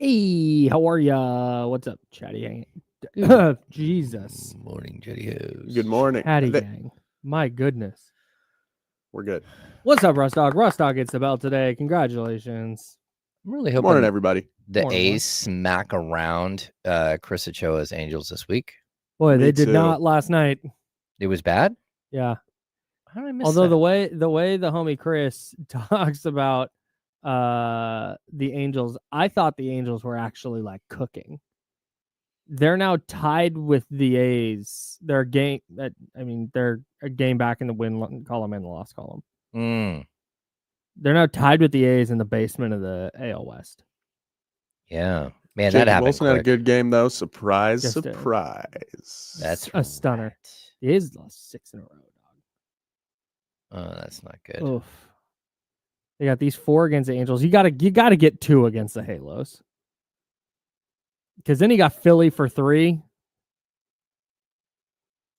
Hey, how are ya? What's up, Chatty Gang? Jesus. Morning, Jetty Good morning. Chatty Gang. My goodness. We're good. What's up, Rustdog? Rustdog gets the belt today. Congratulations. I'm really Good hoping morning, everybody. the Morning, A's morning. smack around Chris Ochoa's Angels this week. Boy, Me they did too. not last night. It was bad? Yeah. How did I miss Although that? the way the homie Chris talks about the Angels, I thought the Angels were actually like cooking. They're now tied with the A's. They're they're a game back in the win column and the loss column. They're now tied with the A's in the basement of the AL West. Yeah. Man, Jake that happened Wilson quick. had a good game, though. Surprise, Just a- surprise. That's a stunner. right. The A's lost 6 in a row, dog. Oh, that's not good. Oof. They got these 4 against the Angels. You gotta get 2 against the Halos. Because then you got Philly for 3.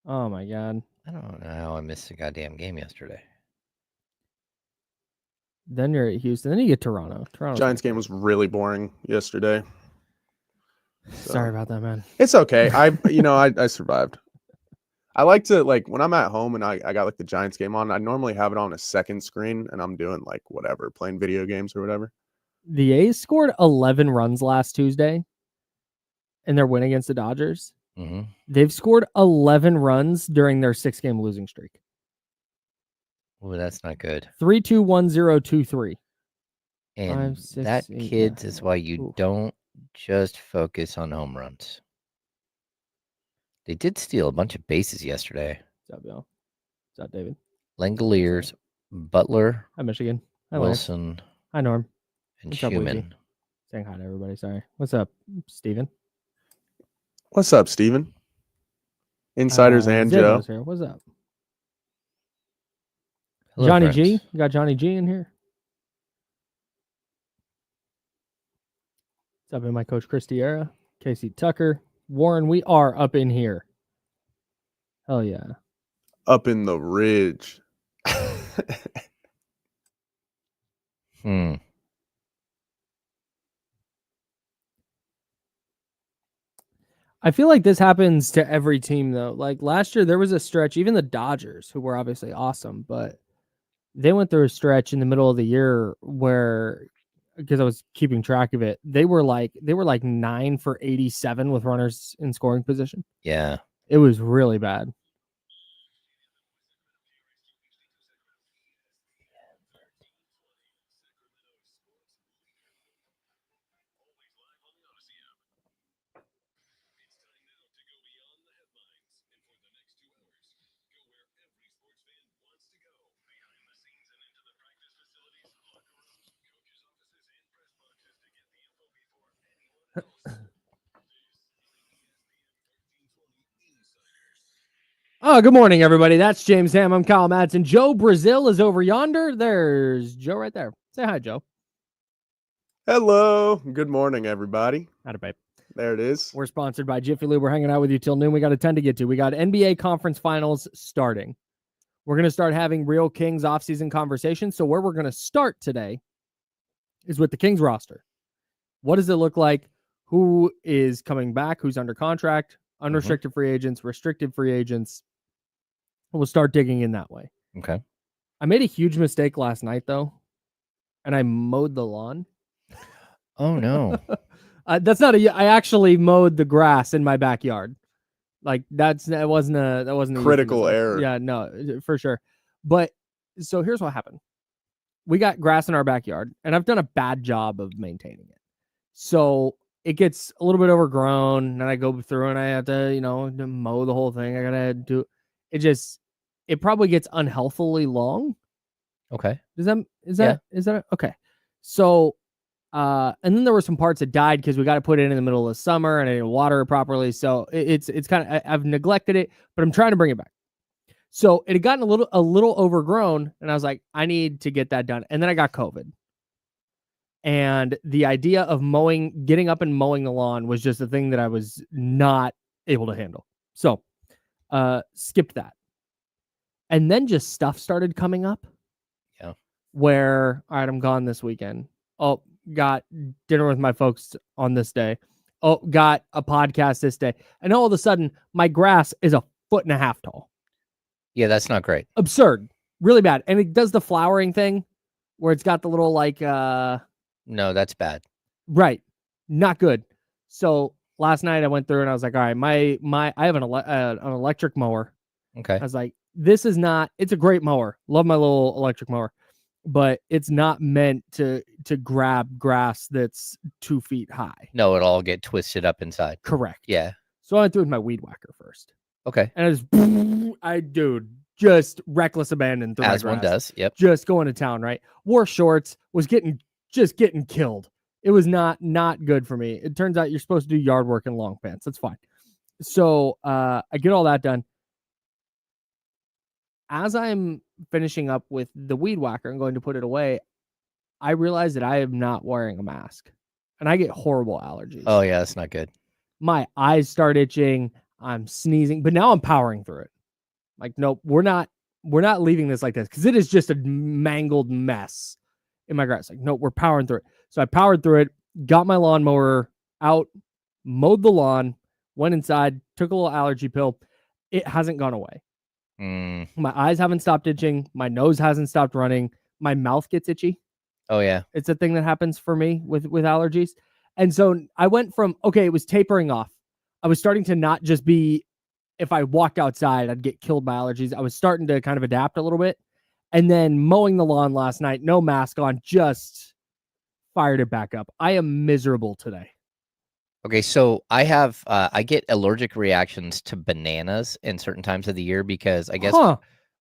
Oh my god. I don't know how I missed the goddamn game yesterday. Then you're at Houston. Then you get Toronto. Giants game was really boring yesterday. So. Sorry about that, man. It's okay. I survived. I like to, when I'm at home and I got the Giants game on, I normally have it on a second screen and I'm doing whatever, playing video games or whatever. The A's scored 11 runs last Tuesday in their win against the Dodgers. Mm-hmm. They've scored 11 runs during their 6-game losing streak. Oh, that's not good. 3-2-1-0-2-3. And 5, 6, that, 8, kids, 9. is why you don't just focus on home runs. They did steal a bunch of bases yesterday. What's up, y'all? What's up, David? Langoliers, Butler, Hi, Michigan. Hi, Wilson, Lance. Hi, Norm. and What's up, Schumann. Saying hi to everybody. Sorry. What's up, Steven? What's up, Steven? Insiders and Zibbo's Joe. here. What's up? Hello, Johnny friends. G. You got Johnny G in here. What's up, in my coach Chris Tierra, Casey Tucker, Warren? We are up in here. Hell yeah. Up in the ridge. I feel like this happens to every team, though. Like last year, there was a stretch, even the Dodgers, who were obviously awesome, but they went through a stretch in the middle of the year where, because I was keeping track of it, they were like 9 for 87 with runners in scoring position. Yeah. It was really bad. Oh, good morning, everybody. That's James Ham. I'm Kyle Madsen. Joe Brazil is over yonder. There's Joe right there. Say hi, Joe. Hello. Good morning, everybody. Howdy, babe. There it is. We're sponsored by Jiffy Lube. We're hanging out with you till noon. We got a ton to get to. We got NBA Conference Finals starting. We're going to start having real Kings offseason conversations. So where we're going to start today is with the Kings roster. What does it look like? Who is coming back? Who's under contract? Unrestricted free agents, restricted free agents. We'll start digging in that way. Okay. I made a huge mistake last night, though, and I mowed the lawn. Oh, no. I actually mowed the grass in my backyard. Like that wasn't a Critical error. Yeah, no, for sure. But so here's what happened. We got grass in our backyard, and I've done a bad job of maintaining it. So it gets a little bit overgrown, and I go through and I have to, to mow the whole thing. I gotta do it probably gets unhealthily long. Okay. Is that okay? So and then there were some parts that died because we got to put it in the middle of the summer and I didn't water it properly. So it's kind of, I've neglected it, but I'm trying to bring it back. So it had gotten a little overgrown, and I was like, I need to get that done. And then I got COVID. And the idea of getting up and mowing the lawn was just a thing that I was not able to handle. So skipped that. And then just stuff started coming up. Yeah. Where, all right, I'm gone this weekend. Oh, got dinner with my folks on this day. Oh, got a podcast this day. And all of a sudden, my grass is 1.5 feet tall. Yeah, that's not great. Absurd. Really bad. And it does the flowering thing where it's got the little like No, that's bad. right. Not good. So last night I went through and I was like, all right, I have an electric mower. Okay. I was like, this is not, it's a great mower. Love my little electric mower, but it's not meant to grab grass that's 2 feet high. No, it'll all get twisted up inside. Correct. Yeah. So I went through with my weed whacker first. Okay. And just reckless abandon through As my one grass. does. Yep. Just going to town, right? Wore shorts, was getting killed. It was not good for me. It turns out you're supposed to do yard work in long pants. That's fine. So I get all that done. As I'm finishing up with the weed whacker and going to put it away, I realize that I am not wearing a mask. And I get horrible allergies. Oh, yeah, that's not good. My eyes start itching. I'm sneezing, but now I'm powering through it. Like, nope, we're not leaving this like this because it is just a mangled mess in my grass. Like, nope, we're powering through it. So I powered through it, got my lawnmower out, mowed the lawn, went inside, took a little allergy pill. It hasn't gone away. My eyes haven't stopped itching. My nose hasn't stopped running. My mouth gets itchy. Oh, yeah. It's a thing that happens for me with allergies. And so I went from, okay, it was tapering off. I was starting to not just be, if I walked outside, I'd get killed by allergies. I was starting to kind of adapt a little bit. And then mowing the lawn last night, no mask on, just fired it back up. I am miserable today. Okay, so I have I get allergic reactions to bananas in certain times of the year because I guess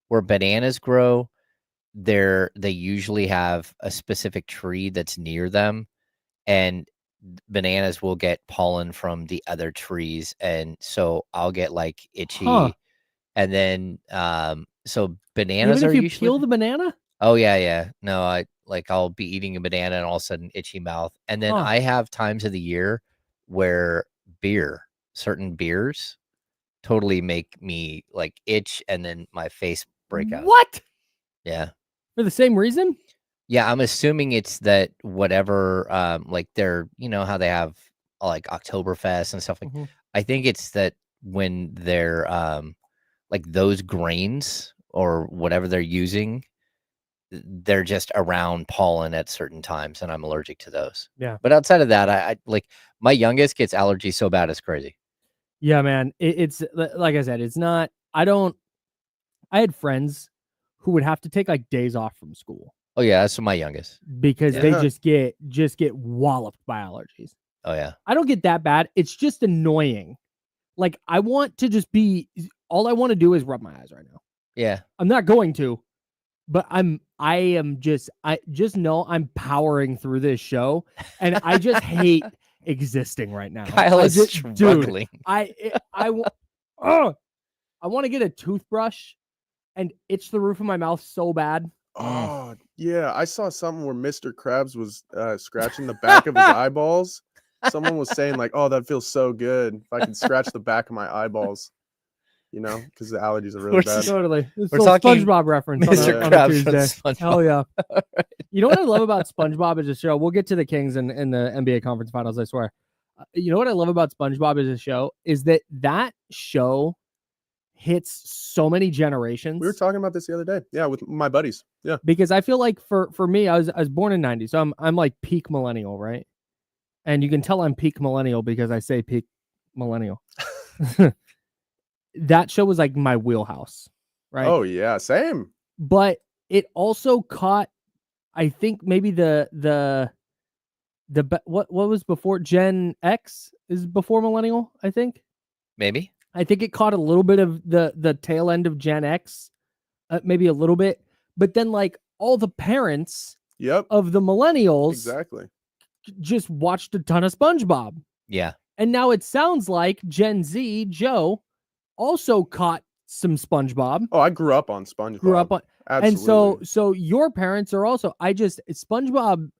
where bananas grow, they usually have a specific tree that's near them, and bananas will get pollen from the other trees, and so I'll get like itchy, and then so bananas Even if are you usually peel the banana? Oh yeah. No, I'll be eating a banana and all of a sudden itchy mouth, and then I have times of the year where certain beers totally make me like itch and then my face break out. What? Yeah. For the same reason? Yeah, I'm assuming it's that whatever, like they're, how they have like Oktoberfest and stuff like. I think it's that when they're like those grains or whatever they're using, they're just around pollen at certain times, and I'm allergic to those. Yeah. But outside of that, I like my youngest gets allergies so bad it's crazy. Yeah, man. It's like I said, it's not. I had friends who would have to take like days off from school. Oh yeah, that's my youngest because they just get walloped by allergies. Oh yeah. I don't get that bad. It's just annoying. Like I want to just be. All I want to do is rub my eyes right now. Yeah. I'm not going to. But I just know I'm powering through this show, and I just hate existing right now. Kyle is struggling. Dude, I want to get a toothbrush and itch the roof of my mouth so bad. Oh yeah, I saw something where Mr. Krabs was scratching the back of his eyeballs. Someone was saying like, "Oh, that feels so good if I can scratch the back of my eyeballs." Because the allergies are really bad. Totally. It's we're a talking SpongeBob reference Mr. on a Krabs Tuesday. Hell yeah. Right. You know what I love about SpongeBob as a show? We'll get to the Kings in the NBA conference finals, I swear. You know what I love about SpongeBob as a show is that show hits so many generations. We were talking about this the other day. Yeah, with my buddies. Yeah. Because I feel like for me, I was born in 90, so I'm like peak millennial, right? And you can tell I'm peak millennial because I say peak millennial. That show was like my wheelhouse, right? Oh yeah, same. But it also caught, I think maybe the what was before Gen X is before millennial. I think maybe. I think it caught a little bit of the tail end of Gen X, maybe a little bit. But then like all the parents, of the millennials, exactly, just watched a ton of SpongeBob. Yeah, and now it sounds like Gen Z Joe also caught some SpongeBob. Oh, I grew up on SpongeBob. Absolutely. And so your parents are also. SpongeBob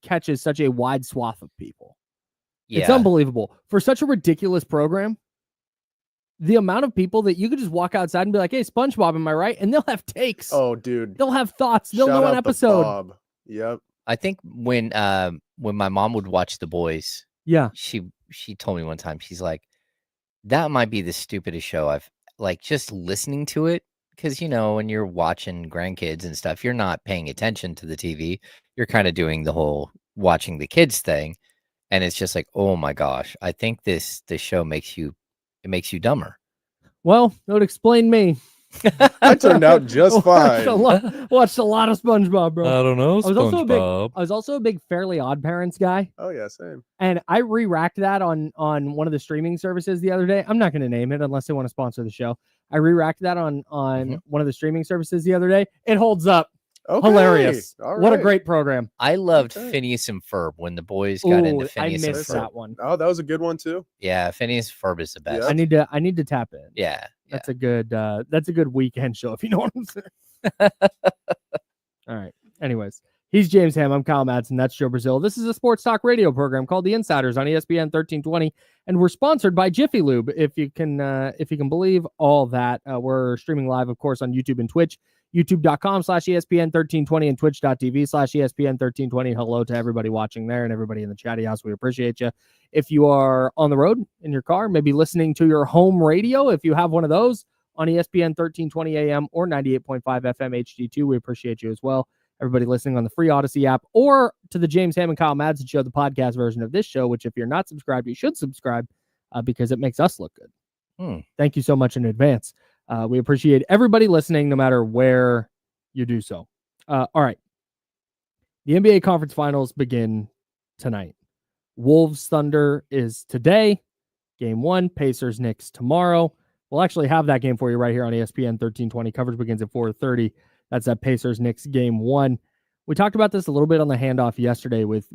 catches such a wide swath of people. Yeah. It's unbelievable for such a ridiculous program. The amount of people that you could just walk outside and be like, "Hey, SpongeBob, am I right?" And they'll have takes. Oh, dude, they'll have thoughts. They'll know an episode. Bob. Yep. I think when my mom would watch The Boys, Yeah. she told me one time, she's like, that might be the stupidest show I've like just listening to it. Because, when you're watching grandkids and stuff, you're not paying attention to the TV. You're kind of doing the whole watching the kids thing. And it's just like, oh my gosh, I think this show makes you dumber. Well, it would explain me. I turned out just fine. Watched a lot of SpongeBob, bro. I don't know, I was also a big Fairly Odd Parents guy. Oh yeah, same. And I re-racked that on one of the streaming services the other day. I'm not going to name it unless they want to sponsor the show. I re-racked that on one of the streaming services the other day. It holds up. Okay. Hilarious. What a great program. I loved Phineas and Ferb when the boys got into Phineas and Ferb. I missed that one. Oh, that was a good one too. Yeah, Phineas and Ferb is the best. Yep. I need to tap in. Yeah. That's a good weekend show, if you know what I'm saying. All right. Anyways, he's James Ham. I'm Kyle Madsen. That's Joe Brazil. This is a sports talk radio program called The Insiders on ESPN 1320, and we're sponsored by Jiffy Lube. If you can believe all that, we're streaming live, of course, on YouTube and Twitch. YouTube.com/ESPN 1320 and Twitch.tv/ESPN 1320. Hello to everybody watching there and everybody in the chatty house. We appreciate you. If you are on the road in your car, maybe listening to your home radio, if you have one of those on ESPN 1320 AM or 98.5 FM HD2, we appreciate you as well. Everybody listening on the free Odyssey app or to the James Ham and Kyle Madsen show, the podcast version of this show, which if you're not subscribed, you should subscribe because it makes us look good. Thank you so much in advance. We appreciate everybody listening, no matter where you do so. All right. The NBA Conference Finals begin tonight. Wolves Thunder is today. Game 1. Pacers Knicks tomorrow. We'll actually have that game for you right here on ESPN 1320. Coverage begins at 4:30. That's that Pacers Knicks game 1. We talked about this a little bit on the handoff yesterday with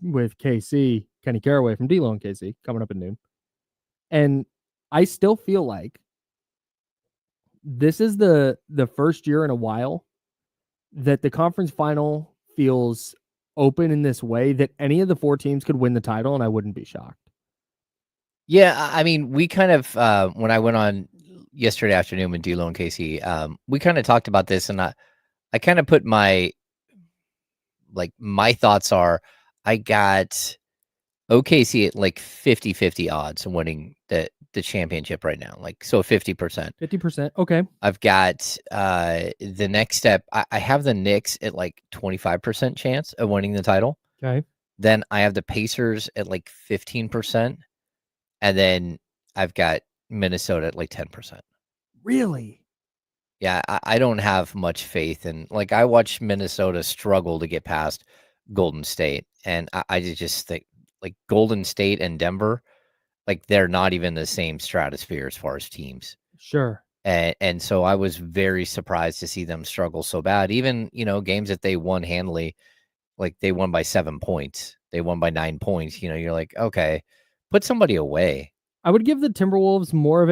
KC, Kenny Caraway from D-Lo and KC coming up at noon. And I still feel like this is the first year in a while that the conference final feels open in this way that any of the 4 teams could win the title, and I wouldn't be shocked. Yeah, I mean, we kind of, when I went on yesterday afternoon with D-Lo and Casey, we kind of talked about this, and I kind of put my thoughts are, I got OKC at like 50-50 odds of winning the championship right now, so 50%. 50%, okay. I've got the next step. I have the Knicks at like 25% chance of winning the title. Okay. Then I have the Pacers at like 15%, and then I've got Minnesota at like 10%. Really? Yeah, I don't have much faith in. I watched Minnesota struggle to get past Golden State, and I just think Golden State and Denver, they're not even the same stratosphere as far as teams. Sure. And so I was very surprised to see them struggle so bad. Even, games that they won handily, they won by 7 points. They won by 9 points. You're like, okay, put somebody away. I would give the Timberwolves more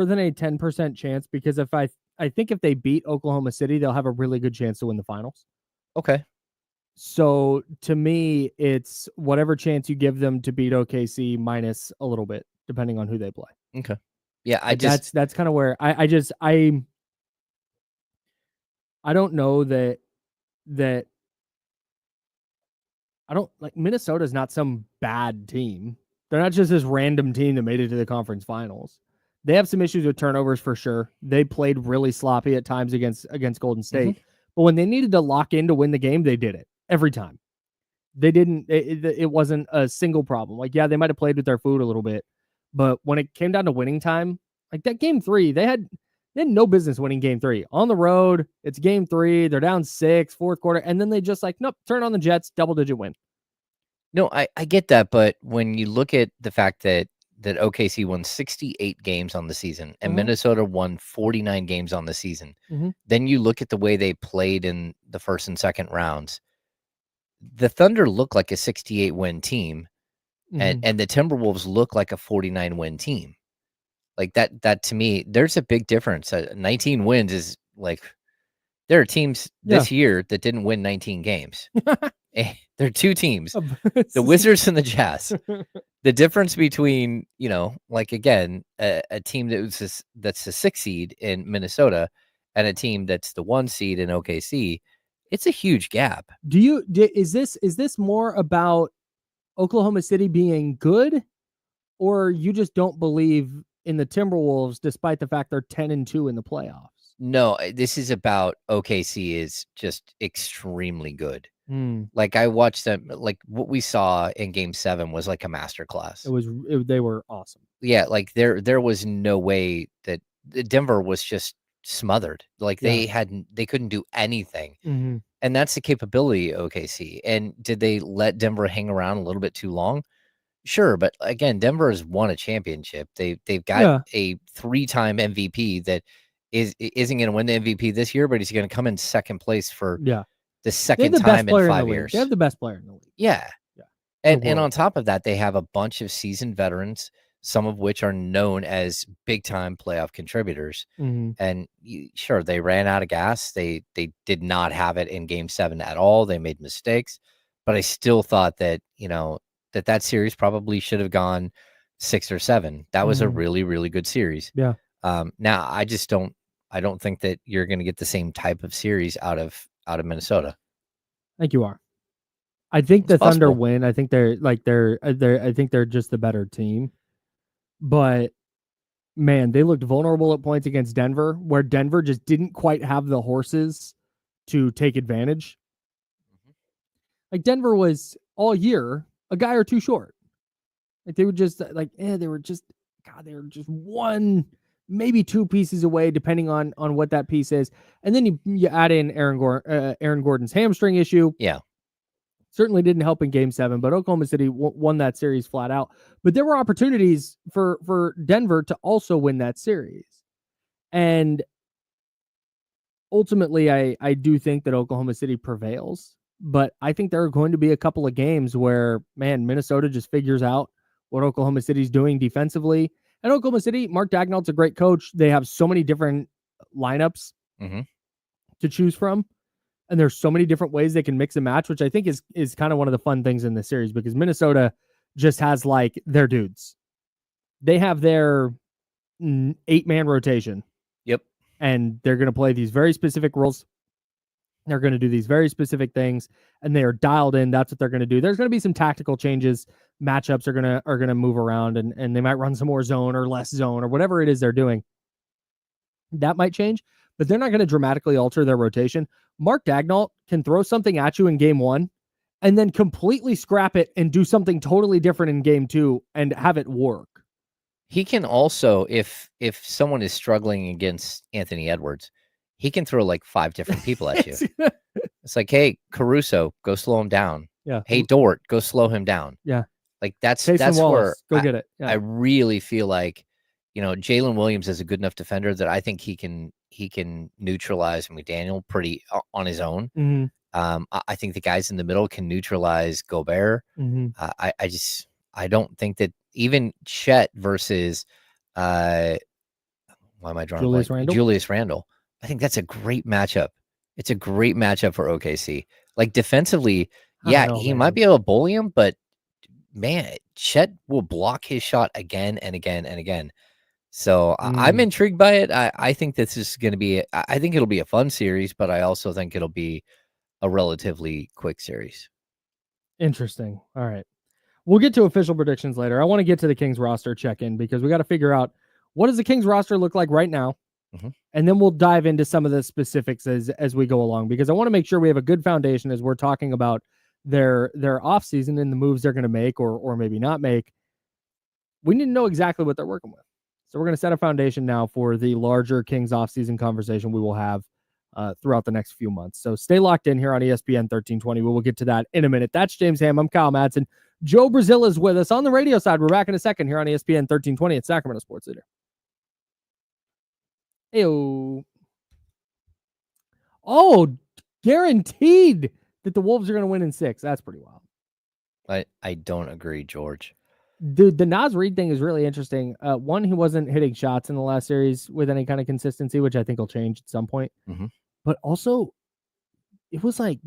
than a 10% chance, because I think if they beat Oklahoma City, they'll have a really good chance to win the finals. Okay. So to me, it's whatever chance you give them to beat OKC minus a little bit, depending on who they play. Okay. Yeah, that's kind of where I don't know that I don't Minnesota's not some bad team. They're not just this random team that made it to the conference finals. They have some issues with turnovers for sure. They played really sloppy at times against Golden State. Mm-hmm. But when they needed to lock in to win the game, they did it every time. They didn't. It wasn't a single problem. They might have played with their food a little bit, but when it came down to winning time, that game 3, they had no business winning game 3 on the road. It's game 3. They're down 6, fourth quarter, and then they just nope, turn on the Jets, double-digit win. No, I get that, but when you look at the fact that OKC won 68 games on the season and Minnesota won 49 games on the season, then you look at the way they played in the first and second rounds. The Thunder look like a 68-win team, and the Timberwolves look like a 49-win team. That to me, there's a big difference. 19 wins is there are teams this year that didn't win 19 games. There are 2 teams, the Wizards and the Jazz. The difference between, again, a team that's the 6th seed in Minnesota and a team that's the 1 seed in OKC It's a huge gap. Is this more about Oklahoma City being good, or you just don't believe in the Timberwolves despite the fact they're 10-2 in the playoffs? No, this is about OKC is just extremely good. Like I watched them, like what we saw in Game 7 was like a masterclass. They were awesome. Yeah, like there was no way that Denver was just smothered. Like they couldn't do anything. And that's the capability of OKC. And did they let Denver hang around a little bit too long? Sure, but again, Denver has won a championship. They've got a 3-time MVP that isn't going to win the MVP this year, but he's going to come in second place for the second time in 5 years. They have the best player in the league. Yeah. And on top of that, they have a bunch of seasoned veterans, some of which are known as big-time playoff contributors. And sure, they ran out of gas. They did not have it in Game 7 at all. They made mistakes. But I still thought that, that series probably should have gone 6 or 7. That was a really, really good series. Yeah. Now, I don't think that you're going to get the same type of series out of Minnesota. I think you are. I think the Thunder win. I think they're I think they're just the better team. But man, they looked vulnerable at points against Denver, where Denver just didn't quite have the horses to take advantage. Like Denver was all year a guy or two short. Like they were just they were just one, maybe 2 pieces away, depending on what that piece is. And then you add in Aaron Gordon's hamstring issue. Yeah. Certainly didn't help in Game 7, but Oklahoma City won that series flat out. But there were opportunities for Denver to also win that series. And ultimately, I do think that Oklahoma City prevails. But I think there are going to be a couple of games where, man, Minnesota just figures out what Oklahoma City's doing defensively. And Oklahoma City, Mark Dagnall's a great coach. They have so many different lineups to choose from. And there's so many different ways they can mix and match, which I think is kind of one of the fun things in this series, because Minnesota just has like their dudes. They have their 8-man rotation. Yep. And they're going to play these very specific roles. They're going to do these very specific things, and they are dialed in. That's what they're going to do. There's going to be some tactical changes. Matchups are going to move around, and they might run some more zone or less zone or whatever it is they're doing. That might change, but they're not going to dramatically alter their rotation. Mark Dagnall can throw something at you in Game 1 and then completely scrap it and do something totally different in Game 2 and have it work. He can also, if someone is struggling against Anthony Edwards, he can throw like 5 different people at you. It's like, hey, Caruso, go slow him down. Yeah. Hey, Dort, go slow him down. Yeah. Like that's Wallace, where go get it. Yeah. I really feel like, Jalen Williams is a good enough defender that I think he can neutralize McDaniel pretty on his own. I think the guys in the middle can neutralize Gobert. I don't think that even Chet versus why am I drawing Julius Randle? I think that's a great matchup. It's a great matchup for OKC. Like defensively, he might be able to bully him, but man, Chet will block his shot again and again and again. So I'm intrigued by it. I think this is going to be, I think it'll be a fun series, but I also think it'll be a relatively quick series. Interesting. All right. We'll get to official predictions later. I want to get to the Kings roster check-in because we got to figure out what does the Kings roster look like right now. And then we'll dive into some of the specifics as we go along, because I want to make sure we have a good foundation as we're talking about their offseason and the moves they're going to make or maybe not make. We need to know exactly what they're working with. So we're going to set a foundation now for the larger Kings offseason conversation we will have throughout the next few months. So stay locked in here on ESPN 1320. We will get to that in a minute. That's James Ham. I'm Kyle Madsen. Joe Brazil is with us on the radio side. We're back in a second here on ESPN 1320 at Sacramento Sports Leader. Ew. Oh, guaranteed that the Wolves are going to win in 6. That's pretty wild. I don't agree, George. The Naz Reid thing is really interesting. One, he wasn't hitting shots in the last series with any kind of consistency, which I think will change at some point. But also, it was like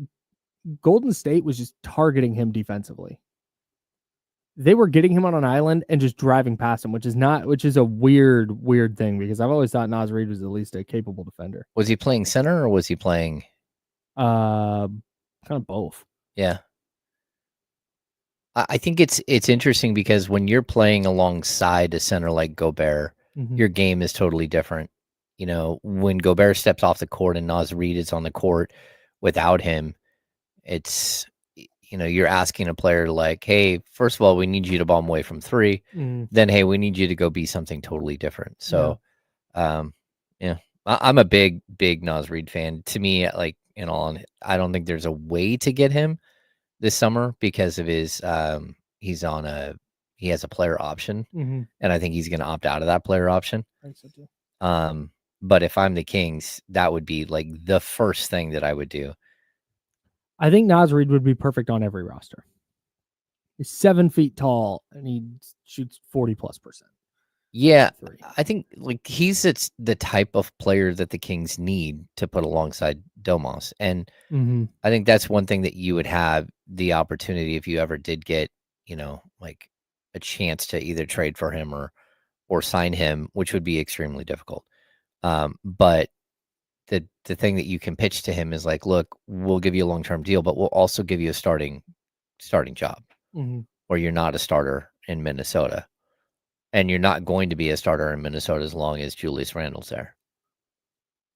Golden State was just targeting him defensively. They were getting him on an island and just driving past him, which is a weird thing, because I've always thought Naz Reid was at least a capable defender. Was he playing center or was he playing Kind of both. Yeah. I think it's interesting because when you're playing alongside a center like Gobert, your game is totally different. You know, when Gobert steps off the court and Naz Reid is on the court without him, it's, you know, you're asking a player like, hey, first of all, we need you to bomb away from 3. Then, hey, we need you to go be something totally different. So, yeah, I'm a big Naz Reid fan. To me, like, in all, I don't think there's a way to get him this summer because of his he has a player option, and I think he's going to opt out of that player option. I think so too. But if I'm the Kings, that would be like the first thing that I would do. I think Naz Reid would be perfect on every roster. He's 7 feet tall and he shoots 40+%. Yeah, I think like he's the type of player that the Kings need to put alongside Domas. And I think that's one thing that you would have the opportunity if you ever did get, you know, like a chance to either trade for him or sign him, which would be extremely difficult. But the thing that you can pitch to him is like, look, we'll give you a long-term deal, but we'll also give you a starting job where you're not a starter in Minnesota. And you're not going to be a starter in Minnesota as long as Julius Randle's there.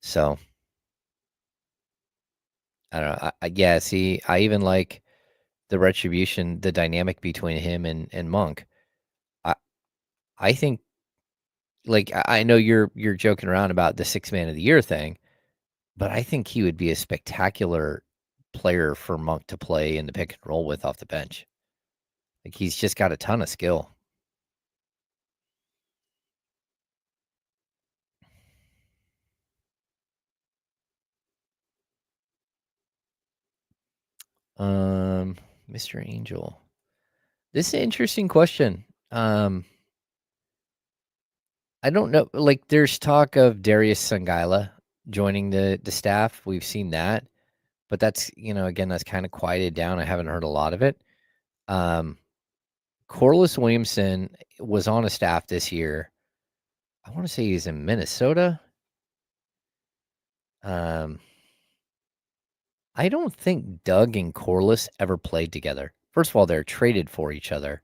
So, I don't know. I even like the retribution, the dynamic between him and Monk. I think, like, I know you're joking around about the 6 man of the year thing, but I think he would be a spectacular player for Monk to play in the pick and roll with off the bench. Like, he's just got a ton of skill. Mr. Angel. This is an interesting question. I don't know. Like, there's talk of Darius Sangaila joining the staff. We've seen that, but that's, you know, again, that's kind of quieted down. I haven't heard a lot of it. Corliss Williamson was on a staff this year. I want to say he's in Minnesota. I don't think Doug and Corliss ever played together. First of all, they're traded for each other.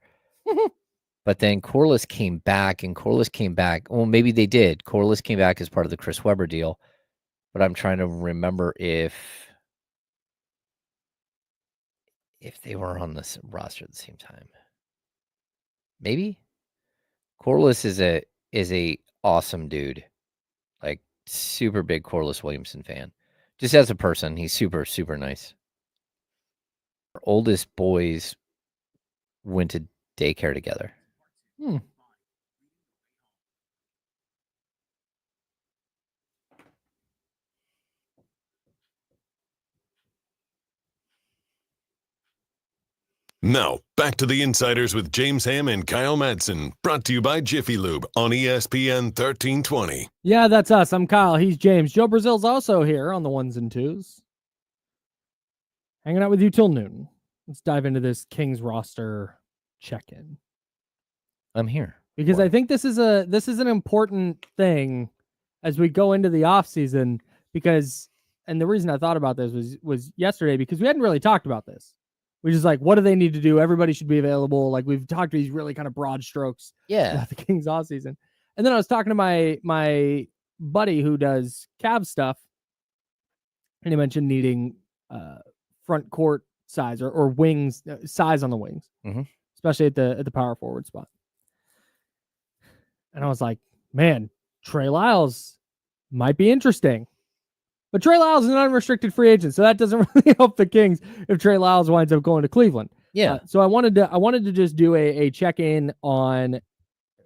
But then Corliss came back. Well, maybe they did. Corliss came back as part of the Chris Webber deal. But I'm trying to remember if they were on this roster at the same time. Maybe. Corliss is a awesome dude. Like, super big Corliss Williamson fan. Just as a person, he's super, super nice. Our oldest boys went to daycare together. Now, back to the Insiders with James Ham and Kyle Madsen, brought to you by Jiffy Lube on ESPN 1320. Yeah, that's us. I'm Kyle. He's James. Joe Brazil's also here on the ones and twos. Hanging out with you till noon. Let's dive into this Kings roster check-in. I'm here. Because I think this is an important thing as we go into the offseason, because, and the reason I thought about this was yesterday, because we hadn't really talked about this. We're just like, what do they need to do? Everybody should be available. Like, we've talked these really kind of broad strokes about the Kings offseason. And then I was talking to my buddy who does Cavs stuff, and he mentioned needing front court size or wings size on the wings, especially at the power forward spot. And I was like, man, Trey Lyles might be interesting. But Trey Lyles is an unrestricted free agent, so that doesn't really help the Kings if Trey Lyles winds up going to Cleveland. Yeah. So I wanted to just do a check-in on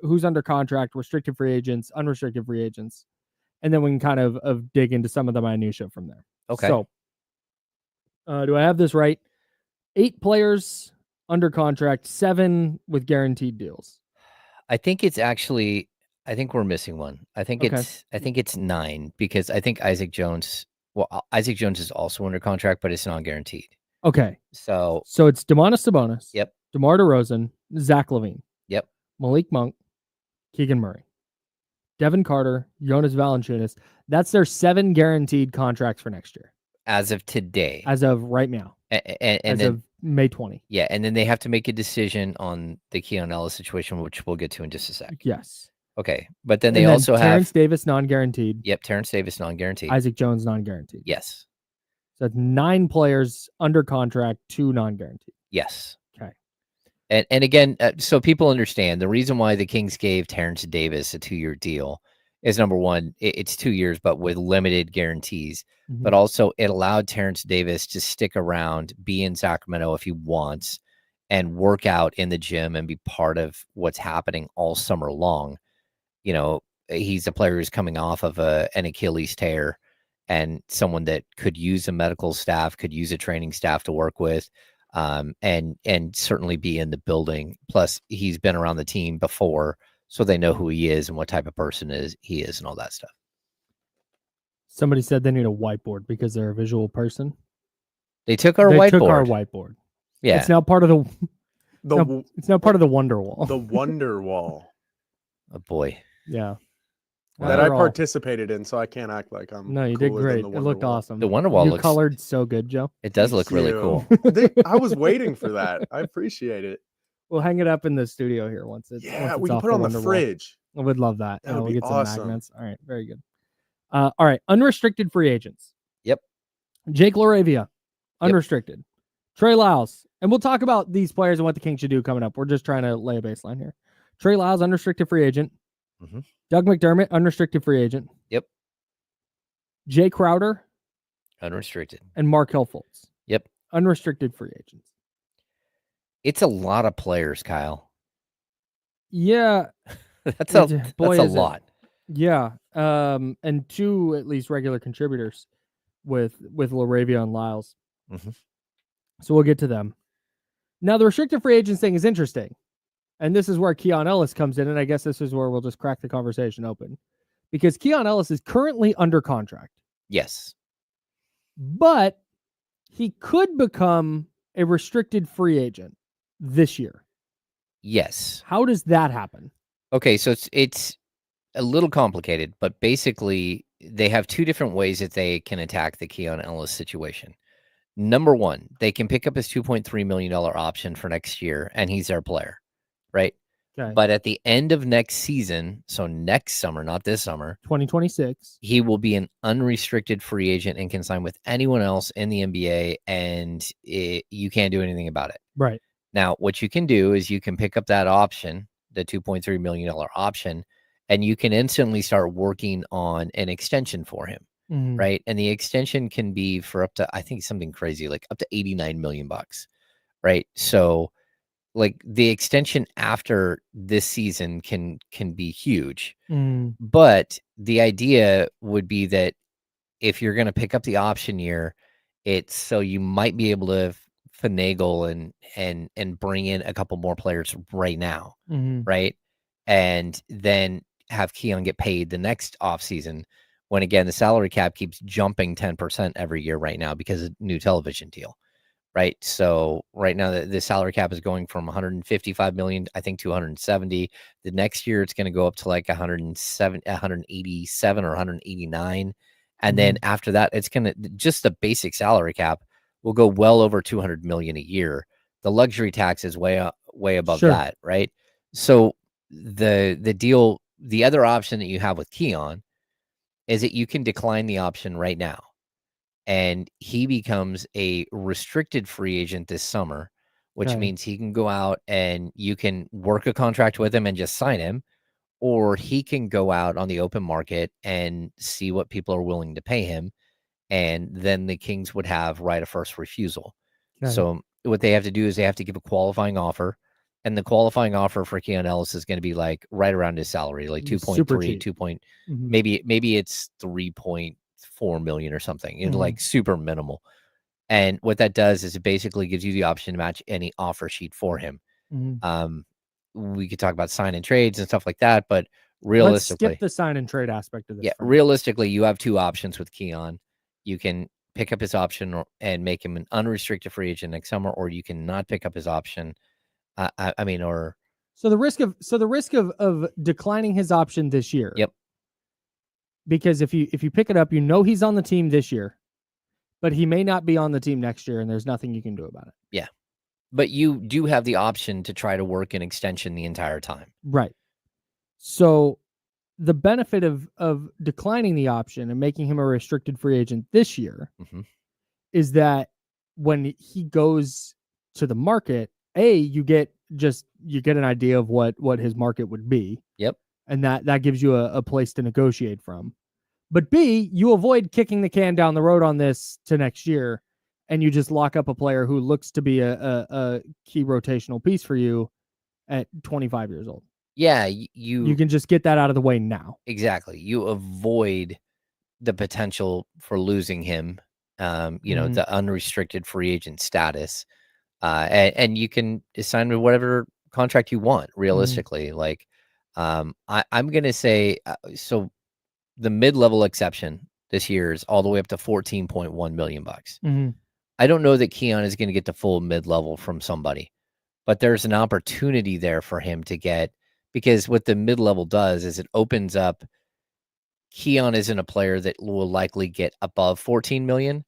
who's under contract, restricted free agents, unrestricted free agents, and then we can kind of dig into some of the minutia from there. Okay. So do I have this right? 8 players under contract, 7 with guaranteed deals. I think we're missing one. I think it's 9, because I think Isaac Jones is also under contract, but it's non-guaranteed. Okay. So it's Domantas Sabonis. Yep. DeMar DeRozan, Zach LaVine. Yep. Malik Monk, Keegan Murray, Devin Carter, Jonas Valanciunas. That's their 7 guaranteed contracts for next year. As of today. As of right now. And as then, of May 20. Yeah, and then they have to make a decision on the Keon Ellis situation, which we'll get to in just a sec. Yes. Okay, but then they also Terrence have Davis non-guaranteed. Yep, Terrence Davis non-guaranteed. Isaac Jones non-guaranteed. Yes. So that's 9 players under contract, 2 non-guaranteed. Yes. Okay. And again, so people understand the reason why the Kings gave Terrence Davis a 2-year deal is number one, it's 2 years, but with limited guarantees. Mm-hmm. But also it allowed Terrence Davis to stick around, be in Sacramento if he wants, and work out in the gym and be part of what's happening all summer long. You know, he's a player who's coming off of an Achilles tear, and someone that could use a medical staff, could use a training staff to work with, and certainly be in the building. Plus, he's been around the team before, so they know who he is and what type of person he is and all that stuff. Somebody said they need a whiteboard because they're a visual person. They took our whiteboard. Took our whiteboard. Yeah, it's now part of it's now part of the Wonder Wall. The Wonder Wall. Oh boy. Yeah. That I participated in, so I can't act like I'm. No, you did great. It looked awesome. The Wonder Wall looks colored so good, Joe. It does look really cool. I was waiting for that. I appreciate it. We'll hang it up in the studio here once it's we can put it on the fridge. I would love that. That would we'll be get awesome. some magnets. All right, very good. All right, unrestricted free agents. Yep. Jake LaRavia, unrestricted. Yep. Trey Lyles, and we'll talk about these players and what the Kings should do coming up. We're just trying to lay a baseline here. Trey Lyles, unrestricted free agent. Mm-hmm. Doug McDermott, unrestricted free agent. Yep. Jay Crowder, unrestricted. And Markelle Fultz. Yep. Unrestricted free agents. It's a lot of players, Kyle. Yeah. that's a lot. Yeah. And 2 at least regular contributors with LaRavia and Lyles. Mm-hmm. So we'll get to them. Now the restricted free agents thing is interesting. And this is where Keon Ellis comes in, and I guess this is where we'll just crack the conversation open. Because Keon Ellis is currently under contract. Yes. But he could become a restricted free agent this year. Yes. How does that happen? Okay, so it's a little complicated, but basically they have 2 different ways that they can attack the Keon Ellis situation. Number one, they can pick up his $2.3 million option for next year, and he's their player. Right. Okay. But at the end of next season, so next summer, not this summer, 2026, he will be an unrestricted free agent and can sign with anyone else in the NBA, and you can't do anything about it. Right. Now, what you can do is you can pick up that option, the $2.3 million option, and you can instantly start working on an extension for him. Mm-hmm. Right. And the extension can be for up to, I think, something crazy, like up to $89 million. Right. So, like, the extension after this season can be huge. But the idea would be that if you're going to pick up the option year, it's so you might be able to finagle and bring in a couple more players right now. Mm-hmm. Right. And then have Keon get paid the next offseason when, again, the salary cap keeps jumping 10% every year right now because of new television deal. Right. So right now the salary cap is going from 155 million, I think, to 170. The next year it's going to go up to like 187 or 189. And then after that, it's going to just the basic salary cap will go well over 200 million a year. The luxury tax is way above that. Right. So the deal, the other option that you have with Keon is that you can decline the option right now. And he becomes a restricted free agent this summer, which means he can go out and you can work a contract with him and just sign him, or he can go out on the open market and see what people are willing to pay him. And then the Kings would have right of first refusal. So what they have to do is they have to give a qualifying offer. And the qualifying offer for Keon Ellis is going to be like right around his salary, like 2.3, 2 point, maybe it's 3.4 million or something. It's like super minimal. And what that does is it basically gives you the option to match any offer sheet for him. We could talk about sign and trades and stuff like that, but realistically, let's skip the sign and trade aspect of this. Yeah, realistically, you have 2 options with Keon. You can pick up his option and make him an unrestricted free agent next summer, or you can not pick up his option. So the risk of declining his option this year. Yep. Because if you pick it up, he's on the team this year. but he may not be on the team next year, and there's nothing you can do about it. Yeah. But you do have the option to try to work an extension the entire time. Right. So the benefit of declining the option and making him a restricted free agent this year is that when he goes to the market, you get an idea of what his market would be. Yep. And that gives you a place to negotiate from. But B, you avoid kicking the can down the road on this to next year, and you just lock up a player who looks to be a key rotational piece for you at 25 years old. Yeah, you can just get that out of the way now. Exactly. You avoid the potential for losing him, the unrestricted free agent status. And you can assign him whatever contract you want, realistically. Like, I'm going to say, so the mid-level exception this year is all the way up to $14.1 million. I don't know that Keon is going to get the full mid-level from somebody, but there's an opportunity there for him to get, because what the mid-level does is it opens up. Keon isn't a player that will likely get above 14 million,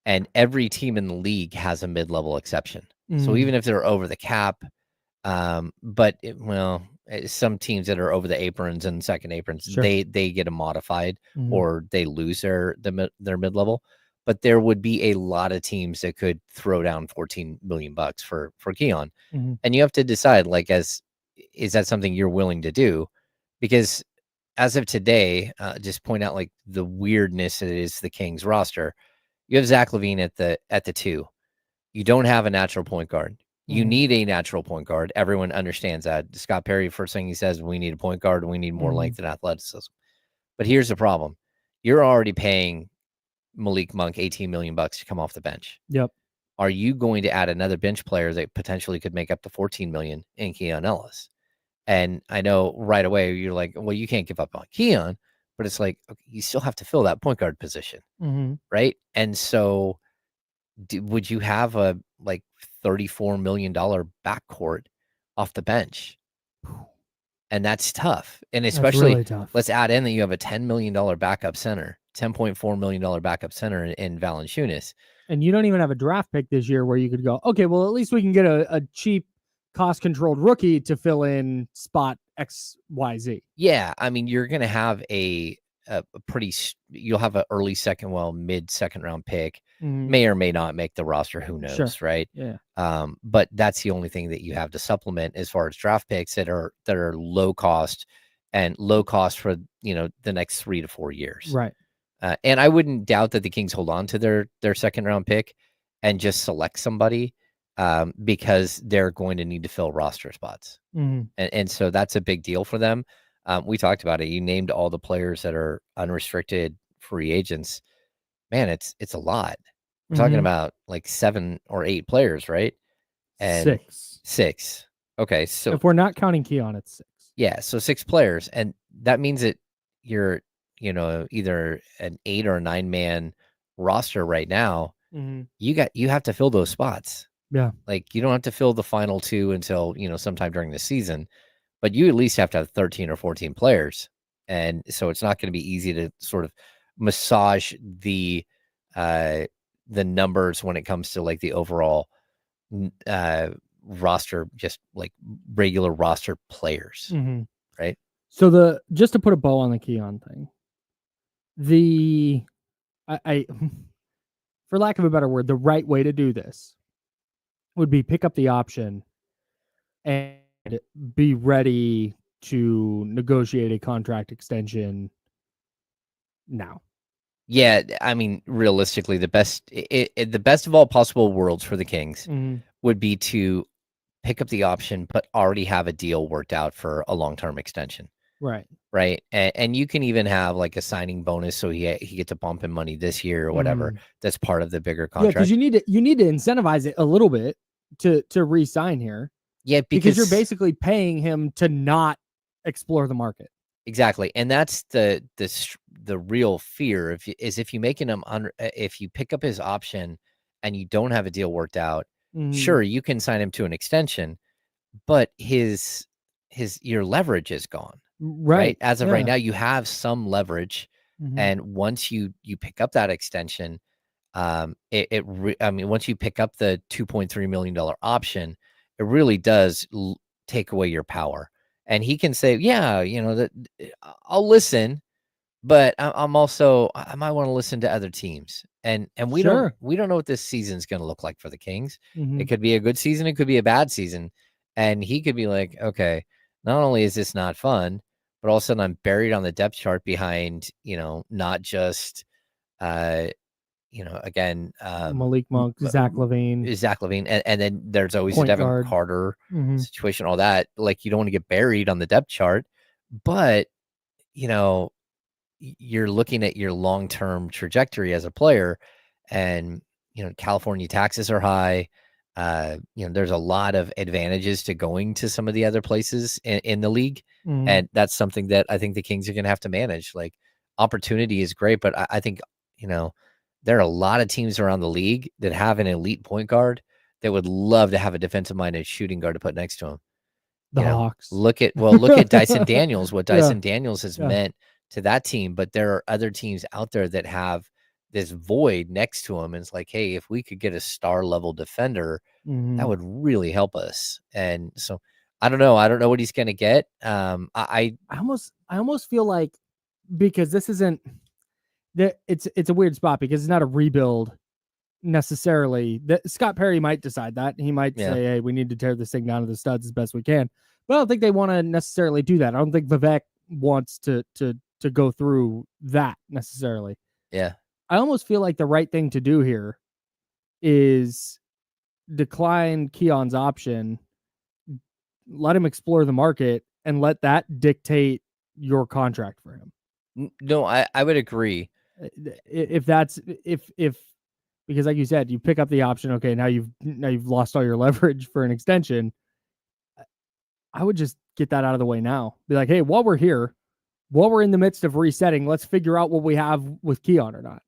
and every team in the league has a mid-level exception. So even if they're over the cap, some teams that are over the aprons and second aprons, they get a modified or they lose their mid-level. But there would be a lot of teams that could throw down $14 million for Keon. And you have to decide, like, is that something you're willing to do? Because as of today, just point out like the weirdness that is the Kings roster. You have Zach LaVine at the 2. You don't have a natural point guard. You need a natural point guard. Everyone understands that. Scott Perry, first thing he says, we need a point guard. We need more length and athleticism. But here's the problem. You're already paying Malik Monk $18 million to come off the bench. Yep. Are you going to add another bench player that potentially could make up to $14 million in Keon Ellis? And I know right away you're like, well, you can't give up on Keon, but it's like, okay, you still have to fill that point guard position, right? And so would you have a like $34 million backcourt off the bench? And that's tough. And especially, really tough. Let's add in that you have a $10 million backup center, $10.4 million backup center in Valanciunas. And you don't even have a draft pick this year where you could go, okay, well, at least we can get a cheap, cost-controlled rookie to fill in spot XYZ. Yeah, I mean, you're going to have you'll have an early mid-second round pick. May or may not make the roster. Who knows, right? Yeah. But that's the only thing that you have to supplement as far as draft picks that are low cost for the next 3 to 4 years. Right. And I wouldn't doubt that the Kings hold on to their second round pick and just select somebody because they're going to need to fill roster spots. And so that's a big deal for them. We talked about it. You named all the players that are unrestricted free agents. Man, it's a lot. We're talking about like 7 or 8 players, right? And 6. Okay, so if we're not counting Keon, it's 6. Yeah, so 6 players, and that means that you're either an 8 or a 9-man roster right now. You have to fill those spots. Yeah, like you don't have to fill the final 2 until sometime during the season, but you at least have to have 13 or 14 players, and so it's not going to be easy to sort of massage the numbers when it comes to like the overall roster, just like regular roster players, right? So just to put a bow on the Keon thing, I for lack of a better word, the right way to do this would be pick up the option and be ready to negotiate a contract extension now. Yeah, I mean, realistically, the best of all possible worlds for the Kings would be to pick up the option, but already have a deal worked out for a long-term extension. Right. And you can even have like a signing bonus, so he gets a bump in money this year or whatever. That's part of the bigger contract. Yeah, because you need to incentivize it a little bit to re-sign here. Yeah, because you're basically paying him to not explore the market. Exactly, and that's the real fear. If you make him if you pick up his option and you don't have a deal worked out, sure you can sign him to an extension, but your leverage is gone. Right. As of right now, you have some leverage, and once you pick up that extension, I mean, once you pick up the $2.3 million option, it really does take away your power. And he can say, yeah, I'll listen, but I'm also, I might want to listen to other teams. And we don't know what this season's going to look like for the Kings. It could be a good season. It could be a bad season. And he could be like, okay, not only is this not fun, but all of a sudden I'm buried on the depth chart behind, not just, again, Malik Monk, Zach LaVine, and then there's always Point a Devin guard. Carter situation, all that. Like, you don't want to get buried on the depth chart, but you're looking at your long-term trajectory as a player, and California taxes are high. There's a lot of advantages to going to some of the other places in the league, and that's something that I think the Kings are going to have to manage. Like, opportunity is great, but I think there are a lot of teams around the league that have an elite point guard that would love to have a defensive-minded shooting guard to put next to him. The Hawks. Look at Dyson Daniels, what Dyson Daniels has meant to that team. But there are other teams out there that have this void next to him. And it's like, hey, if we could get a star level defender, that would really help us. And so I don't know. I don't know what he's going to get. I almost feel like, because this isn't that it's a weird spot, because it's not a rebuild necessarily. That Scott Perry might decide that. He might say, hey, we need to tear this thing down to the studs as best we can. But I don't think they want to necessarily do that. I don't think Vivek wants to go through that necessarily. Yeah. I almost feel like the right thing to do here is decline Keon's option, let him explore the market, and let that dictate your contract for him. No, I would agree. If because like you said, you pick up the option. Okay, now you've lost all your leverage for an extension. I would just get that out of the way now. Be like, hey, while we're here, while we're in the midst of resetting, let's figure out what we have with Keon or not.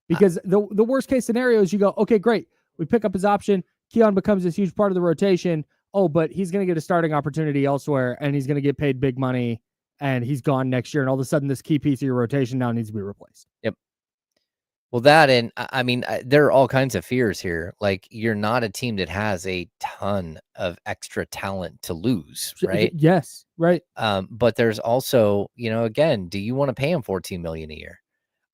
Because the worst case scenario is you go, okay, great, we pick up his option. Keon becomes this huge part of the rotation. Oh, but he's going to get a starting opportunity elsewhere, and he's going to get paid big money, and he's gone next year. And all of a sudden, this key piece of your rotation now needs to be replaced. Yep. Well, that, and I mean, there are all kinds of fears here. Like, you're not a team that has a ton of extra talent to lose, right? Yes, right. But there's also, again, do you want to pay him $14 million a year?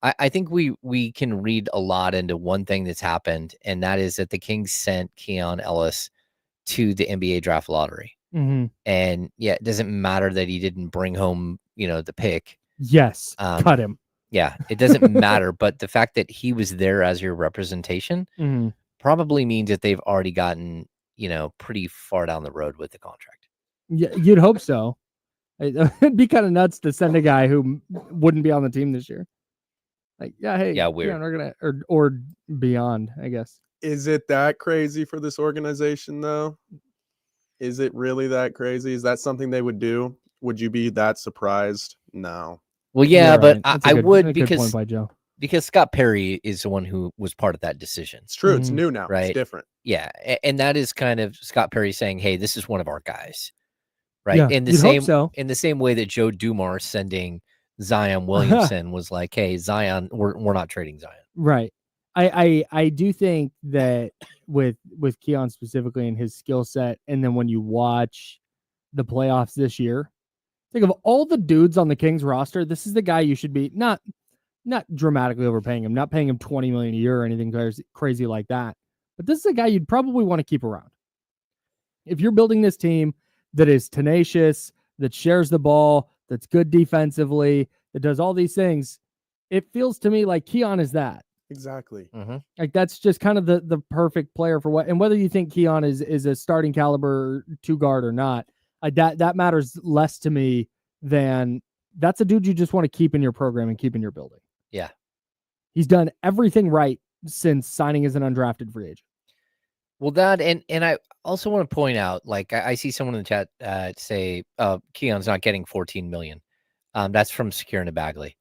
I think we can read a lot into one thing that's happened, and that is that the Kings sent Keon Ellis to the NBA draft lottery. And it doesn't matter that he didn't bring home, the pick. Yes, cut him. Yeah, it doesn't matter. But the fact that he was there as your representation probably means that they've already gotten, pretty far down the road with the contract. Yeah, you'd hope so. It'd be kind of nuts to send a guy who wouldn't be on the team this year. Like, weird. Yeah, we're gonna or beyond, I guess. Is it that crazy for this organization, though? Is it really that crazy? Is that something they would do? Would you be that surprised? No. Well, yeah, but right. I would, because good point by Joe. Because Scott Perry is the one who was part of that decision. It's true. It's new now. Right? It's different. Yeah, and that is kind of Scott Perry saying, "Hey, this is one of our guys." Right? Yeah, in the same way that Joe Dumars sending Zion Williamson was like, "Hey, Zion, we're not trading Zion." Right. I do think that with Keon specifically and his skill set, and then when you watch the playoffs this year, think of all the dudes on the Kings roster, this is the guy you should be not dramatically overpaying him, not paying him $20 million a year or anything crazy like that. But this is a guy you'd probably want to keep around. If you're building this team that is tenacious, that shares the ball, that's good defensively, that does all these things, it feels to me like Keon is that. Exactly. Like, that's just kind of the perfect player for what, and whether you think Keon is a starting caliber two guard or not, that matters less to me than that's a dude you just want to keep in your program and keep in your building. Yeah. He's done everything right since signing as an undrafted free agent. Well, that, and I also want to point out, like, I see someone in the chat say, Keon's not getting $14 million. That's from Secure Bagley.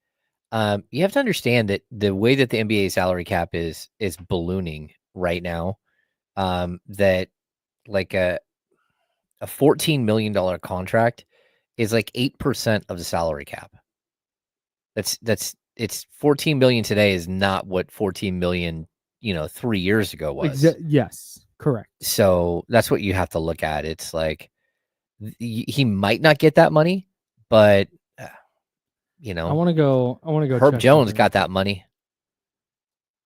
You have to understand that the way that the NBA salary cap is ballooning right now, that like a $14 million contract is like 8% of the salary cap. It's $14 million today is not what $14 million 3 years ago was. Yes, correct. So that's what you have to look at. It's like he might not get that money, but I want to go. Herb check Jones something got real that quick. money.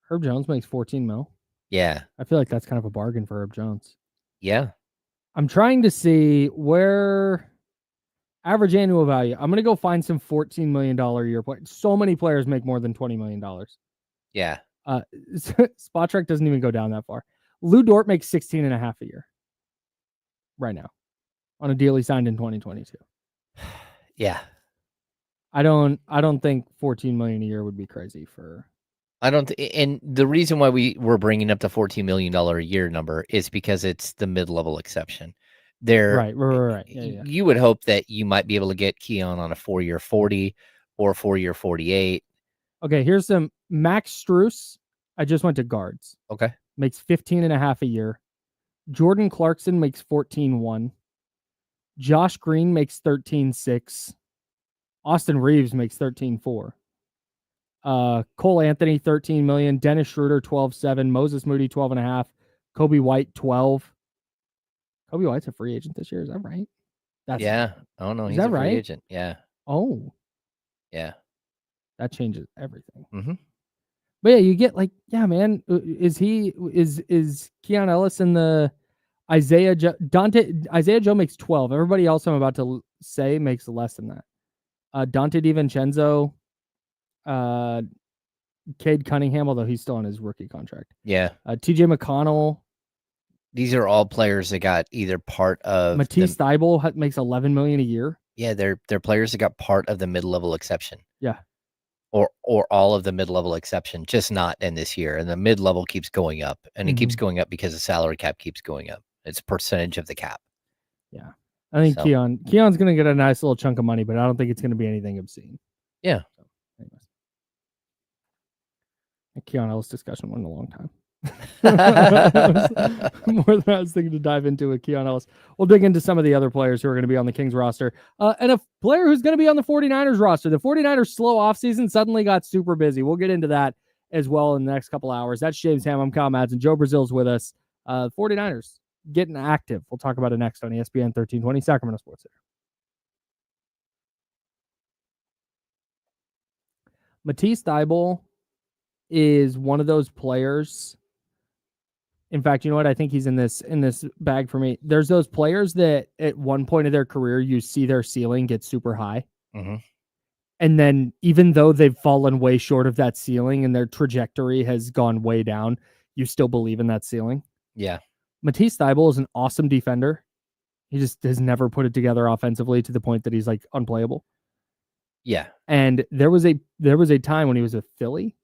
Herb Jones makes 14 mil. Yeah. I feel like that's kind of a bargain for Herb Jones. Yeah. I'm trying to see where average annual value. I'm going to go find some $14 million a year players. So many players make more than $20 million. Yeah. Spot Trek doesn't even go down that far. Lou Dort makes 16 and a half a year right now on a deal he signed in 2022. Yeah. I don't think 14 million a year would be crazy for. I don't, and the reason why we're bringing up the $14 million a year number is because it's the mid-level exception. Right. Yeah. You would hope that you might be able to get Keon on a 4-year 40 or 4-year 48. Okay, here's some Max Strus. I just went to guards. Okay. Makes 15 and a half a year. Jordan Clarkson makes 14.1. Josh Green makes 13.6. Austin Reeves makes 13.4. Cole Anthony, 13 million. Dennis Schroeder, 12.7. Moses Moody, 12.5. Kobe White, 12. Kobe White's a free agent this year. Is that right? Yeah. Oh no, Is he's that a free right? agent. Yeah. Oh, Yeah. that changes everything. Mm-hmm. But yeah, you get man. Is Keon Ellis in the Isaiah Joe makes 12. Everybody else I'm about to say makes less than that. Dante DiVincenzo, Cade Cunningham, although he's still on his rookie contract. Yeah. TJ McConnell. These are all players that got either part of Matisse Thybulle makes 11 million a year. Yeah, they're players that got part of the mid-level exception. Yeah. Or all of the mid-level exception, just not in this year. And the mid-level keeps going up, and it keeps going up because the salary cap keeps going up. It's a percentage of the cap. Yeah. I think Keon's going to get a nice little chunk of money, but I don't think it's going to be anything obscene. Yeah. So, anyways. A Keon Ellis discussion went a long time. More than I was thinking to dive into with Keon Ellis. We'll dig into some of the other players who are going to be on the Kings roster. And a player who's going to be on the 49ers roster. The 49ers slow offseason suddenly got super busy. We'll get into that as well in the next couple hours. That's James Ham. I'm Kyle Madsen. Joe Brazil's with us. 49ers getting active. We'll talk about it next on ESPN 1320 Sacramento Sports Center. Matisse Thybulle is one of those players. In fact, you know what? I think he's in this bag for me. There's those players that at one point of their career, you see their ceiling get super high. Mm-hmm. And then even though they've fallen way short of that ceiling and their trajectory has gone way down, you still believe in that ceiling. Yeah. Matisse Thybulle is an awesome defender. He just has never put it together offensively to the point that he's like unplayable. Yeah. And there was a time when he was with Philly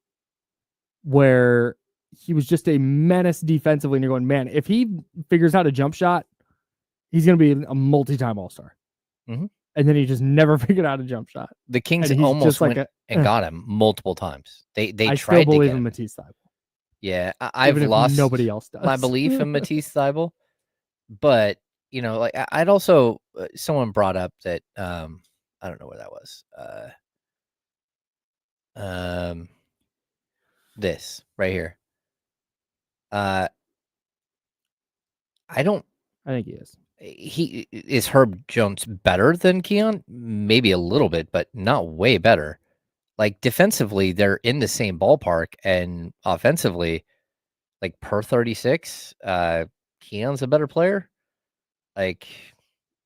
where he was just a menace defensively, and you're going, man, if he figures out a jump shot, he's going to be a multi-time All-Star. Mm-hmm. And then he just never figured out a jump shot. The Kings almost went and got him multiple times. They I tried still believe to get in him. Matisse Thybulle. Yeah, I've Even lost if nobody else does. my belief in Matisse Thybulle, but like I'd also someone brought up that I don't know where that was. This right here. I think he is. Is Herb Jones better than Keon? Maybe a little bit, but not way better. Like defensively, they're in the same ballpark, and offensively, like per 36, Keon's a better player. Like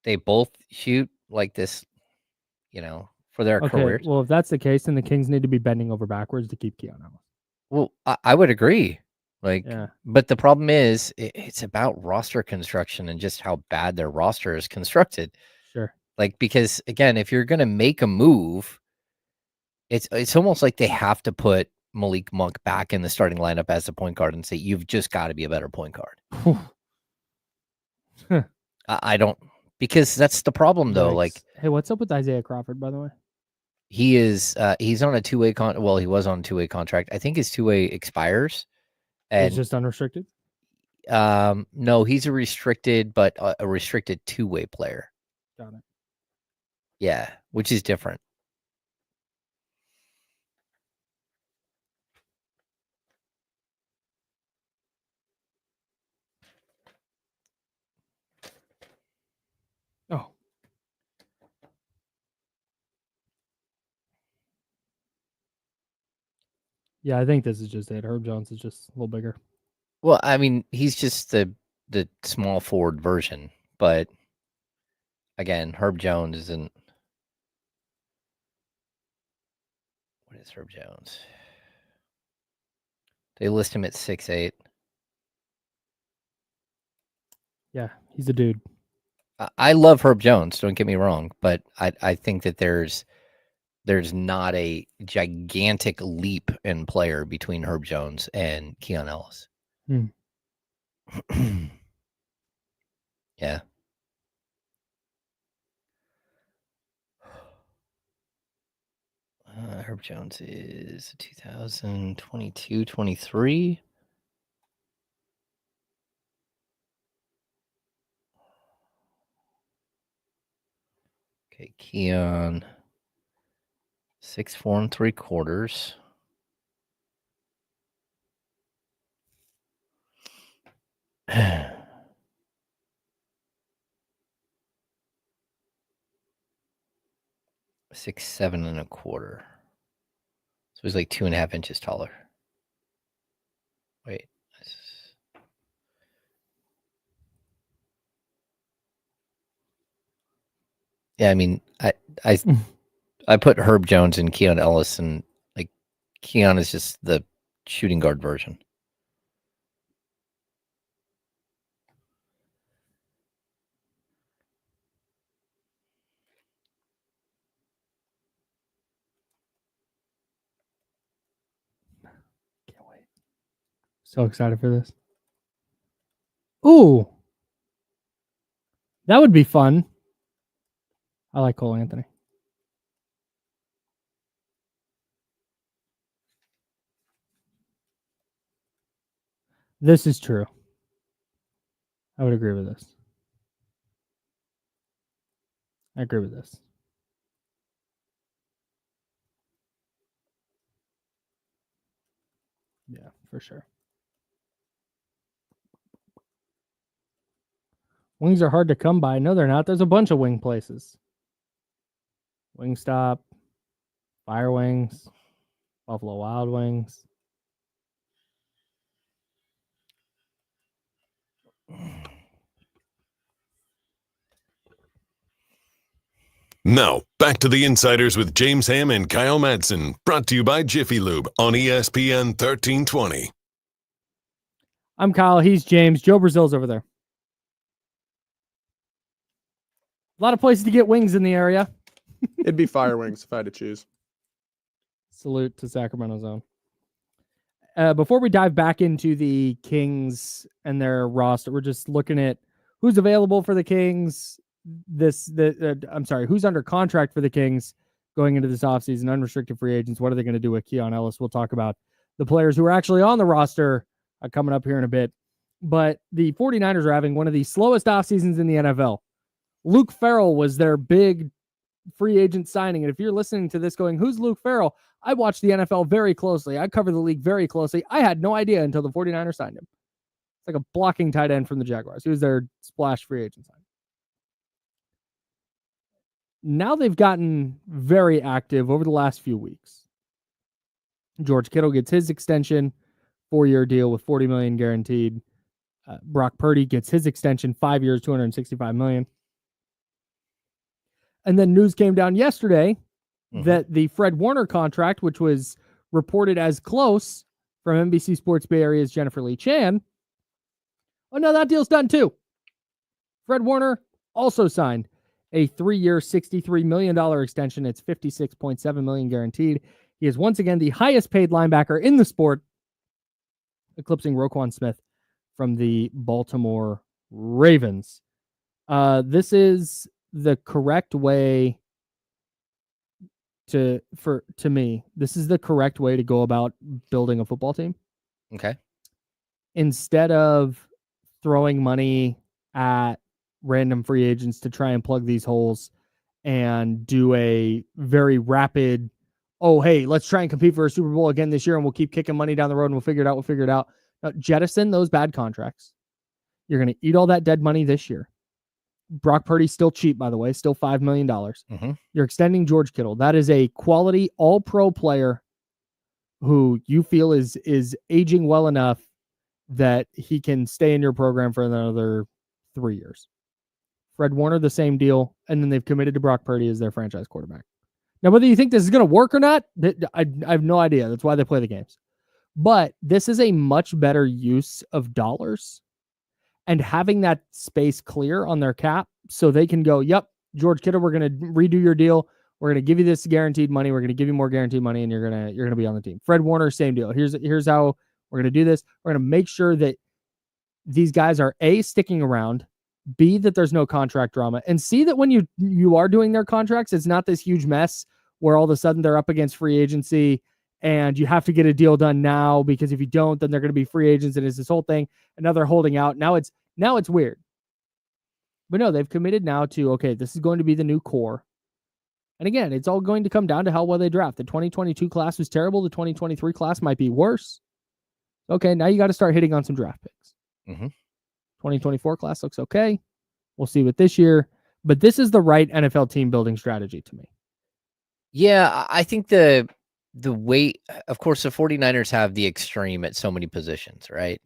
they both shoot like this, for their careers. Well, if that's the case, then the Kings need to be bending over backwards to keep Keon out. Well, I would agree. Yeah. But the problem is it's about roster construction and just how bad their roster is constructed. Sure. Because again, if you're going to make a move, it's almost like they have to put Malik Monk back in the starting lineup as a point guard and say, you've just got to be a better point guard. I don't, because that's the problem though. Hey, what's up with Isaiah Crawford, by the way? He is, he's on a two-way he was on a two-way contract. I think his two-way expires. And he's just unrestricted? No, he's a restricted, but a restricted two-way player. Got it. Yeah, which is different. Yeah, I think this is just it. Herb Jones is just a little bigger. Well, I mean, he's just the small forward version, but again, Herb Jones isn't. What is Herb Jones? They list him at 6'8". Yeah, he's a dude. I love Herb Jones, don't get me wrong, but I think that there's not a gigantic leap in player between Herb Jones and Keon Ellis. Yeah. Herb Jones is 2022-23. Okay, Keon, 6'4" 3/4. Six, 7 1/4. So he's like 2.5 inches taller. Wait. Yeah, I mean, I put Herb Jones and Keon Ellis, and like Keon is just the shooting guard version. Can't wait. So excited for this. Ooh. That would be fun. I like Cole Anthony. This is true. I would agree with this. I agree with this. Yeah, for sure. Wings are hard to come by. No, they're not. There's a bunch of wing places. Wingstop, Fire Wings, Buffalo Wild Wings. Now, back to the Insiders with James Ham and Kyle Madsen, brought to you by Jiffy Lube on ESPN 1320. I'm Kyle. He's James. Joe Brazil's over there. A lot of places to get wings in the area. It'd be Fire Wings if I had to choose. Salute to Sacramento Zone. Before we dive back into the Kings and their roster, we're just looking at who's available for the Kings. Who's under contract for the Kings going into this offseason, unrestricted free agents. What are they going to do with Keon Ellis? We'll talk about the players who are actually on the roster coming up here in a bit. But the 49ers are having one of the slowest off seasons in the NFL. Luke Farrell was their big free agent signing. And if you're listening to this going, who's Luke Farrell? I watch the NFL very closely. I cover the league very closely. I had no idea until the 49ers signed him. It's like a blocking tight end from the Jaguars. He was their splash free agent signing. Now they've gotten very active over the last few weeks. George Kittle gets his extension, 4-year deal with $40 million guaranteed. Brock Purdy gets his extension, 5 years, $265 million. And then news came down yesterday that the Fred Warner contract, which was reported as close from NBC Sports Bay Area's Jennifer Lee Chan, oh no, that deal's done too. Fred Warner also signed a 3-year, $63 million extension. It's $56.7 million guaranteed. He is once again the highest paid linebacker in the sport, eclipsing Roquan Smith from the Baltimore Ravens. This is the correct way to me. This is the correct way to go about building a football team. Okay. Instead of throwing money at random free agents to try and plug these holes and do a very rapid, oh, hey, let's try and compete for a Super Bowl again this year and we'll keep kicking money down the road and we'll figure it out. Now, jettison those bad contracts. You're going to eat all that dead money this year. Brock Purdy's still cheap, by the way, still $5 million. You're extending George Kittle. That is a quality all-pro player who you feel is aging well enough that he can stay in your program for another 3 years. Fred Warner, the same deal, and then they've committed to Brock Purdy as their franchise quarterback. Now, whether you think this is going to work or not, I have no idea. That's why they play the games. But this is a much better use of dollars and having that space clear on their cap so they can go, yep, George Kittle, we're going to redo your deal. We're going to give you this guaranteed money. We're going to give you more guaranteed money, and you're going to be on the team. Fred Warner, same deal. Here's how we're going to do this. We're going to make sure that these guys are A, sticking around, B, that there's no contract drama, and C, that when you are doing their contracts, it's not this huge mess where all of a sudden they're up against free agency and you have to get a deal done now, because if you don't, then they're going to be free agents, and it's this whole thing. And now they're holding out. Now it's weird. But no, they've committed now to, okay, this is going to be the new core. And again, it's all going to come down to how well they draft. The 2022 class was terrible. The 2023 class might be worse. Okay, now you got to start hitting on some draft picks. 2024 class looks okay. We'll see with this year. But this is the right NFL team building strategy to me. Yeah, I think the way, of course, the 49ers have the extreme at so many positions, right?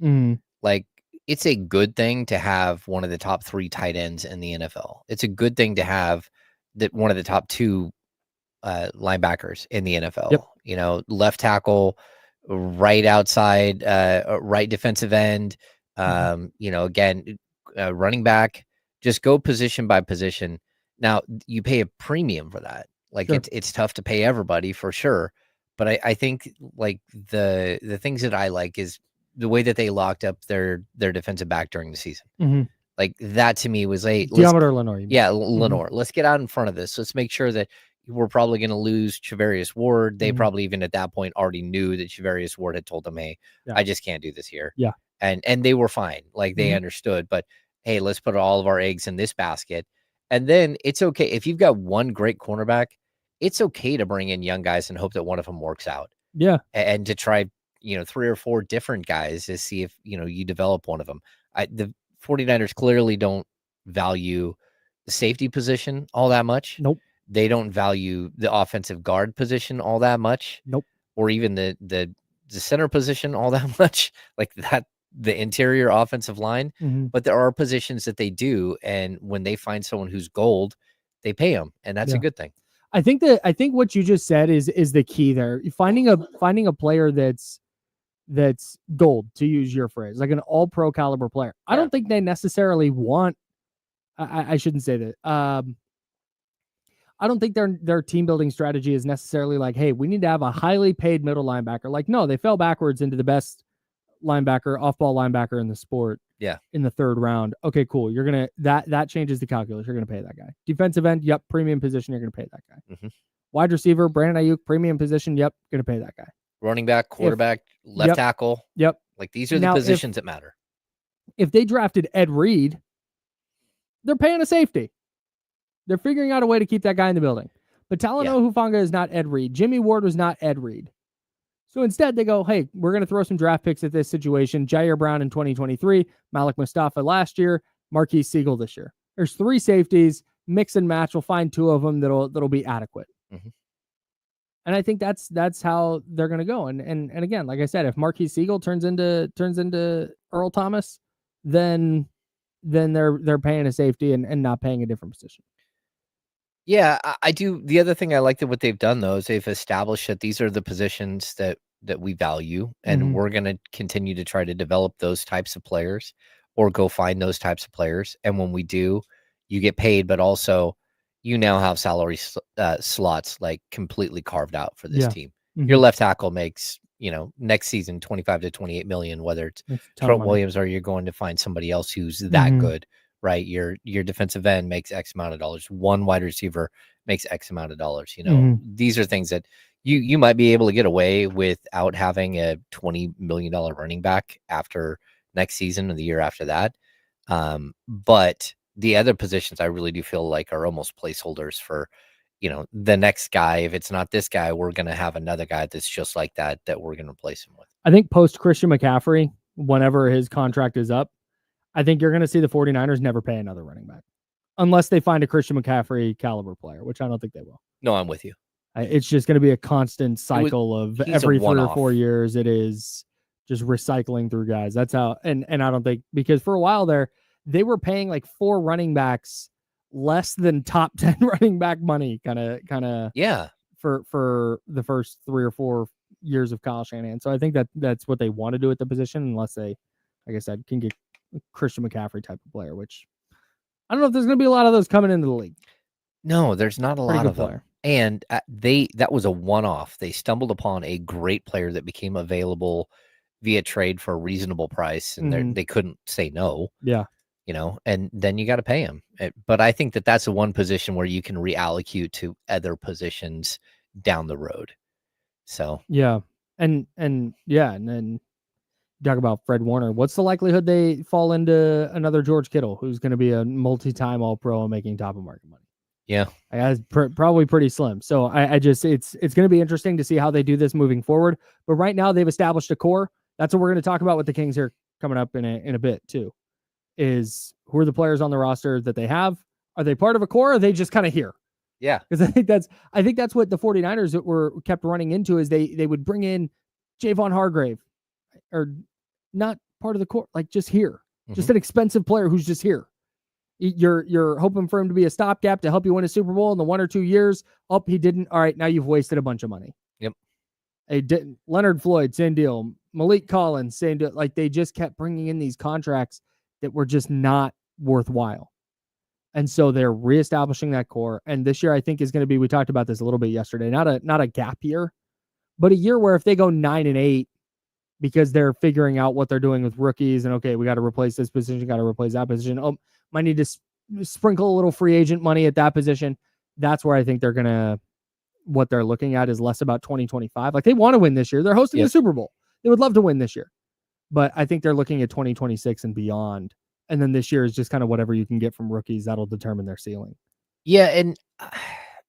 Like, it's a good thing to have one of the top 3 tight ends in the NFL. It's a good thing to have that one of the top 2 linebackers in the NFL. Yep. You know, left tackle, right outside, right defensive end. You know, again, running back. Just go position by position. Now, you pay a premium for that. Like, sure, it's tough to pay everybody for sure. But I think like the things that I like is the way that they locked up their defensive back during the season. Like, that to me was Diameter Lenore. Yeah, Lenore. Let's get out in front of this. Let's make sure that we're probably going to lose Charvarius Ward. They probably even at that point already knew that Charvarius Ward had told them, hey, I just can't do this here. Yeah. And they were fine. Like, they understood. But hey, let's put all of our eggs in this basket. And then it's okay. If you've got one great cornerback, it's okay to bring in young guys and hope that one of them works out. Yeah. And to try, 3 or 4 different guys to see if, you develop one of them. The 49ers clearly don't value the safety position all that much. Nope. They don't value the offensive guard position all that much. Nope. Or even the center position all that much. Like that, the interior offensive line. But there are positions that they do. And when they find someone who's gold, they pay them. And that's a good thing. I think what you just said is the key there. Finding a player that's gold, to use your phrase, like an all-pro caliber player. I don't think they necessarily want, I shouldn't say that. I don't think their team building strategy is necessarily like, hey, we need to have a highly paid middle linebacker. Like, no, they fell backwards into the best linebacker, off-ball linebacker in the sport. Yeah. In the 3rd round. Okay, cool. You're going to, that changes the calculus. You're going to pay that guy. Defensive end, yep, premium position, you're going to pay that guy. Wide receiver, Brandon Ayuk, premium position, yep, going to pay that guy. Running back, quarterback, left tackle. Yep. Like, these are the positions that matter. If they drafted Ed Reed, they're paying a safety. They're figuring out a way to keep that guy in the building. But Talanoa Hufanga is not Ed Reed. Jimmy Ward was not Ed Reed. So instead, they go, hey, we're going to throw some draft picks at this situation. Jair Brown in 2023, Malik Mustafa last year, Marquise Siegel this year. There's 3 safeties, mix and match. We'll find 2 of them that'll be adequate. And I think that's how they're going to go. And again, like I said, if Marquise Siegel turns into Earl Thomas, then they're paying a safety and not paying a different position. Yeah, I do. The other thing I like that what they've done, though, is they've established that these are the positions that we value, and we're going to continue to try to develop those types of players or go find those types of players. And when we do, you get paid, but also you now have salary slots like completely carved out for this team. Your left tackle makes, next season, 25 to 28 million, whether it's Trent Williams or you're going to find somebody else who's that good. Right, your defensive end makes X amount of dollars. One wide receiver makes X amount of dollars. These are things that you might be able to get away without having a $20 million running back after next season or the year after that. But the other positions I really do feel like are almost placeholders for, the next guy. If it's not this guy, we're going to have another guy that's just like that we're going to replace him with. I think post Christian McCaffrey, whenever his contract is up, I think you're going to see the 49ers never pay another running back unless they find a Christian McCaffrey caliber player, which I don't think they will. No, I'm with you. It's just going to be a constant cycle of he's a every 3 or one-off. 4 years. It is just recycling through guys. That's how, and I don't think, because for a while there, they were paying like 4 running backs less than top 10 running back money, kind of Yeah. for the first 3 or 4 years of Kyle Shanahan. So I think that's what they want to do at the position, unless they, like I said, can get a Christian McCaffrey type of player, which I don't know if there's going to be a lot of those coming into the league. No, there's not a Pretty lot good of them. player. And that was a one-off. They stumbled upon a great player that became available via trade for a reasonable price, and they couldn't say no. Yeah. And then you got to pay him. But I think that's the one position where you can reallocate to other positions down the road. So yeah, and then talk about Fred Warner. What's the likelihood they fall into another George Kittle, who's going to be a multi-time All-Pro and making top of market money? Yeah, it's probably pretty slim. So I just it's going to be interesting to see how they do this moving forward. But right now they've established a core. That's what we're going to talk about with the Kings here coming up in a bit too. Is who are the players on the roster that they have? Are they part of a core? Or are they just kind of here? Yeah, because I think that's what the 49ers that were kept running into, is they would bring in Javon Hargrave, or not part of the core, like just here, just an expensive player who's just here. You're hoping for him to be a stopgap to help you win a Super Bowl in the 1 or 2 years. Oh, he didn't. All right, now you've wasted a bunch of money. Yep. They didn't. Leonard Floyd, same deal. Malik Collins, same deal. Like, they just kept bringing in these contracts that were just not worthwhile. And so they're reestablishing that core. And this year, I think, is going to be, we talked about this a little bit yesterday, not a gap year, but a year where if they go 9-8, because they're figuring out what they're doing with rookies, and okay, we got to replace this position, got to replace that position. Oh, might need to sprinkle a little free agent money at that position. That's where I think what they're looking at is less about 2025. Like, they want to win this year. They're hosting the Super Bowl. They would love to win this year. But I think they're looking at 2026 and beyond. And then this year is just kind of whatever you can get from rookies that'll determine their ceiling. Yeah, and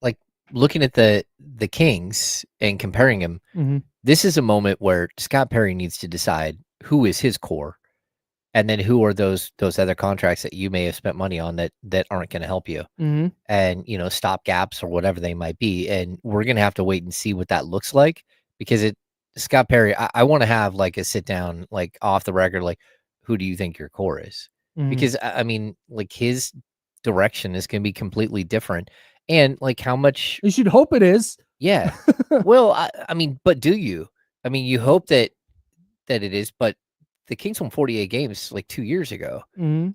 like looking at the Kings and comparing them, this is a moment where Scott Perry needs to decide who is his core, and then who are those other contracts that you may have spent money on that aren't going to help you, and stop gaps or whatever they might be. And we're going to have to wait and see what that looks like, because Scott Perry, I want to have like a sit down, like off the record, like, who do you think your core is? Because I mean, like, his direction is going to be completely different, and like how much you should hope it is. Yeah. Well, I mean, but do you? I mean, you hope that it is, but the Kings won 48 games like 2 years ago.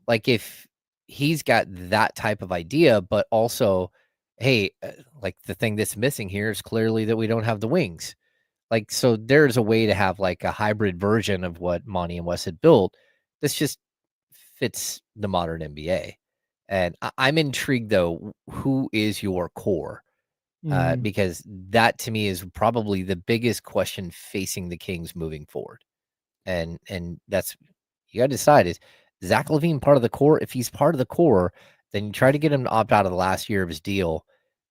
Like, if he's got that type of idea, but also, hey, like, the thing that's missing here is clearly that we don't have the wings. Like, so there's a way to have like a hybrid version of what Monty and Wes had built. This just fits the modern NBA. And I'm intrigued, though, who is your core? Because that, to me, is probably the biggest question facing the Kings moving forward. And that's, you got to decide, is Zach LaVine part of the core? If he's part of the core, then you try to get him to opt out of the last year of his deal,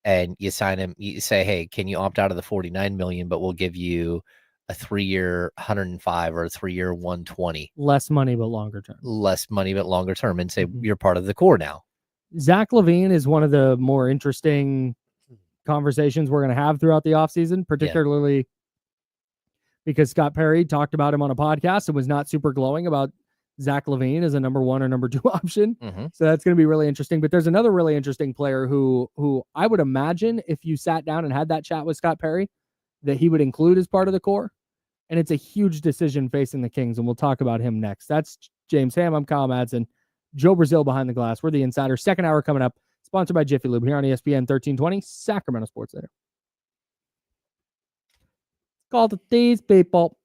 and you sign him. You say, hey, can you opt out of the $49 million, but we'll give you a 3-year 105 or a 3-year 120. Less money, but longer term. Less money, but longer term, and say you're part of the core now. Zach LaVine is one of the more interesting conversations we're going to have throughout the offseason, particularly because Scott Perry talked about him on a podcast and was not super glowing about Zach LaVine as a number 1 or number 2 option. So that's going to be really interesting. But there's another really interesting player who I would imagine, if you sat down and had that chat with Scott Perry, that he would include as part of the core. And it's a huge decision facing the Kings, and we'll talk about him next. That's James Ham. I'm Kyle Madsen. Joe Brazil behind the glass. We're the Insiders. Second hour coming up. Sponsored by Jiffy Lube here on ESPN 1320, Sacramento Sports Center. Call the these people.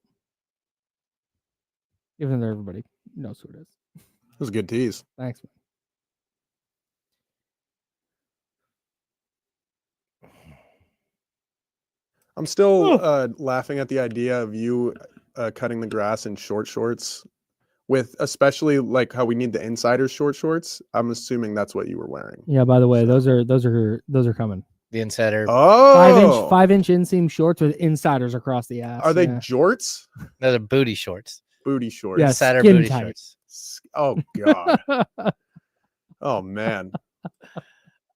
Even though everybody knows who it is. It was a good tease. Thanks, man. I'm still laughing at the idea of you cutting the grass in short shorts, with especially like how we need the Insiders short shorts. I'm assuming that's what you were wearing. Yeah, by the way, those are coming. The Insider. Oh, 5-inch inseam shorts with Insiders across the ass. Are they jorts? No, they're booty shorts. Booty shorts. Yeah, Insider skin booty tight. shorts. Oh God. Oh man.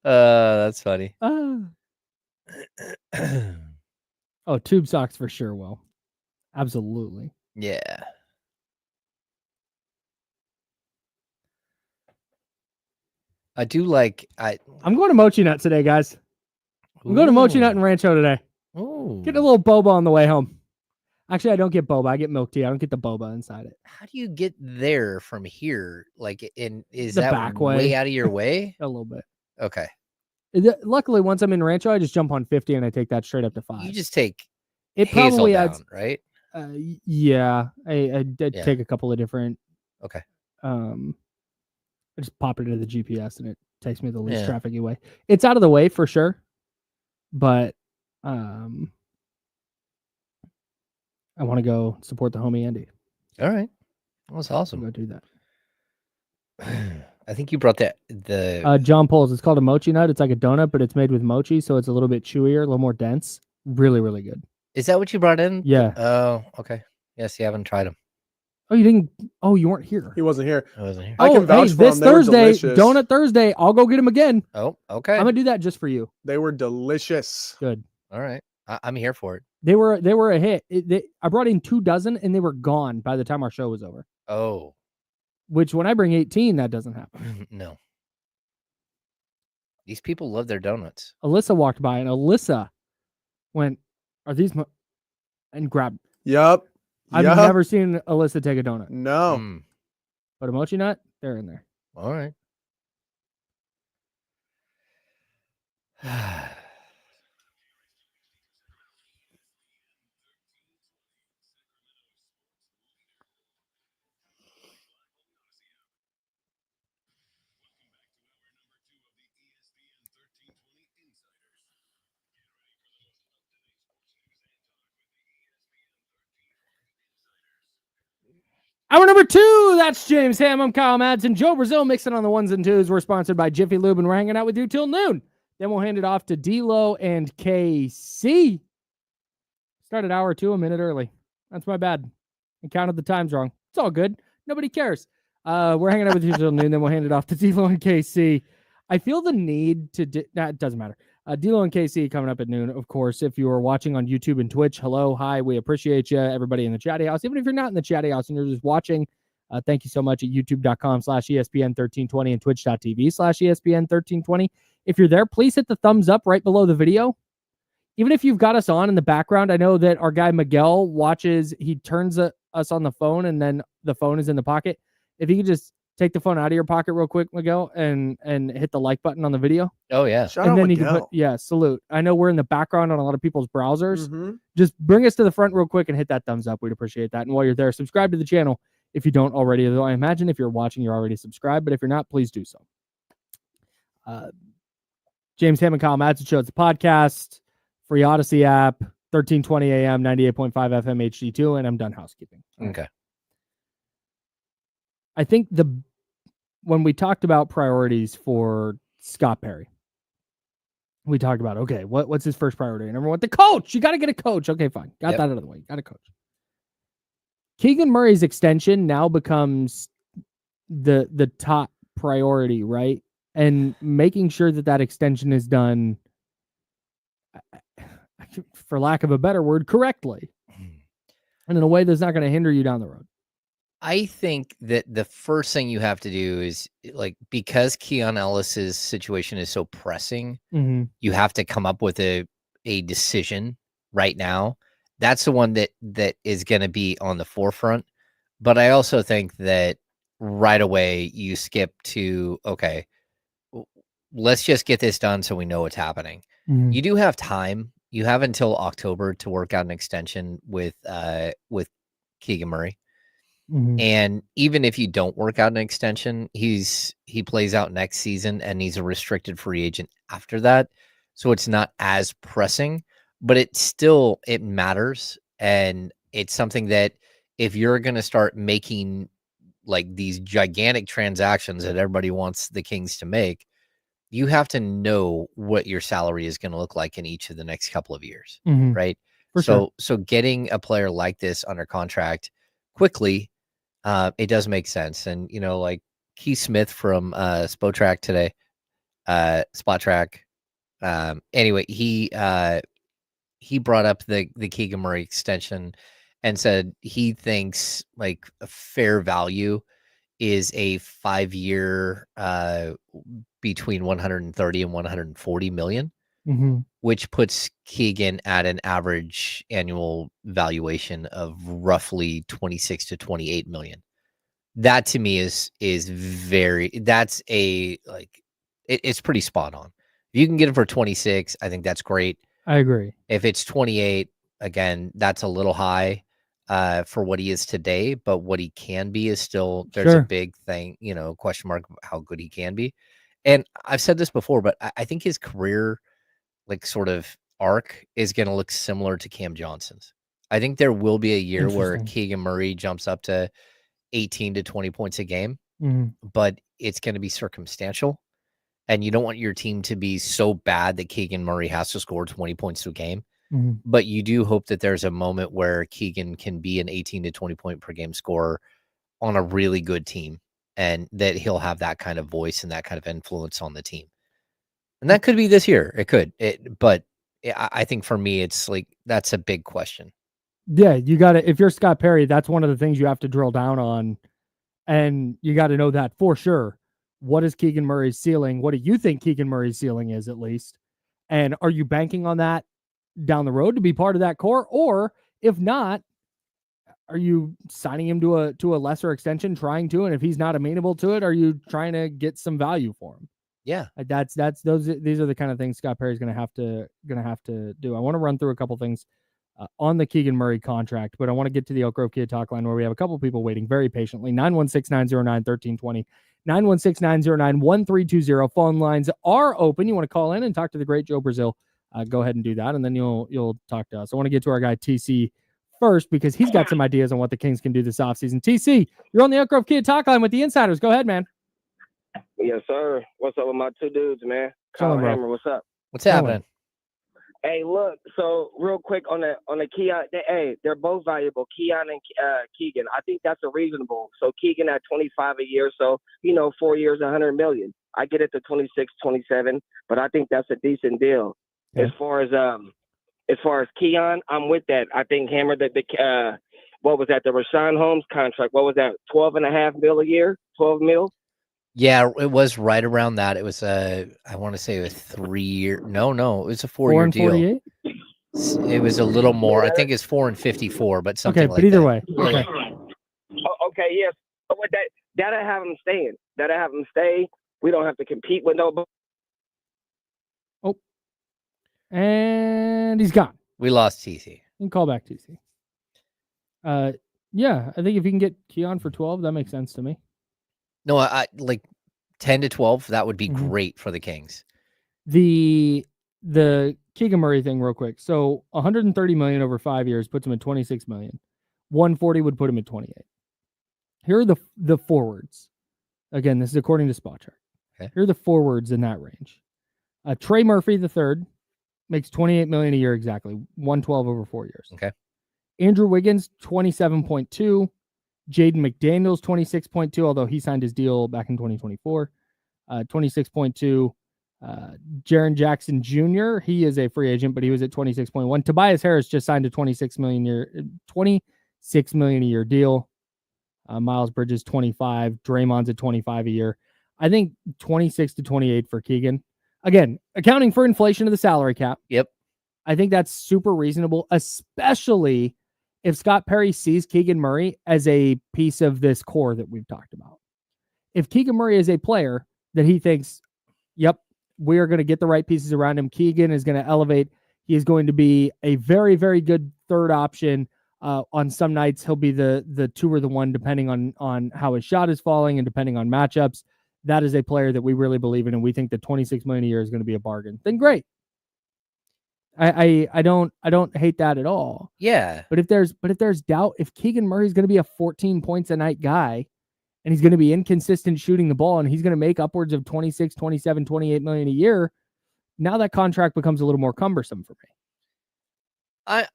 That's funny. Oh, tube socks for sure will. Absolutely. Yeah. I do like I'm going to Mochi Nut today, guys. I'm going to Mochi Nut and Rancho today. Ooh. Getting a little boba on the way home. Actually, I don't get boba. I get milk tea. I don't get the boba inside it. How do you get there from here? Like, is The that back way way. out of your way? A little bit. Okay. Luckily, once I'm in Rancho, I just jump on 50 and I take that straight up to 5. You just take it Hazel probably down, adds, right? Yeah, I did take a couple of different. Okay. I just pop it into the GPS and it takes me the least Yeah. trafficy way. It's out of the way for sure, but I want to go support the homie Andy. All right. That's awesome. Go do that. I think you brought the John Poles. It's called a mochi nut. It's like a donut, but it's made with mochi, so it's a little bit chewier, a little more dense. Really, really good. Is that what you brought in? Yeah. Oh, okay. Yes, you haven't tried them. Oh, you didn't? Oh, you weren't here. He wasn't here. I wasn't here. I can vouch for this them. They were Thursday, delicious. Donut Thursday. I'll go get them again. Oh, okay. I'm gonna do that just for you. They were delicious. Good. All right. I'm here for it. They were a hit. I brought in 2 dozen and they were gone by the time our show was over. Oh. Which when I bring 18, that doesn't happen. No. These people love their donuts. Alyssa walked by and Alyssa went, "Are these?" And grabbed. Yup. I've never seen Alyssa take a donut. No. But a mochi nut, they're in there. All right. Hour number 2, that's James Ham. I'm Kyle Madsen. Joe Brazil mixing on the 1s and 2s. We're sponsored by Jiffy Lube, and we're hanging out with you till noon. Then we'll hand it off to D-Lo and KC. Started hour 2 a minute early. That's my bad. I counted the times wrong. It's all good. Nobody cares. We're hanging out with you till noon. Then we'll hand it off to D-Lo and KC. I feel the need to... it doesn't matter. D-Lo and KC coming up at noon, of course. If you are watching on YouTube and Twitch, hello, hi, we appreciate you. Everybody in the chatty house. Even if you're not in the chatty house and you're just watching, thank you so much at youtube.com/ESPN1320 and twitch.tv/ESPN1320. If you're there, please hit the thumbs up right below the video. Even if you've got us on in the background, I know that our guy Miguel watches, he turns us on the phone and then the phone is in the pocket. If you could just take the phone out of your pocket real quick, Miguel, and hit the like button on the video. Oh, yeah. Shout and out then Miguel. you can put, salute. I know we're in the background on a lot of people's browsers. Mm-hmm. Just bring us to the front real quick and hit that thumbs up. We'd appreciate that. And while you're there, subscribe to the channel if you don't already. Though I imagine if you're watching, you're already subscribed. But if you're not, please do so. James Ham and Kyle Madsen Show. It's a podcast, free Odyssey app, 1320 AM, 98.5 FM HD2, and I'm done housekeeping. Okay. I think when we talked about priorities for Scott Perry, we talked about, okay, what's his first priority? And everyone went, the coach. You got to get a coach. Okay, fine. Got that out of the way. Got a coach. Keegan Murray's extension now becomes the top priority, right? And making sure that extension is done, for lack of a better word, correctly. And in a way that's not going to hinder you down the road. I think that the first thing you have to do is, like, because Keon Ellis's situation is so pressing, you have to come up with a decision right now. That's the one that is going to be on the forefront. But I also think that right away you skip to, okay, let's just get this done so we know what's happening. You do have time. You have until October to work out an extension with Keegan Murray. And even if you don't work out an extension, he plays out next season and he's a restricted free agent after that. So it's not as pressing, but it matters. And it's something that if you're going to start making like these gigantic transactions that everybody wants the Kings to make, you have to know what your salary is going to look like in each of the next couple of years. Right. So getting a player like this under contract quickly, it does make sense. And, like Keith Smith from Spot Track today, Anyway, he brought up the Keegan Murray extension and said he thinks like a fair value is a 5-year between 130 and 140 million, which puts Keegan at an average annual valuation of roughly 26 to 28 million. That to me is very, that's a like it's pretty spot on. If you can get him for 26, I think that's great. I agree. If it's 28, again, that's a little high for what he is today, but what he can be is still, there's a big thing, question mark how good he can be. And I've said this before, but I think his career, like sort of arc, is going to look similar to Cam Johnson's. I think there will be a year where Keegan Murray jumps up to 18 to 20 points a game, but it's going to be circumstantial. And you don't want your team to be so bad that Keegan Murray has to score 20 points a game. But you do hope that there's a moment where Keegan can be an 18 to 20 point per game scorer on a really good team, and that he'll have that kind of voice and that kind of influence on the team. And that could be this year. It could. But I think for me, it's like, that's a big question. Yeah, you got to, if you're Scott Perry, that's one of the things you have to drill down on. And you got to know that for sure. What is Keegan Murray's ceiling? What do you think Keegan Murray's ceiling is, at least? And are you banking on that down the road to be part of that core? Or if not, are you signing him to a lesser extension, trying to? And if he's not amenable to it, are you trying to get some value for him? Yeah, these are the kind of things Scott Perry's going to have to do. I want to run through a couple things on the Keegan Murray contract, but I want to get to the Elk Grove Kia Talk line where we have a couple people waiting very patiently. 916-909-1320, 916-909-1320. Phone lines are open. You want to call in and talk to the great Joe Brazil? Go ahead and do that, and then you'll talk to us. I want to get to our guy TC first because he's got some ideas on what the Kings can do this offseason. TC, you're on the Elk Grove Kia Talk line with the Insiders. Go ahead, man. Yes, sir. What's up with my two dudes, man? Chilling, bro. Hammer, what's up? What's happening? Hey, look. So real quick on the Keon. They're both valuable, Keon and Keegan. I think that's a reasonable. So Keegan at 25 a year, so 4 years, 100 million. I get it to 26, 27, but I think that's a decent deal. Yeah. As far as Keon, I'm with that. I think Hammer that what was that? The Rashawn Holmes contract. What was that? 12.5 mil a year. 12 mil. Yeah, it was right around that. It was I want to say a 3 year. No, it was a 4-year deal. It was a little more. I think it's 4 and 54, but something like that. Okay, but either way. Okay. Okay, yes. But with that'll have him staying. That'll have him stay. We don't have to compete with nobody. Oh. And he's gone. We lost TC. You can call back TC. Yeah, I think if you can get Keon for 12, that makes sense to me. No, I like 10 to 12. That would be great for the Kings. The Keegan Murray thing real quick. So 130 million over 5 years puts him at 26 million. 140 would put him at 28. Here are the forwards. Again, this is according to Spot Check. Okay. Here are the forwards in that range. Trey Murphy III makes 28 million a year exactly. 112 over 4 years. Okay. Andrew Wiggins 27.2. Jaden McDaniels, 26.2, although he signed his deal back in 2024. 26.2. Jaren Jackson Jr., he is a free agent, but he was at 26.1. Tobias Harris just signed a 26 million a year deal. Miles Bridges, 25. Draymond's at 25 a year. I think 26 to 28 for Keegan. Again, accounting for inflation of the salary cap. Yep. I think that's super reasonable, especially if Scott Perry sees Keegan Murray as a piece of this core that we've talked about. If Keegan Murray is a player that he thinks, yep, we are going to get the right pieces around him, Keegan is going to elevate. He is going to be a very, very good third option. On some nights, he'll be the 2 or the 1, depending on how his shot is falling and depending on matchups. That is a player that we really believe in, and we think that 26 million a year is going to be a bargain. Then great. I don't hate that at all. Yeah. But if there's doubt, if Keegan Murray is going to be a 14 points a night guy and he's going to be inconsistent shooting the ball and he's going to make upwards of 26, 27, 28 million a year, now that contract becomes a little more cumbersome for me.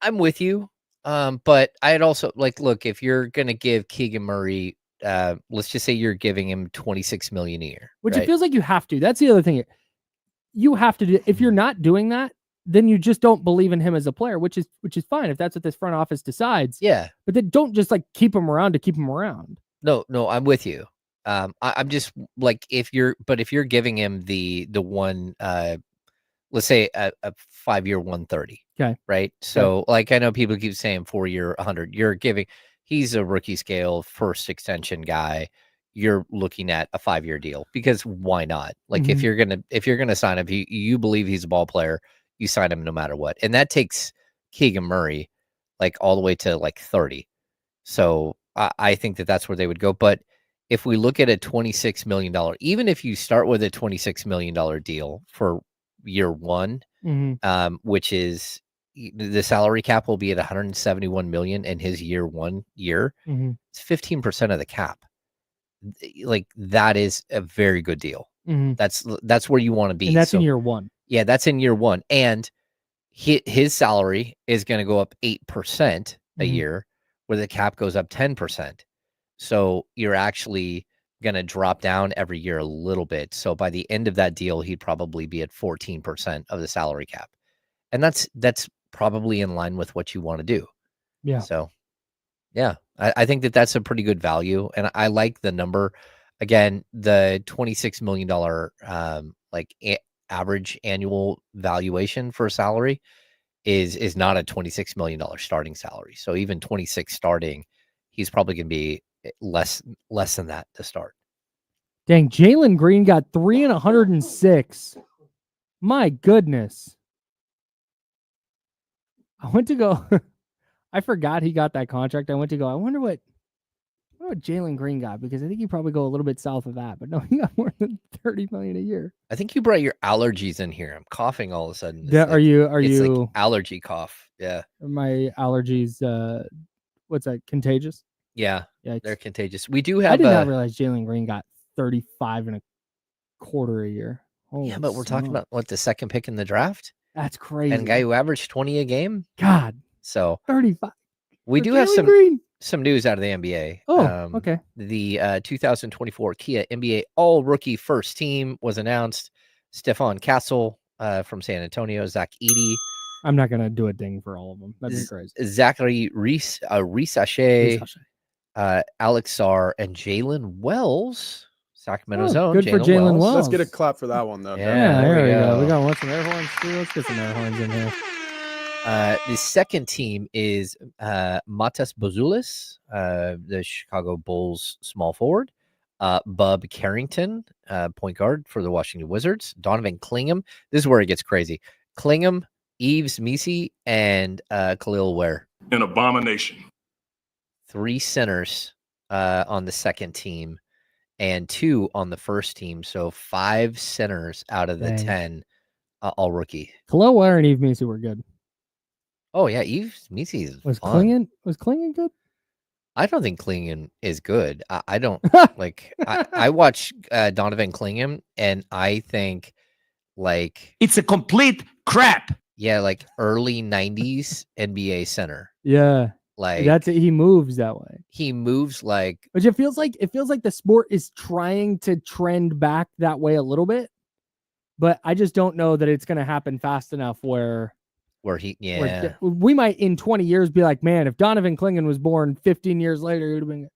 I'm with you. But I'd also look, if you're going to give Keegan Murray, let's just say you're giving him 26 million a year, which right? It feels like you have to. That's the other thing. you have to do. If you're not doing that, then you just don't believe in him as a player, which is fine if that's what this front office decides. Yeah. But then don't just like keep him around to keep him around. No, I'm with you. I'm just like if you're giving him the one, let's say a 5-year 130. Okay. Right. So like I know people keep saying 4-year 100. He's a rookie scale first extension guy. You're looking at a 5-year deal because why not? Like if you're gonna sign him, you believe he's a ball player, you sign him no matter what. And that takes Keegan Murray like all the way to like 30. So I think that's where they would go. But if we look at a $26 million, even if you start with a $26 million deal for year one, which is the salary cap will be at 171 million in his year 1 year. It's 15% of the cap. Like that is a very good deal. That's where you want to be. And that's in year 1. Yeah, that's in year 1. And his salary is going to go up 8% a year, where the cap goes up 10%. So you're actually going to drop down every year a little bit. So by the end of that deal, he'd probably be at 14% of the salary cap. And that's probably in line with what you want to do. Yeah. So, yeah, I think that's a pretty good value. And I like the number. Again, the $26 million average annual valuation for a salary is not a $26 million starting salary. So even 26 starting, he's probably going to be less than that to start. Dang, Jalen Green got 3 and 106. My goodness. I went to go. I forgot he got that contract. I went to go. I wonder what Jalen Green got, because I think he probably go a little bit south of that. But no, he got more than $30 million a year. I think you brought your allergies in here. I'm coughing all of a sudden. Yeah, are you? Like allergy cough? Yeah. My allergies. What's that? Contagious? Yeah, yeah, they're contagious. We do have. I did not realize Jalen Green got 35 and a quarter a year. Holy yeah, but we're talking about what, the second pick in the draft? That's crazy. And a guy who averaged 20 a game. God. So 35. We do have some news out of the NBA. Oh, okay. The 2024 Kia NBA All Rookie First Team was announced. Stephon Castle from San Antonio, Zach Edey. I'm not gonna do a ding for all of them. That'd be crazy. Zachary Reese-Sachet, Alex Sarr, and Jalen Wells. Sacramento's own. Good for Jalen Wells. Let's get a clap for that one, though. Yeah, there we go. We got some air horns too. Let's get some air horns in here. The second team is Matas Bozulis, the Chicago Bulls small forward. Bub Carrington, point guard for the Washington Wizards. Donovan Clingham. This is where it gets crazy. Clingham, Yves Missi, and Khalil Ware. An abomination. 3 centers on the second team and 2 on the first team. So 5 centers out of the 10 all rookie. Khalil Ware and Yves Missi were good. Oh yeah, Yves Missi was fun. Was Clingan good? I don't think Clingan is good. I don't like. I watch Donovan Clingham, and I think like it's a complete crap. Yeah, like early '90s NBA center. Yeah, like that's it. He moves that way. He moves like, which it feels like the sport is trying to trend back that way a little bit, but I just don't know that it's going to happen fast enough where we might in 20 years be like, man, if Donovan Clingan was born 15 years later, he would have been.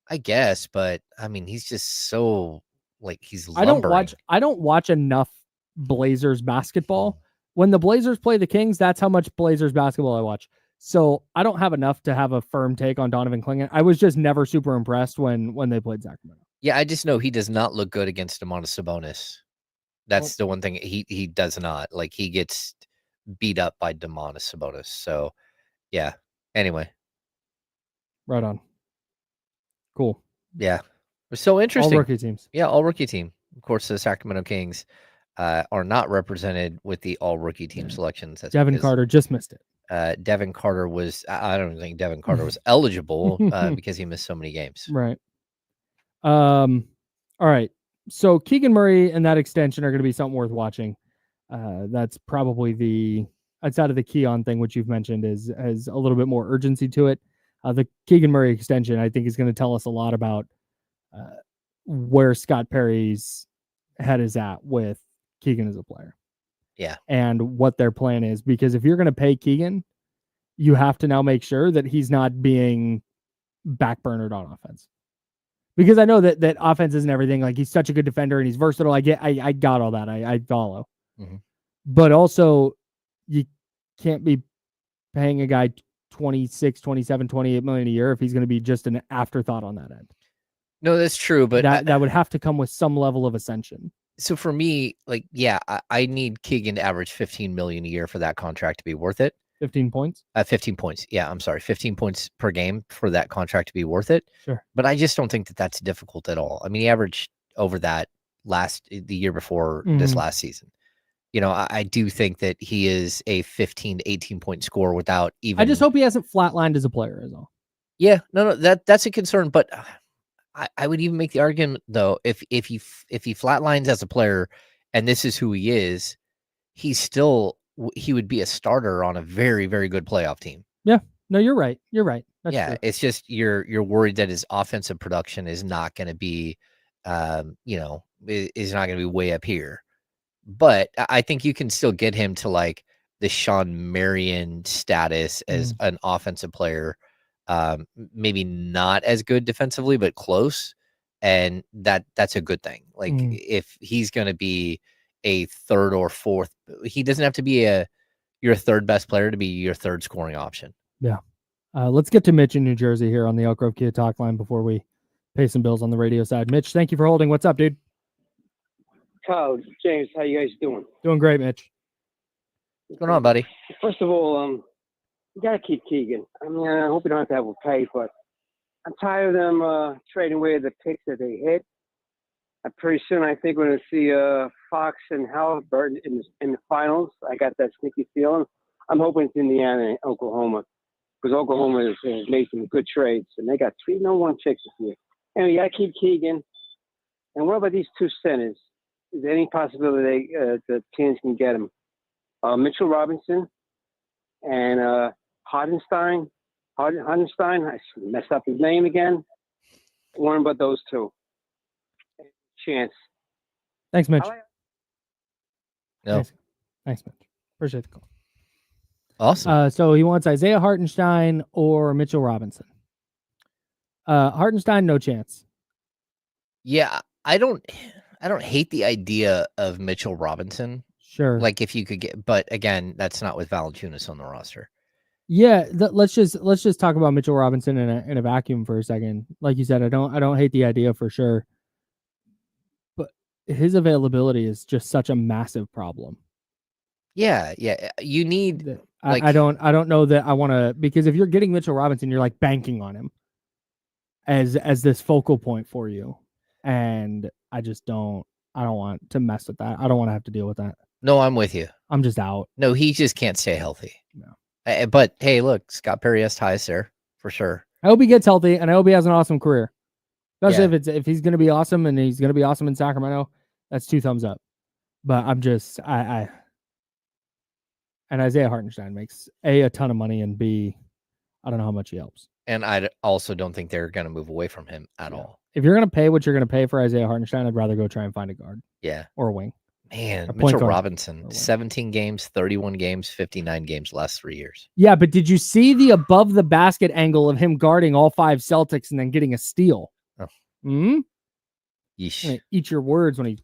I guess, but I mean, he's just so like he's. Lumbering. I don't watch enough Blazers basketball. When the Blazers play the Kings, that's how much Blazers basketball I watch. So I don't have enough to have a firm take on Donovan Clingan. I was just never super impressed when they played Sacramento. Yeah, I just know he does not look good against Domantas Sabonis. That's the one thing he does not like. He gets beat up by Domantas Sabonis. So, yeah. Anyway, right on. Cool. Yeah, it's so interesting. All rookie teams. Yeah, all rookie team. Of course, the Sacramento Kings are not represented with the all rookie team selections. That's Devin Carter just missed it. Devin Carter was. I don't think Devin Carter was eligible because he missed so many games. Right. All right. So Keegan Murray and that extension are going to be something worth watching. That's probably the outside of the Keon thing, which you've mentioned, has a little bit more urgency to it. The Keegan Murray extension, I think, is going to tell us a lot about where Scott Perry's head is at with Keegan as a player. Yeah. And what their plan is. Because if you're going to pay Keegan, you have to now make sure that he's not being backburnered on offense. Because I know that offense isn't everything. Like, he's such a good defender and he's versatile. I got all that. I follow. Mm-hmm. But also, you can't be paying a guy 26, 27, 28 million a year if he's going to be just an afterthought on that end. No, that's true, but that would have to come with some level of ascension. So for me, like, yeah, I need Keegan to average 15 million a year for that contract to be worth it. 15 points? 15 points. Yeah, I'm sorry. 15 points per game for that contract to be worth it. Sure. But I just don't think that that's difficult at all. I mean, he averaged over that the year before this last season. You know, I do think that he is a 15 to 18 point scorer without even. I just hope he hasn't flatlined as a player, is all. Yeah, no, that's a concern. But I would even make the argument, though, if he flatlines as a player and this is who he is, he would be a starter on a very, very good playoff team. Yeah, no, you're right. You're right. That's yeah, true. It's just you're worried that his offensive production is not going to be, is not going to be way up here. But I think you can still get him to like the Sean Marion status as an offensive player. Maybe not as good defensively, but close. And that's a good thing. Like if he's going to be a third or fourth, he doesn't have to be your third best player to be your third scoring option. Yeah. Let's get to Mitch in New Jersey here on the Elk Grove Kia talk line before we pay some bills on the radio side. Mitch, thank you for holding. What's up, dude? Kyle, James, how you guys doing? Doing great, Mitch. What's going on, buddy? First of all, you got to keep Keegan. I mean, I hope you don't have to have a pay, but I'm tired of them trading away the picks that they hit. Pretty soon, I think we're going to see Fox and Halliburton in the finals. I got that sneaky feeling. I'm hoping it's Indiana and Oklahoma, because Oklahoma has made some good trades, and they got 3 No. 1 picks this year. Anyway, you got to keep Keegan. And what about these 2 centers? Is there any possibility the teams can get them? Mitchell Robinson and Hardenstein. Hardenstein, I messed up his name again. One about those 2. Chance. Thanks, Mitch. No. Thanks, Mitch. Appreciate the call. Awesome. So he wants Isaiah Hartenstein or Mitchell Robinson. Hartenstein, no chance. Yeah, I don't hate the idea of Mitchell Robinson. Sure. Like if you could get, but again, that's not with Valanciunas on the roster. Yeah, let's just talk about Mitchell Robinson in a vacuum for a second. Like you said, I don't hate the idea for sure, but his availability is just such a massive problem. Yeah. You need. I don't know that I want to, because if you're getting Mitchell Robinson, you're like banking on him as this focal point for you, and I don't want to mess with that. I don't want to have to deal with that. No, I'm with you. I'm just out. No, he just can't stay healthy. No. But hey, look, Scott Perry has ties there for sure. I hope he gets healthy, and I hope he has an awesome career. Especially Yeah. if he's going to be awesome, and he's going to be awesome in Sacramento. That's 2 thumbs up. But I'm just and Isaiah Hartenstein makes a ton of money, and B, I don't know how much he helps. And I also don't think they're going to move away from him at all. If you're going to pay what you're going to pay for Isaiah Hartenstein, I'd rather go try and find a guard. Yeah. Or a wing. Man, A point Mitchell guard. Robinson, 17 games, 31 games, 59 games last 3 years. Yeah, but did you see the above the basket angle of him guarding all 5 Celtics and then getting a steal? Oh. Yeesh. Eat your words when he's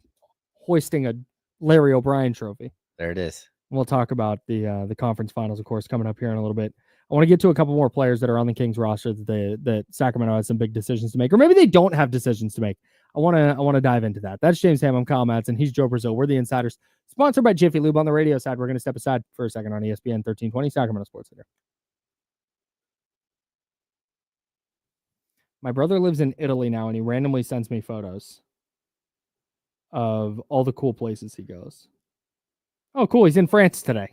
hoisting a Larry O'Brien trophy. There it is. We'll talk about the conference finals, of course, coming up here in a little bit. I want to get to a couple more players that are on the Kings roster that Sacramento has some big decisions to make, or maybe they don't have decisions to make. I want to dive into that. That's James Ham. I'm Kyle Madsen. He's Joe Brazil. We're the Insiders, sponsored by Jiffy Lube. On the radio side, we're going to step aside for a second on ESPN 1320 Sacramento Sports Center. My brother lives in Italy now, and he randomly sends me photos of all the cool places he goes. Oh, cool. He's in France today.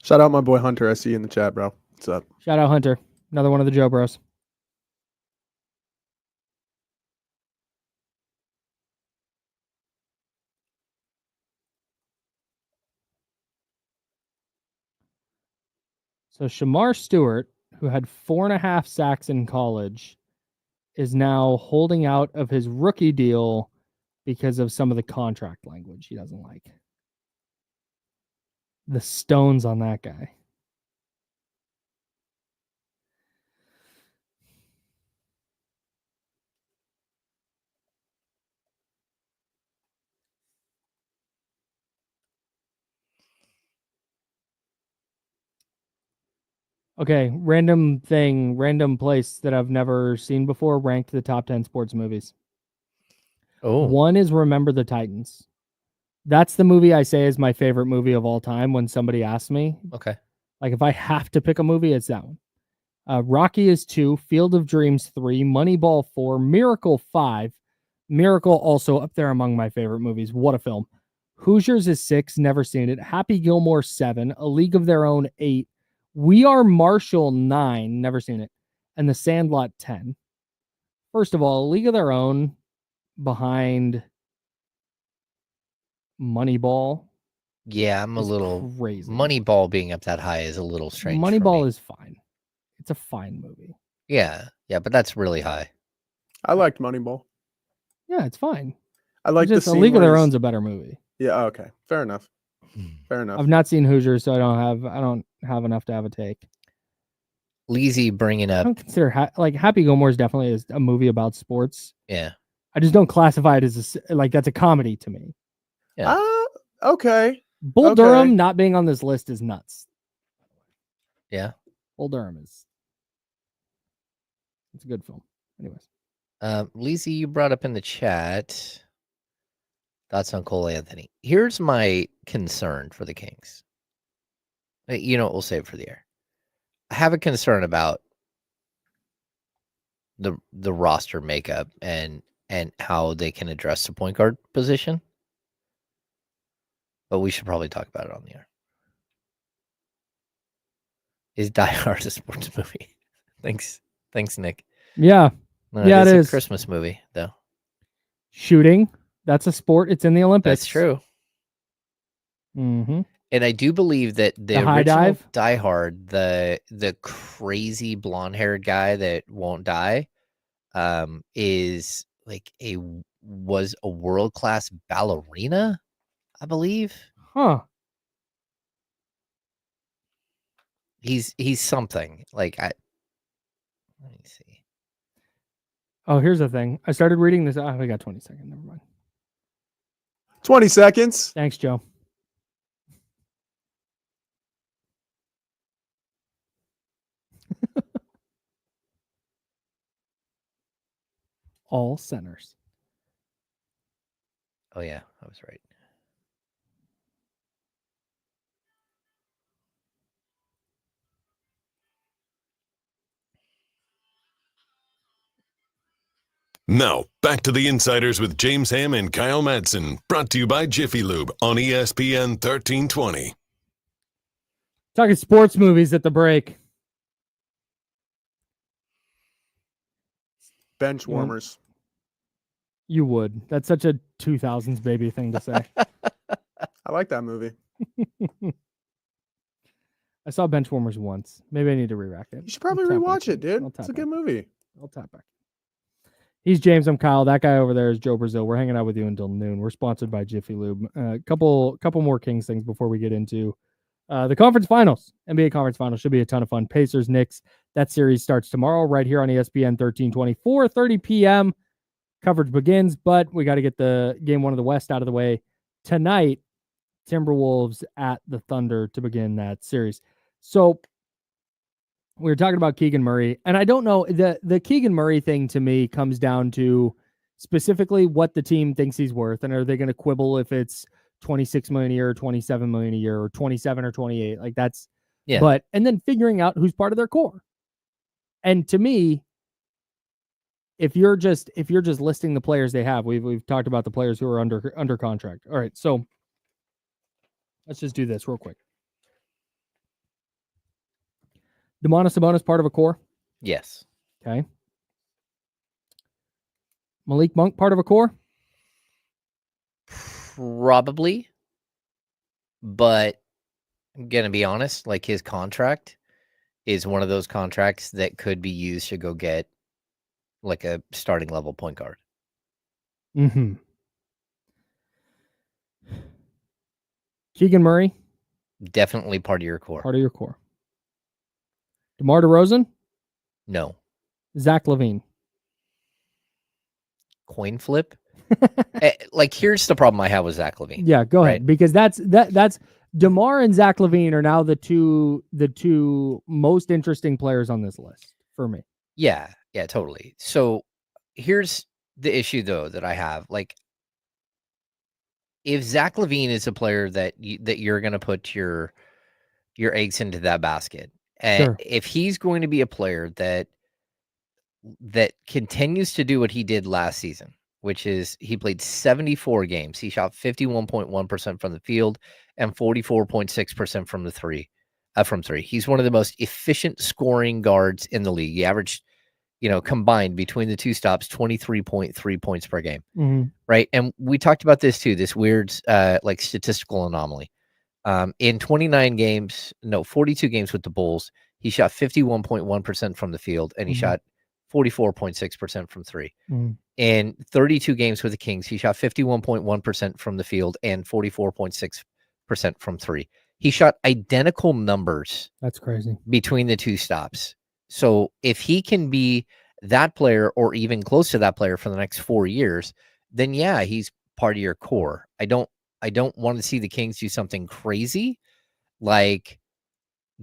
Shout out my boy Hunter. I see you in the chat, bro. What's up? Shout out Hunter. Another one of the Joe Bros. So Shamar Stewart, who had 4.5 sacks in college, is now holding out of his rookie deal because of some of the contract language he doesn't like. The stones on that guy. Okay, random place that I've never seen before, ranked the top 10 sports movies. Oh, One is Remember the Titans. That's the movie I say is my favorite movie of all time when somebody asks me. okay. Like, if I have to pick a movie, it's that one. Rocky is 2, Field of Dreams 3, Moneyball 4, Miracle 5. Miracle also up there among my favorite movies. What a film. Hoosiers is 6, never seen it. Happy Gilmore 7, A League of Their Own 8, We Are Marshall 9, never seen it, and The Sandlot 10. First of all, A League of Their Own behind Moneyball. Yeah, I'm a little crazy. Moneyball being up that high is a little strange. Moneyball is fine. It's a fine movie. Yeah, but that's really high. I liked Moneyball. Yeah, it's fine. I like the Just A scene League of where Their he's- Own's a better movie. Yeah, okay. Fair enough. Fair enough. I've not seen Hoosiers, so I don't have enough to have a take. Leezy bringing I up. don't consider Happy Gilmore is definitely a movie about sports. Yeah. I just don't classify it as that's a comedy to me. Yeah. Okay. Bull Okay. Durham not being on this list is nuts. Yeah. Bull Durham it's a good film. Anyways. Leezy, you brought up in the chat thoughts on Cole Anthony. Here's my concern for the Kings. You know what, we'll save it for the air. I have a concern about the roster makeup and how they can address the point guard position. But we should probably talk about it on the air. Is Die Hard a sports movie? Thanks, Nick. Yeah. No, Yeah, it a is. Christmas movie, though. Shooting. That's a sport. It's in the Olympics. That's true. Mm-hmm. And I do believe that the high original dive? Die Hard, the crazy blonde-haired guy that won't die, is was a world-class ballerina, I believe. Huh. He's something. Let me see. Oh, here's the thing. I started reading this. Oh, we got 20 seconds. Never mind. 20 seconds. Thanks, Joe. All centers. Oh yeah, I was right. Now, back to the Insiders with James Ham and Kyle Madsen, brought to you by Jiffy Lube on ESPN 1320. Talking sports movies at the break. Bench warmers. You would. That's such a 2000s baby thing to say. I like that movie. I saw Benchwarmers once. Maybe I need to re-rack it. You should probably I'll tap rewatch back it, dude. I'll tap It's a back. good movie. I'll tap back. He's James. I'm Kyle. That guy over there is Joe Brazil. We're hanging out with you until noon. We're sponsored by Jiffy Lube. Couple more Kings things before we get into the conference finals. NBA conference finals should be a ton of fun. Pacers, Knicks. That series starts tomorrow right here on ESPN 1320, 4:30 p.m. Coverage begins, but we got to get the game one of the West out of the way tonight. Timberwolves at the Thunder to begin that series. So we were talking about Keegan Murray, and I don't know, the Keegan Murray thing to me comes down to specifically what the team thinks he's worth, and are they going to quibble if it's $26 million a year or $27 million a year or 27 or 28? Like that's, Yeah. But and then figuring out who's part of their core. And to me, if you're just listing the players they have, we've talked about the players who are under contract. All right, so let's just do this real quick. Domantas Sabonis part of a core. Yes. Okay. Malik Monk part of a core. Probably. But I'm going to be honest, like his contract is one of those contracts that could be used to go get like a starting level point guard. Mm-hmm. Keegan Murray, Definitely part of your core. part of your core. DeMar DeRozan, No. Zach LaVine. Coin flip. Like, here's the problem I have with Zach LaVine. Yeah, go ahead, right? because that's DeMar and Zach LaVine are now the two most interesting players on this list for me. Yeah, totally. So here's the issue though that I have. Like, if Zach LaVine is a player that you're going to put your eggs into that basket, and Sure. if he's going to be a player that continues to do what he did last season, which is he played 74 games, he shot 51.1% from the field and 44.6% from the three. From three. He's one of the most efficient scoring guards in the league. He averaged, combined between the two stops, 23.3 points per game. Mm-hmm. Right. And we talked about this too, this weird statistical anomaly. In 42 games with the Bulls, he shot 51.1% from the field and he shot 44.6% from three. Mm-hmm. In 32 games with the Kings, he shot 51.1% from the field and 44.6% from three. He shot identical numbers. That's crazy. Between the two stops. So if he can be that player or even close to that player for the next 4 years, then yeah, he's part of your core. I don't want to see the Kings do something crazy, like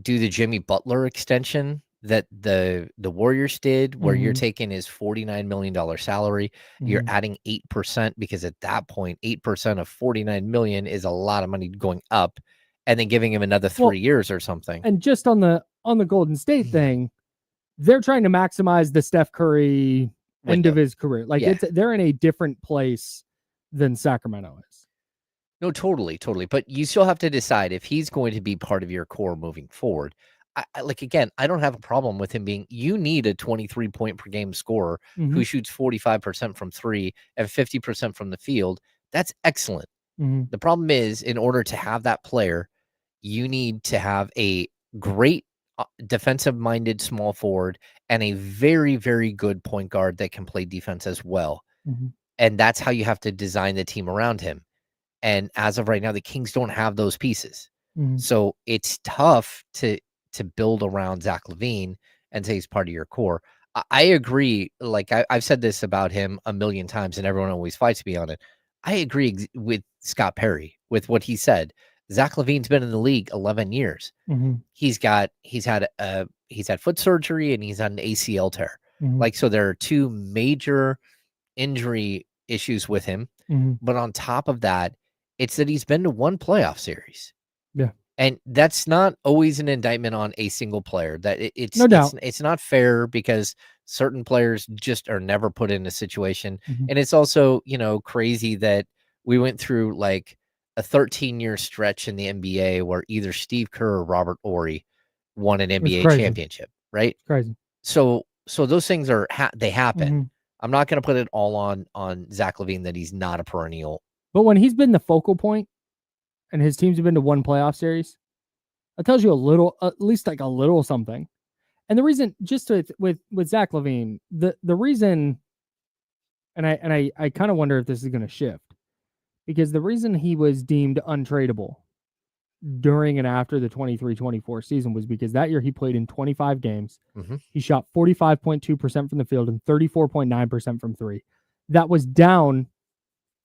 do the Jimmy Butler extension that the Warriors did, where you're taking his $49 million salary, you're adding 8%, because at that point, 8% of $49 million is a lot of money going up, and then giving him another 3 years or something. And just on the Golden State thing, they're trying to maximize the Steph Curry end of his career. Like they're in a different place than Sacramento is. No, totally. But you still have to decide if he's going to be part of your core moving forward. I don't have a problem with him being, you need a 23 point per game scorer who shoots 45% from three and 50% from the field. That's excellent. The problem is, in order to have that player, you need to have a great defensive-minded small forward and a very, very good point guard that can play defense as well. And that's how you have to design the team around him. And as of right now, the Kings don't have those pieces. So it's tough to build around Zach LaVine and say he's part of your core. I agree. Like I've said this about him a million times and everyone always fights me on it. I agree with Scott Perry with what he said. Zach LaVine's been in the league 11 years. He's had foot surgery and he's had an ACL tear. Like, so there are two major injury issues with him. But on top of that, it's that he's been to one playoff series. Yeah. And that's not always an indictment on a single player. That it's no doubt. It's not fair, because certain players just are never put in a situation. And it's also, crazy that we went through like a 13-year stretch in the NBA where either Steve Kerr or Robert Horry won an NBA championship, right? Crazy. So those things they happen. I'm not going to put it all on Zach LaVine that he's not a perennial. But when he's been the focal point and his teams have been to one playoff series, that tells you a little, at least like a little something. And the reason, just with Zach LaVine, the reason, and I kind of wonder if this is going to shift, because the reason he was deemed untradeable during and after the 23-24 season was because that year he played in 25 games. He shot 45.2% from the field and 34.9% from three. That was down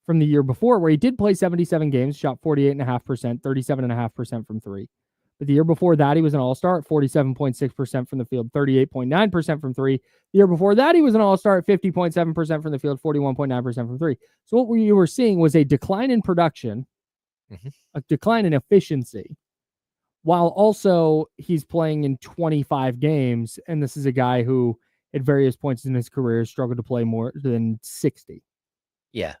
from the year before, where he did play 77 games, shot 48.5%, 37.5% from three. But the year before that, he was an all-star at 47.6% from the field, 38.9% from three. The year before that, he was an all-star at 50.7% from the field, 41.9% from three. So what you were seeing was a decline in production, a decline in efficiency, while also he's playing in 25 games. And this is a guy who, at various points in his career, struggled to play more than 60. Yeah.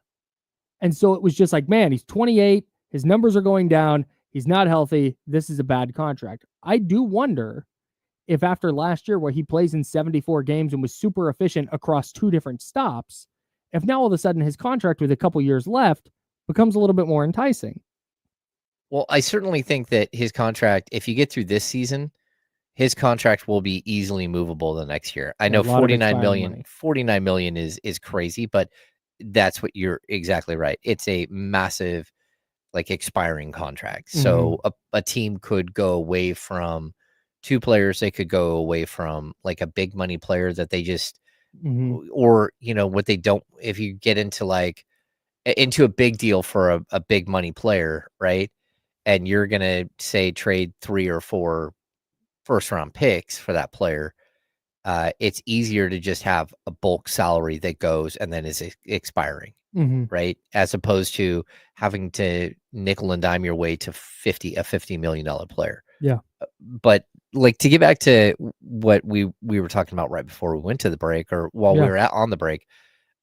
And so it was just like, man, he's 28. His numbers are going down. He's not healthy. This is a bad contract. I do wonder if after last year, where he plays in 74 games and was super efficient across two different stops, if now all of a sudden his contract with a couple years left becomes a little bit more enticing. Well, I certainly think that his contract, if you get through this season, his contract will be easily movable the next year. I Yeah, know a lot of 49 expiring million, money. 49 million is crazy, but that's what you're exactly right. It's a massive like expiring contract. So a team could go away from 2 players. They could go away from like a big money player that they just, or, what they don't, if you get into like into a big deal for a big money player, right? And you're going to say trade 3 or 4 first round picks for that player. It's easier to just have a bulk salary that goes and then is expiring, right? As opposed to having to nickel and dime your way to a $50 million player. Yeah. But like to get back to what we were talking about right before we went to the break, or while we were on the break,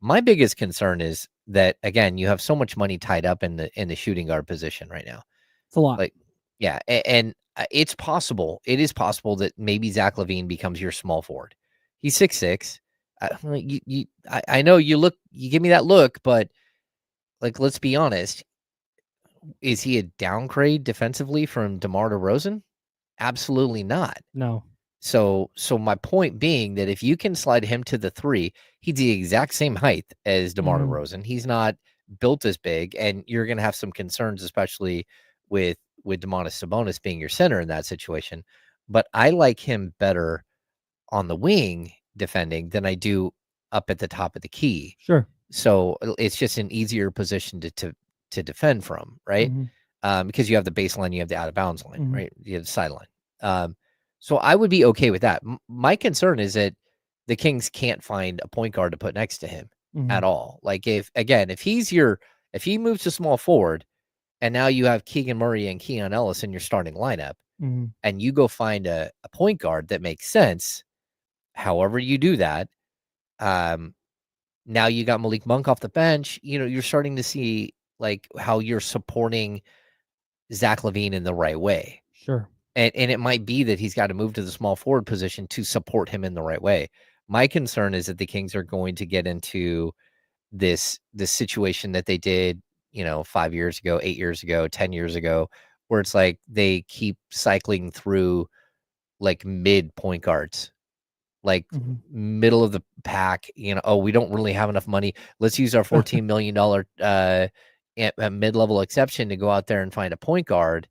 my biggest concern is that again, you have so much money tied up in the shooting guard position right now. It's a lot. Like, yeah, and it's possible. It is possible that maybe Zach LaVine becomes your small forward. He's 6'6". I know you give me that look, but like, let's be honest. Is he a downgrade defensively from DeMar DeRozan? Absolutely not. No. So my point being that if you can slide him to the 3, he's the exact same height as DeMar DeRozan. He's not built as big, and you're going to have some concerns, especially with Domantas Sabonis being your center in that situation. But I like him better on the wing defending than I do up at the top of the key. Sure. So it's just an easier position to defend from, right? Because you have the baseline, you have the out of bounds line, right? You have the sideline. So I would be okay with that. My concern is that the Kings can't find a point guard to put next to him at all. Like if he moves to small forward and now you have Keegan Murray and Keon Ellis in your starting lineup and you go find a point guard that makes sense, however you do that, now you got Malik Monk off the bench, you're starting to see like how you're supporting Zach LaVine in the right way. Sure. And it might be that he's got to move to the small forward position to support him in the right way. My concern is that the Kings are going to get into this situation that they did, 5 years ago, 8 years ago, 10 years ago, where it's like they keep cycling through like mid point guards, like middle of the pack, we don't really have enough money. Let's use our $14 million mid-level exception to go out there and find a point guard.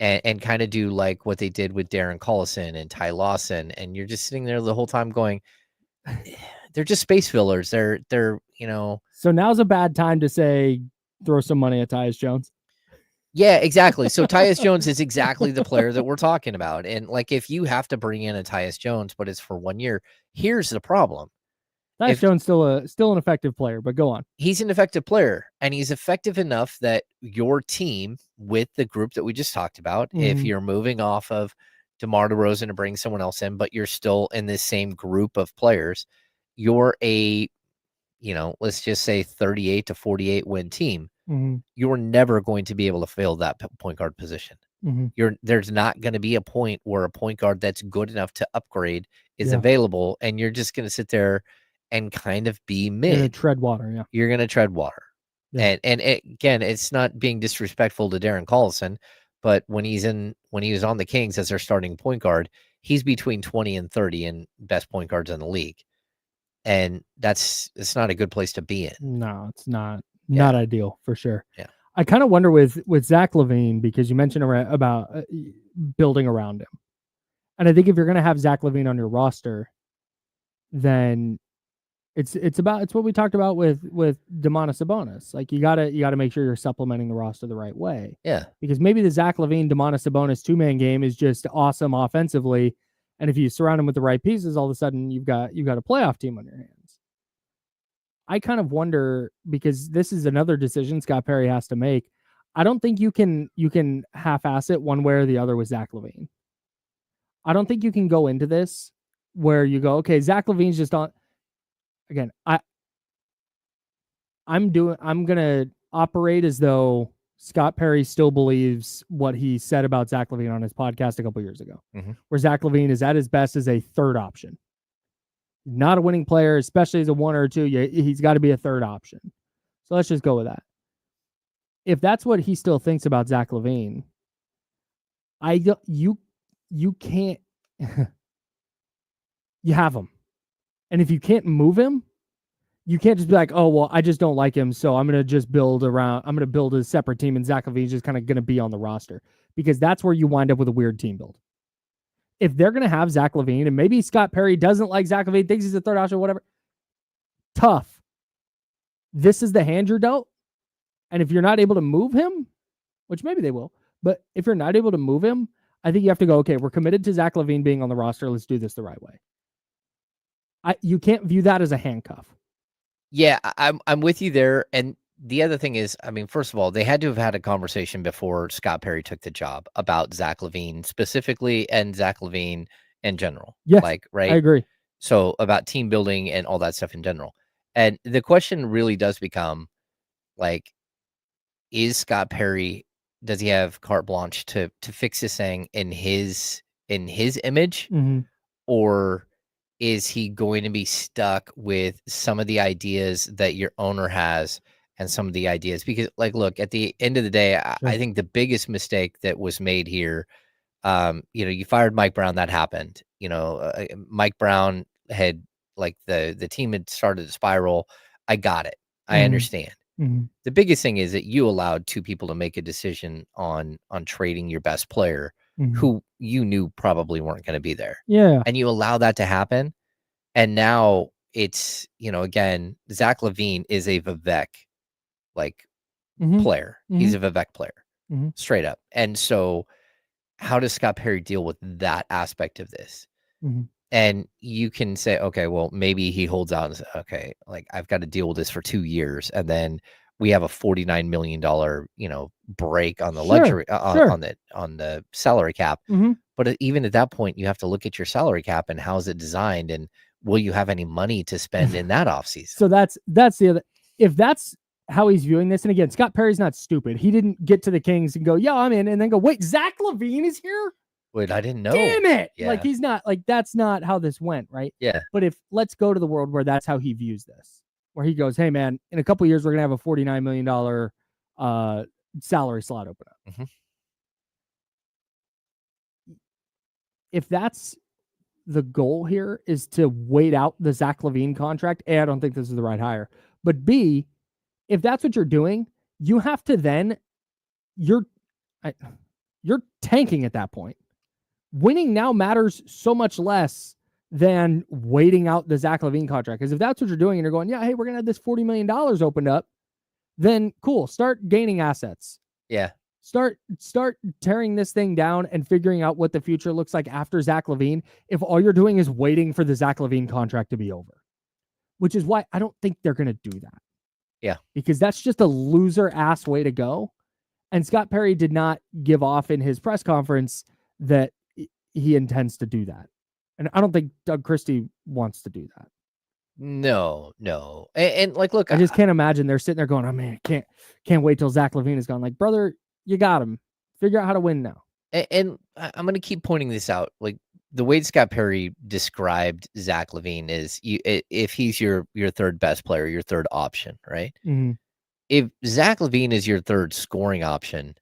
And kind of do like what they did with Darren Collison and Ty Lawson, and you're just sitting there the whole time going, they're just space fillers. They're So now's a bad time to say throw some money at Tyus Jones. Yeah, exactly. So Tyus Jones is exactly the player that we're talking about, and like if you have to bring in a Tyus Jones, but it's for 1 year, here's the problem. Tyus Jones still an effective player, but go on. He's an effective player, and he's effective enough that your team, with the group that we just talked about, if you're moving off of DeMar DeRozan to bring someone else in, but you're still in this same group of players, you're a, let's just say 38 to 48 win team. You're never going to be able to fill that point guard position. There's not going to be a point where a point guard that's good enough to upgrade is available, and you're just going to sit there and kind of be mid. You're gonna tread water, yeah. You're gonna tread water. Yeah. And again, it's not being disrespectful to Darren Collison, but when he was on the Kings as their starting point guard, he's between 20 and 30 and best point guards in the league. And it's not a good place to be in. No, it's not. Not ideal for sure. Yeah. I kind of wonder with Zach LaVine, because you mentioned about building around him. And I think if you're going to have Zach LaVine on your roster, then it's what we talked about with Domantas Sabonis. Like you gotta make sure you're supplementing the roster the right way. Yeah. Because maybe the Zach LaVine Domantas Sabonis 2-man game is just awesome offensively, and if you surround him with the right pieces, all of a sudden you've got a playoff team on your hands. I kind of wonder, because this is another decision Scott Perry has to make. I don't think you can half-ass it one way or the other with Zach LaVine. I don't think you can go into this where you go, okay, Zach LaVine's just on. Again, I'm going to operate as though Scott Perry still believes what he said about Zach LaVine on his podcast a couple years ago, where Zach LaVine is at his best as a third option. Not a winning player, especially as a 1 or 2. He's got to be a third option. So let's just go with that. If that's what he still thinks about Zach LaVine, you can't you have him. And if you can't move him, you can't just be like, oh, well, I just don't like him, so I'm going to build a separate team, and Zach LaVine's just kind of going to be on the roster. Because that's where you wind up with a weird team build. If they're going to have Zach LaVine, and maybe Scott Perry doesn't like Zach LaVine, thinks he's a third option, whatever, tough. This is the hand you're dealt. And if you're not able to move him, which maybe they will, but if you're not able to move him, I think you have to go, okay, we're committed to Zach LaVine being on the roster. Let's do this the right way. You can't view that as a handcuff. Yeah, I'm with you there. And the other thing is, I mean, first of all, they had to have had a conversation before Scott Perry took the job about Zach LaVine specifically and Zach LaVine in general. Yes, right? I agree. So about team building and all that stuff in general. And the question really does become, like, is Scott Perry, does he have carte blanche to fix this thing in his image? Mm-hmm. Or is he going to be stuck with some of the ideas that your owner has and some of the ideas? Because, like, look, at the end of the day, I think the biggest mistake that was made here, you fired Mike Brown, that happened. Mike Brown had, like, the team had started to spiral. I got it. I understand. Mm-hmm. The biggest thing is that you allowed two people to make a decision on trading your best player, who you knew probably weren't going to be there. Yeah. And you allow that to happen. And now it's, again, Zach LaVine is a Vivek player. He's a Vivek player, straight up. And so how does Scott Perry deal with that aspect of this? And you can say, okay, well, maybe he holds out and says, okay, like, I've got to deal with this for 2 years. And then we have a $49 million, break on the luxury, on the salary cap. But even at that point, you have to look at your salary cap and how's it designed, and will you have any money to spend in that offseason? So that's the other, if that's how he's viewing this. And again, Scott Perry's not stupid. He didn't get to the Kings and go, yeah, I'm in. And then go, wait, Zach LaVine is here? Wait, I didn't know. Damn it. Yeah. Like, he's not, like, that's not how this went, right? Yeah. But let's go to the world where that's how he views this, where he goes, hey, man, in a couple of years, we're going to have a $49 million salary slot open up. If that's the goal here, is to wait out the Zach LaVine contract, A, I don't think this is the right hire. But B, if that's what you're doing, you have to then, you're tanking at that point. Winning now matters so much less than waiting out the Zach LaVine contract. Because if that's what you're doing and you're going, yeah, hey, we're going to have this $40 million opened up, then cool, start gaining assets. Yeah. Start tearing this thing down and figuring out what the future looks like after Zach LaVine, if all you're doing is waiting for the Zach LaVine contract to be over. Which is why I don't think they're going to do that. Yeah. Because that's just a loser-ass way to go. And Scott Perry did not give off in his press conference that he intends to do that. And I don't think Doug Christie wants to do that. No. And like, look, I just can't imagine they're sitting there going, oh man, can't wait till Zach LaVine is gone. Like, brother, you got him. Figure out how to win now. And I'm going to keep pointing this out. Like, the way Scott Perry described Zach LaVine is, if he's your third best player, your third option, right? If Zach LaVine is your third scoring option,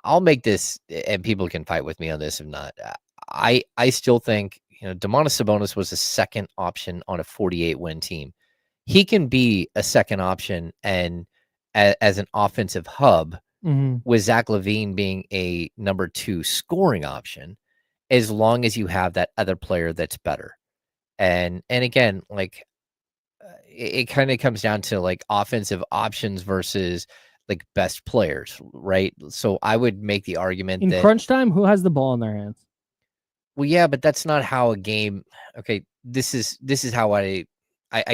I'll make this, and people can fight with me on this if not. I still think, Domantas Sabonis was a second option on a 48-win team. He can be a second option and as an offensive hub, with Zach LaVine being a number 2 scoring option, as long as you have that other player that's better. And again, like, it kind of comes down to, like, offensive options versus, like, best players, right? So I would make the argument in that crunch time, who has the ball in their hands? Well, yeah, but that's not how a game. Okay, this is how I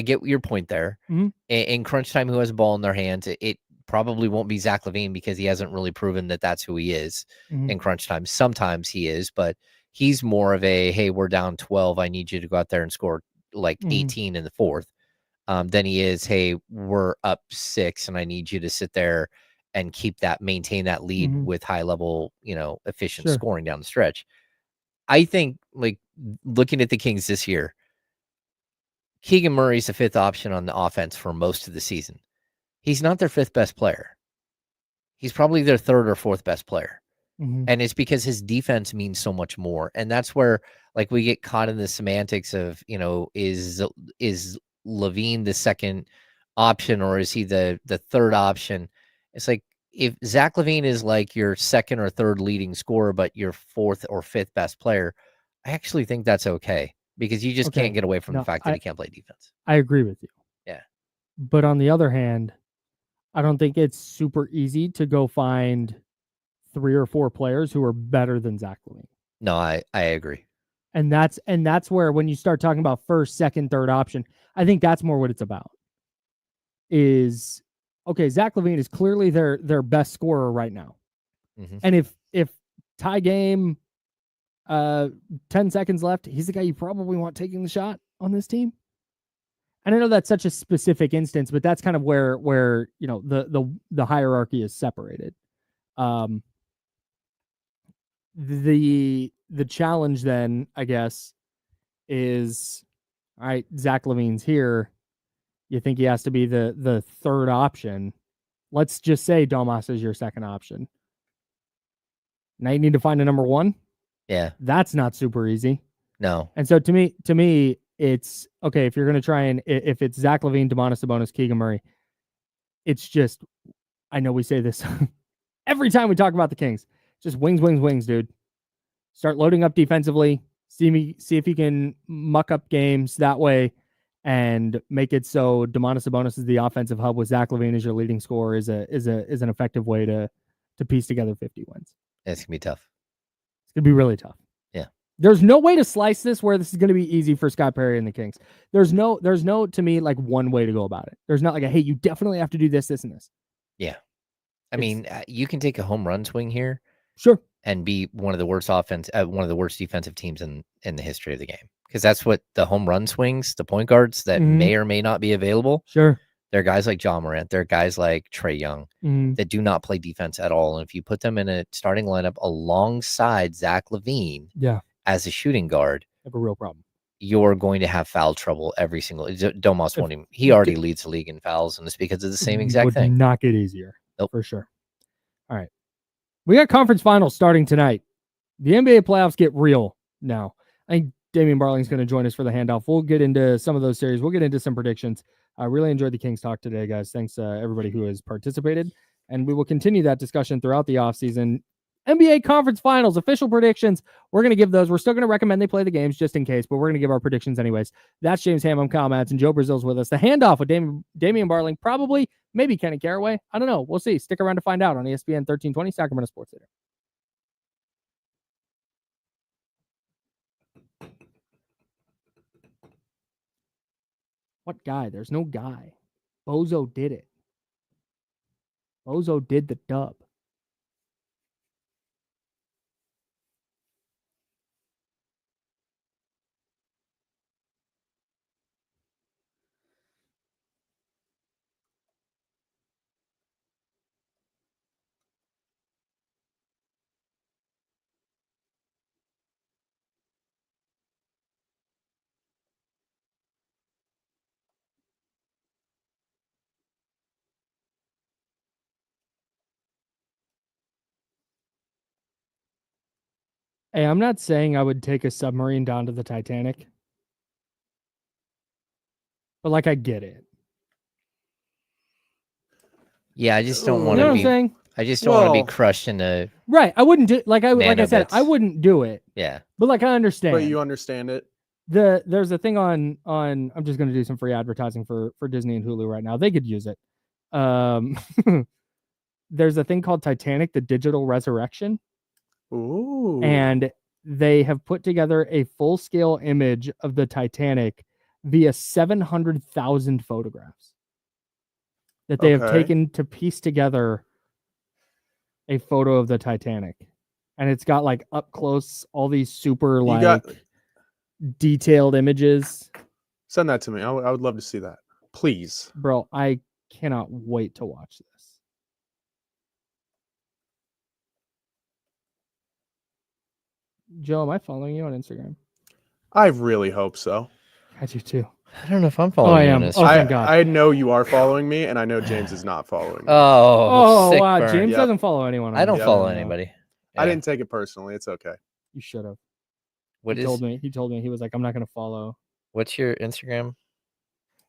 get your point there. In crunch time, who has a ball in their hands? It probably won't be Zach LaVine, because he hasn't really proven that that's who he is in crunch time. Sometimes he is, but he's more of a, hey, we're down 12. I need you to go out there and score like 18 in the fourth. Than he is, hey, we're up 6 and I need you to sit there and maintain that lead with high level, efficient scoring down the stretch. I think, like, looking at the Kings this year, Keegan Murray's the 5th option on the offense for most of the season. He's not their 5th best player. He's probably their 3rd or 4th best player. And it's because his defense means so much more. And that's where like we get caught in the semantics of, is LaVine the second option or is he the third option? It's like if Zach LaVine is like your second or third leading scorer, but your fourth or fifth best player, I actually think that's okay because you just can't get away from the fact that he can't play defense. I agree with you. Yeah. But on the other hand, I don't think it's super easy to go find 3 or 4 players who are better than Zach LaVine. No, I agree. And that's where when you start talking about first, second, third option, I think that's more what it's about. Is okay, Zach LaVine is clearly their best scorer right now. And if tie game 10 seconds left, he's the guy you probably want taking the shot on this team. And I know that's such a specific instance, but that's kind of where the hierarchy is separated. The challenge then, I guess, is all right, Zach LaVine's here. You think he has to be the third option. Let's just say Domas is your second option. Now you need to find a number 1. Yeah. That's not super easy. No. And so to me, it's okay if you're going to try and if it's Zach LaVine, Domantas Sabonis, Keegan Murray, it's just, I know we say this every time we talk about the Kings, just wings, dude. Start loading up defensively. See if you can muck up games that way and make it so Domantas Sabonis is the offensive hub with Zach LaVine as your leading scorer is an effective way to piece together 50 wins. It's gonna be tough. It's gonna be really tough. Yeah. There's no way to slice this where this is going to be easy for Scott Perry and the Kings. There's no to me like one way to go about it. There's not like hey, you definitely have to do this, and this. Yeah. I mean, you can take a home run swing here. Sure. And be one of the worst defensive teams in the history of the game. Because that's what the home run swings, the point guards that may or may not be available. Sure. They're guys like John Morant. They're guys like Trae Young that do not play defense at all. And if you put them in a starting lineup alongside Zach LaVine as a shooting guard, have a real problem. You're going to have foul trouble every single. Domas won't even. He already leads the league in fouls, and it's because of the same exact thing. Would not get easier. Nope. For sure. All right. We got conference finals starting tonight. The NBA playoffs get real now. I think Damian Barling's going to join us for the handoff. We'll get into some of those series. We'll get into some predictions. I really enjoyed the Kings talk today, guys. Thanks everybody who has participated. And we will continue that discussion throughout the offseason. NBA conference finals, official predictions. We're going to give those. We're still going to recommend they play the games just in case, but we're going to give our predictions anyways. That's James Ham. I'm Kyle Madsen. Joe Brazil's with us. The handoff with Damian Barling, probably, maybe Kenny Caraway. I don't know. We'll see. Stick around to find out on ESPN 1320, Sacramento Sports Center. What guy? There's no guy. Bozo did it. Bozo did the dub. Hey, I'm not saying I would take a submarine down to the Titanic. But, like, I get it. Yeah, I just don't want to be. Saying? I just don't want to be crushed in a. Right, I wouldn't do like I said, I wouldn't do it. Yeah, but like I understand. But you understand it. There's a thing on. I'm just going to do some free advertising for Disney and Hulu right now. They could use it. There's a thing called Titanic: The Digital Resurrection. Ooh. And they have put together a full-scale image of the Titanic via 700,000 photographs that they have taken to piece together a photo of the Titanic. And it's got like up close, all these super detailed images. Send that to me. I would love to see that. Please. Bro, I cannot wait to watch this. Joe, am I following you on Instagram? I really hope so. I do too. I don't know if I'm following you on Instagram. Oh, thank God. I know you are following me, and I know James is not following me. Oh, wow. James doesn't follow anyone. I don't follow anybody. I didn't take it personally. It's okay. You should have. He told me. He told me. He was like, I'm not going to follow. What's your Instagram?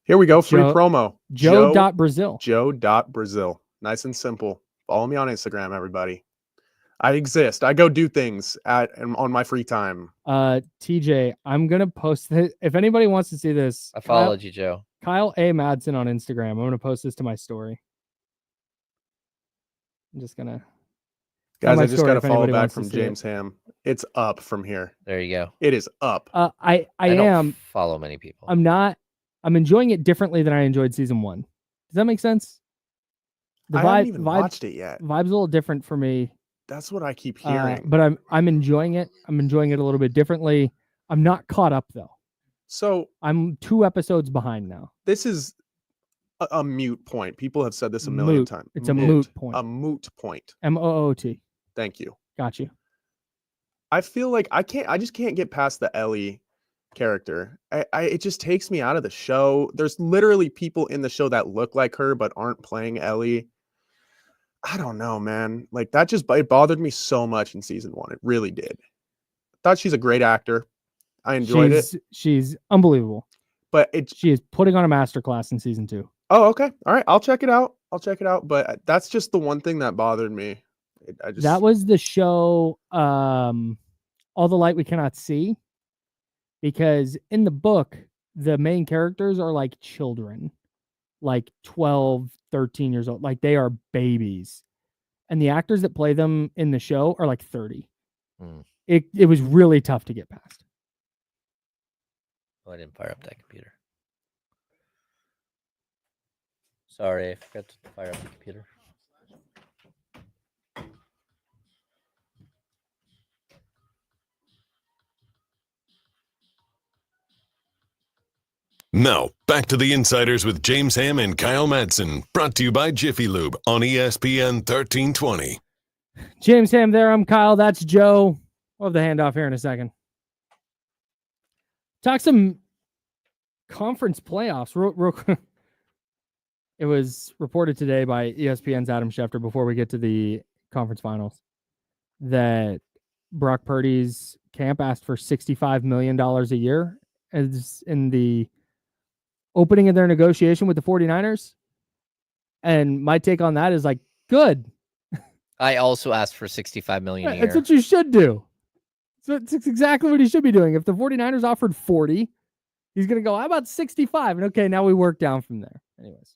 Here we go. Free promo. Joe.Brazil. Joe.Brazil. Nice and simple. Follow me on Instagram, everybody. I exist. I go do things on my free time. TJ, I'm going to post this. If anybody wants to see this. I followed you, Joe. Kyle A. Madsen on Instagram. I'm going to post this to my story. I'm just going to. Guys, I just got to follow back from James Ham. It's up from here. There you go. It is up. I am. Follow many people. I'm not. I'm enjoying it differently than I enjoyed season 1. Does that make sense? I haven't even watched it yet. Vibe's a little different for me. That's what I keep hearing. But I'm enjoying it. I'm enjoying it a little bit differently. I'm not caught up though. So I'm 2 episodes behind now. This is a moot point. People have said this a million times. It's a moot point. A moot point. MOOT. Thank you. Got you. I feel like I just can't get past the Ellie character. It just takes me out of the show. There's literally people in the show that look like her but aren't playing Ellie. I don't know, man. Like that it bothered me so much in season 1. It really did. I thought she's a great actor. I enjoyed it. She's unbelievable. But she is putting on a masterclass in season 2. Oh, okay. All right. I'll check it out. But that's just the one thing that bothered me. That was the show, All the Light We Cannot See. Because in the book, the main characters are like children, like 12, 13 years old. Like they are babies. And the actors that play them in the show are like 30. It was really tough to get past. Oh, I didn't fire up that computer. Sorry, I forgot to fire up the computer. Now, back to the Insiders with James Ham and Kyle Madsen, brought to you by Jiffy Lube on ESPN 1320. James Ham there, I'm Kyle, that's Joe. We'll have the handoff here in a second. Talk some conference playoffs real quick. It was reported today by ESPN's Adam Schefter before we get to the conference finals that Brock Purdy's camp asked for $65 million a year as in the opening of their negotiation with the 49ers. And my take on that is like, good. I also asked for $65 million a year. That's what you should do. So it's exactly what he should be doing. If the 49ers offered 40, he's going to go, how about 65? And okay, now we work down from there. Anyways.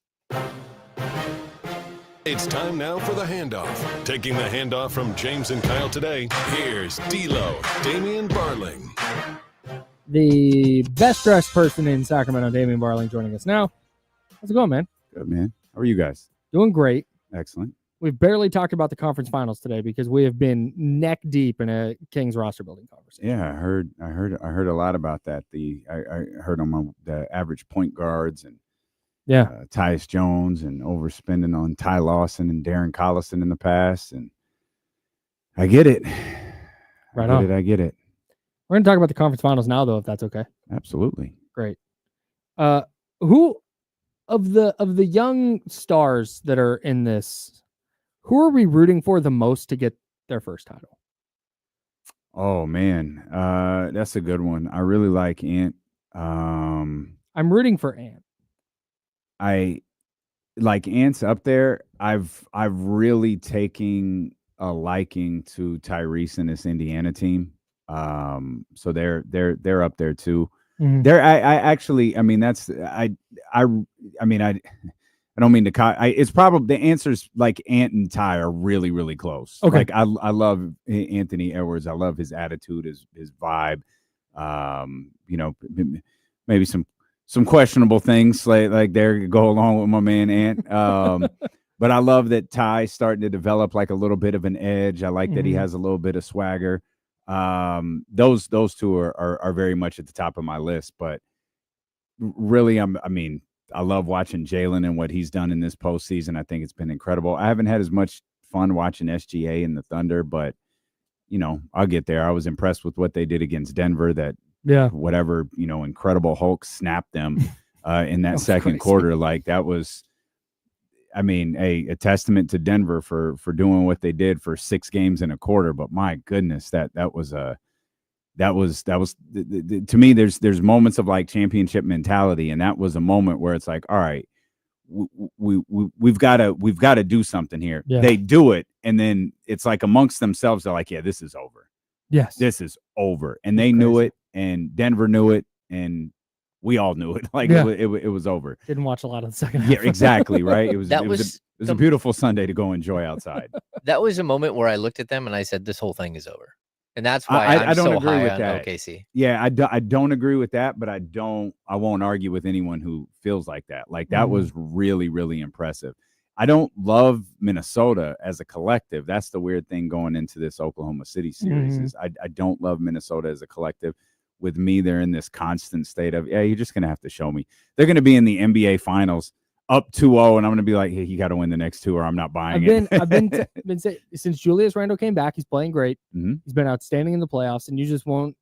It's time now for the handoff. Taking the handoff from James and Kyle today, here's D-Lo, Damian Barling. The best dressed person in Sacramento, Damian Barling, joining us now. How's it going, man? Good, man. How are you guys? Doing great. Excellent. We've barely talked about the conference finals today because we have been neck deep in a Kings roster building conversation. Yeah, I heard a lot about that. I heard on the average point guards and Tyus Jones and overspending on Ty Lawson and Darren Collison in the past, and I get it. I get it. We're going to talk about the conference finals now, though, if that's okay. Absolutely. Great. Who of the young stars that are in this, who are we rooting for the most to get their first title? Oh man, that's a good one. I really like Ant. I'm rooting for Ant. I like Ant's up there. I've really taken a liking to Tyrese and this Indiana team. So they're up there too. Mm-hmm. I don't mean to. It's probably the answers like Ant and Ty are really, really close. Okay. Like I love Anthony Edwards. I love his attitude, his vibe. Maybe some questionable things like there go along with my man Ant. But I love that Ty's starting to develop like a little bit of an edge. I like that he has a little bit of swagger. Those two are very much at the top of my list. But really, I love watching Jalen and what he's done in this postseason. I think it's been incredible. I haven't had as much fun watching SGA and the Thunder, but, I'll get there. I was impressed with what they did against Denver, that whatever, Incredible Hulk snapped them in that second quarter. Like that was I mean, a testament to Denver for doing what they did for 6 games in a quarter. But my goodness, to me, there's moments of like championship mentality, and that was a moment where it's like, all right, we've got to do something here. Yeah. They do it, and then it's like amongst themselves, they're like, yeah, this is over. Yes, This is over, and they knew it, and Denver knew it, and we all knew it. Like it was over. Didn't watch a lot of the second half. Yeah, exactly. Right. It was the a beautiful Sunday to go enjoy outside. That was a moment where I looked at them and I said, this whole thing is over. And that's why I don't so agree high with on that. OKC. Yeah, I don't agree with that, but I won't argue with anyone who feels like that. Like that was really, really impressive. I don't love Minnesota as a collective. That's the weird thing going into this Oklahoma City series is I don't love Minnesota as a collective. With me, they're in this constant state of, you're just going to have to show me. They're going to be in the NBA Finals up 2-0, and I'm going to be like, hey, you got to win the next 2 or I'm not buying it. I've been saying since Julius Randle came back, he's playing great. Mm-hmm. He's been outstanding in the playoffs, and you just won't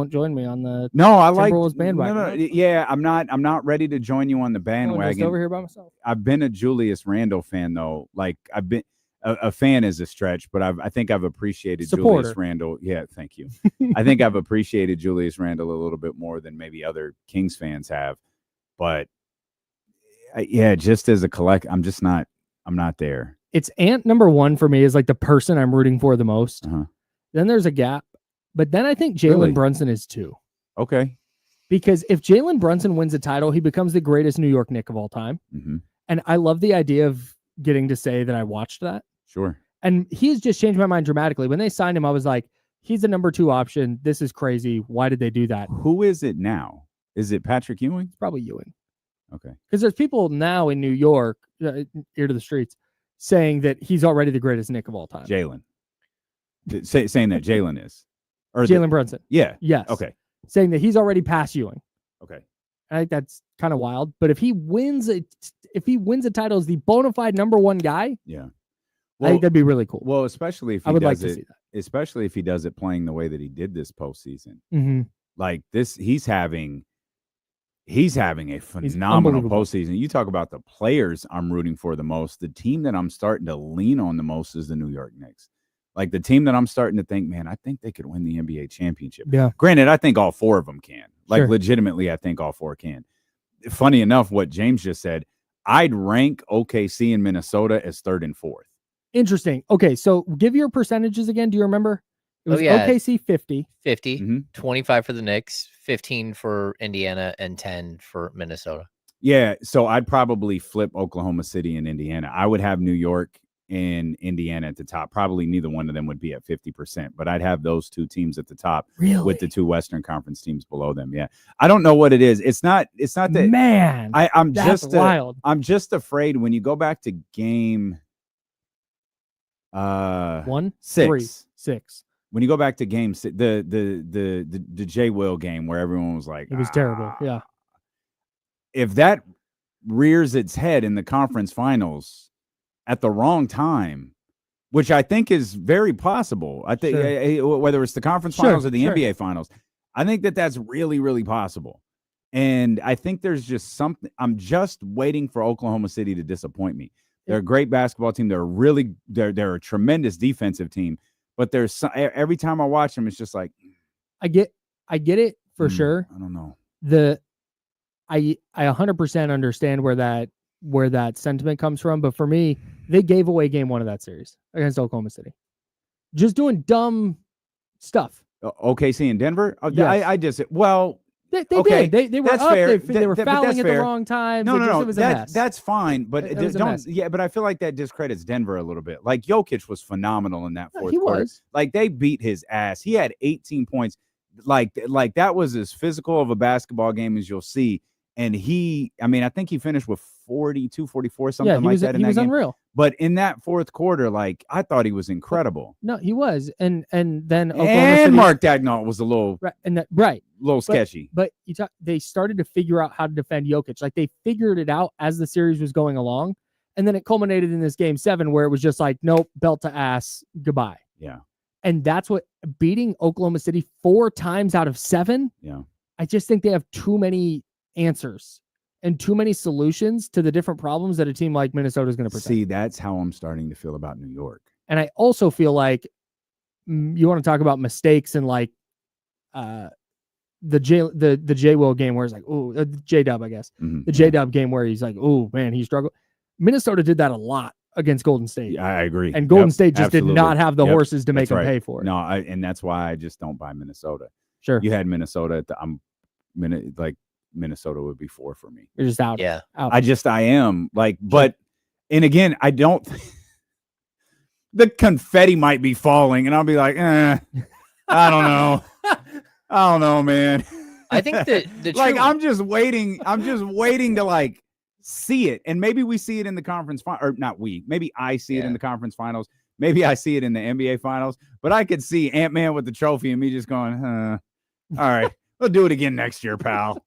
join me on the Timberwolves bandwagon. No, yeah, I'm not ready to join you on the bandwagon. I'm just over here by myself. I've been a Julius Randle fan though. Like I've been a fan is a stretch, but I think I've appreciated Julius Randle. Yeah, thank you. I think I've appreciated Julius Randle a little bit more than maybe other Kings fans have. But just as a collect, I'm not there. It's Ant number 1 for me is like the person I'm rooting for the most. Uh-huh. Then there's a gap, but then I think Jalen Brunson is 2. Okay. Because if Jalen Brunson wins a title, he becomes the greatest New York Knick of all time. Mm-hmm. And I love the idea of getting to say that I watched that. Sure. And he's just changed my mind dramatically. When they signed him, I was like, he's the number 2 option. This is crazy. Why did they do that? Who is it now? Is it Patrick Ewing? It's probably Ewing. Okay. Because there's people now in New York, ear to the streets, saying that he's already the greatest Knick of all time. Jalen. Saying that Jalen is. Or Jalen Brunson. Yeah. Yes. Okay. Saying that he's already past Ewing. Okay. I think that's kind of wild. But if he wins a title as the bona fide number 1 guy, yeah, I think that'd be really cool. Well, especially if he I would does like to it, see that. Especially if he does it playing the way that he did this postseason. Mm-hmm. Like this, he's having a phenomenal postseason. You talk about the players I'm rooting for the most. The team that I'm starting to lean on the most is the New York Knicks. Like the team that I'm starting to think, man, I think they could win the NBA championship. Yeah. Granted, I think all 4 of them can. Like Sure. legitimately, I think all 4 can. Funny enough, what James just said, I'd rank OKC and Minnesota as 3rd and 4th. Interesting. Okay, so give your percentages again. Do you remember? It was OKC 50. 50, 25 for the Knicks, 15 for Indiana, and 10 for Minnesota. Yeah, so I'd probably flip Oklahoma City and Indiana. I would have New York and Indiana at the top. Probably neither one of them would be at 50%, but I'd have those 2 teams at the top with the 2 Western Conference teams below them. Yeah. I don't know what it is. It's not that, man. I'm that's just wild. I'm just afraid when you go back to game 1, 6. 3, 6. When you go back to game 6, the J Will game where everyone was like, it was terrible. Yeah. If that rears its head in the conference finals at the wrong time, which I think is very possible. I think whether it's the conference finals or the NBA finals, I think that's really, really possible. And I think there's just something. I'm just waiting for Oklahoma City to disappoint me. They're a great basketball team. They're a tremendous defensive team. But there's every time I watch them, it's just like I get it for sure. I don't know. I 100% understand where that sentiment comes from, but for me, they gave away game 1 of that series against Oklahoma City. Just doing dumb stuff. OKC and Denver? Yes. I just well, they okay, did. They were that's up. fair. They were fouling at the wrong time. No. It was a mess. That's fine, but It was a mess. Yeah, but I feel like that discredits Denver a little bit. Like Jokic was phenomenal in that 4th he quarter. was. Like they beat his ass. He had 18 points. Like that was as physical of a basketball game as you'll see. And I think he finished with 42, 44, something like that in that game. He was unreal. But in that 4th quarter, like I thought he was incredible. No, he was. And then Oklahoma and City, Mark Daigneault was a little little sketchy. But they started to figure out how to defend Jokic. Like they figured it out as the series was going along. And then it culminated in this game 7 where it was just like, nope, belt to ass, goodbye. Yeah. And that's what beating Oklahoma City 4 times out of 7. Yeah. I just think they have too many answers. and too many solutions to the different problems that a team like Minnesota is going to present. See, that's how I'm starting to feel about New York. And I also feel like you want to talk about mistakes and like the J Will game where it's like, oh, J Dub, I guess. Mm-hmm. The J Dub game where he's like, oh man, he struggled. Minnesota did that a lot against Golden State. Yeah, I agree. And Golden State just absolutely. did not have the horses to make That's them right. pay for it. No, and that's why I just don't buy Minnesota. Sure. You had Minnesota at like Minnesota would be 4 for me. You're just out. Yeah. Out. I am like, but, and again, I don't, the confetti might be falling and I'll be like, I don't know. I don't know, man. I think that the like, true- I'm just waiting to like see it. And maybe we see it in the conference or not maybe I see it in the conference finals. Maybe I see it in the NBA finals, but I could see Ant-Man with the trophy and me just going, all right, we'll do it again next year, pal.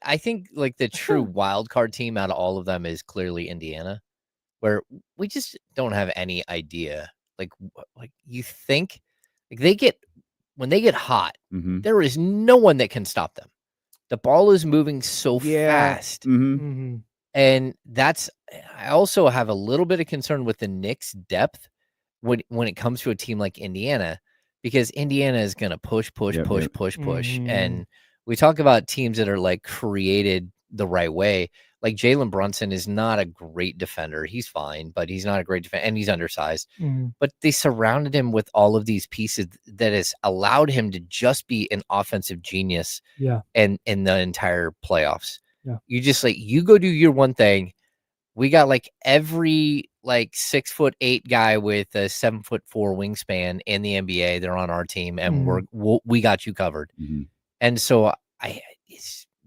I think like the true wild card team out of all of them is clearly Indiana, where we just don't have any idea. Like you think like when they get hot, there is no one that can stop them. The ball is moving so fast. And I also have a little bit of concern with the Knicks' depth when it comes to a team like Indiana, because Indiana is going to push. And we talk about teams that are like created the right way. Like Jalen Brunson is not a great defender. He's fine, but he's not a great defender, and he's undersized. But they surrounded him with all of these pieces that has allowed him to just be an offensive genius. And in the entire playoffs. You just like, you go do your one thing. We got like every like 6'8" guy with a 7'4" wingspan in the NBA. They're on our team, and we got you covered. And so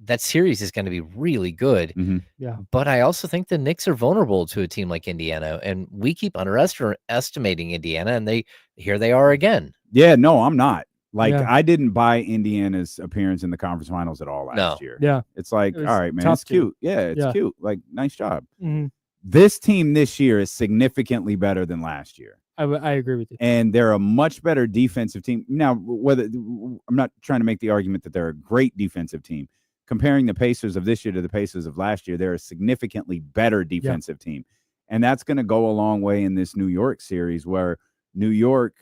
that series is going to be really good. But I also think the Knicks are vulnerable to a team like Indiana, and we keep underestimating Indiana, and here they are again. Yeah, no, I'm not. Like, I didn't buy Indiana's appearance in the conference finals at all last year. It's like, all right, man, it's cute. Yeah, it's cute. Like, nice job. This team this year is significantly better than last year. I agree with you. And they're a much better defensive team. Now, I'm not trying to make the argument that they're a great defensive team. Comparing the Pacers of this year to the Pacers of last year, they're a significantly better defensive team. And that's going to go a long way in this New York series, where New York,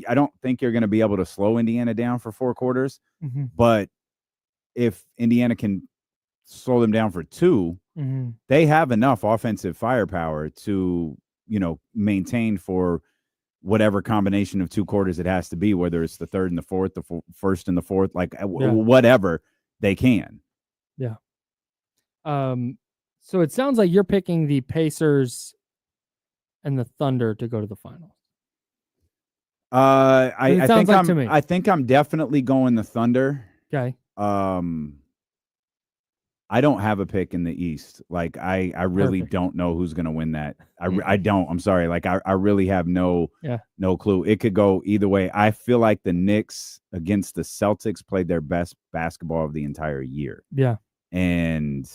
I don't think you're going to be able to slow Indiana down for 4 quarters. But if Indiana can slow them down for 2, they have enough offensive firepower to, maintain for whatever combination of 2 quarters it has to be, whether it's the third and the fourth, the first and the fourth, like whatever they can. So it sounds like you're picking the Pacers and the Thunder to go to the finals. I think I'm definitely going the Thunder. Okay. I don't have a pick in the East. Like I really don't know who's going to win that. I don't. I'm sorry. Like I really have no clue. It could go either way. I feel like the Knicks against the Celtics played their best basketball of the entire year. And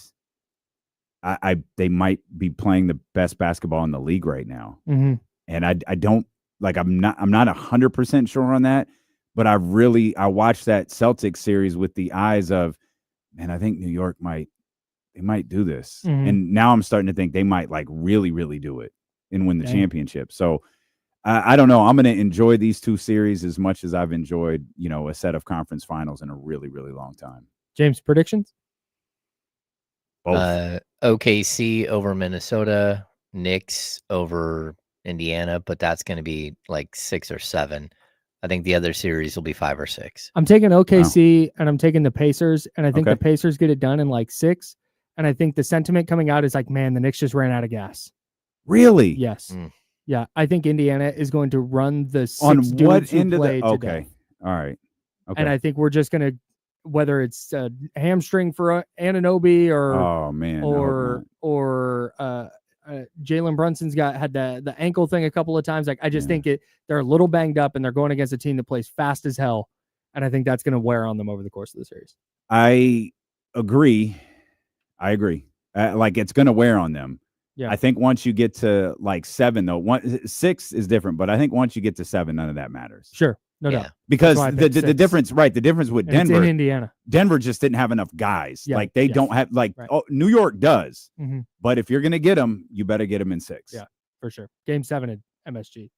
they might be playing the best basketball in the league right now. And I don't like. I'm not 100% sure on that. But I watched that Celtics series with the eyes of, man, I think New York might do this. And now I'm starting to think they might like really, really do it and win the championship. So I don't know. I'm going to enjoy these 2 series as much as I've enjoyed, a set of conference finals in a really, really long time. James, predictions? Both. OKC over Minnesota, Knicks over Indiana, but that's going to be like 6 or 7. I think the other series will be 5 or 6. I'm taking OKC and I'm taking the Pacers, and I think the Pacers get it done in like 6. And I think the sentiment coming out is like, man, the Knicks just ran out of gas. Really? Yes. Yeah. I think Indiana is going to run the 6 on dudes what who end of played the today. All right. Okay. And I think we're just going to, whether it's a hamstring for Anunoby or Jalen Brunson's had the ankle thing a couple of times. Like I just think they're a little banged up, and they're going against a team that plays fast as hell. And I think that's going to wear on them over the course of the series. I agree. Like it's going to wear on them. I think once you get to like 7 though, 6 is different, but I think once you get to 7, none of that matters. Sure. No doubt. Because why I the picked 6. difference, right? The difference with And it's Denver, in Indiana. Denver just didn't have enough guys. Yeah, Like they don't have New York does. Mhm. But if you're gonna get them, you better get them in 6. Yeah, for sure. Game 7 at MSG.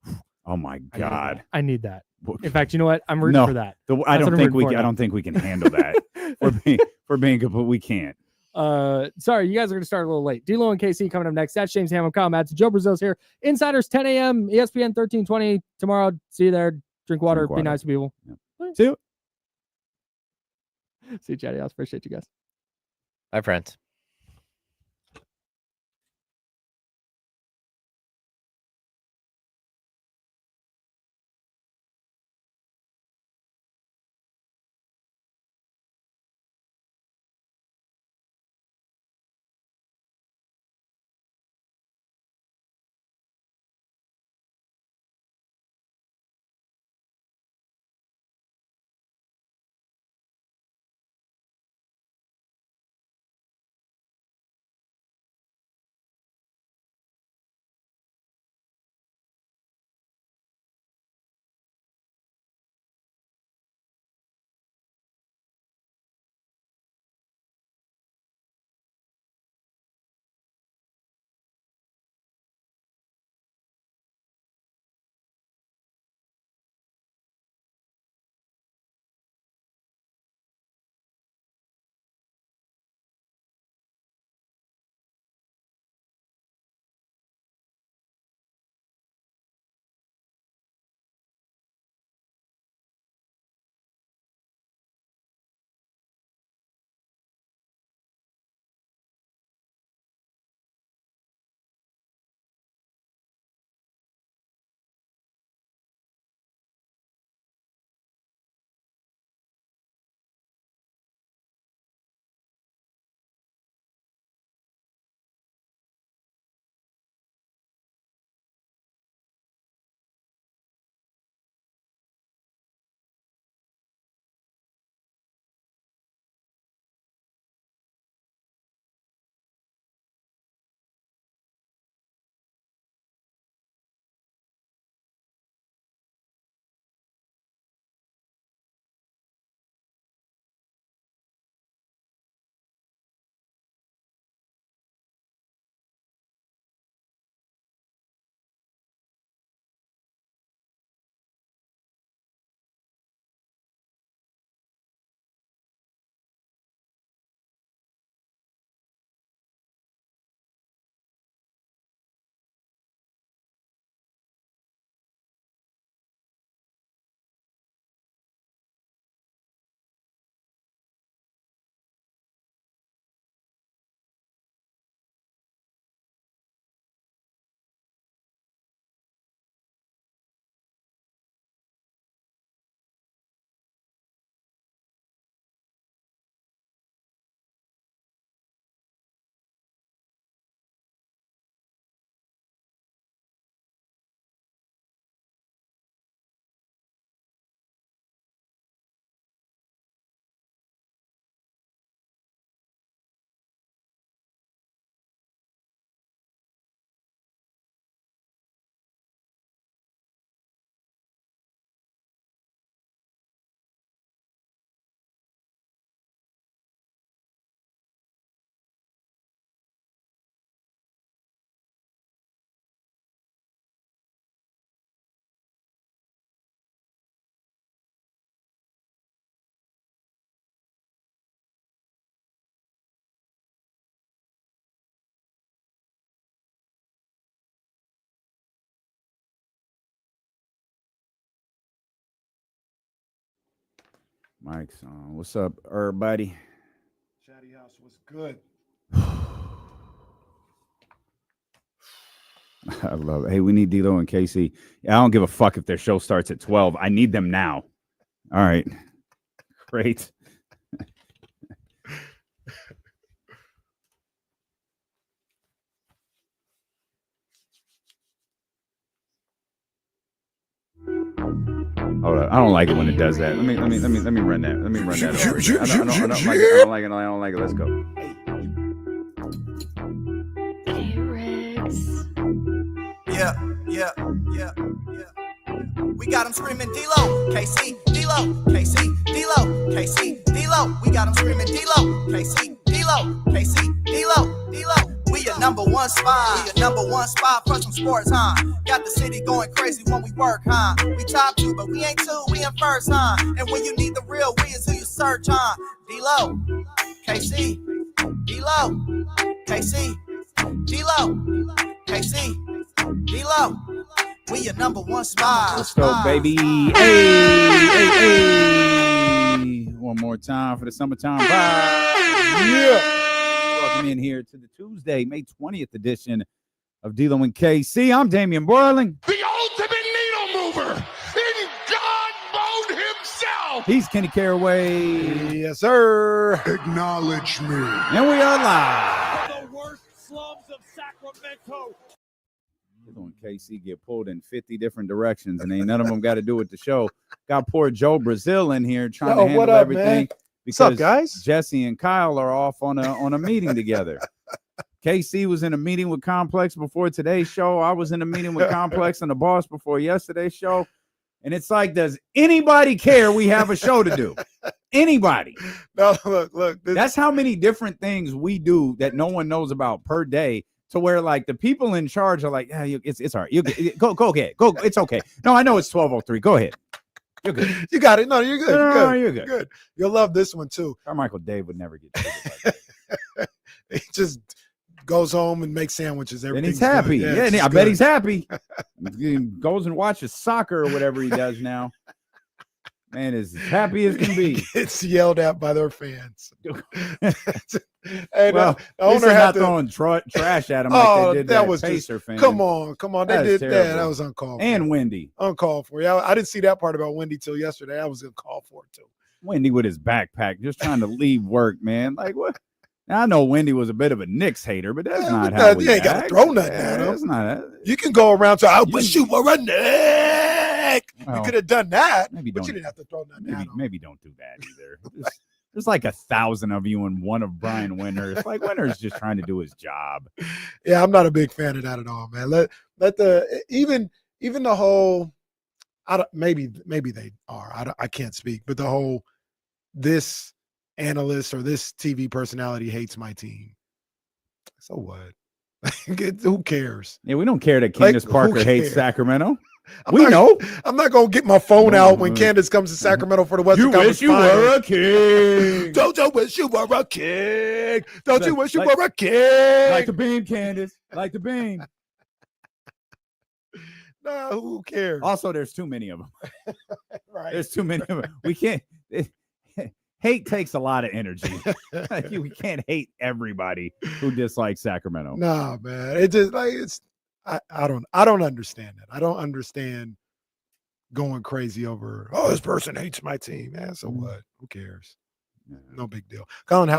Oh my God. I need that. In fact, you know what? I'm rooting for that. I don't think we can handle that. We're being good, but we can't. Sorry, you guys are going to start a little late. D-Lo and KC coming up next. That's James Ham, Kyle Madsen, Joe Brazil's here. Insiders 10 a.m. ESPN 1320 tomorrow. See you there. Drink water. Be nice to people. Yeah. See you. See you, Chatty House. Appreciate you guys. Bye, friends. Mike's on. What's up, everybody? Chatty House was good. I love it. Hey, we need D-Lo and KC. I don't give a fuck if their show starts at 12. I need them now. All right. Great. Hold on. I don't like it when it does that. Let me run that. Let me run that over again. I don't like it. I don't like it. Let's go. Hey, Riggs. Yeah. We got them screaming D-Lo, KC, D-Lo, KC, D-Lo, KC, D-Lo. We got them screaming D-Lo, KC, D-Lo, KC, D-Lo, D-Lo. We your number one spot. We your number one spot for some sports, huh? Got the city going crazy when we work, huh? We top 2, but we ain't 2, we in first, huh? And when you need the real, we is who you search, huh? D-Lo, KC, D-Lo, KC, D-Lo, KC, D-Lo. We your number one spot. Let's go, baby. Hey. One more time for the summertime vibe. Yeah. Welcome in here to the Tuesday, May 20th edition of D-Lo and KC. I'm Damian Boiling. The ultimate needle mover in God mode himself. He's Kenny Caraway. Yes, sir. Acknowledge me. And we are live. The worst slums of Sacramento. D-Lo and KC get pulled in 50 different directions, and ain't none of them got to do with the show. Got poor Joe Brazil in here trying to handle everything. Man? Because what's up, guys? Jesse and Kyle are off on a meeting together. KC was in a meeting with Complex before today's show. I was in a meeting with Complex and the boss before yesterday's show. And it's like, does anybody care we have a show to do? Anybody? No, look. That's how many different things we do that no one knows about per day, to where like the people in charge are like, yeah, it's all right. You go ahead. Go. It's okay. No, I know it's 12:03. Go ahead. You're good. You got it. No, you're good. No, you're you're good. You'll love this one too. Carmichael Dave would never get to it. He just goes home and makes sandwiches. And he's happy. Yeah, I bet he's happy. He goes and watches soccer or whatever he does now. Man is as happy as can be. It's yelled at by their fans. Hey, well, the owner had throwing trash at him like they did that was Pacer fan. Come on. They did that. That was uncalled for. And Wendy. Uncalled for. Yeah, I didn't see that part about Wendy till yesterday. I was uncalled for it too. Wendy with his backpack, just trying to leave work, man. Like what? Now, I know Wendy was a bit of a Knicks hater, but that's not how we You ain't got to throw nothing at him. That's not. You can go around to, I wish you were a Knick. Well, you could have done that, but you didn't have to throw nothing at him. Maybe don't do that either. There's like 1,000 of you and one of Brian Winters. Like Winters just trying to do his job. Yeah, I'm not a big fan of that at all, man. Let the even the whole. Maybe they are. I can't speak, but the whole this analyst or this TV personality hates my team. So what? Who cares? Yeah, we don't care that Candace Parker hates Sacramento. I'm not gonna get my phone out when Candace comes to Sacramento for the Western Conference Finals. You wish you were a king. Don't you wish you were a king? Don't you wish you were a king? Like the beam, Candace. Like the beam. No, who cares? Also, there's too many of them. Right. There's too many of them. We can't. Hate takes a lot of energy. We can't hate everybody who dislikes Sacramento. Nah, man. It just like it's. I don't understand it. I don't understand going crazy over, this person hates my team. Man, so what? Who cares? Yeah. No big deal. Colin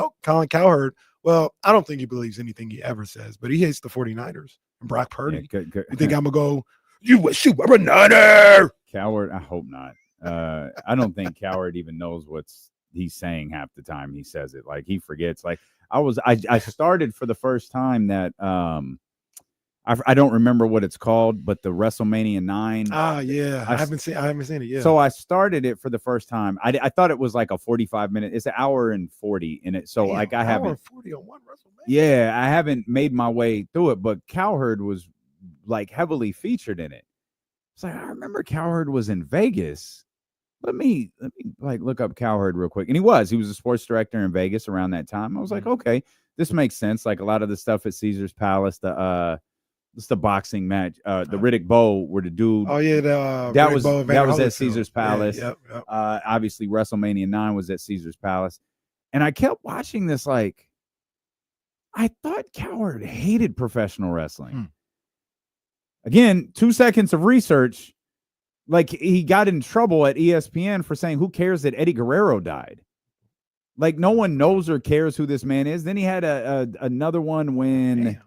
Cowherd, well, I don't think he believes anything he ever says, but he hates the 49ers and Brock Purdy. Yeah, good. You think I'm going to go, you wish you were a Niner? Cowherd, I hope not. I don't think Cowherd even knows what's he's saying half the time he says it. Like he forgets. Like I started for the first time that I don't remember what it's called, but the WrestleMania 9. Yeah. I haven't seen it yet. So I started it for the first time. I thought it was like a 45-minute. It's an hour and 40 in it. So like I haven't 40 on one WrestleMania. Yeah, I haven't made my way through it, but Cowherd was like heavily featured in it. It's like I remember Cowherd was in Vegas. Let me like look up Cowherd real quick. And he was a sports director in Vegas around that time. I was like, okay, this makes sense. Like a lot of the stuff at Caesar's Palace, it's the boxing match, the Riddick Bowe where the dude. Oh yeah, that was at Caesar's Palace. Yeah, yep. Obviously, WrestleMania 9 was at Caesar's Palace, and I kept watching this. Like, I thought Cowherd hated professional wrestling. Again, 2 seconds of research. Like he got in trouble at ESPN for saying, "Who cares that Eddie Guerrero died?" Like no one knows or cares who this man is. Then he had another one when. Damn.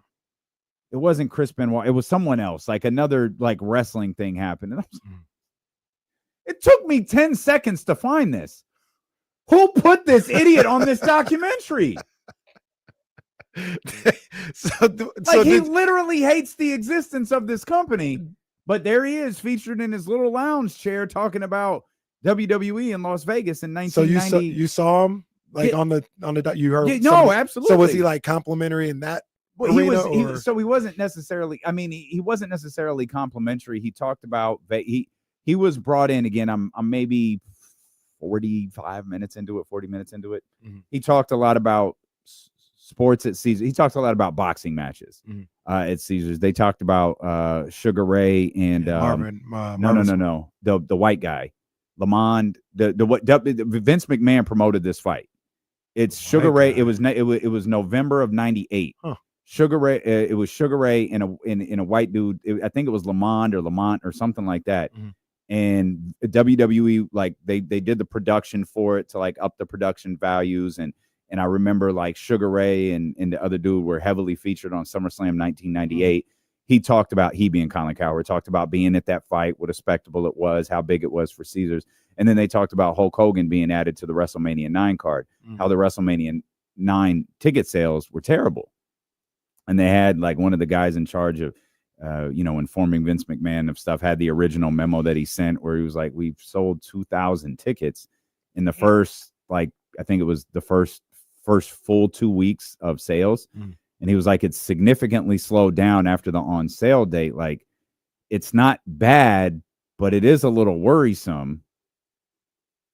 It wasn't Chris Benoit. It was someone else. Like another like wrestling thing happened. And it took me 10 seconds to find this. Who put this idiot on this documentary? He literally hates the existence of this company. But there he is, featured in his little lounge chair, talking about WWE in Las Vegas in 1990. So you saw him like on the you heard? Yeah, no, absolutely. So was he like complimentary in that? Well, arena, so he wasn't necessarily. I mean, he wasn't necessarily complimentary. He talked about he was brought in again. I'm maybe 45 minutes into it, 40 minutes into it. Mhm. He talked a lot about sports at Caesars. He talked a lot about boxing matches at Caesars. They talked about Sugar Ray and no, the white guy, Lamond. Vince McMahon promoted this fight. It's Sugar Ray. It was November of '98. Huh. Sugar Ray. It was Sugar Ray in a white dude. I think it was Lamont or something like that. Mhm. And WWE, like they did the production for it to like up the production values. And I remember like Sugar Ray and the other dude were heavily featured on SummerSlam 1998. He talked about he being Colin Cowherd, talked about being at that fight, what a spectacle it was, how big it was for Caesars. And then they talked about Hulk Hogan being added to the WrestleMania 9 card, how the WrestleMania 9 ticket sales were terrible. And they had like one of the guys in charge of, informing Vince McMahon of stuff, had the original memo that he sent where he was like, we've sold 2,000 tickets in the first, like, I think it was the first full 2 weeks of sales. And he was like, it's significantly slowed down after the on sale date. Like, it's not bad, but it is a little worrisome.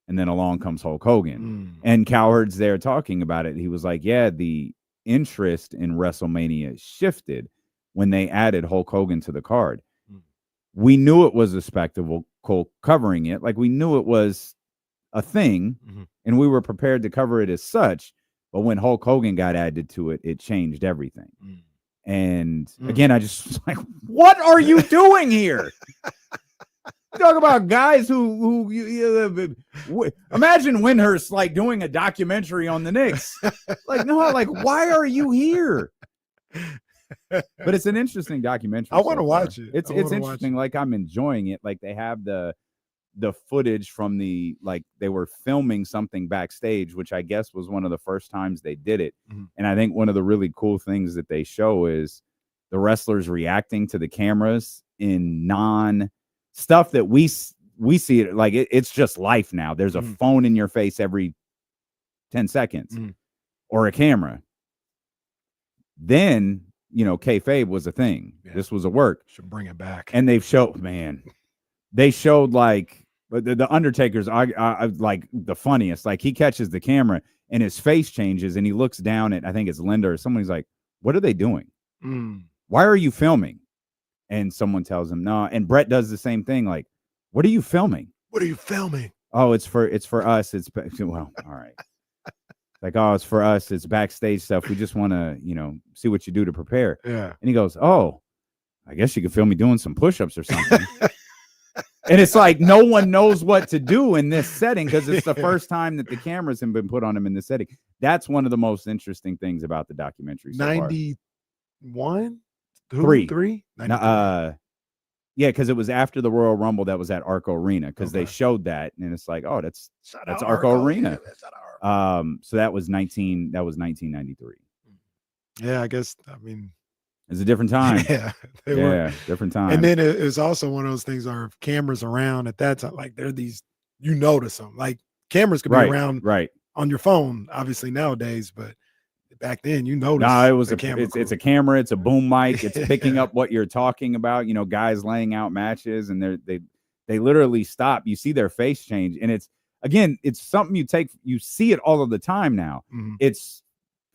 And then along comes Hulk Hogan. And Cowherd's there talking about it. He was like, yeah, the interest in WrestleMania shifted when they added Hulk Hogan to the card. We knew it was a spectacle covering it. Like, we knew it was a thing, and we were prepared to cover it as such. But when Hulk Hogan got added to it, it changed everything. And again, I just was like, what are you doing here? Talk about guys who imagine Windhurst like doing a documentary on the Knicks. Like, no, like, why are you here? But it's an interesting documentary. I want to watch it. It's interesting. Like, I'm enjoying it. Like, they have the footage from like they were filming something backstage, which I guess was one of the first times they did it. And I think one of the really cool things that they show is the wrestlers reacting to the cameras in stuff that we see it like it's just life now. There's a phone in your face every 10 seconds or a camera. Then, kayfabe was a thing. Yeah. This was a work. Should bring it back. And they showed like the Undertaker's I like the funniest. Like, he catches the camera and his face changes and he looks down at, I think it's Linda or somebody's like, what are they doing? Why are you filming? And someone tells him no. And Brett does the same thing. Like, what are you filming? What are you filming? Oh, it's for us. It's well, all right. Like, oh, it's for us. It's backstage stuff. We just want to, see what you do to prepare. Yeah. And he goes, oh, I guess you could film me doing some push-ups or something. And it's like, no one knows what to do in this setting because it's the first time that the cameras have been put on him in this setting. That's one of the most interesting things about the documentary. So 91? Three? Yeah, because it was after the Royal Rumble that was at Arco Arena because they showed that. And it's like, oh, that's Arco Arena. Yeah, so that was 1993. Yeah, I guess, I mean, it's a different time. Yeah, different time. And then it was also one of those things where cameras around at that time, like they're these, notice them. Like, cameras could be around on your phone, obviously nowadays, but back then notice. No, it was it's a camera, it's a boom mic, it's picking up what you're talking about. Guys laying out matches, and they literally stop. You see their face change, and it's something you see it all of the time now. It's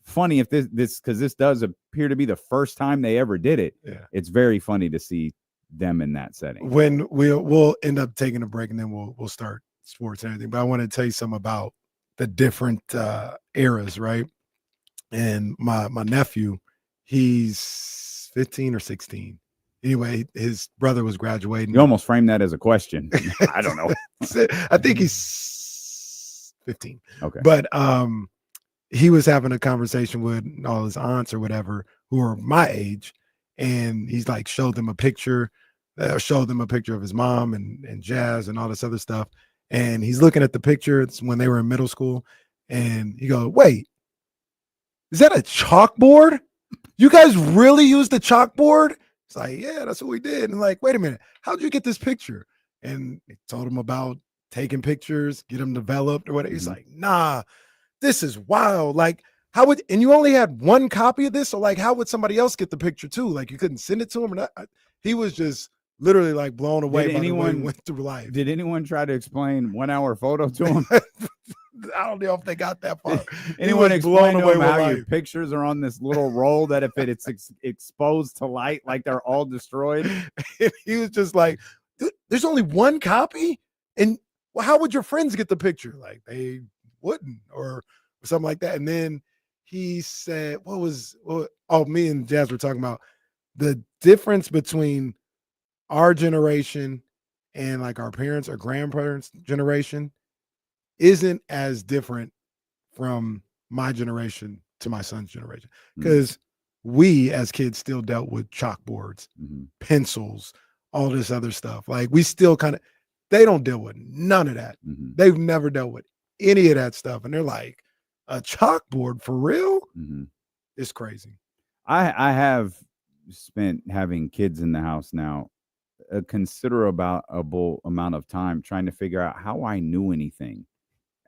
funny if this because this does appear to be the first time they ever did it. Yeah, it's very funny to see them in that setting. When we'll end up taking a break and then we'll start sports and everything. But I want to tell you something about the different eras, right? And my nephew, he's 15 or 16. Anyway, his brother was graduating. You almost framed that as a question. I don't know. I think he's 15. Okay. But he was having a conversation with all his aunts or whatever who are my age, and he's like showed them a picture of his mom and Jazz and all this other stuff. And he's looking at the picture. It's when they were in middle school, and he goes, wait, is that a chalkboard? You guys really use the chalkboard It's like, yeah, that's what we did. And like, wait a minute, how'd you get this picture? And they told him about taking pictures, get them developed or whatever. He's like, nah, this is wild. Like, how would, and you only had one copy of this? So like, how would somebody else get the picture too? Like you couldn't send it to him or not? He was just literally like blown away by the way he went through life. Did anyone try to explain 1 hour photo to him? I don't know if they got that far. Anyone explain to him how your pictures are on this little roll that if it's exposed to light, like they're all destroyed? He was just like, there's only one copy? And well, how would your friends get the picture? Like they wouldn't or something like that. And then he said, me and Jazz were talking about the difference between our generation and like our parents or grandparents' generation isn't as different from my generation to my son's generation. Because we as kids still dealt with chalkboards, pencils, all this other stuff. Like we still they don't deal with none of that. They've never dealt with any of that stuff. And they're like, a chalkboard for real? It's crazy. I have spent having kids in the house now a considerable amount of time trying to figure out how I knew anything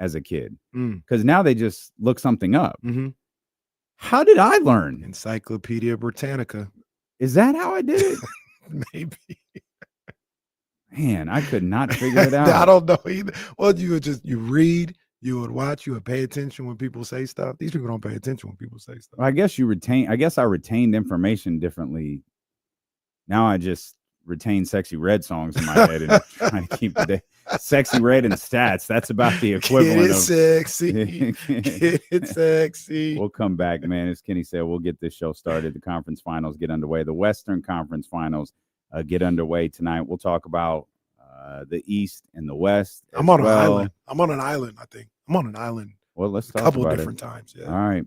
as a kid. Because now they just look something up. How did I learn? Encyclopedia Britannica. Is that how I did it? Maybe. Man, I could not figure it out. I don't know either. Well, you read, you would watch, you would pay attention when people say stuff. These people don't pay attention when people say stuff. Well, I guess I retained information differently. Now I just retain Sexy Red songs in my head and trying to keep the day. Sexy Red and stats. That's about the equivalent of sexy. It's sexy. We'll come back, man. As Kenny said, we'll get this show started. The conference finals get underway. The Western Conference finals get underway tonight. We'll talk about the East and the West. I'm on an island. I'm on an island, I think. I'm on an island. Well, let's talk a couple about of different times. Yeah. All right.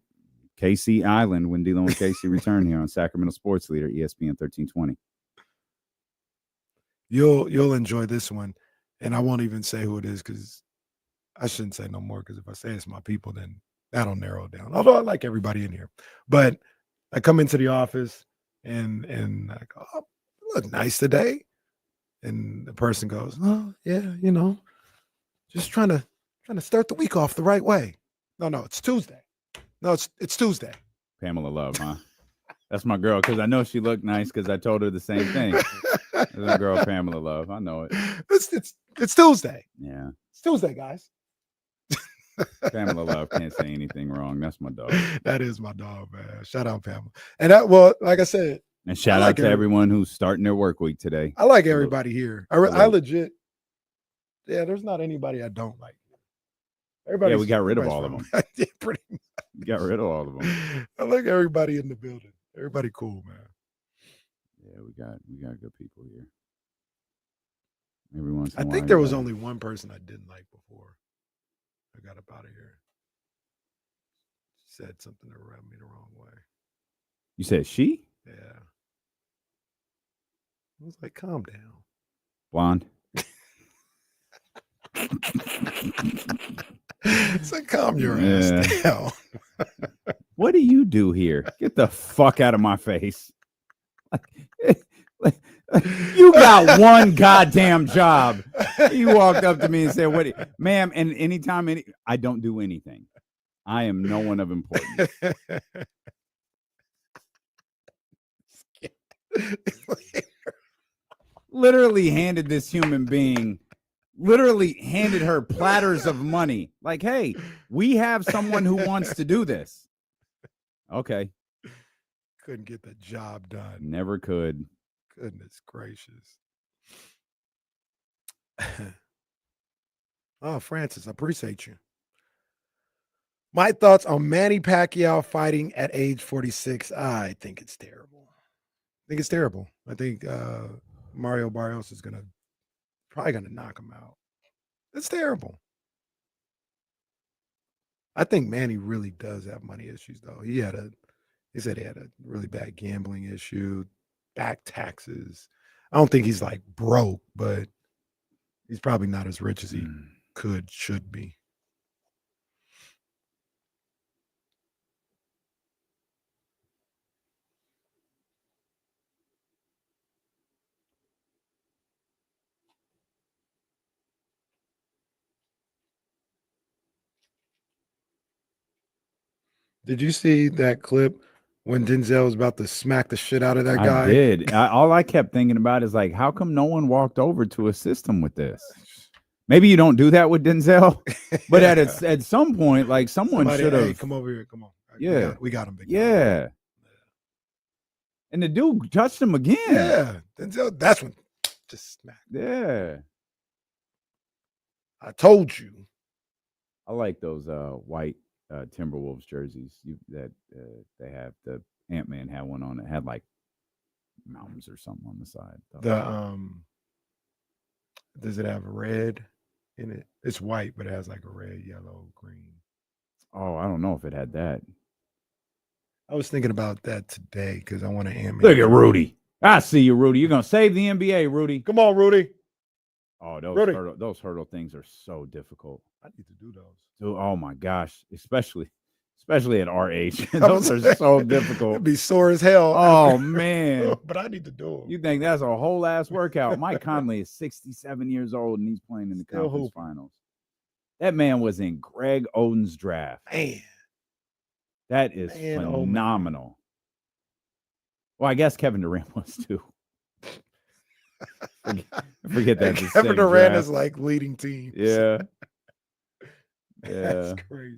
KC Island when dealing with KC return here on Sacramento Sports Leader, ESPN 1320. You'll enjoy this one. And I won't even say who it is because I shouldn't say no more because if I say it's my people, then that'll narrow it down. Although I like everybody in here. But I come into the office and I go, oh, you look nice today. And the person goes, oh, yeah, just trying to start the week off the right way. No, it's Tuesday. No, it's Tuesday. Pamela Love, huh? That's my girl because I know she looked nice because I told her the same thing. That's my girl, Pamela Love. I know it. It's Tuesday. Yeah. It's Tuesday, guys. Pamela Love can't say anything wrong. That's my dog. That is my dog, man. Shout out, Pamela. And like I said. And shout out to everyone who's starting their work week today. I like everybody here. I legit. Yeah, there's not anybody I don't like. Yeah, we got rid of all of them. Yeah, pretty much. We got rid of all of them. I like everybody in the building. Everybody cool, man. Yeah, we got good people here. Every once in a I while, think there was only one person I didn't like before I got up out of here. She said something that rubbed me the wrong way. You said she? Yeah. I was like, calm down. Blonde. It's like, calm your ass down. What do you do here? Get the fuck out of my face. You got one goddamn job. You walked up to me and said, ma'am, and anytime I don't do anything. I am no one of importance. Literally handed this human being, handed her platters of money. Like, hey, we have someone who wants to do this. Okay. Couldn't get the job done. Never could. Goodness gracious. Oh, Francis, I appreciate you. My thoughts on Manny Pacquiao fighting at age 46. I think it's terrible. I think Mario Barrios is probably gonna knock him out. It's terrible. I think Manny really does have money issues, though. He said he had a really bad gambling issue, back taxes. I don't think he's like broke, but he's probably not as rich as he should be. Did you see that clip when Denzel was about to smack the shit out of that guy? I did. All I kept thinking about is like, how come no one walked over to assist him with this? Maybe you don't do that with Denzel, but at some point, like someone should have. Hey, come over here. Come on. Yeah, we got him. Big yeah. And the dude touched him again. Yeah, Denzel. That's when just smack. Yeah. I told you. I like those white Timberwolves jerseys that they have. The Ant-Man had one on. It had like mountains or something on the side. Does it have red in it? It's white, but it has like a red, yellow, green. Oh, I don't know if it had that. I was thinking about that today because I want to Ant-Man. Look at Rudy. I see you, Rudy. You're gonna save the NBA, Rudy. Come on, Rudy. Oh, Rudy. those hurdle things are so difficult. I need to do those. Dude, oh my gosh, especially at our age. Those are so difficult. It'd be sore as hell. Oh man. But I need to do them. You think that's a whole ass workout? Mike Conley is 67 years old and he's playing in the conference finals. That man was in Greg Oden's draft. Man. That is phenomenal. Well, I guess Kevin Durant was too. Forget that. Kevin Durant is like leading teams. Yeah. That's crazy.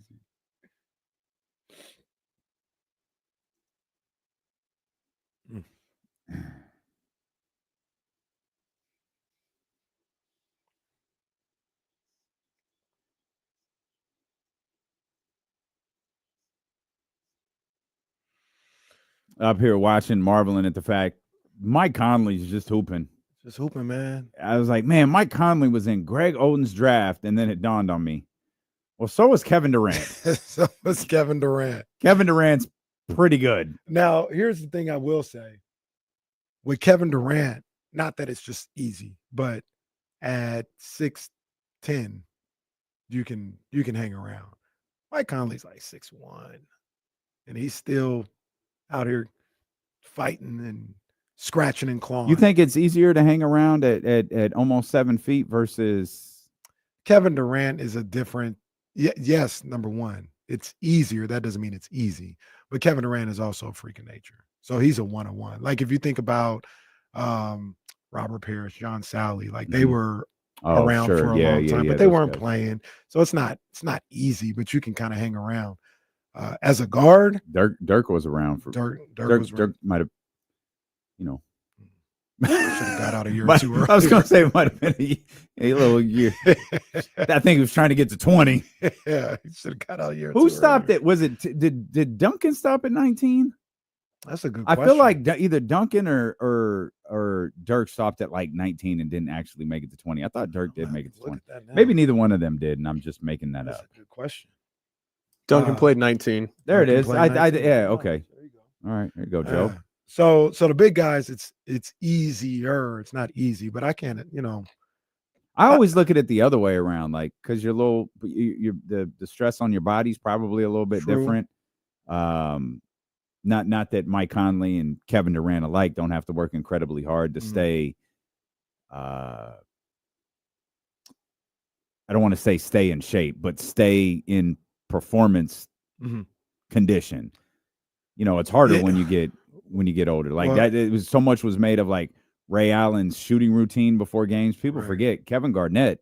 Up here watching, marveling at the fact Mike Conley's just hooping. Just hooping, man. I was like, man, Mike Conley was in Greg Oden's draft, and then it dawned on me. Well, so was Kevin Durant. So was Kevin Durant. Kevin Durant's pretty good. Now, here's the thing I will say. With Kevin Durant, not that it's just easy, but at 6'10", you can hang around. Mike Conley's like 6'1", and he's still out here fighting and scratching and clawing. You think it's easier to hang around at almost 7 feet versus Kevin Durant is a different. Yes, number one, it's easier. That doesn't mean it's easy. But Kevin Durant is also a freak of nature. So he's a one-on-one. Like if you think about Robert Parrish, John Sally, like they were around for a long time, but they weren't playing. So it's not easy, but you can kind of hang around. As a guard, Dirk was around for Dirk might have, you know, should have got out a year or two earlier. I was gonna say it might have been a little year. I think he was trying to get to 20. Yeah, he should have got out a year. Who stopped it? Was it did Duncan stop at 19? That's a good question. I feel like either Duncan or Dirk stopped at like 19 and didn't actually make it to 20. I thought Dirk did make it to 20. Maybe neither one of them did, and I'm just making that up. That's a good question. Duncan played 19. There it is. Duncan played 19. Yeah, okay. There you go. All right, there you go, Joe. So the big guys, it's easier. It's not easy, but I can't, I always look at it the other way around, like because you're the stress on your body's probably a little bit different. Not that Mike Conley and Kevin Durant alike don't have to work incredibly hard to stay. I don't want to say stay in shape, but stay in performance condition. It's harder when you get older. Like that, it was so much was made of like Ray Allen's shooting routine before games. People forget Kevin Garnett.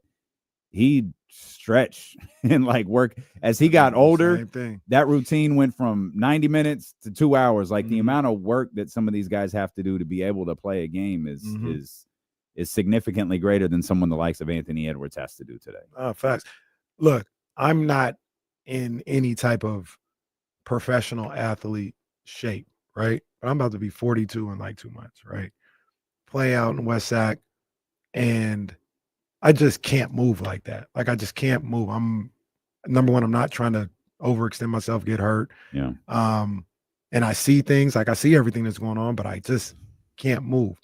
He stretched and like work as he got older. That routine went from 90 minutes to 2 hours. Like the amount of work that some of these guys have to do to be able to play a game is significantly greater than someone the likes of Anthony Edwards has to do today. Facts. Look, I'm not in any type of professional athlete shape, right? But I'm about to be 42 in like 2 months, right? Play out in West Sac, and I just can't move like that. Like I just can't move. I'm number one. I'm not trying to overextend myself, get hurt. Yeah. And I see things, like I see everything that's going on, but I just can't move.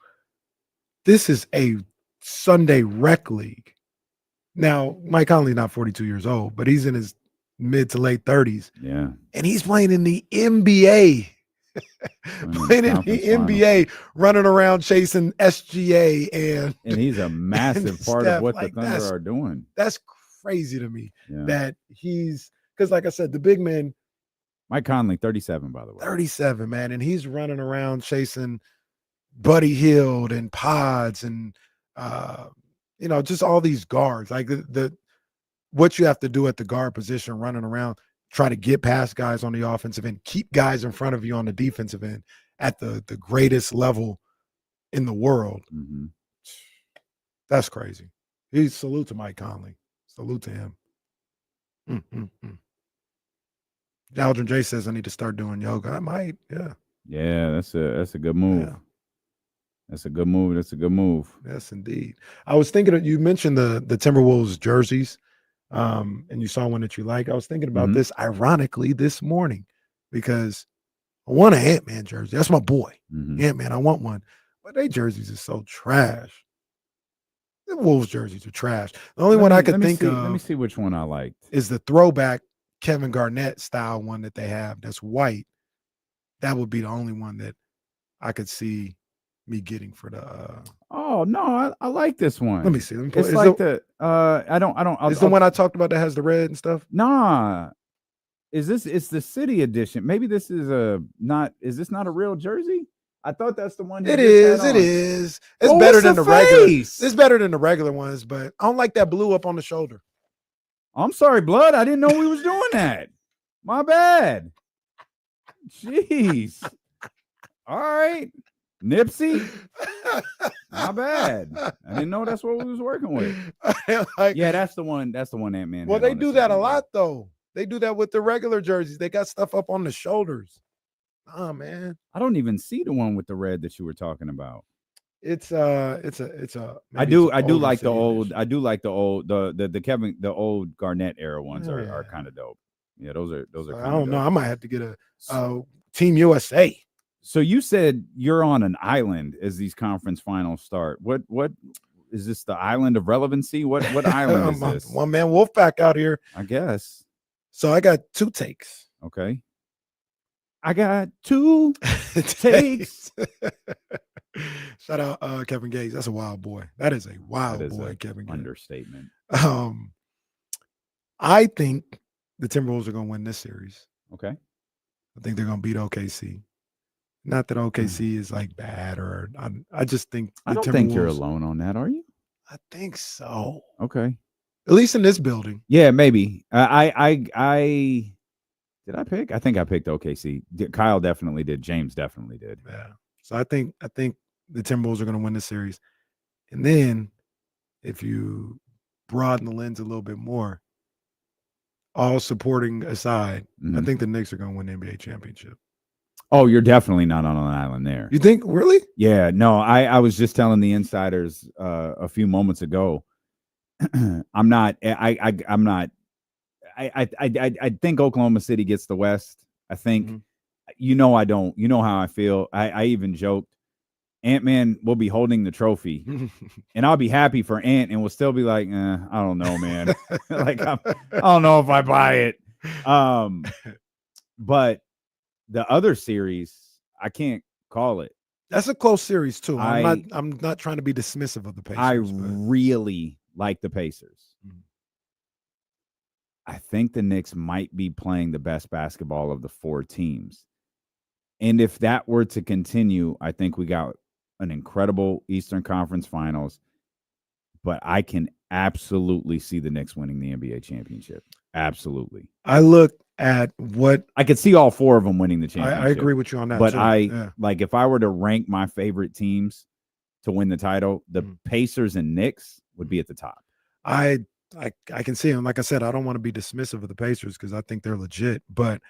This is a Sunday rec league. Now, Mike Conley's not 42 years old, but he's in his mid to late 30s. Yeah. And he's playing in the NBA. Playing in the NBA, running around chasing SGA, and he's a massive part of what the Thunder are doing. That's crazy to me that he's, because like I said, the big men, Mike Conley, 37, by the way. 37, man. And he's running around chasing Buddy Hield and Pods and, just all these guards. Like what you have to do at the guard position, running around, try to get past guys on the offensive end, keep guys in front of you on the defensive end at the greatest level in the world. Mm-hmm. That's crazy. Salute to Mike Conley. Salute to him. Aldrin J says I need to start doing yoga. I might, yeah. Yeah, that's a good move. Yeah. That's a good move. That's a good move. Yes, indeed. I was thinking you mentioned the Timberwolves jerseys, and you saw one that you like. I was thinking about this ironically this morning because I want an Ant-Man jersey. That's my boy. Ant-Man, I want one. But they jerseys are so trash. The Wolves jerseys are trash. The only one I could think of. Let me see which one I liked. Is the throwback Kevin Garnett style one that they have that's white. That would be the only one that I could see me getting for the oh no, I like this one. Let me see. It's like the I don't Is the one I talked about that has the red and stuff? Nah. It's the city edition. Maybe this is is this not a real jersey? I thought that's the one. It is. It's better than the regular. It's better than the regular ones, but I don't like that blue up on the shoulder. I'm sorry, Blood. I didn't know we was doing that. My bad. Jeez. All right. Nipsey. My bad. I didn't know that's what we was working with. Yeah, that's the one. That's the one Ant-Man. Well, they do that a lot, though. They do that with the regular jerseys. They got stuff up on the shoulders. Oh man, I don't even see the one with the red that you were talking about. It's a. I do like the old. I do like the old the old Garnett era ones are kind of dope. Yeah, those are. I don't know. I might have to get a Team USA. So you said you're on an island as these conference finals start. What is this? The island of relevancy? What island is this? One man Wolfpack out here, I guess. So I got 2 takes. Okay. I got 2 takes. Shout out Kevin Gates. That's a wild boy. That is a wild boy, Kevin Gates. Understatement. I think the Timberwolves are going to win this series. Okay. I think they're going to beat OKC. Not that OKC is like bad, or I just think I don't think you're alone on that, are you? I think so. Okay. At least in this building. Yeah, maybe. I did I pick? I think I picked OKC. Kyle definitely did. James definitely did. Yeah. So I think the Timberwolves are going to win this series. And then if you broaden the lens a little bit more, all supporting aside, I think the Knicks are going to win the NBA championship. Oh, you're definitely not on an island there. You think? Really? Yeah. No, I was just telling the insiders a few moments ago. I'm not. I'm not. I think Oklahoma City gets the West. I think, I don't. You know how I feel. I even joked, Ant-Man will be holding the trophy, and I'll be happy for Ant, and we'll still be like, I don't know, man. Like I don't know if I buy it. But the other series, I can't call it. That's a close series too. I'm not trying to be dismissive of the Pacers. I really like the Pacers. I think the Knicks might be playing the best basketball of the 4 teams. And if that were to continue, I think we got an incredible Eastern Conference Finals. But I can absolutely see the Knicks winning the NBA championship. Absolutely. I look at what I could see all 4 of them winning the championship. I agree with you on that. But too. Like if I were to rank my favorite teams to win the title, the Pacers and Knicks would be at the top. I can see them. Like I said, I don't want to be dismissive of the Pacers because I think they're legit. But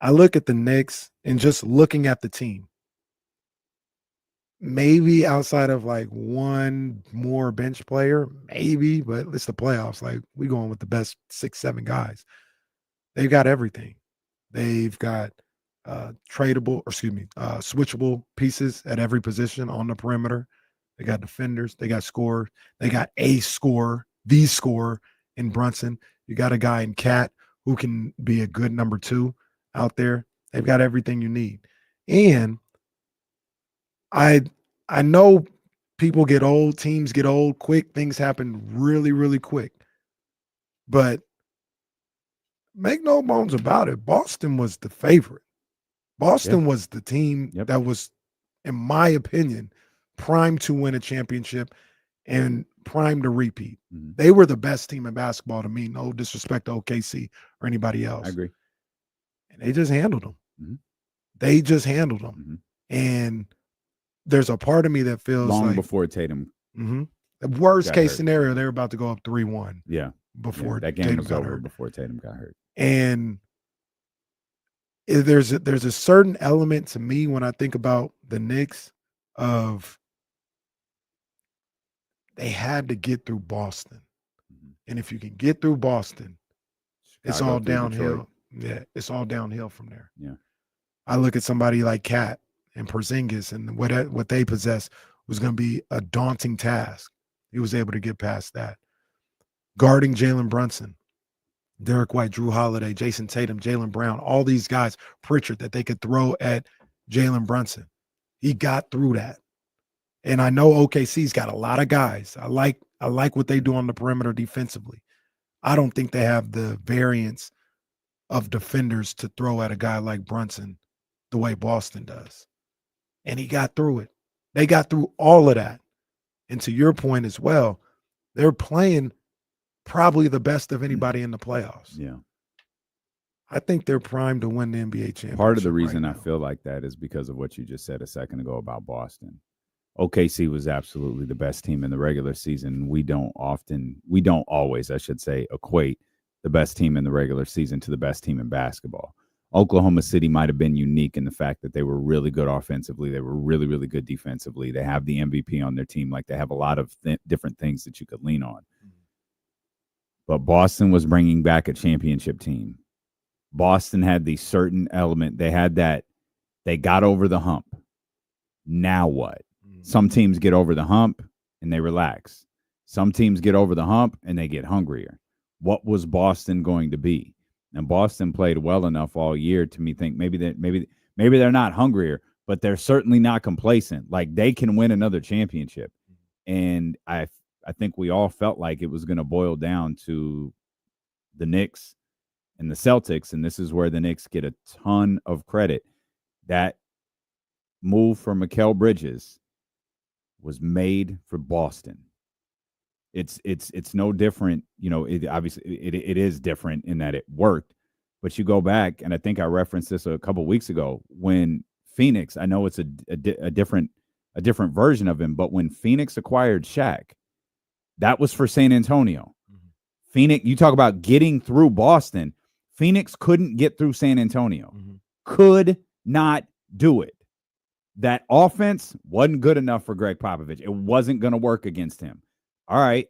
I look at the Knicks and just looking at the team, maybe outside of like one more bench player, maybe, but it's the playoffs. Like we going with the best 6-7 guys. They've got everything. They've got switchable pieces at every position on the perimeter. They got defenders. They got scorers. They got a scorer, the scorer in Brunson. You got a guy in Cat who can be a good number 2 out there. They've got everything you need. And I know people get old, teams get old quick. Things happen really, really quick. But make no bones about it, Boston was the favorite. Boston was the team that was, in my opinion, primed to win a championship and primed to repeat. They were the best team in basketball to me. No disrespect to OKC or anybody else. I agree. And they just handled them. They just handled them. And there's a part of me that feels long before Tatum. The worst case scenario, they were about to go up 3-1. Yeah. Before that game Tatum was got over hurt. before Tatum got hurt. And there's a certain element to me when I think about the Knicks of they had to get through Boston. And if you can get through Boston, it's all downhill. Yeah, it's all downhill from there. Yeah. I look at somebody like Cat and Porzingis, and what they possess was going to be a daunting task. He was able to get past that. Guarding Jalen Brunson, Derek White, Drew Holiday, Jason Tatum, Jaylen Brown, all these guys, Pritchard, that they could throw at Jalen Brunson. He got through that. And I know OKC's got a lot of guys. I like what they do on the perimeter defensively. I don't think they have the variance of defenders to throw at a guy like Brunson the way Boston does. And he got through it. They got through all of that. And to your point as well, they're playing probably the best of anybody in the playoffs. Yeah. I think they're primed to win the NBA championship. Part of the reason I feel like that is because of what you just said a second ago about Boston. OKC was absolutely the best team in the regular season. We don't always, I should say, equate the best team in the regular season to the best team in basketball. Oklahoma City might have been unique in the fact that they were really good offensively. They were really, really good defensively. They have the MVP on their team. Like, they have a lot of different things that you could lean on. But Boston was bringing back a championship team. Boston had the certain element. They had that. They got over the hump. Now what? Some teams get over the hump and they relax. Some teams get over the hump and they get hungrier. What was Boston going to be? And Boston played well enough all year to me think maybe they're not hungrier, but they're certainly not complacent. Like, they can win another championship. And I think we all felt like it was going to boil down to the Knicks and the Celtics, and this is where the Knicks get a ton of credit. That move for Mikal Bridges was made for Boston. It's no different, obviously it is different in that it worked, but you go back, and I think I referenced this a couple weeks ago when Phoenix, I know it's a different version of him, but when Phoenix acquired Shaq, that was for San Antonio. Phoenix, you talk about getting through Boston. Phoenix couldn't get through San Antonio. Could not do it. That offense wasn't good enough for Greg Popovich. It wasn't going to work against him. All right,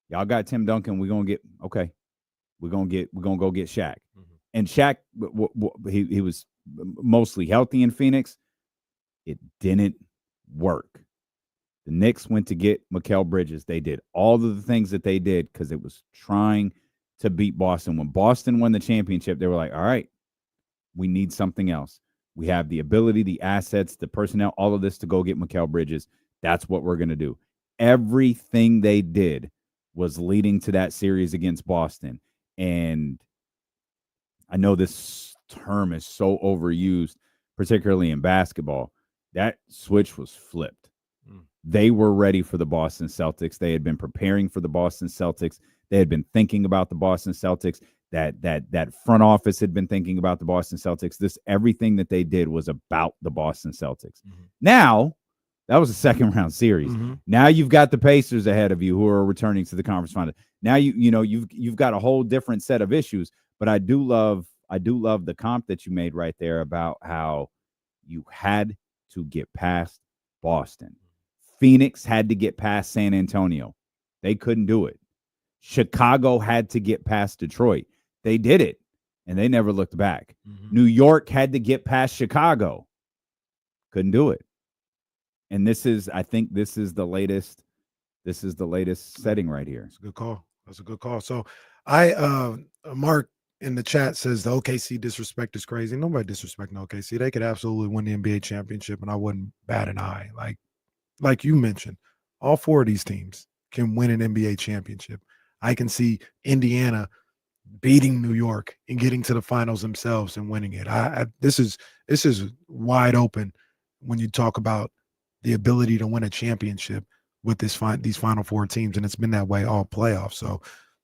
y'all got Tim Duncan. We're going to go get Shaq. And Shaq, he was mostly healthy in Phoenix. It didn't work. The Knicks went to get Mikal Bridges. They did all of the things that they did because it was trying to beat Boston. When Boston won the championship, they were like, all right, we need something else. We have the ability, the assets, the personnel, all of this to go get Mikal Bridges. That's what we're going to do. Everything they did was leading to that series against Boston. And I know this term is so overused, particularly in basketball. That switch was flipped. They were ready for the Boston Celtics. They had been preparing for the Boston Celtics. They had been thinking about the Boston Celtics. That front office had been thinking about the Boston Celtics. Everything that they did was about the Boston Celtics. Now, that was a second round series. Now you've got the Pacers ahead of you who are returning to the conference final. Now you've got a whole different set of issues. But I do love the comp that you made right there about how you had to get past Boston. Phoenix had to get past San Antonio. They couldn't do it. Chicago had to get past Detroit. They did it, and they never looked back. New York had to get past Chicago. Couldn't do it. And I think this is the latest setting right here. That's a good call. That's a good call. So Mark in the chat says the OKC disrespect is crazy. Nobody disrespecting OKC. They could absolutely win the NBA championship, and I wouldn't bat an eye. Like you mentioned, all four of these teams can win an NBA championship. I can see Indiana beating New York and getting to the finals themselves and winning it. This is wide open when you talk about the ability to win a championship with these Final Four teams, and it's been that way all playoffs. So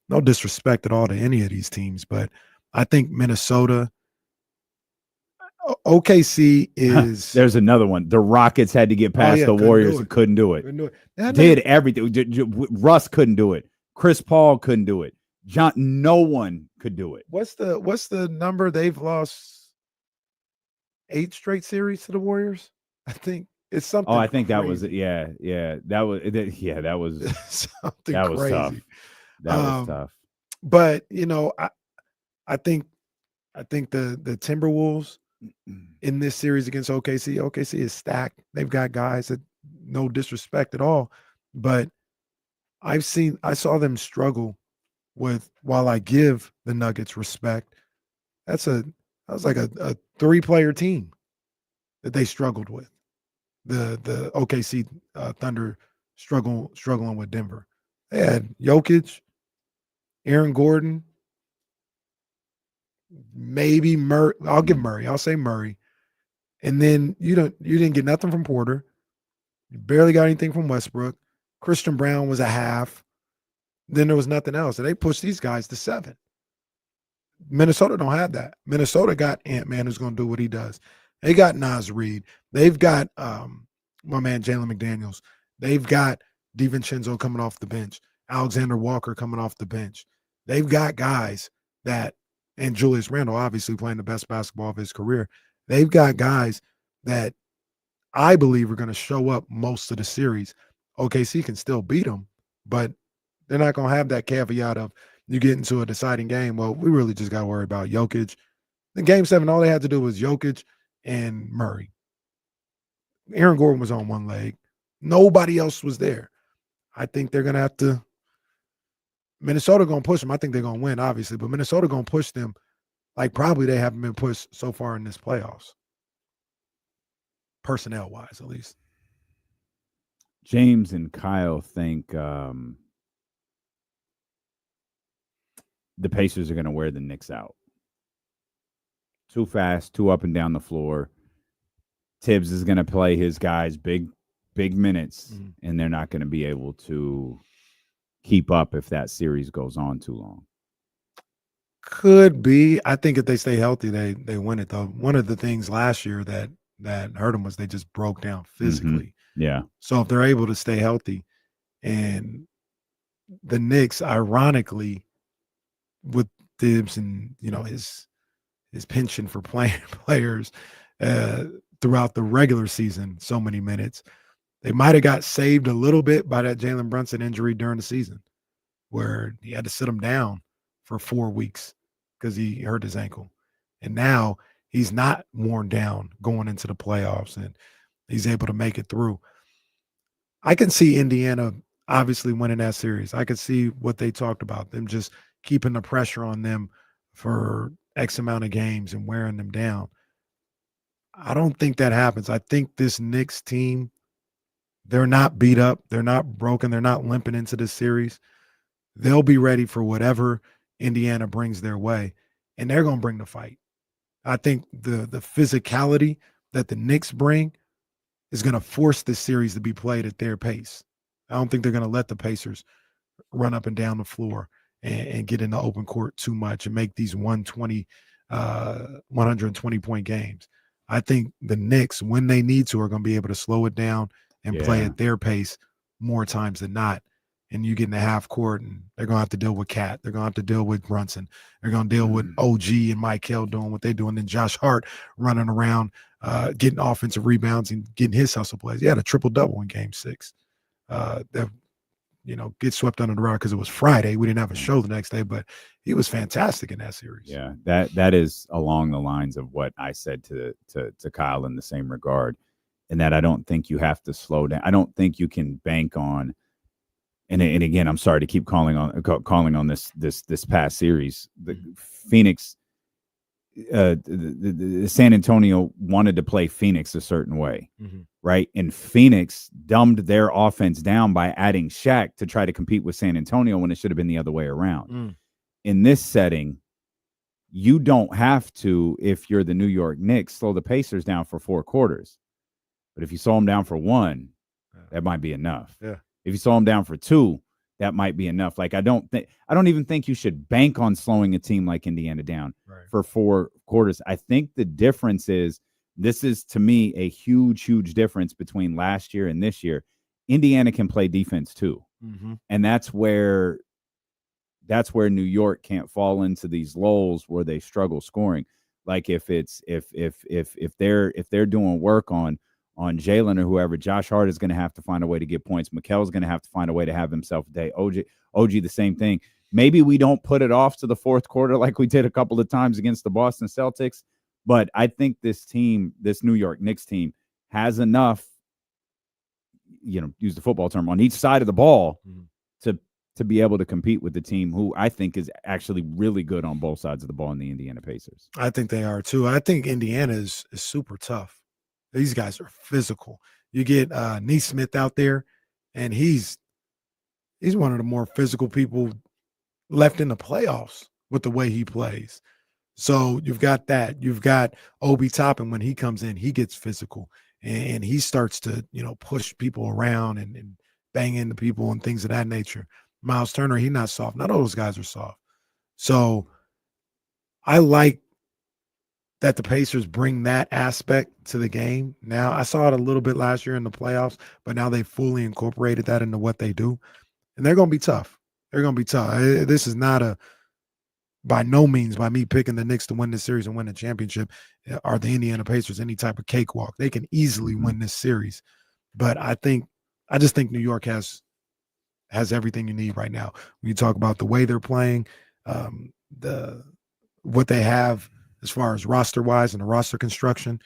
no disrespect at all to any of these teams, but I think Minnesota, OKC is. There's another one. The Rockets had to get past the Warriors and couldn't do it. Did everything. Russ couldn't do it. Chris Paul couldn't do it. No one could do it. What's the number? They've lost 8 straight series to the Warriors. I think it's something. Oh, I think crazy. that was it. Yeah. That was something that was crazy. tough. That was tough. But I think the Timberwolves in this series against OKC is stacked. They've got guys that, no disrespect at all, but I saw them struggle with, while I give the Nuggets respect, that was like a 3-player team that they struggled with. The OKC Thunder struggling with Denver. They had Jokic, Aaron Gordon, maybe Murray. I'll give Murray. I'll say Murray. And then you didn't get nothing from Porter. You barely got anything from Westbrook. Christian Brown was a half. Then there was nothing else. And they pushed these guys to 7. Minnesota don't have that. Minnesota got Ant-Man who's going to do what he does. They got Naz Reid. They've got my man Jalen McDaniels. They've got DiVincenzo coming off the bench. Alexander Walker coming off the bench. They've got guys that, and Julius Randle obviously playing the best basketball of his career. They've got guys that I believe are going to show up most of the series. OKC can still beat them, but they're not going to have that caveat of you get into a deciding game. Well, we really just got to worry about Jokic. In Game 7, all they had to do was Jokic and Murray. Aaron Gordon was on one leg. Nobody else was there. I think they're going to have to – Minnesota going to push them. I think they're going to win, obviously, but Minnesota going to push them like probably they haven't been pushed so far in this playoffs, personnel-wise at least. James and Kyle think the Pacers are going to wear the Knicks out. Too fast, too up and down the floor. Tibbs is going to play his guys big minutes, and they're not going to be able to keep up if that series goes on too long. Could be. I think if they stay healthy, they win it, though. One of the things last year that hurt them was they just broke down physically. Yeah. So if they're able to stay healthy, and the Knicks, ironically, with Tibbs and his penchant for playing players throughout the regular season, so many minutes, they might have got saved a little bit by that Jalen Brunson injury during the season, where he had to sit him down for 4 weeks because he hurt his ankle. And now he's not worn down going into the playoffs, and he's able to make it through. I can see Indiana obviously winning that series. I could see what they talked about, them just keeping the pressure on them for X amount of games and wearing them down. I don't think that happens. I think this Knicks team, they're not beat up. They're not broken. They're not limping into this series. They'll be ready for whatever Indiana brings their way, and they're going to bring the fight. I think the physicality that the Knicks bring is going to force this series to be played at their pace. I don't think they're going to let the Pacers run up and down the floor and get in the open court too much and make these 120-point games. I think the Knicks, when they need to, are going to be able to slow it down and play at their pace more times than not. And you get in the half court, and they're going to have to deal with Cat. They're going to have to deal with Brunson. They're going to deal with OG and Michael doing what they do, and then Josh Hart running around, getting offensive rebounds and getting his hustle plays. He had a triple-double in Game 6. That get swept under the rug because it was Friday. We didn't have a show the next day, but he was fantastic in that series. Yeah, that is along the lines of what I said to Kyle in the same regard, in that I don't think you have to slow down. I don't think you can bank on. And again, I'm sorry to keep calling on this past series. The Phoenix, the San Antonio wanted to play Phoenix a certain way, right? And Phoenix dumbed their offense down by adding Shaq to try to compete with San Antonio when it should have been the other way around. in this setting, you don't have to, if you're the New York Knicks, slow the Pacers down for 4 quarters. But if you slow them down for 1, that might be enough. Yeah. If you slow them down for 2, that might be enough. Like, I don't even think you should bank on slowing a team like Indiana down for 4 quarters. I think the difference is, this is, to me, a huge, huge difference between last year and this year. Indiana can play defense too. Mm-hmm. And that's where New York can't fall into these lulls where they struggle scoring. Like, if they're doing work on Jalen or whoever, Josh Hart is going to have to find a way to get points. Mikel's going to have to find a way to have himself a day. OG, the same thing. Maybe we don't put it off to the 4th quarter like we did a couple of times against the Boston Celtics, but I think this team, this New York Knicks team, has enough, use the football term, on each side of the ball to be able to compete with the team who I think is actually really good on both sides of the ball in the Indiana Pacers. I think they are too. I think Indiana is super tough. These guys are physical. You get Neesmith out there, and he's one of the more physical people left in the playoffs with the way he plays. So you've got that. You've got Obi Toppin. When he comes in, he gets physical, and he starts to, push people around and bang into people and things of that nature. Miles Turner, he's not soft. None of those guys are soft. So I like that the Pacers bring that aspect to the game. Now, I saw it a little bit last year in the playoffs, but now they fully incorporated that into what they do. And they're going to be tough. They're going to be tough. This is not by no means, by me picking the Knicks to win this series and win the championship, are the Indiana Pacers any type of cakewalk. They can easily win this series. But I just think New York has everything you need right now. When you talk about the way they're playing, what they have as far as roster-wise and the roster construction,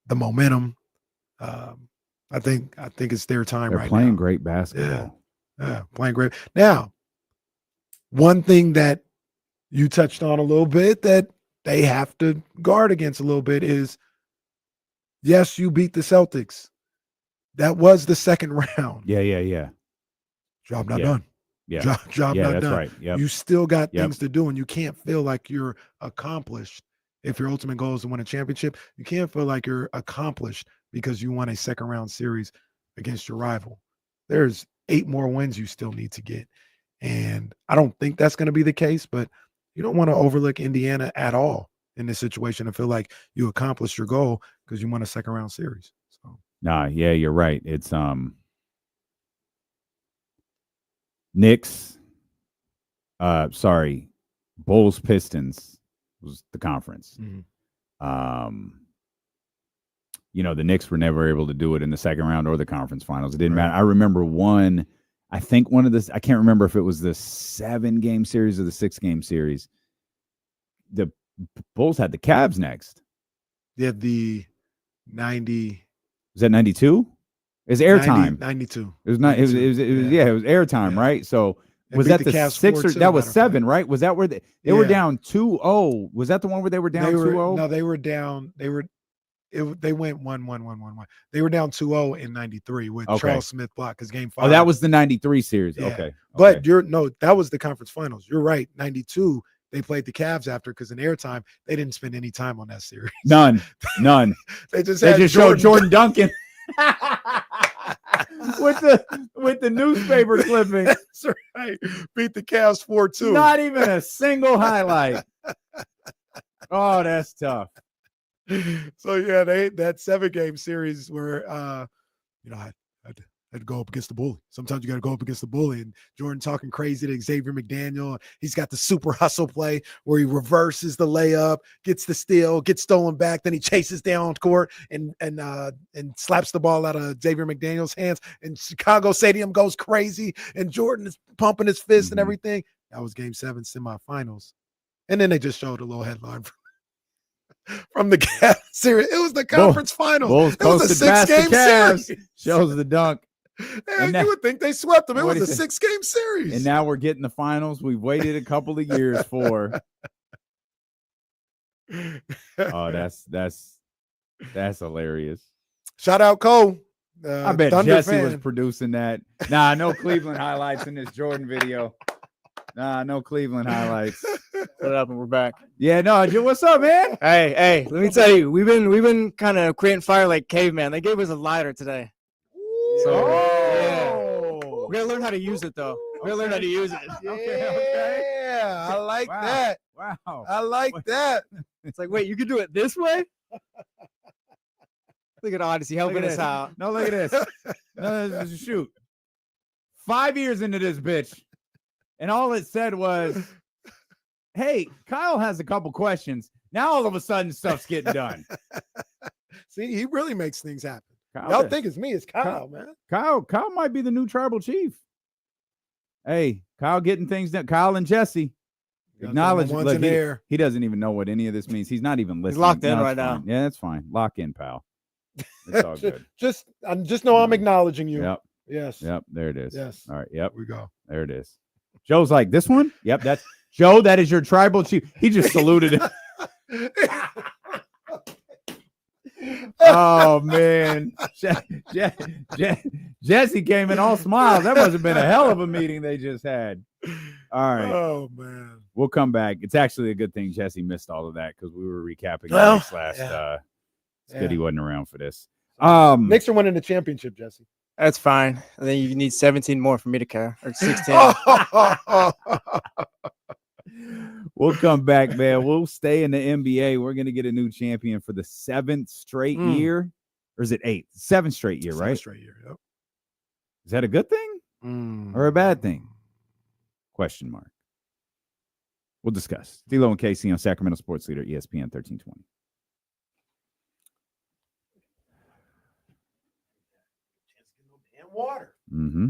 the momentum, I think it's their time right now. They're playing great basketball. Yeah, playing great. Now, one thing that you touched on a little bit that they have to guard against a little bit is, yes, you beat the Celtics. That was the 2nd round. Yeah. Job not done. Yeah. Job not that's done. right. Yep. You still got things to do, and you can't feel like you're accomplished. If your ultimate goal is to win a championship, you can't feel like you're accomplished because you won a 2nd round series against your rival. There's 8 more wins you still need to get. And I don't think that's going to be the case, but you don't want to overlook Indiana at all in this situation and feel like you accomplished your goal because you won a 2nd round series. So, yeah, you're right. It's Knicks, Bulls, Pistons was the conference. Mm-hmm. The Knicks were never able to do it in the 2nd round or the conference finals. It didn't matter. I remember I can't remember if it was the 7-game series or the 6-game series. The Bulls had the Cavs next. They had the 90. Was that 92? It was airtime. 92. It was not. It was airtime, right? So was that the 6 or that was 7, right? Was that where they were down 2-0? Was that the one where they were down 2-0? No, they were down. They went 1-1-1-1-1. They were down 2-0 in 93 with Charles Smith block because game 5. Oh, that was the 93 series. Yeah. Okay. But that was the conference finals. You're right. 92. They played the Cavs after because in airtime they didn't spend any time on that series. None. They just showed Jordan Duncan with the newspaper clipping. That's right. Beat the Cavs 4-2. Not even a single highlight. Oh, that's tough. So yeah, that 7-game series where I had to go up against the bully. Sometimes you got to go up against the bully. And Jordan talking crazy to Xavier McDaniel. He's got the super hustle play where he reverses the layup, gets the steal, gets stolen back, then he chases down court and slaps the ball out of Xavier McDaniel's hands. And Chicago Stadium goes crazy. And Jordan is pumping his fist and everything. That was Game 7 semifinals. And then they just showed a little headline from the Cavs series. It was the conference finals. It was a 6-game series. Shows the dunk. And you would think they swept them. It was a 6-game series. And now we're getting the finals we've waited a couple of years for. Oh, that's hilarious. Shout out Cole. I bet Thunder Jesse fan. was producing that. Nah, no Cleveland highlights in this Jordan video. Nah, no Cleveland highlights. What up? And we're back. Yeah, no, what's up, man? Hey, let me tell you, we've been kind of creating fire like caveman. They gave us a lighter today. So yeah, we gotta learn how to use it though. We gotta learn how to use it. Yeah, I like Wow. that. Wow. I like that. It's like, wait, you can do it this way? Look at Odyssey helping us out. No, look at this. No, shoot. 5 years into this bitch, and all it said was, hey, Kyle has a couple questions. Now all of a sudden stuff's getting done. See, he really makes things happen. Kyle Y'all does. think it's me. It's Kyle, man. Kyle might be the new tribal chief. Hey, Kyle getting things done. Kyle and Jesse. Acknowledge. One's Look, in the air. he doesn't even know what any of this means. He's not even listening. He's locked in No, right it's now. fine. Yeah, that's fine. Lock in, pal. It's all good. Just know I'm acknowledging you. Yep. Yes. Yep. There it is. Yes. All right. Yep. Here we go. There it is. Joe's like, this one? Yep. That's Joe. That is your tribal chief. He just saluted him. Oh man, Jesse came in all smiles. That must have been a hell of a meeting they just had. All right. Oh man, we'll come back. It's actually a good thing Jesse missed all of that because we were recapping Well, Knicks last. yeah. It's good he wasn't around for this. Knicks are winning the championship, Jesse. That's fine. And then you need 17 more for me to care, or 16. We'll come back, man. We'll stay in the NBA. We're gonna get a new champion for the 7th straight year, or is it 8th? 7th straight year, right? 7th straight year. Yep. Is that a good thing or a bad thing? Question mark. We'll discuss. D'Lo and KC on Sacramento Sports Leader, ESPN 1320. Water. Mm-hmm.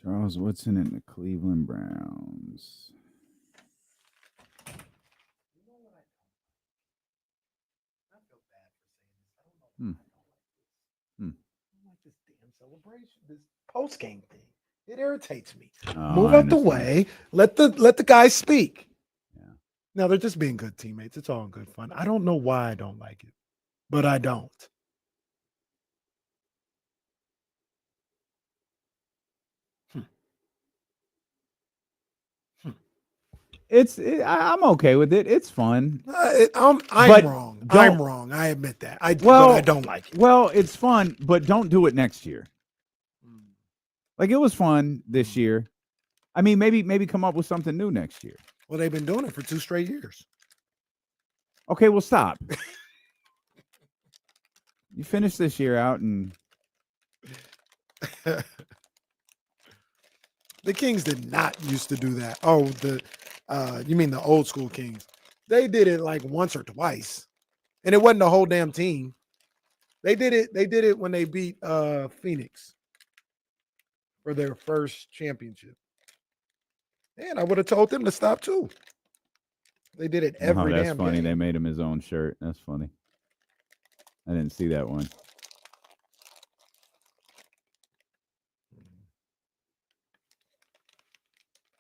Charles Woodson and the Cleveland Browns. This damn celebration, this post game thing, it irritates me. Oh, Move I out the understand. way. Let the guys speak. Yeah. No, they're just being good teammates. It's all in good fun. I don't know why I don't like it, but I don't. I'm okay with it. It's fun. I'm But wrong. don't- I'm wrong. I admit that. But I don't like it. Well, it's fun, but don't do it next year. Like it was fun this year. I mean, maybe come up with something new next year. Well, they've been doing it for 2 straight years. Okay, well, stop. You finish this year out, and The Kings did not used to do that. Oh, you mean the old school Kings? They did it like once or twice, and it wasn't the whole damn team. They did it. They did it when they beat Phoenix for their first championship. And I would have told them to stop too. They did it every that's damn funny. game. They made him his own shirt. That's funny. I didn't see that one.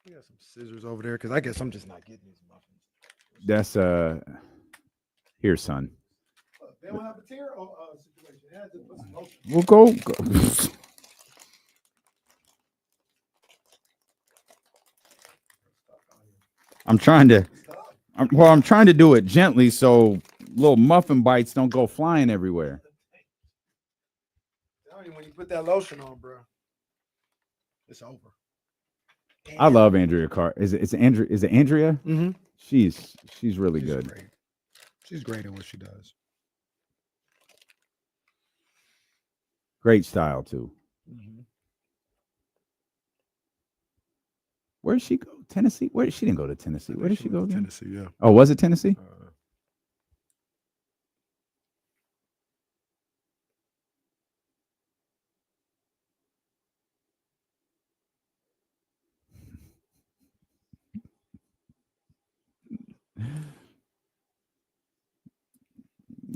We got some scissors over there because I guess I'm just not getting these muffins. That's here, son. They don't have a tier situation. We'll go. I'm trying to do it gently so little muffin bites don't go flying everywhere. When you put that lotion on, bro, it's over. I love Andrea Carr. Is it Andrea? Mm-hmm. She's really good. Great. She's great at what she does. Great style too. Mm-hmm. Where did she go? Tennessee? Where she didn't go to Tennessee? Where did she go again? Tennessee, yeah. Oh, was it Tennessee?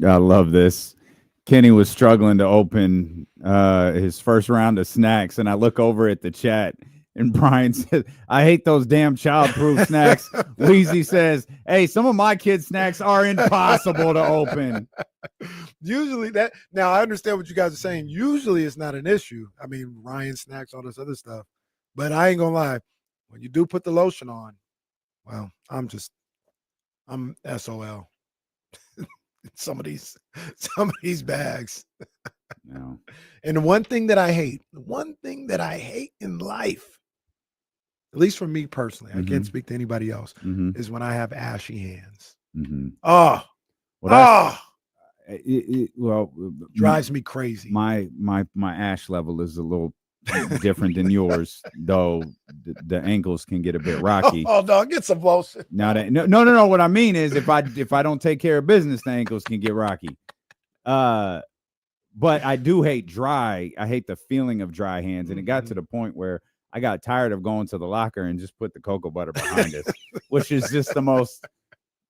I love this. Kenny was struggling to open his first round of snacks, and I look over at the chat, and Brian says, "I hate those damn childproof snacks." Weezy says, "Hey, some of my kids' snacks are impossible to open." Usually that. Now I understand what you guys are saying. Usually it's not an issue. I mean, Ryan snacks, all this other stuff. But I ain't gonna lie. When you do put the lotion on, well, I'm SOL. some of these bags. No. And one thing that I hate in life, at least for me personally, I can't speak to anybody else, is when I have ashy hands. Drives me crazy. My ash level is a little different than yours, though. The ankles can get a bit rocky. Oh no, get some lotion. No. What I mean is, if I don't take care of business, the ankles can get rocky. But I do hate dry. I hate the feeling of dry hands, and it got to the point where I got tired of going to the locker and just put the cocoa butter behind us, which is just the most.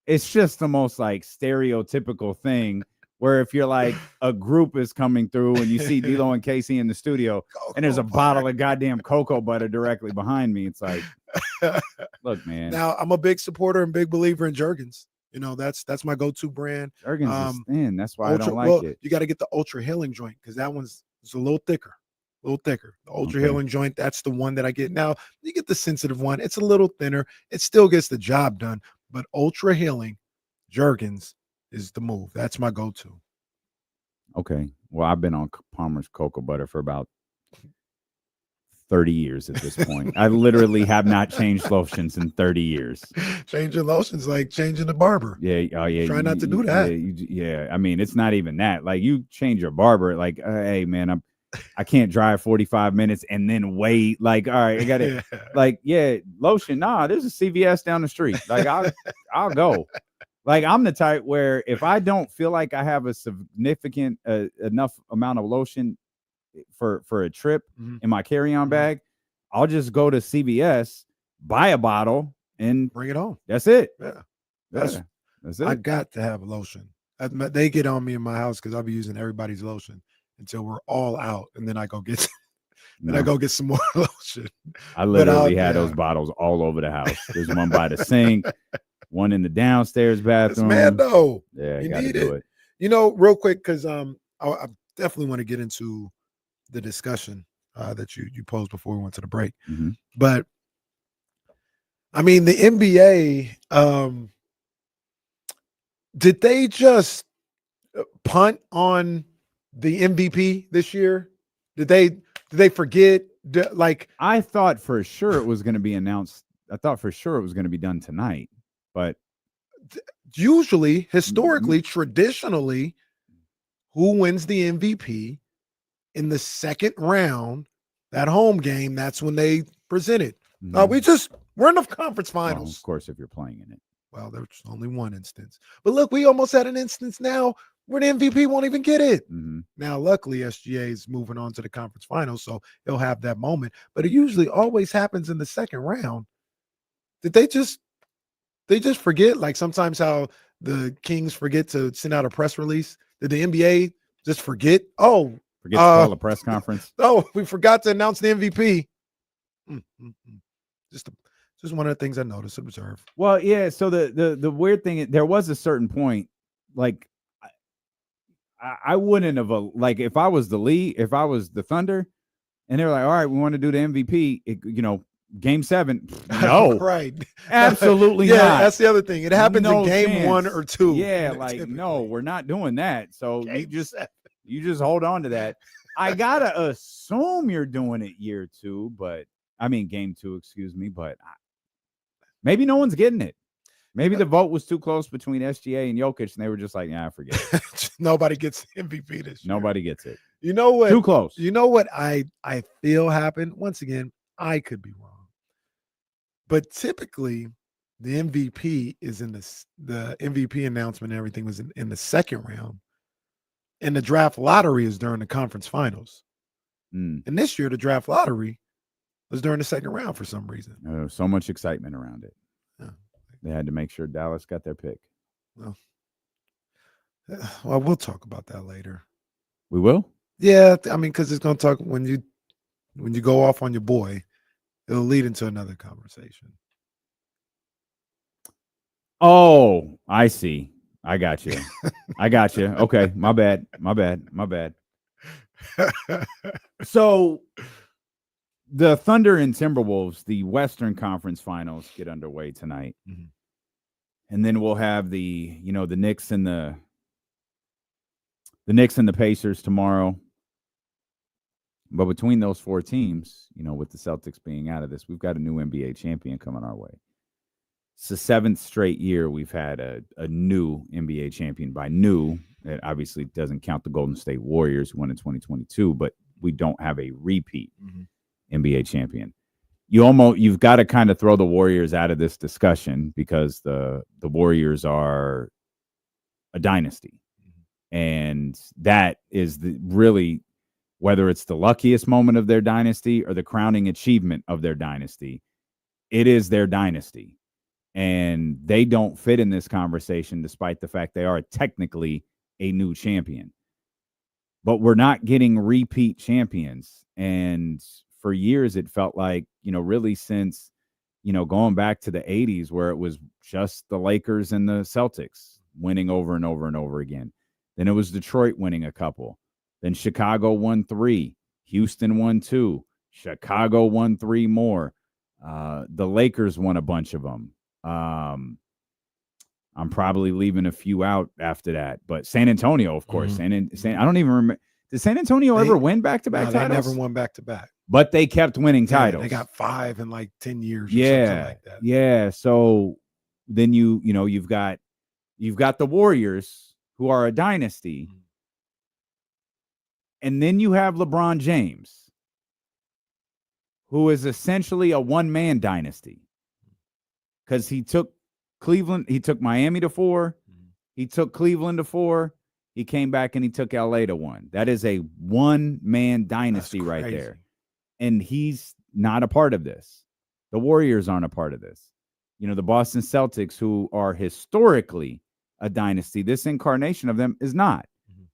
It's just the most like stereotypical thing. Where if you're like a group is coming through and you see D'Lo and Casey in the studio and there's a bottle of goddamn cocoa butter directly behind me, it's like, look, man. Now I'm a big supporter and big believer in Jergens. You know, that's my go-to brand. Jergens is thin. That's why I don't like it. You got to get the Ultra Healing joint because that one's a little thicker. The Ultra Healing joint, that's the one that I get. Now you get the sensitive one. It's a little thinner. It still gets the job done, but Ultra Healing Jergens is the move. That's my go-to. Okay. Well, I've been on Palmer's cocoa butter for about 30 years at this point. I literally have not changed lotions in 30 years. Changing lotions like changing the barber. Yeah. Oh, yeah. Try not to do that. Yeah. I mean, it's not even that. Like, you change your barber, like, hey, man, I can't drive 45 minutes and then wait. Like, all right, I got it. Like, yeah, lotion. Nah, there's a CVS down the street. Like, I'll go. Like, I'm the type where if I don't feel like I have a significant enough amount of lotion for a trip in my carry-on bag, I'll just go to CVS, buy a bottle, and bring it home. That's it. Yeah. That's it. I got to have lotion. They get on me in my house because I'll be using everybody's lotion until we're all out, and then I go get some more lotion. I literally had those bottles all over the house. There's one by the sink. One in the downstairs bathroom. That's mad though. Yeah, you gotta need do it. You know, real quick, because I definitely want to get into the discussion that you posed before we went to the break. But I mean, the NBA, did they just punt on the MVP this year? Did they forget? Like, I thought for sure it was going to be announced. I thought for sure it was going to be done tonight. But usually, historically, traditionally, who wins the MVP in the second round, that home game, that's when they present it. We're in the conference finals. Well, of course, if you're playing in it. Well, there's only one instance. But look, we almost had an instance now where the MVP won't even get it. Now, luckily, SGA is moving on to the conference finals, so he'll have that moment. But it usually always happens in the second round. Did they just forget? Like sometimes how the Kings forget to send out a press release. Did the NBA just forget? Forget to call a press conference. Oh, we forgot to announce the MVP. Just one of the things I noticed and observed. Well, yeah. So the weird thing, there was a certain point, like I wouldn't have like if I was the Thunder, and they were like, all right, we want to do the MVP. Game 7. No, right? Absolutely yeah, not. That's the other thing. It happens No in game chance. 1 or 2. Yeah, like no, we're not doing that. So you just hold on to that. I gotta assume you're doing it year 2, but I mean game 2, excuse me. But maybe no one's getting it. Maybe the vote was too close between SGA and Jokic, and they were just like, "Nah, forget it." Nobody gets MVP this year. Nobody gets it. You know what? Too close. You know what I feel happened? Once again, I could be wrong. But typically, the MVP is in the MVP announcement and everything was in the second round. And the draft lottery is during the conference finals. And this year, the draft lottery was during the second round for some reason. There was so much excitement around it. Yeah. They had to make sure Dallas got their pick. Well, we'll talk about that later. We will? Yeah, I mean, because it's going to talk when you go off on your boy, it'll lead into another conversation. Oh, I see. I got you. Okay, my bad. So the Thunder and Timberwolves, the Western Conference Finals, get underway tonight. Mm-hmm. And then we'll have the Knicks and the Pacers tomorrow. But between those 4 teams, with the Celtics being out of this, we've got a new NBA champion coming our way. It's the 7th straight year we've had a new NBA champion. By new, it obviously doesn't count the Golden State Warriors who won in 2022, but we don't have a repeat NBA champion. You've got to kind of throw the Warriors out of this discussion because the Warriors are a dynasty. And that is really, whether it's the luckiest moment of their dynasty or the crowning achievement of their dynasty, it is their dynasty. And they don't fit in this conversation despite the fact they are technically a new champion. But we're not getting repeat champions. And for years, it felt like, really since, going back to the 80s where it was just the Lakers and the Celtics winning over and over and over again. Then it was Detroit winning a couple. Then Chicago won 3. Houston won 2. Chicago won 3 more. The Lakers won a bunch of them. I'm probably leaving a few out after that. But San Antonio, of course. I don't even remember. Did San Antonio ever win back-to-back titles? They never won back-to-back. But they kept winning titles. They got 5 in like 10 years or something like that. Yeah. So then you've got the Warriors, who are a dynasty. And then you have LeBron James, who is essentially a one-man dynasty. Because he took Miami to 4. He took Cleveland to 4. He came back and he took LA to 1. That is a one-man dynasty right there. And he's not a part of this. The Warriors aren't a part of this. The Boston Celtics, who are historically a dynasty, this incarnation of them is not.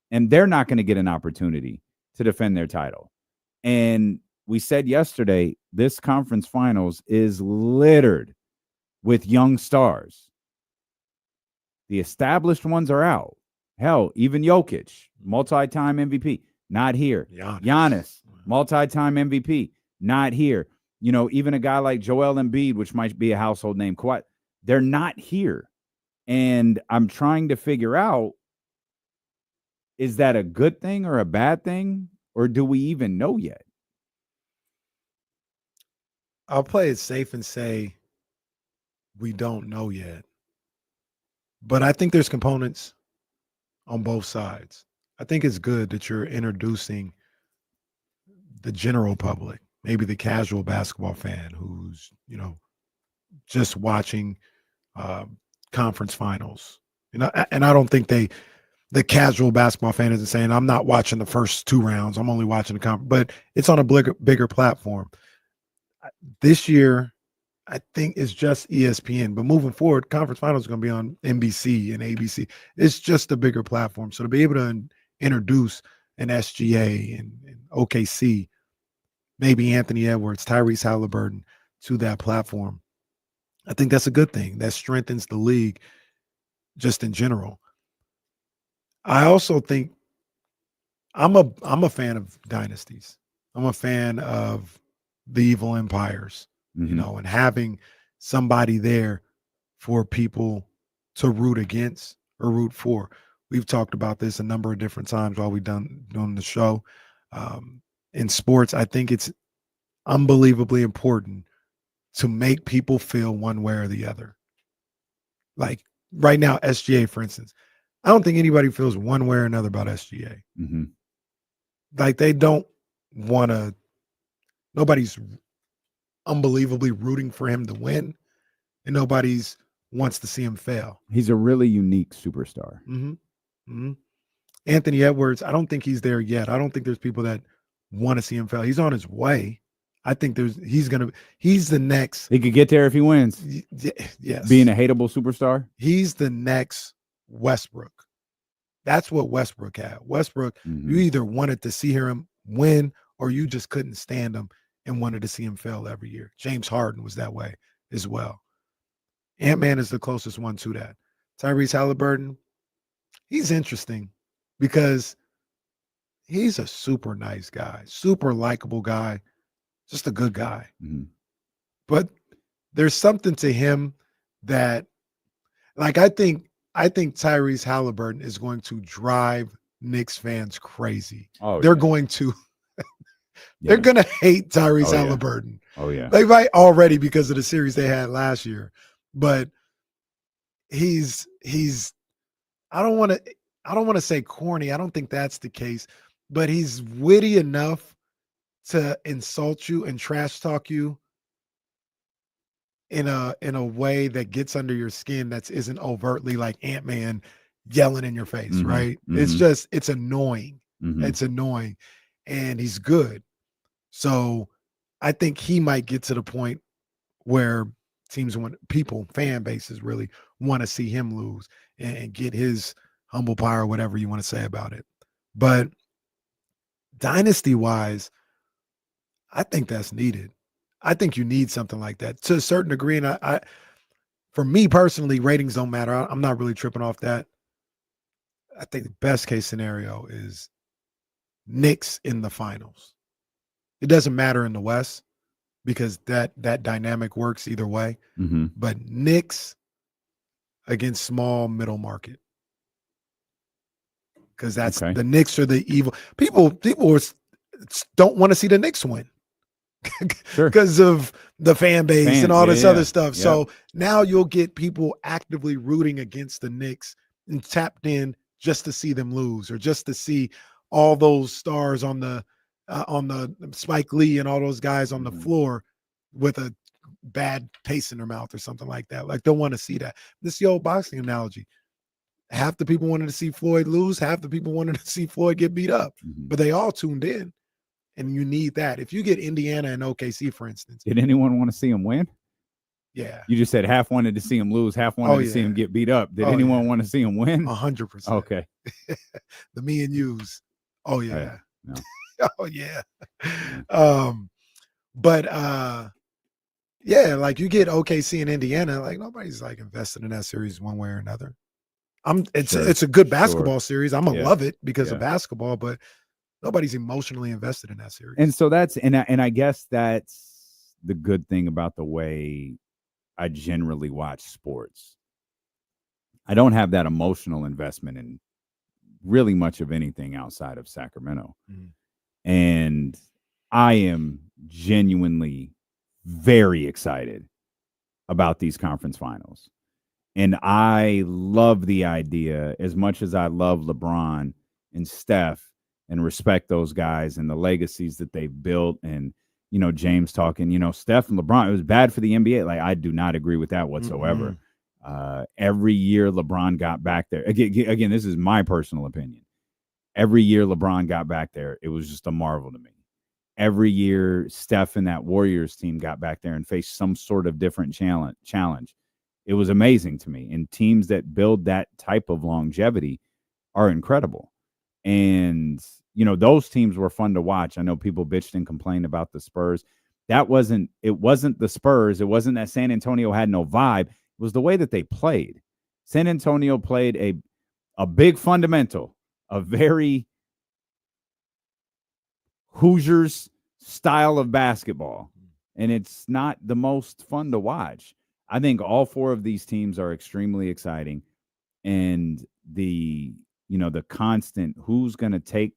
And they're not going to get an opportunity to defend their title. And we said yesterday, this conference finals is littered with young stars. The established ones are out. Hell, even Jokic, multi-time MVP, not here. Giannis, multi-time MVP, not here. Even a guy like Joel Embiid, which might be a household name, Kawhi, they're not here. And I'm trying to figure out, is that a good thing or a bad thing? Or do we even know yet? I'll play it safe and say we don't know yet. But I think there's components on both sides. I think it's good that you're introducing the general public, maybe the casual basketball fan who's, just watching conference finals. And I don't think the casual basketball fan isn't saying, I'm not watching the first 2 rounds. I'm only watching the conference. But it's on a bigger platform. This year, I think it's just ESPN. But moving forward, conference finals is going to be on NBC and ABC. It's just a bigger platform. So to be able to introduce an SGA and OKC, maybe Anthony Edwards, Tyrese Halliburton to that platform, I think that's a good thing. That strengthens the league just in general. I also think I'm a fan of dynasties. I'm a fan of the evil empires, you know, and having somebody there for people to root against or root for. We've talked about this a number of different times while we've doing the show. In sports, I think it's unbelievably important to make people feel one way or the other. Like right now, SGA, for instance, I don't think anybody feels one way or another about SGA. Like they don't want to, nobody's unbelievably rooting for him to win, and nobody's wants to see him fail. He's a really unique superstar. Anthony Edwards, I don't think he's there yet. I don't think there's people that want to see him fail. He's on his way. I think he's the next. He could get there if he wins. Yes. Being a hateable superstar. He's the next Westbrook. That's what Westbrook had. Westbrook, you either wanted to see him win or you just couldn't stand him and wanted to see him fail every year. James Harden was that way as well. Ant-Man is the closest one to that. Tyrese Halliburton, he's interesting because he's a super nice guy, super likable guy, just a good guy. But there's something to him that, like, I think Tyrese Halliburton is going to drive Knicks fans crazy. They're going to they're going to hate Tyrese Halliburton. They might already because of the series they had last year. But he's I don't want to say corny. I don't think that's the case, but he's witty enough to insult you and trash talk you in a way that gets under your skin that isn't overtly like Ant-Man yelling in your face, right? It's annoying. It's annoying. And he's good. So I think he might get to the point where teams fan bases really want to see him lose and get his humble pie or whatever you want to say about it. But dynasty wise, I think that's needed. I think you need something like that to a certain degree. And I for me personally, ratings don't matter. I'm not really tripping off that. I think the best case scenario is Knicks in the finals. It doesn't matter in the West because that dynamic works either way. But Knicks against small middle market. Because that's the Knicks are the evil. People don't want to see the Knicks win. Because of the fan base and all this other stuff. So now you'll get people actively rooting against the Knicks and tapped in just to see them lose or just to see all those stars on the Spike Lee and all those guys on the floor with a bad taste in their mouth or something like that. Like they'll want to see that. This is the old boxing analogy. Half the people wanted to see Floyd lose, half the people wanted to see Floyd get beat up, but they all tuned in. And you need that. If you get Indiana and OKC, for instance. Did anyone want to see him win? Yeah. You just said half wanted to see him lose, half wanted to see him get beat up. Did anyone want to see him win? 100%. Okay. The me and yous. Oh, yeah. No. Oh, yeah. Yeah, like you get OKC and Indiana, like nobody's like invested in that series one way or another. It's a good basketball series. I'm gonna love it because of basketball, but nobody's emotionally invested in that series. And so that's and I guess that's the good thing about the way I generally watch sports. I don't have that emotional investment in really much of anything outside of Sacramento. And I am genuinely very excited about these conference finals. And I love the idea as much as I love LeBron and Steph and respect those guys and the legacies that they've built. And, you know, James talking, you know, Steph and LeBron, it was bad for the NBA. Like, I do not agree with that whatsoever. Every year LeBron got back there. Again, this is my personal opinion. Every year LeBron got back there, it was just a marvel to me. Every year Steph and that Warriors team got back there and faced some sort of different challenge. It was amazing to me. And teams that build that type of longevity are incredible. And, you know, those teams were fun to watch. I know people bitched and complained about the Spurs. It wasn't the Spurs. It wasn't that San Antonio had no vibe. It was the way that they played. San Antonio played a big fundamental, a very Hoosiers style of basketball, and it's not the most fun to watch. I think all four of these teams are extremely exciting, and the constant who's going to take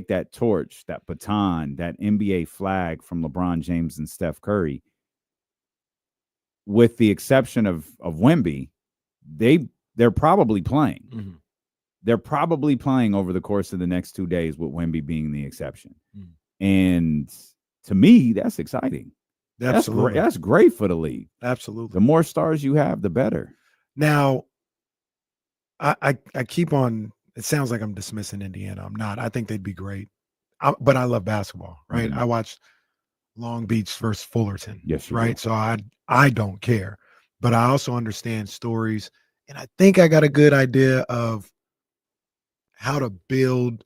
that torch, that baton, that NBA flag from LeBron James and Steph Curry. With the exception of Wemby, they're probably playing. Mm-hmm. They're probably playing over the course of the next 2 days, with Wemby being the exception. Mm. And to me, that's exciting. Absolutely. That's great for the league. Absolutely. The more stars you have, the better. Now, I keep on. It sounds like I'm dismissing Indiana. I'm not. I think they'd be great. But I love basketball, right? Mm-hmm. I watched Long Beach versus Fullerton. Yes, you right. do. So I don't care, but I also understand stories, and I think I got a good idea of how to build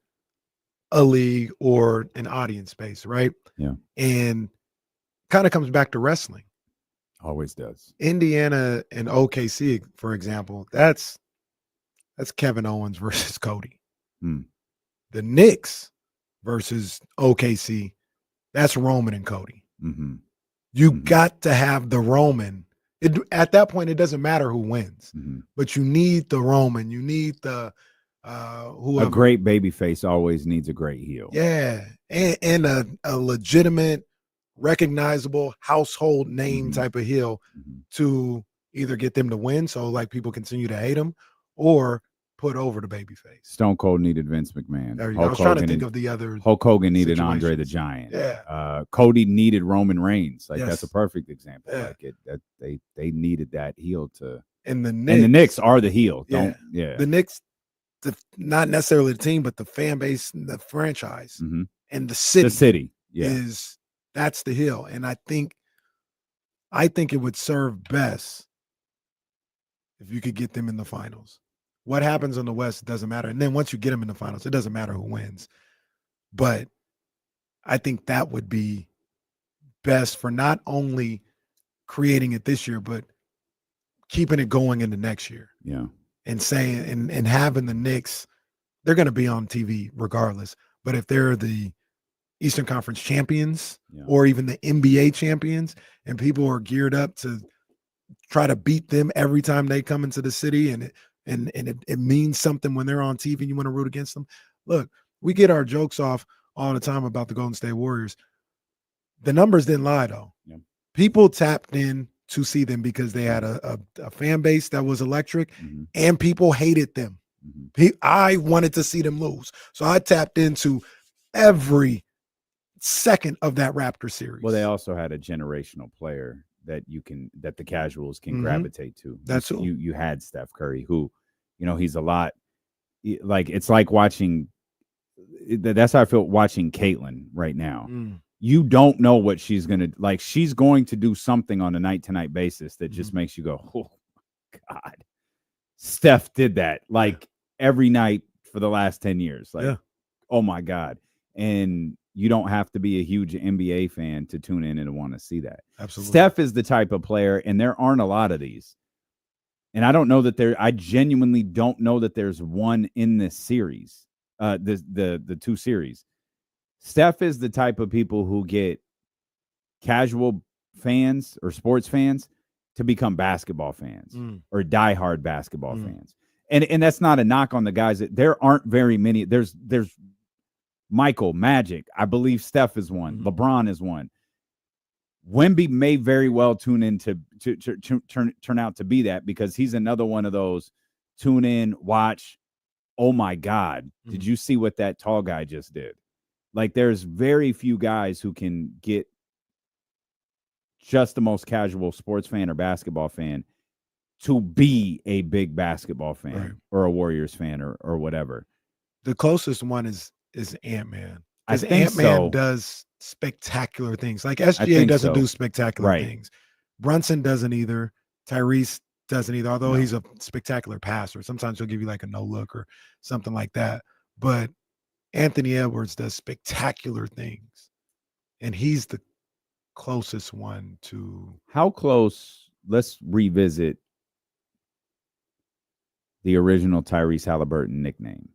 a league or an audience base, right? Yeah. And kind of comes back to wrestling. Always does. Indiana and OKC, for example, that's Kevin Owens versus Cody. Hmm. The Knicks versus OKC, that's Roman and Cody. Mm-hmm. You got to have the Roman. At that point, it doesn't matter who wins, but you need the Roman. You need the whoever. A great babyface always needs a great heel. Yeah, and a legitimate, recognizable household name type of heel to either get them to win, so like people continue to hate him, or put over the babyface. Stone Cold needed Vince McMahon. There you go. I was trying to think of the other. Hulk Hogan needed Andre the Giant. Yeah. Cody needed Roman Reigns. Like that's a Yes. perfect example. Yeah. Like they needed that heel to. And the And the Knicks are the heel. Yeah. The Knicks, not necessarily the team, but the fan base, and the franchise, Mhm. and the city. The city. Yeah. That's the heel. And I think it would serve best if you could get them in the finals. What happens in the West doesn't matter. And then once you get them in the finals, it doesn't matter who wins. But I think that would be best for not only creating it this year, but keeping it going into next year. Yeah. And saying and having the Knicks, they're going to be on TV regardless. But if they're the Eastern Conference champions or even the NBA champions, and people are geared up to try to beat them every time they come into the city, and it means something when they're on TV and you want to root against them. Look, we get our jokes off all the time about the Golden State Warriors. The numbers didn't lie, though. Yeah. People tapped in to see them because they had a fan base that was electric, and people hated them. I wanted to see them lose. So I tapped into every second of that Raptor series. Well, they also had a generational player that the casuals can gravitate to. That's you had Steph Curry, who, he's a lot like, it's like watching. That's how I feel watching Caitlin right now. You don't know what she's going to like. She's going to do something on a night-to-night basis that just makes you go, oh, God. Steph did that like every night for the last 10 years. Like, oh, my God. And you don't have to be a huge NBA fan to tune in and want to see that. Absolutely. Steph is the type of player, and there aren't a lot of these. And I don't know that I genuinely don't know that there's one in this series, the two series. Steph is the type of people who get casual fans or sports fans to become basketball fans or diehard basketball fans. And that's not a knock on the guys. There aren't very many. There's Michael, Magic. I believe Steph is one. LeBron is one. Wemby may very well tune in to turn out to be that, because he's another one of those tune in, watch. Oh my God. Did you see what that tall guy just did? Like, there's very few guys who can get just the most casual sports fan or basketball fan to be a big basketball fan or a Warriors fan or whatever. The closest one is Ant-Man. I Because think Ant-Man so. does spectacular things. Like SGA doesn't do spectacular things. Brunson doesn't either. Tyrese doesn't either, although he's a spectacular passer. Sometimes he'll give you like a no look or something like that. But Anthony Edwards does spectacular things, and he's the closest one to. How close? Let's revisit the original Tyrese Halliburton nickname.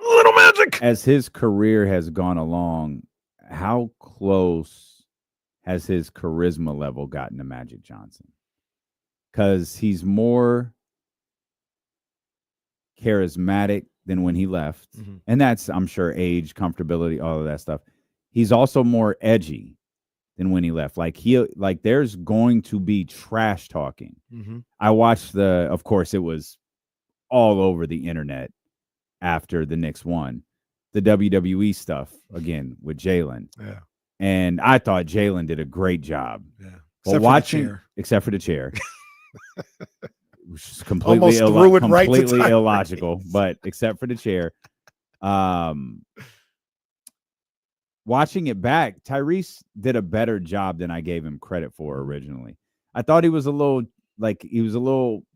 Little Magic. as his career has gone along, how close has his charisma level gotten to Magic Johnson? Because he's more charismatic than when he left. And that's, I'm sure, age, comfortability, all of that stuff. He's also more edgy than when he left. Like there's going to be trash talking. I watched of course, it was all over the internet after the Knicks won, the WWE stuff again with Jalen. Yeah. And I thought Jalen did a great job. Yeah. Except for the chair. Which is Almost threw it right to completely Tyrese. illogical, but except for the chair. Watching it back, Tyrese did a better job than I gave him credit for originally. I thought he was a little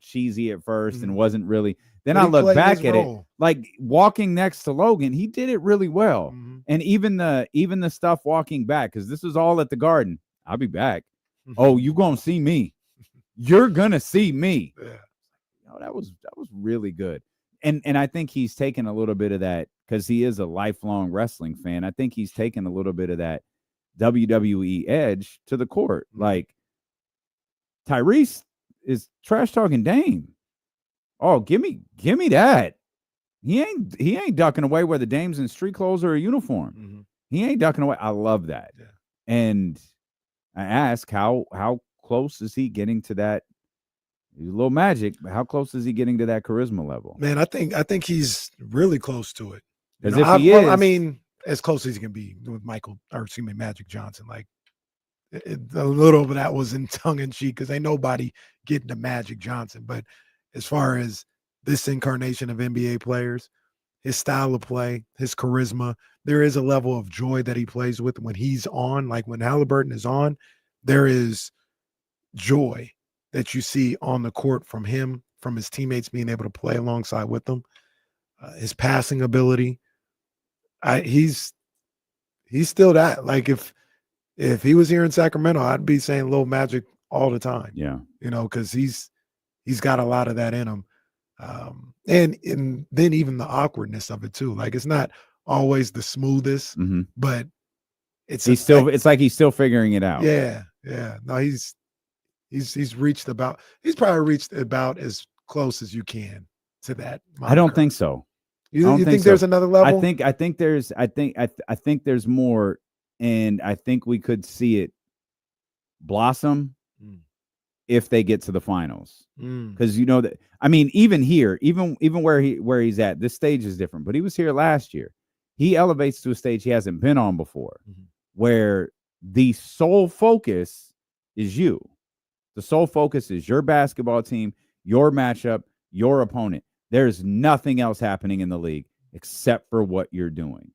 cheesy at first and wasn't really. Then I look back at it, like walking next to Logan, he did it really well. And even the stuff walking back, because this was all at the Garden. I'll be back. Oh, you gonna see me? You're gonna see me. Yeah. That was really good. And I think he's taken a little bit of that because he is a lifelong wrestling fan. I think he's taken a little bit of that WWE edge to the court. Like Tyrese is trash talking Dame. Oh, give me that. He ain't ducking away where the Dame's in street clothes or a uniform. He ain't ducking away. I love that. Yeah. And I ask how close is he getting to that? He's a little Magic, but how close is he getting to that charisma level? Man, I think he's really close to it. As if he is. I mean, as close as he can be with Magic Johnson. Like a little of that was in tongue in cheek because ain't nobody getting to Magic Johnson. But as far as this incarnation of NBA players, his style of play, his charisma, there is a level of joy that he plays with when he's on. Like when Halliburton is on, there is joy that you see on the court from him, from his teammates being able to play alongside with them. His passing ability, he's still that. Like if he was here in Sacramento, I'd be saying Lil Magic all the time. Yeah, because he's got a lot of that in him. And then even the awkwardness of it too. Like it's not always the smoothest, but it's like he's still figuring it out. Yeah. No, he's probably reached about as close as you can to that moniker. I don't think so. You think there's another level? I think there's more, and I think we could see it blossom if they get to the finals. Because that, I mean, even here, even where he's at, this stage is different. But he was here last year. He elevates to a stage he hasn't been on before, where the sole focus is you. The sole focus is your basketball team, your matchup, your opponent. There's nothing else happening in the league except for what you're doing.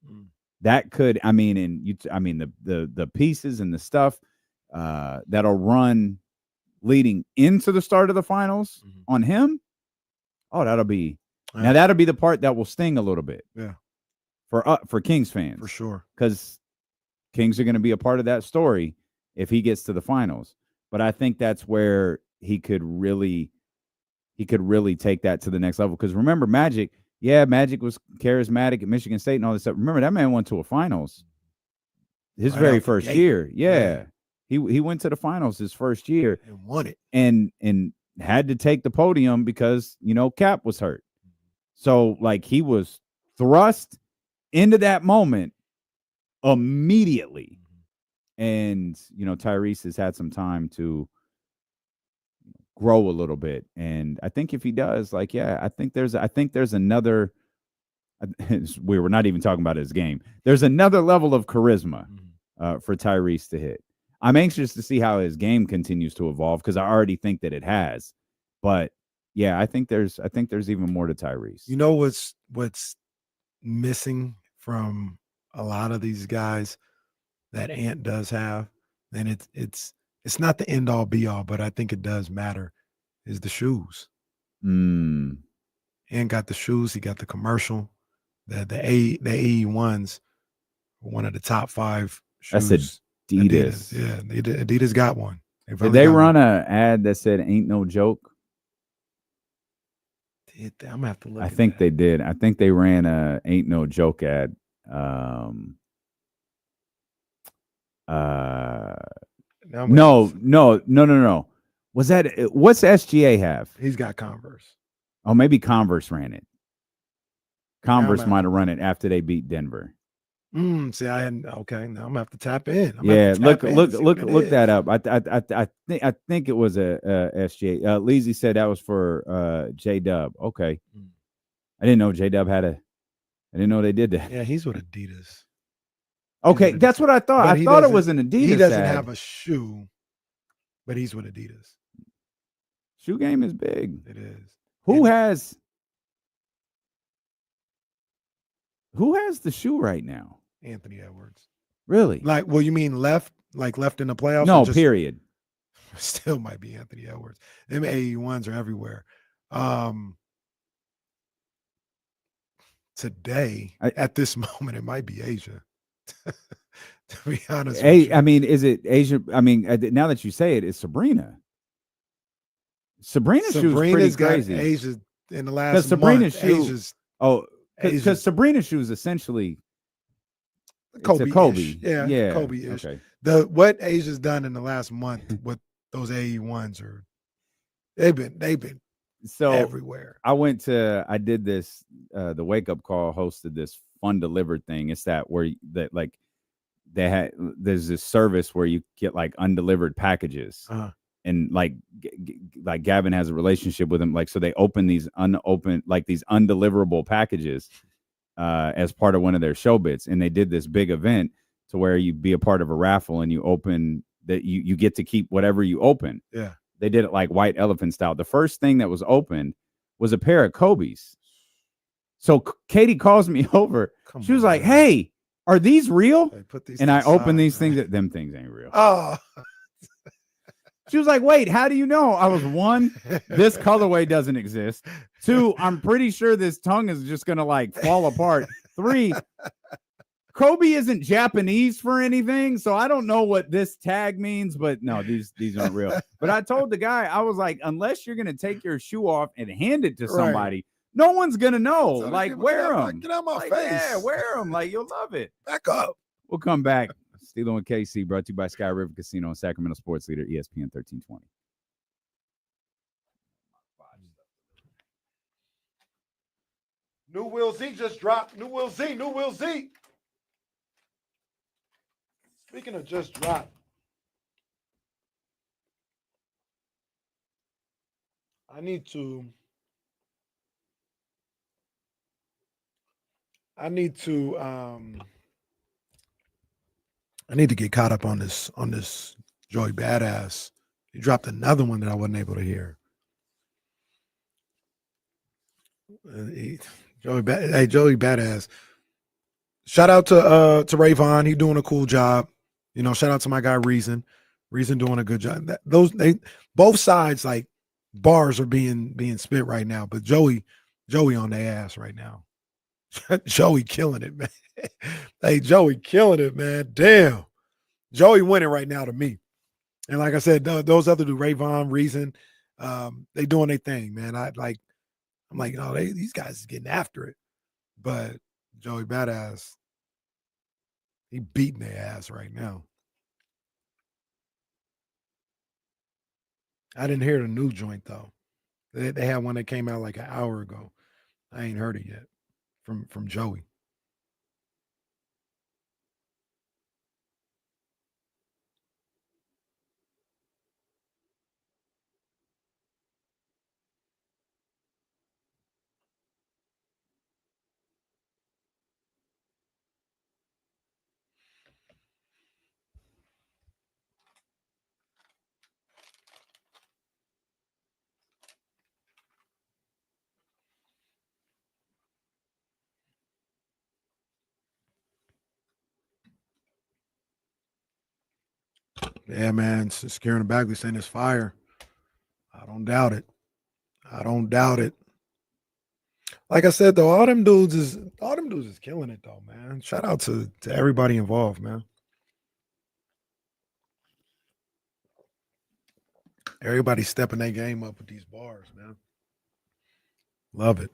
That could, the pieces and the stuff that'll run leading into the start of the finals on him. Oh, that'll be the part that will sting a little bit. Yeah. For Kings fans. For sure. Because Kings are going to be a part of that story if he gets to the finals. But I think that's where he could really take that to the next level. Because remember, Magic was charismatic at Michigan State and all this stuff. Remember, that man went to a finals his very first year. Yeah. He went to the finals his first year and won it. And had to take the podium because, Cap was hurt. So like he was thrust into that moment immediately. And, Tyrese has had some time to grow a little bit. And I think if he does, I think there's another, we were not even talking about his game. There's another level of charisma for Tyrese to hit. I'm anxious to see how his game continues to evolve because I already think that it has. But yeah, I think there's even more to Tyrese. You know what's missing from a lot of these guys that Ant does have, and it's not the end all be all, but I think it does matter, is the shoes. Ant got the shoes, he got the commercial, the AE1s, one of the top 5 shoes. That's Adidas. Yeah, Adidas got one. Did they run an ad that said "Ain't no joke"? I'm gonna have to look. I think they did. I think they ran a "Ain't No Joke" ad. No. Was that what's SGA have? He's got Converse. Oh, maybe Converse ran it. Converse might have run it after they beat Denver. See, I hadn't. Okay, now I'm gonna have to tap in. Look that up. I think it was a SGA. Leezy said that was for J Dub. Okay, I didn't know J Dub had a. I didn't know they did that. Yeah, he's with Adidas. Okay, that's what I thought. I thought it was an Adidas. He doesn't ad. have a shoe, but he's with Adidas. Shoe game is big. It is. Who has the shoe right now? Anthony Edwards. Really? Like, well, you mean left in the playoffs? No, period. Still might be Anthony Edwards. Them AE1s are everywhere. Today, at this moment, it might be Asia. To be honest with you. I mean, is it Asia? I mean, now that you say it, it's Sabrina. Sabrina's shoe is pretty crazy. Asia in the last because Sabrina's month, shoe. Asia's, because Sabrina's shoe is essentially Kobe. Kobe. Yeah, Kobe-ish. Okay. What Asia's done in the last month with those AE1s are they've been so everywhere. I did this the Wake Up Call hosted this Fun Delivered thing. It's there's this service where you get like undelivered packages. And like Gavin has a relationship with them, like so they open these these undeliverable packages as part of one of their show bits, and they did this big event to where you be a part of a raffle and you open that you get to keep whatever you open. Yeah, they did it like White Elephant style. The first thing that was opened was a pair of Kobe's. So Katie calls me over. She was like, "Hey, are these real?" And I opened these things. Them things ain't real. Oh. She was like, "Wait, how do you know?" I was 1, this colorway doesn't exist. 2, I'm pretty sure this tongue is just gonna like fall apart. 3, Kobe isn't Japanese for anything, so I don't know what this tag means. But no, these aren't real. But I told the guy, I was like, unless you're gonna take your shoe off and hand it to somebody, no one's gonna know. So like, wear them. Get out my face. Yeah, wear them. Like, you'll love it. Back up. We'll come back. Steeler with KC, brought to you by Sky River Casino and Sacramento Sports Leader, ESPN 1320. New Will Z just dropped. New Will Z. Speaking of just dropped, I need to get caught up on this Joey Badass. He dropped another one that I wasn't able to hear. Joey Badass. Shout out to Rayvon. He doing a cool job. You know, shout out to my guy Reason. Reason doing a good job. Both sides like bars are being spit right now, but Joey on their ass right now. Joey killing it, man. Hey, Joey killing it, man. Damn. Joey winning right now to me. And like I said, those other two, Rayvon, Reason, they doing their thing, man. I'm like, oh, these guys is getting after it. But Joey Badass, he beating their ass right now. I didn't hear the new joint though. They had one that came out like an hour ago. I ain't heard it yet from Joey. Yeah, man, securing the Bagley saying it's fire. I don't doubt it. Like I said, though, all them dudes is killing it, though, man. Shout out to everybody involved, man. Everybody stepping their game up with these bars, man. Love it.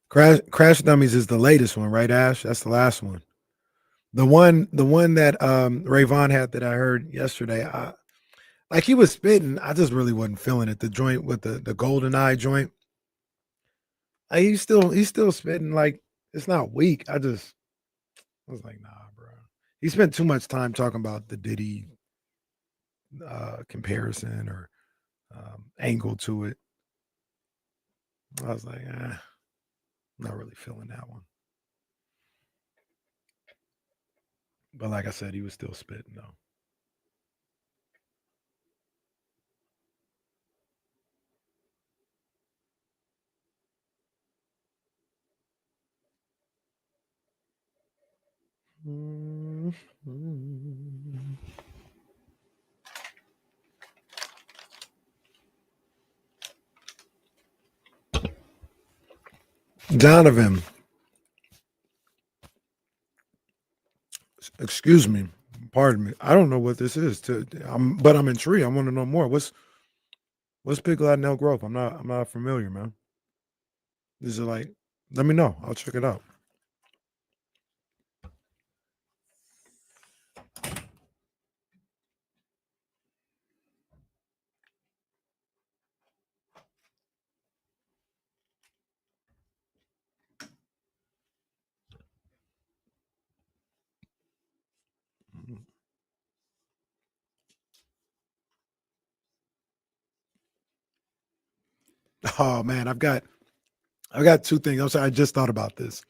Crash Dummies is the latest one, right, Ash? That's the last one. The one that Rayvon had that I heard yesterday, like he was spitting, I just really wasn't feeling it. The joint with the golden eye joint. He's still spitting like it's not weak. I was like, nah, bro. He spent too much time talking about the Diddy comparison or angle to it. I was like, not really feeling that one. But like I said, he was still spitting though. Donovan, excuse me, pardon me. I don't know what this is. But I'm intrigued. I want to know more. What's Big Latin Elk Grove? I'm not familiar, man. Is it like? Let me know. I'll check it out. Oh man, I've got two things. I'm sorry, I just thought about this.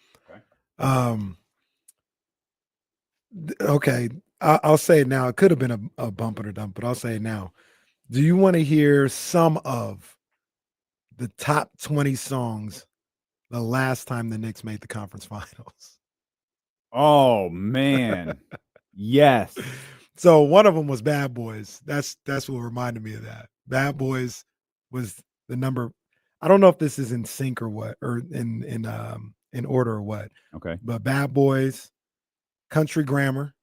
Okay, I'll say it now. It could have been a bump or dump, but I'll say it now. Do you want to hear some of the top 20 songs the last time the Knicks made the conference finals? Oh man, yes. So one of them was Bad Boys. That's what reminded me of that. Bad Boys was the number. I don't know if this is in sync or what, or in order or what. Okay. But Bad Boys, Country Grammar,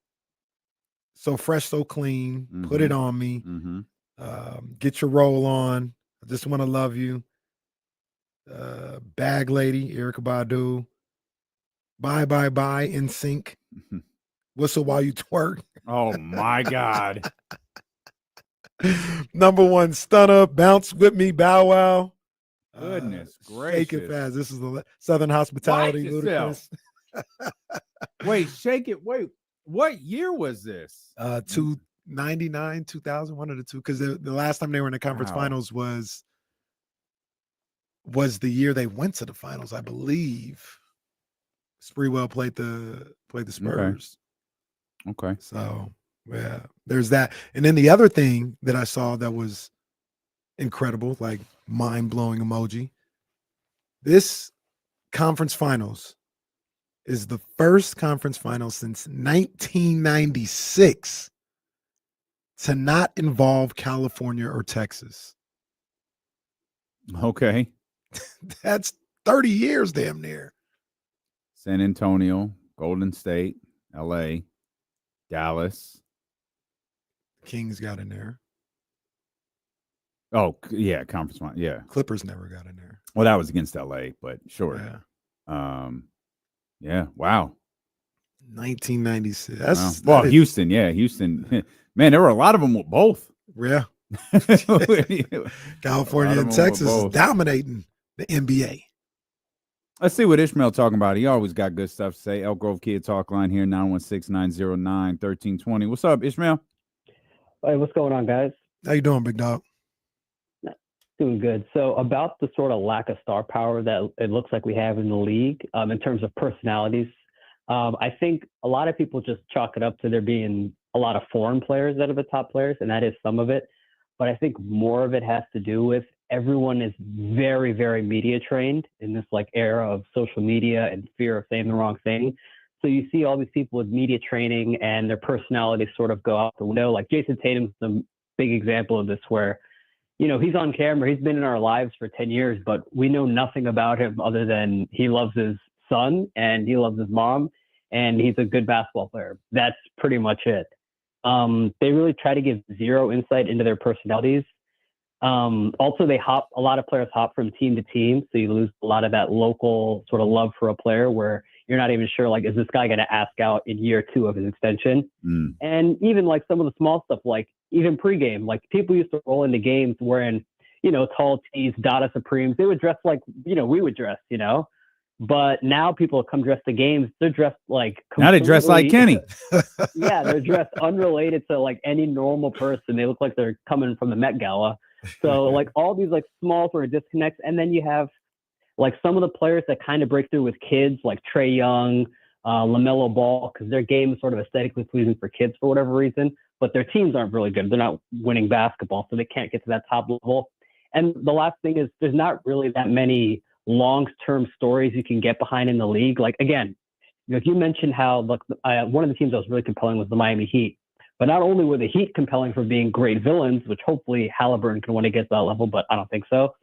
So Fresh, So Clean, Put It On Me, Get Your Roll On, I Just Want to Love You, Bag Lady, Erykah Badu, Bye Bye Bye, In Sync, Whistle While You Twerk. Oh my God. Number one, Stunner, Bounce With Me, Bow Wow. Goodness gracious. Shake It Fast. This is the Southern Hospitality. Ludacris. Wait, Shake It. Wait, what year was this? 299, 2000, one of the two. Because the last time they were in the conference finals was the year they went to the finals, I believe. Spreewell played the Spurs. Okay. So yeah, there's that. And then the other thing that I saw that was incredible, like mind-blowing emoji. This conference finals is the first conference final since 1996 to not involve California or Texas. Okay. That's 30 years damn near. San Antonio, Golden State, LA, Dallas. Kings got in there. Oh, yeah, conference final. Yeah. Clippers never got in there. Well, that was against LA, but sure. Yeah. Yeah. Wow. 1996. Well, Houston. Yeah. Houston. Man, there were a lot of them with both. Yeah. California and Texas is dominating the NBA. Let's see what Ishmael talking about. He always got good stuff to say. Elk Grove Kid Talk line here, 916-909-1320. What's up, Ishmael? Hey, what's going on, guys? How you doing, big dog? Doing good. So about the sort of lack of star power that it looks like we have in the league in terms of personalities, I think a lot of people just chalk it up to there being a lot of foreign players that are the top players, and that is some of it. But I think more of it has to do with everyone is very, very media trained in this like era of social media and fear of saying the wrong thing. So you see all these people with media training and their personalities sort of go out the window. Like Jason Tatum's the big example of this where, you know, he's on camera, he's been in our lives for 10 years, but we know nothing about him other than he loves his son and he loves his mom. and he's a good basketball player. That's pretty much it. They really try to give zero insight into their personalities. Also, a lot of players hop from team to team, so you lose a lot of that local sort of love for a player where you're not even sure, like, is this guy going to ask out in year 2 of his extension? And even like some of the small stuff, like even pregame, like people used to roll into games wearing, tall tees, Dada Supremes. They would dress like, we would dress, But now people come dressed to games. They're dressed like now they dress like Kenny. Yeah, they're dressed unrelated to like any normal person. They look like they're coming from the Met Gala. So like all these like small sort of disconnects, and then you have like some of the players that kind of break through with kids, like Trae Young, LaMelo Ball, because their game is sort of aesthetically pleasing for kids for whatever reason, but their teams aren't really good. They're not winning basketball, so they can't get to that top level. And the last thing is there's not really that many long-term stories you can get behind in the league. Like, again, if you mentioned how one of the teams that was really compelling was the Miami Heat, but not only were the Heat compelling for being great villains, which hopefully Halliburton can win to get to that level, but I don't think so.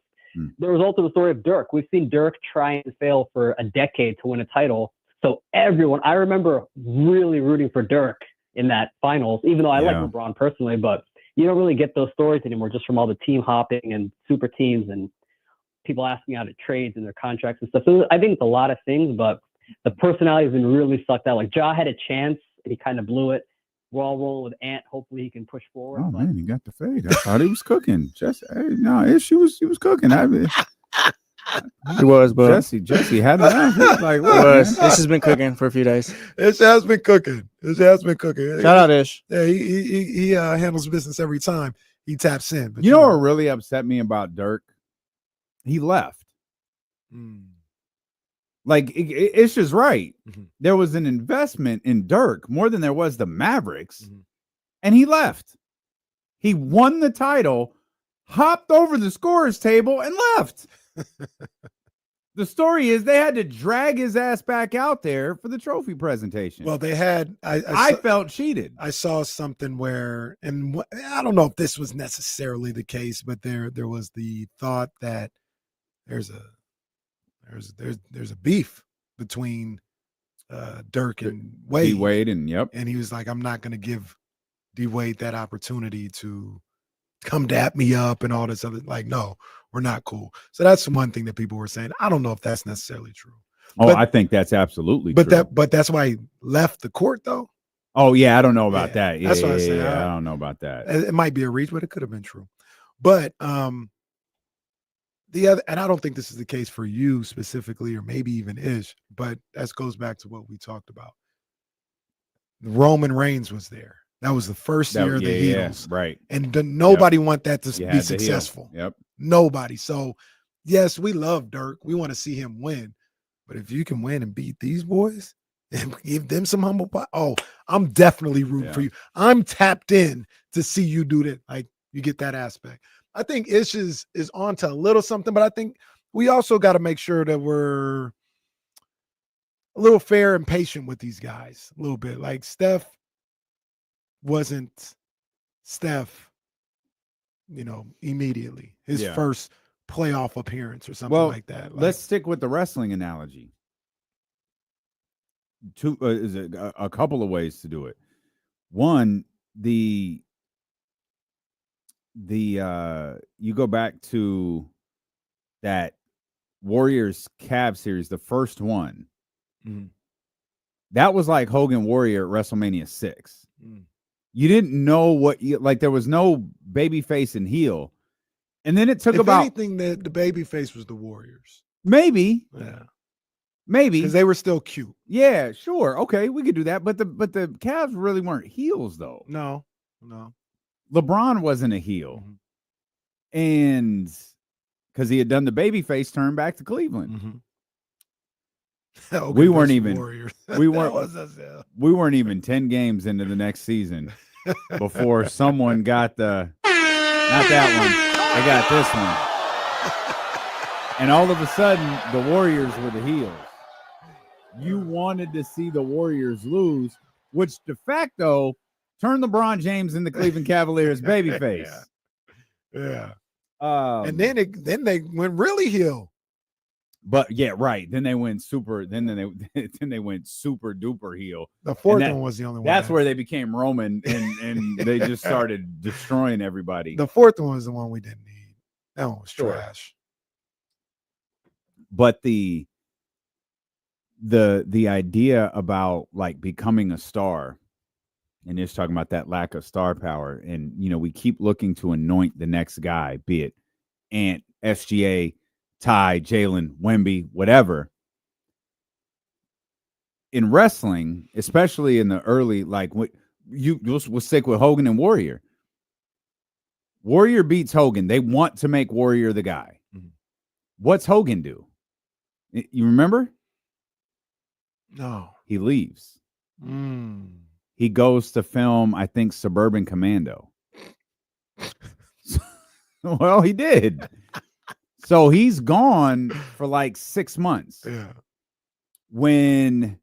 There was also the story of Dirk. We've seen Dirk try and fail for a decade to win a title. So I remember really rooting for Dirk in that finals, even though I like LeBron personally, but you don't really get those stories anymore just from all the team hopping and super teams and people asking out at trades and their contracts and stuff. So I think it's a lot of things, but the personality has been really sucked out. Like Ja had a chance and he kind of blew it. We're all rolling with Ant. Hopefully he can push forward. Oh man, he got the fade. I thought he was cooking. He was cooking. He was, but Jesse had it. Like, this has been cooking for a few days. It has been cooking. Shout out Ish. Yeah, he handles business every time he taps in. But you know what really upset me about Dirk? He left. Like it's just right. There was an investment in Dirk more than there was the Mavericks, and he left. He won the title, hopped over the scorer's table, and left. The story is they had to drag his ass back out there for the trophy presentation. Well, they had. I felt cheated. I saw something where, and I don't know if this was necessarily the case, but there was the thought that there's a beef between Dirk and Wade. D-Wade and he was like, I'm not going to give D-Wade that opportunity to come dap me up and all this other. Like, no, we're not cool. So that's one thing that people were saying. I don't know if that's necessarily true. I think that's absolutely true. But that's why he left the court though. Oh yeah, I don't know about that. That's what I said. I don't know about that. It might be a reach, but it could have been true. But the other, and I don't think this is the case for you specifically, or maybe even Ish, but that goes back to what we talked about. Roman Reigns was there. That was the first year of the heels. Right. And nobody want that to be successful. Yep. Nobody. So, yes, we love Dirk. We want to see him win. But if you can win and beat these boys and give them some humble pie, I'm definitely rooting for you. I'm tapped in to see you do that. Like, you get that aspect. I think Ish is on to a little something, but I think we also got to make sure that we're a little fair and patient with these guys a little bit. Like Steph wasn't Steph, immediately. His first playoff appearance or something like that. Let's stick with the wrestling analogy. Is a couple of ways to do it. One, you go back to that Warriors Cavs series, the first one. That was like Hogan Warrior at WrestleMania 6. You didn't know there was no baby face and heel. And then it took if about anything, the baby face was the Warriors. Maybe. Yeah. Maybe. Because they were still cute. Yeah, sure. Okay, we could do that. But the Cavs really weren't heels though. No. LeBron wasn't a heel. And because he had done the baby face turn back to Cleveland. We weren't even we weren't even 10 games into the next season before someone got not that one. I got this one. And all of a sudden the Warriors were the heels. You wanted to see the Warriors lose, which de facto turned LeBron James into Cleveland Cavaliers babyface. Yeah. And then they went really heel. But yeah, right. Then they went super. Then they went super duper heel. The fourth one was the only one. That's where they became Roman, and they just started destroying everybody. The fourth one was the one we didn't need. That one was trash. But the idea about like becoming a star, and just talking about that lack of star power, and we keep looking to anoint the next guy, be it Ant, SGA, Ty, Jalen, Wemby, whatever. In wrestling, especially in the early, like we'll stick with Hogan and Warrior. Warrior beats Hogan. They want to make Warrior the guy. Mm-hmm. What's Hogan do? You remember? No. He leaves. He goes to film, I think, Suburban Commando. Well, he did. So he's gone for like 6 months. Yeah. When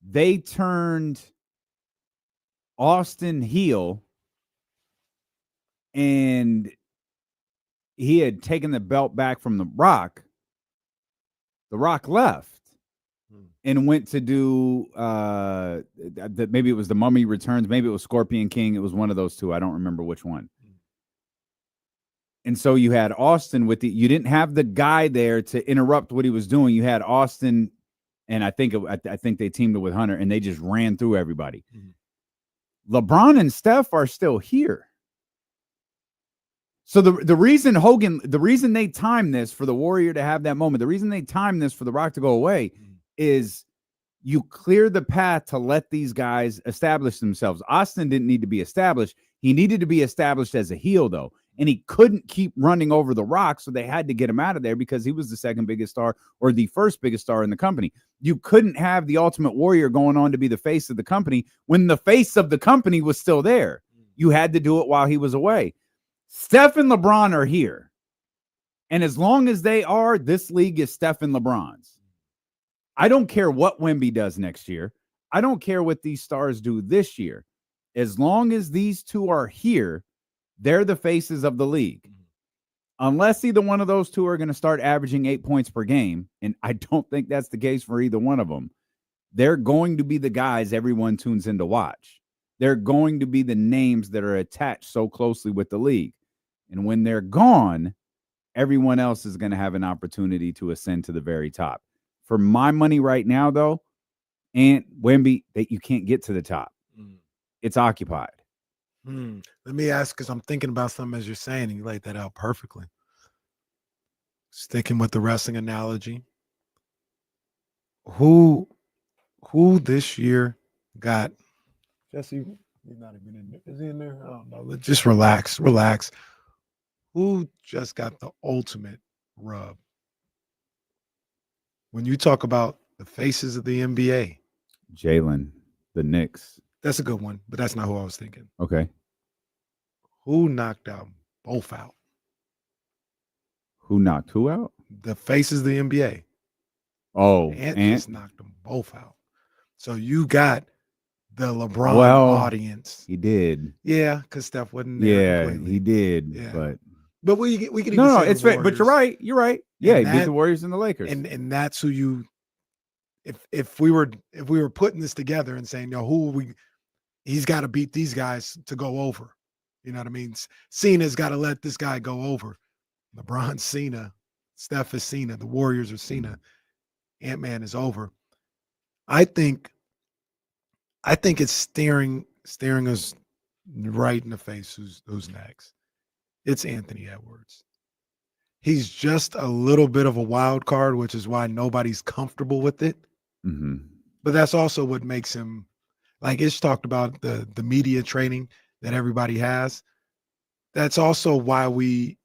they turned Austin heel and he had taken the belt back from The Rock left and went to do maybe it was The Mummy Returns, maybe it was Scorpion King. It was one of those two. I don't remember which one. And so you had Austin you didn't have the guy there to interrupt what he was doing. You had Austin, and I think they teamed it with Hunter, and they just ran through everybody. Mm-hmm. LeBron and Steph are still here. So the reason they timed this for the Warrior to have that moment, the reason they timed this for The Rock to go away is you clear the path to let these guys establish themselves. Austin didn't need to be established. He needed to be established as a heel, though. And he couldn't keep running over The Rock, so they had to get him out of there because he was the second biggest star or the first biggest star in the company. You couldn't have the Ultimate Warrior going on to be the face of the company when the face of the company was still there. You had to do it while he was away. Steph and LeBron are here. And as long as they are, this league is Steph and LeBron's. I don't care what Wemby does next year. I don't care what these stars do this year. As long as these two are here, they're the faces of the league. Unless either one of those two are going to start averaging 8 points per game, and I don't think that's the case for either one of them, they're going to be the guys everyone tunes in to watch. They're going to be the names that are attached so closely with the league. And when they're gone, everyone else is going to have an opportunity to ascend to the very top. For my money right now, though, and Wemby, that you can't get to the top. It's occupied. Let me ask, because I'm thinking about something as you're saying, and you laid that out perfectly. Sticking with the wrestling analogy, who this year got Jesse? He's not even in there. Is he in there? I don't know. Just relax. Who just got the ultimate rub? When you talk about the faces of the NBA, Jalen, the Knicks. That's a good one, but that's not who I was thinking. Okay. Who knocked out both out? Who knocked who out? The faces of the NBA. Oh, Ant just knocked them both out. So you got the LeBron audience. He did. Yeah, because Steph wasn't there. Yeah, he did. Yeah. But we can even no, say it's fair. But you're right. You're right. Yeah, he beat the Warriors and the Lakers. And that's who you. If we were putting this together and saying, he's got to beat these guys to go over. You know what I mean? Cena's got to let this guy go over. LeBron's Cena. Steph is Cena. The Warriors are Cena. Ant-Man is over. I think it's staring us right in the face who's next. It's Anthony Edwards. He's just a little bit of a wild card, which is why nobody's comfortable with it. Mm-hmm. But that's also what makes him, like Ish talked about the media training that everybody has. That's also why we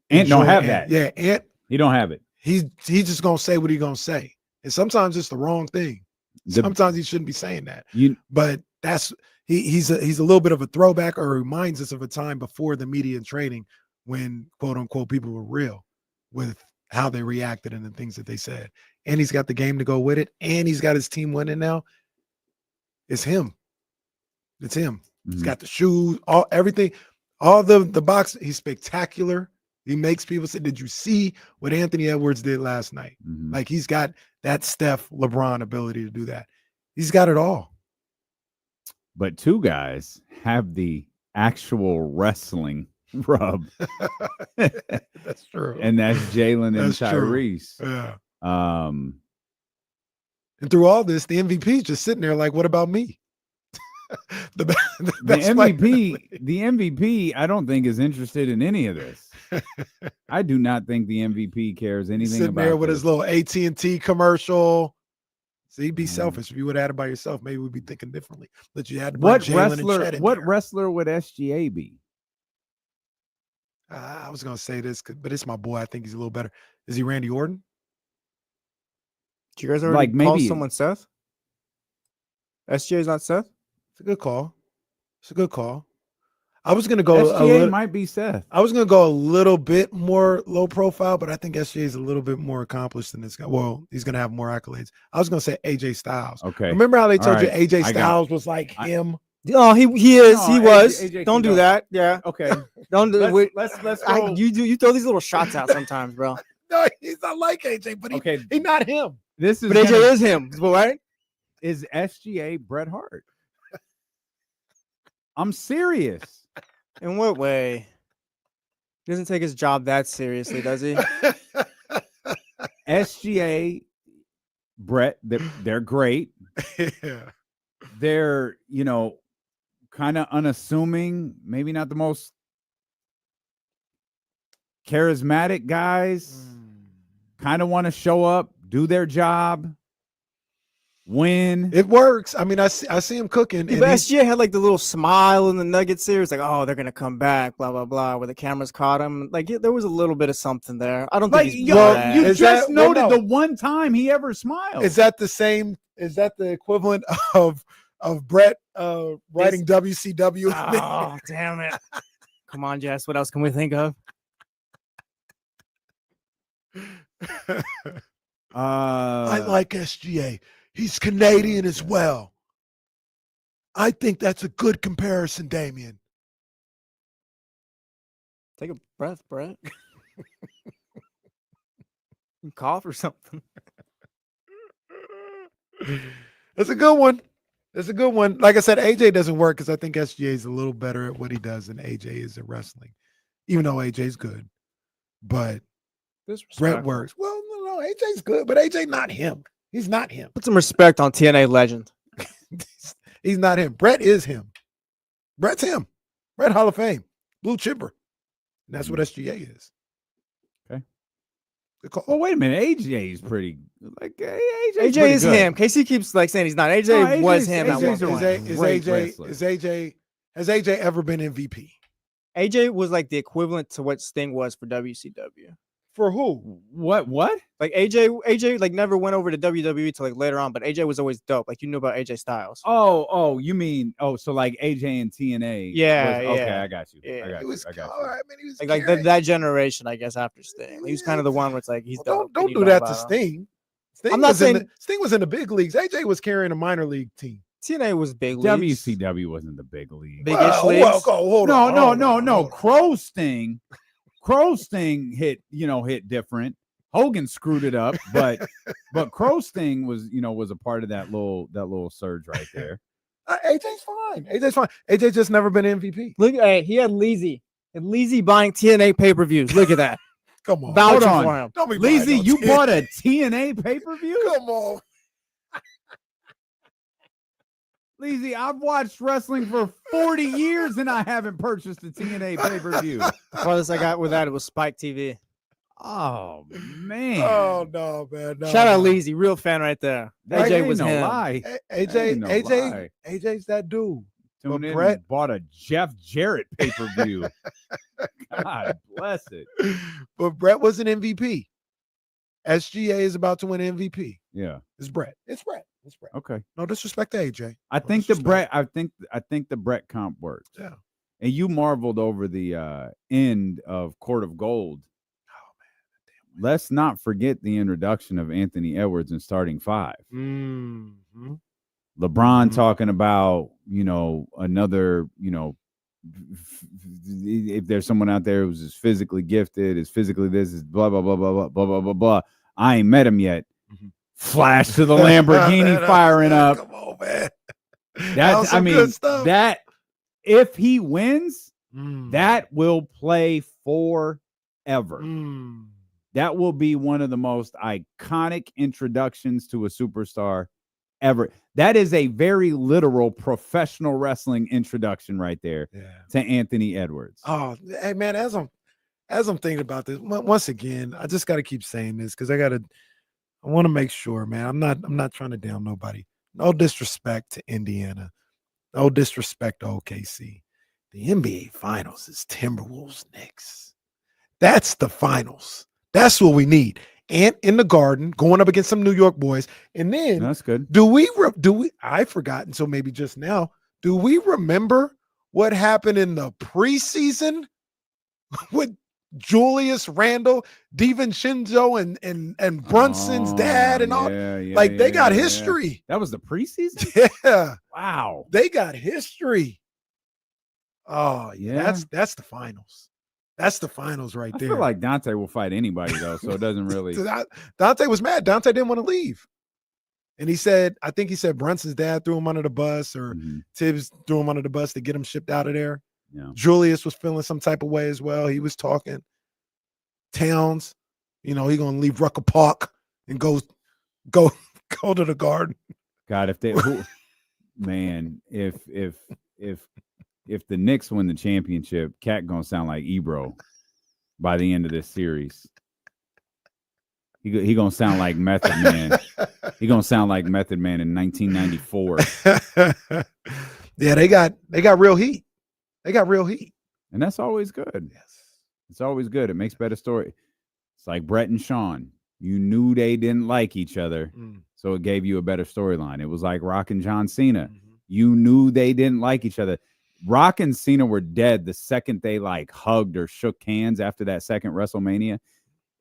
Ant don't have that. Yeah, Ant. He don't have it. He's just gonna say what he's gonna say, and sometimes it's the wrong thing. Sometimes he shouldn't be saying that. But that's he's a little bit of a throwback, or reminds us of a time before the media training when quote unquote people were real with how they reacted and the things that they said. And he's got the game to go with it, and he's got his team winning now. It's him. It's him. Mm-hmm. He's got the shoes, everything, all the box. He's spectacular. He makes people say, did you see what Anthony Edwards did last night? Mhm. Like he's got that Steph LeBron ability to do that. He's got it all. But two guys have the actual wrestling rub. That's true. And that's Jalen and That's true. Tyrese. Yeah. And through all this, the MVP is just sitting there like, what about me? the MVP, I don't think is interested in any of this. I do not think the MVP cares anything sitting about there with this. his little AT&T commercial. See, be selfish. If you would have had it by yourself, maybe we'd be thinking differently. But you had to bring Jalen and Chet in there. Wrestler would SGA be? I was going to say this, but it's my boy. I think he's a little better. Is he Randy Orton? Did you guys already call someone Seth? SGA is not Seth? It's a good call. It's a good call. I was going to go SGA might be Seth. I was going to go a little bit more low profile, but I think SGA is a little bit more accomplished than this guy. Well, he's going to have more accolades. I was going to say AJ Styles. Okay. Remember how they told you AJ Styles was like him? Oh, he is. No, he was. AJ don't do that. Yeah. Okay. Don't do it. Let's go. You throw these little shots out sometimes, bro. No, he's not like AJ, but he's not him. This is but AJ is him, right? Is SGA Bret Hart? I'm serious. In what way? He doesn't take his job that seriously, does he? SGA, Brett, they're great. Yeah. They're, kind of unassuming, maybe not the most charismatic guys. Kind of want to show up, do their job, win. It works. I mean, I see him cooking. Yeah, but SGA had like the little smile in the Nuggets series, like, oh, they're gonna come back, blah blah blah, where the cameras caught him. Like, there was a little bit of something there. I don't think he's you just noted the one time he ever smiled. Is that the same? Is that the equivalent of Brett writing WCW? Oh, damn it! Come on, Jess. What else can we think of? I like SGA. He's Canadian as well. I think that's a good comparison, Damian. Take a breath, Brett. Cough or something. That's a good one. That's a good one. Like I said, AJ doesn't work because I think SGA is a little better at what he does than AJ is at wrestling, even though AJ's good. But Brett works. Well, no, AJ's good, but AJ not him. He's not him. Put some respect on TNA legend. He's not him. Brett is him. Brett's him. Brett Hall of Fame. Blue chipper. And that's what SGA is. Okay. Well, wait a minute. AJ is pretty like AJ is him. KC keeps like saying he's not. AJ was him at one point. Has AJ ever been MVP? AJ was like the equivalent to what Sting was for WCW. For who? What? Like AJ like never went over to WWE till like later on, but AJ was always dope. Like you knew about AJ Styles. Oh, you mean so like AJ and TNA? Yeah. Okay, I got you. Yeah. I got you. I mean, he was like that generation, I guess, after Sting. He was kind of the one where it's like he's dope. Don't do that to Sting. I'm not saying Sting was in the big leagues. AJ was carrying a minor league team. TNA was big leagues. WCW wasn't the big league. Big-ish leagues. Hold on. No. Crow Sting hit different. Hogan screwed it up, but Crow Sting was a part of that little surge right there. AJ's fine. AJ just never been MVP. Look, he had Leezy. And Leezy buying TNA pay-per-views. Look at that. Come on. Hold on. Leezy, you bought a TNA pay-per-view? Come on. Leezy, I've watched wrestling for 40 years and I haven't purchased a TNA pay-per-view. The farthest I got with that, it was Spike TV. Oh, man. Oh, no, man. No, Shout out Leezy, real fan right there. AJ was him. Lie. AJ's that dude. Tune in Brett bought a Jeff Jarrett pay-per-view. God bless it. But Brett was an MVP. SGA is about to win MVP. Yeah. It's Brett. Okay. No disrespect to AJ. I think the Brett comp worked. Yeah. And you marveled over the end of Court of Gold. Oh man. Let's not forget the introduction of Anthony Edwards in starting five. Mm-hmm. LeBron talking about, another, if there's someone out there who's just physically gifted, is physically this, is blah, blah, blah, blah, blah, blah, blah, blah, blah. I ain't met him yet. Flash to the Lamborghini firing up. Come on, man. That's, I mean, that if he wins, that will play forever. That will be one of the most iconic introductions to a superstar ever. That is a very literal professional wrestling introduction right there to Anthony Edwards. Oh, hey man, as I'm thinking about this, once again, I just got to keep saying this because I want to make sure, man. I'm not trying to down nobody. No disrespect to Indiana. No disrespect to OKC. The NBA Finals is Timberwolves Knicks. That's the finals. That's what we need. And in the Garden, going up against some New York boys. And then that's good. Do we I've forgotten, so maybe just now. Do we remember what happened in the preseason with Julius Randle, DiVincenzo, and Brunson's dad and all? They got history. That was the preseason? Yeah. Wow. They got history. Oh, yeah. That's the finals. That's the finals right there. I feel like Dante will fight anybody, though, so it doesn't really. Dante was mad. Dante didn't want to leave. And I think he said Brunson's dad threw him under the bus, or Tibbs threw him under the bus to get him shipped out of there. Yeah. Julius was feeling some type of way as well. He was talking. Towns, he going to leave Rucker Park and go to the Garden. God, if they, man, if the Knicks win the championship, Cat gonna sound like Ebro by the end of this series. He gonna sound like Method Man. He gonna sound like Method Man in 1994. Yeah, they got real heat. They got real heat, and that's always good. Yes, it's always good. It makes better story. It's like Brett and Sean. You knew they didn't like each other, so it gave you a better storyline. It was like Rock and John Cena. You knew they didn't like each other. Rock and Cena were dead the second they hugged or shook hands after that second WrestleMania.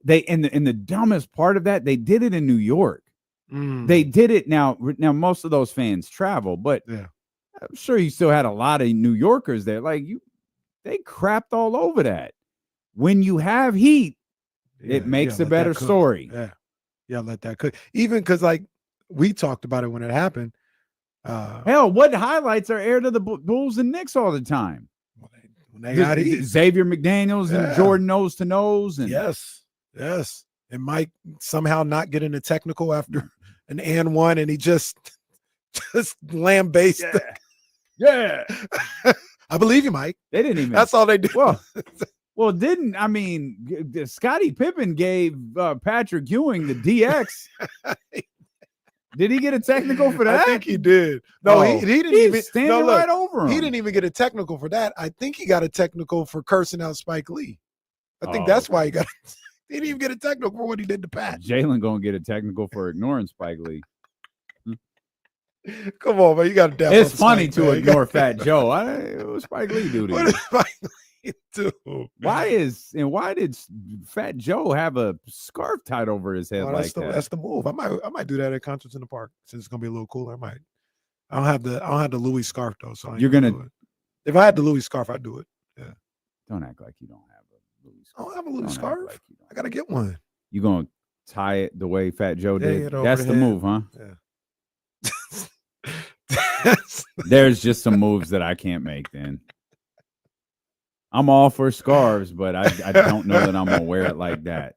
And the dumbest part of that, they did it in New York. They did it now. Most of those fans travel, but I'm sure you still had a lot of New Yorkers there. They crapped all over that. When you have heat, it makes a better story. Yeah, let that cook. Even because we talked about it when it happened. Hell, what highlights are aired to the Bulls and Knicks all the time? When they got heat. Xavier McDaniels and Jordan nose to nose, and yes, and Mike somehow not getting a technical after an and one, and he just lambasted. Yeah. I believe you, Mike. They didn't even. That's all they do. Well, Scottie Pippen gave Patrick Ewing the DX. Did he get a technical for that? I think he did. No, he didn't even stand right over him. He didn't even get a technical for that. I think he got a technical for cursing out Spike Lee. I think that's why he got. He didn't even get a technical for what he did to Pat. Jalen gonna get a technical for ignoring Spike Lee. Come on, man! You got to. It's funny to ignore Fat Joe. What was Spike Lee do to you? What did Spike Lee do? Why did Fat Joe have a scarf tied over his head like that? That's the move. I might do that at Concerts in the Park since it's gonna be a little cooler. I don't have the Louis scarf though, so you're gonna. If I had the Louis scarf, I'd do it. Yeah. Don't act like you don't have a Louis scarf. I don't have a Louis scarf. I gotta get one. You gonna tie it the way Fat Joe did? That's That's the move, huh? Yeah. There's just some moves that I can't make. Then I'm all for scarves, but I don't know that I'm gonna wear it like that.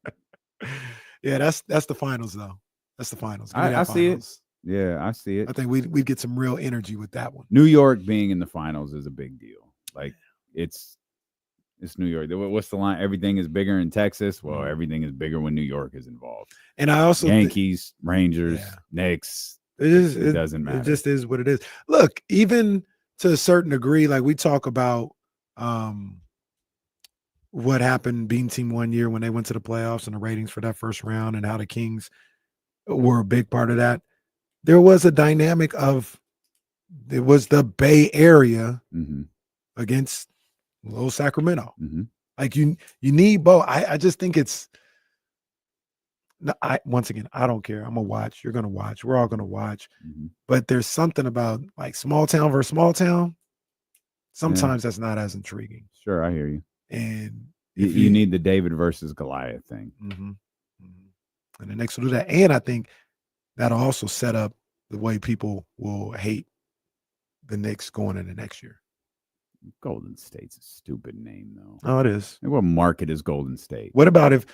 Yeah, that's the finals though. That's the finals. I see it. Yeah, I see it. I think we'd get some real energy with that one. New York being in the finals is a big deal. It's New York. What's the line? Everything is bigger in Texas. Well, everything is bigger when New York is involved. And I also Yankees, Rangers, Knicks. It doesn't matter. It just is what it is. Look, even to a certain degree, we talk about what happened Bean Team one year when they went to the playoffs and the ratings for that first round and how the Kings were a big part of that. There was a dynamic of it was the Bay Area against little Sacramento. You need both. I just think it's once again, I don't care. I'm gonna watch. You're gonna watch. We're all gonna watch. But there's something about small town versus small town. sometimes that's not as intriguing. Sure, I hear you. And you need the David versus Goliath thing. And the Knicks will do that. And I think that'll also set up the way people will hate the Knicks going into next year. Golden State's a stupid name, though. Oh, it is. What market is Golden State? What about if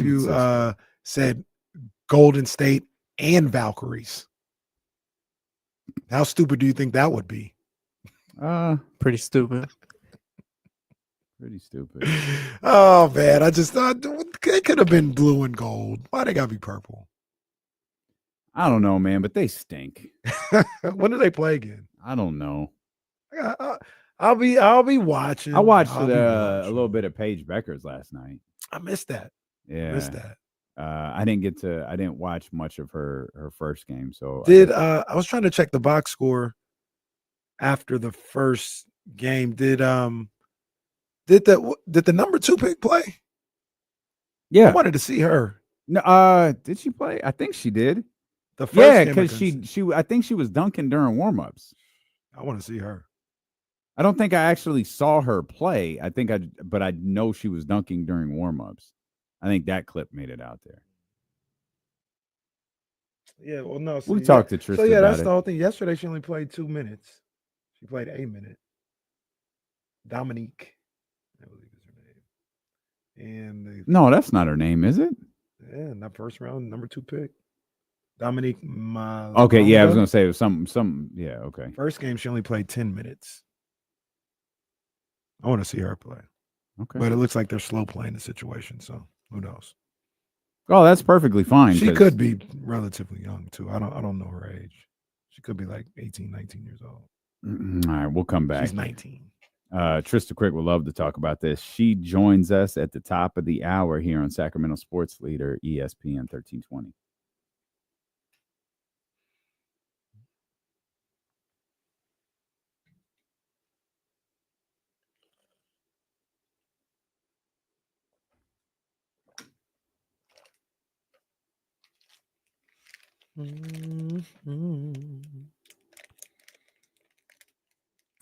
you said Golden State and Valkyries? How stupid do you think that would be? Pretty stupid. Pretty stupid. Oh man, I just thought it could have been blue and gold. Why they gotta be purple? I don't know, man, but they stink. When do they play again? I don't know. I'll be watching. I watched a little bit of Paige Becker's last night. I missed that. Yeah, I missed that. I didn't watch much of her first game. So I was trying to check the box score after the first game. Did the number 2 pick play? Yeah, I wanted to see her. No, did she play? I think she did. The first game because she I think she was dunking during warmups. I want to see her. I don't think I actually saw her play. But I know she was dunking during warmups. I think that clip made it out there. Yeah, well, no. We talked to Trysta. So yeah, about that's it. the whole thing. Yesterday she only played 2 minutes. She played a minute. Dominique, I believe is her name. And No, that's not her name, is it? yeah, in that first round, number 2 pick. Dominique Okay, yeah, I was gonna say it was some yeah, okay. First game she only played 10 minutes. I want to see her play. Okay. But it looks like they're slow playing the situation, so who knows? Oh, that's perfectly fine. She could be relatively young too. I don't know her age. She could be like 18, 19 years old. All right, we'll come back. She's 19. Trysta Krick would love to talk about this. She joins us at the top of the hour here on Sacramento Sports Leader, ESPN 1320.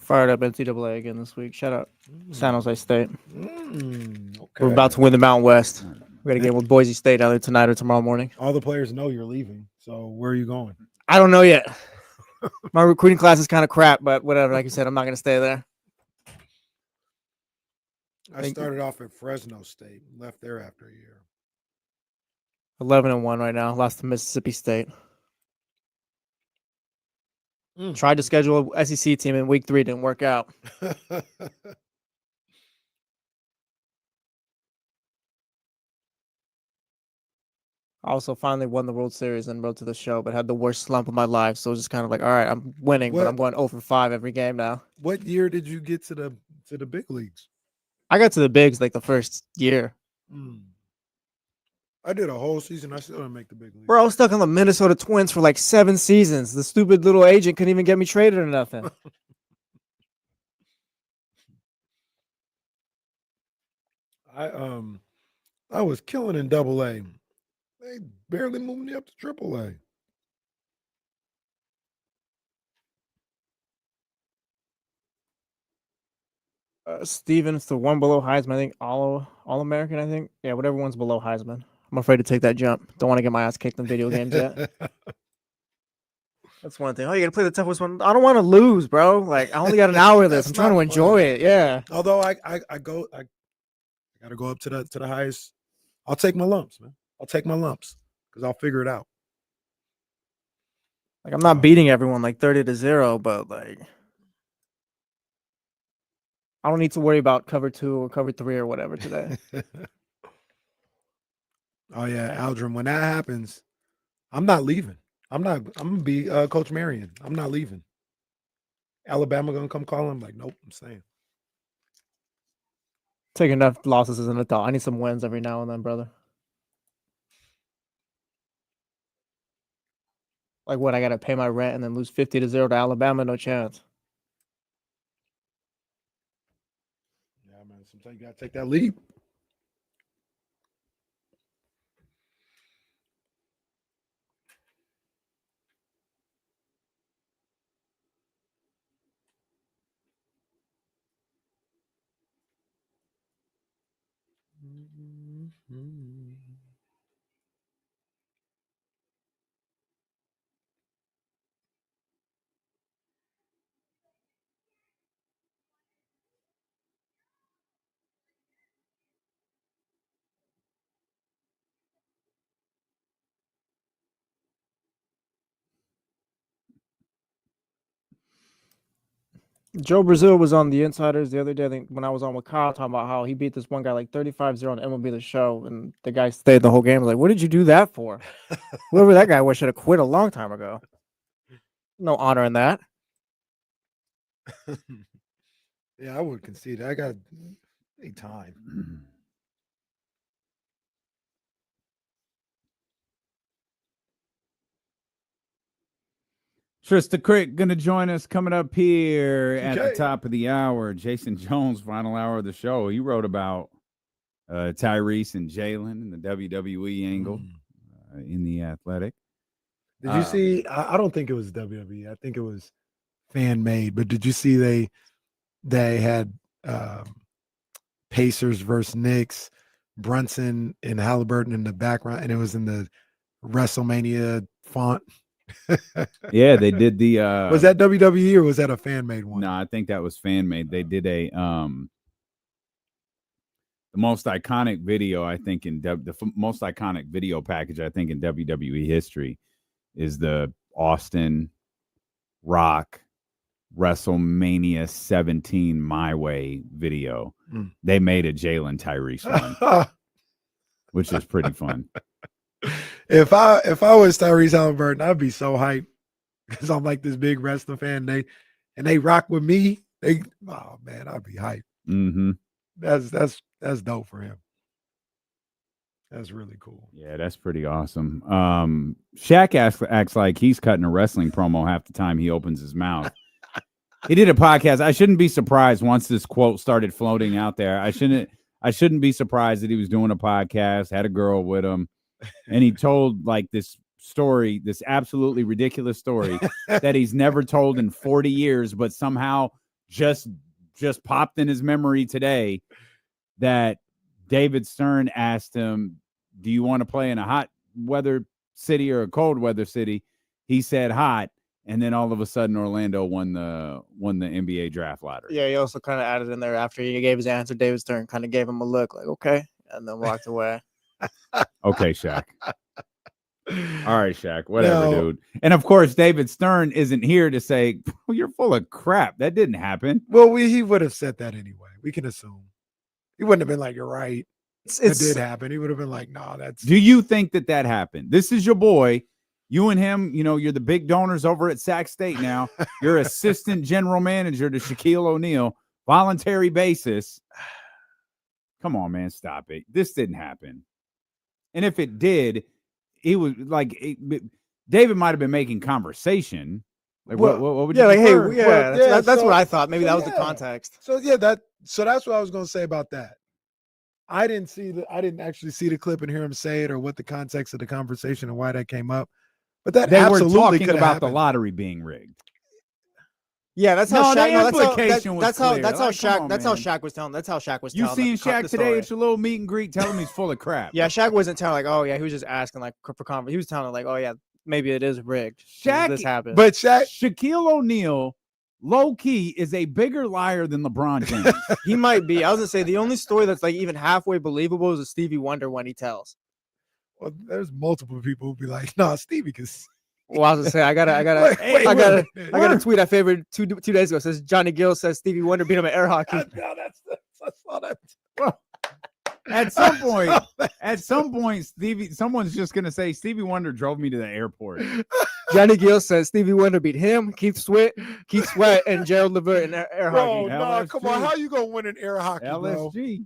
Fired up NCAA again this week. Shout out San Jose State. Okay. We're about to win the Mountain West. We got a game with Boise State either tonight or tomorrow morning. All the players know you're leaving. So where are you going? I don't know yet. My recruiting class is kind of crap, but whatever. Like you said, I'm not going to stay there. I started off at Fresno State, left there after a year. 11-1 right now. Lost to Mississippi State. Tried to schedule a SEC team in week 3. Didn't work out. I also finally won the World Series and rode to the show, but had the worst slump of my life. So it was just kind of like, all right, I'm winning, but I'm going 0 for 5 every game now. What year did you get to the big leagues? I got to the bigs like the first year. I did a whole season. I still didn't make the big leagues. Bro, I was stuck on the Minnesota Twins for like 7 seasons. The stupid little agent couldn't even get me traded or nothing. I was killing in AA. They barely moved me up to AAA. Stevens, the one below Heisman, I think All-American, I think. Yeah, whatever one's below Heisman. I'm afraid to take that jump. Don't want to get my ass kicked in video games yet. That's one thing. Oh, you got to play the toughest one. I don't want to lose, bro. Like, I only got an hour of this. I'm trying to enjoy it. Yeah. Although I got to go up to the highest. I'll take my lumps, man. I'll take my lumps because I'll figure it out. Like, I'm not beating everyone like 30-0, but like, I don't need to worry about cover 2 or cover 3 or whatever today. Oh yeah, Aldrin. When that happens, I'm not leaving. I'm gonna be Coach Marion. I'm not leaving. Alabama gonna come call him? Like, nope, I'm staying. Take enough losses as an adult. I need some wins every now and then, brother. Like what? I gotta pay my rent and then lose 50-0 to Alabama? No chance. Yeah, man. Sometimes you gotta take that leap. Joe Brazil was on the Insiders the other day, I think, when I was on with Kyle, talking about how he beat this one guy like 35-0 on MLB The Show, and the guy stayed the whole game. Like, what did you do that for? Whoever that guy was should have quit a long time ago. No honor in that. Yeah, I would concede. I got a time. Trysta Krick going to join us coming up here at the Okay. top of the hour. Jason Jones, final hour of the show. He wrote about Tyrese and Jalen and the WWE angle in The Athletic. Did you see? I don't think it was WWE. I think it was fan made. But did you see they had Pacers versus Knicks, Brunson and Halliburton in the background, and it was in the WrestleMania font. Yeah, they did the was that WWE or was that a fan made one? No, I think that was fan made. They did a the most iconic video, I think, most iconic video package, I think, in WWE history is the Austin Rock WrestleMania 17 My Way video. They made a Jalen Tyrese one, which is pretty fun. If I was Tyrese Halliburton, I'd be so hyped because I'm like this big wrestling fan. They rock with me. Oh man, I'd be hyped. Mm-hmm. That's dope for him. That's really cool. Yeah, that's pretty awesome. Shaq acts like he's cutting a wrestling promo half the time he opens his mouth. He did a podcast. I shouldn't be surprised once this quote started floating out there. I shouldn't be surprised that he was doing a podcast, had a girl with him, and he told like this story, this absolutely ridiculous story that he's never told in 40 years, but somehow just popped in his memory today, that David Stern asked him, do you want to play in a hot weather city or a cold weather city? He said hot. And then all of a sudden, Orlando won the NBA draft lottery. Yeah, he also kind of added in there after he gave his answer. David Stern kind of gave him a look like, okay, and then walked away. Okay, Shaq. All right, Shaq. Whatever, dude. And of course, David Stern isn't here to say, oh, you're full of crap. That didn't happen. Well, he would have said that anyway. We can assume. He wouldn't have been like, you're right. It did happen. He would have been like, no, that's. Do you think that happened? This is your boy. You and him, you're the big donors over at Sac State now. You're assistant general manager to Shaquille O'Neal, voluntary basis. Come on, man, stop it. This didn't happen. And if it did, he was like, David might have been making conversation. Like, what would you prefer? That's what I thought. Maybe that was the context. So that's what I was going to say about that. I didn't actually see the clip and hear him say it or what the context of the conversation and why that came up. But that they were absolutely talking about the lottery being rigged. Yeah, that's how Shaq. That's how Shaq was telling. That's how Shaq was telling. You seeing Shaq today at your little meet and greet? Tell him he's full of crap. Yeah, Shaq wasn't telling like, oh yeah, he was just asking like for conference. He was telling like, oh yeah, maybe it is rigged. Shaq, this happened. But Shaquille O'Neal, low key, is a bigger liar than LeBron James. He might be. I was gonna say the only story that's like even halfway believable is a Stevie Wonder when he tells. Well, there's multiple people who'd be like, "Nah, Stevie." Because well, I was gonna say I got a tweet I favored two days ago. It says Johnny Gill says Stevie Wonder beat him at air hockey. I saw that. Well, at some point, someone's just gonna say Stevie Wonder drove me to the airport. Johnny Gill says Stevie Wonder beat him, Keith Sweat, and Gerald Levert in air hockey. No, come on, how you gonna win in air hockey, LSG?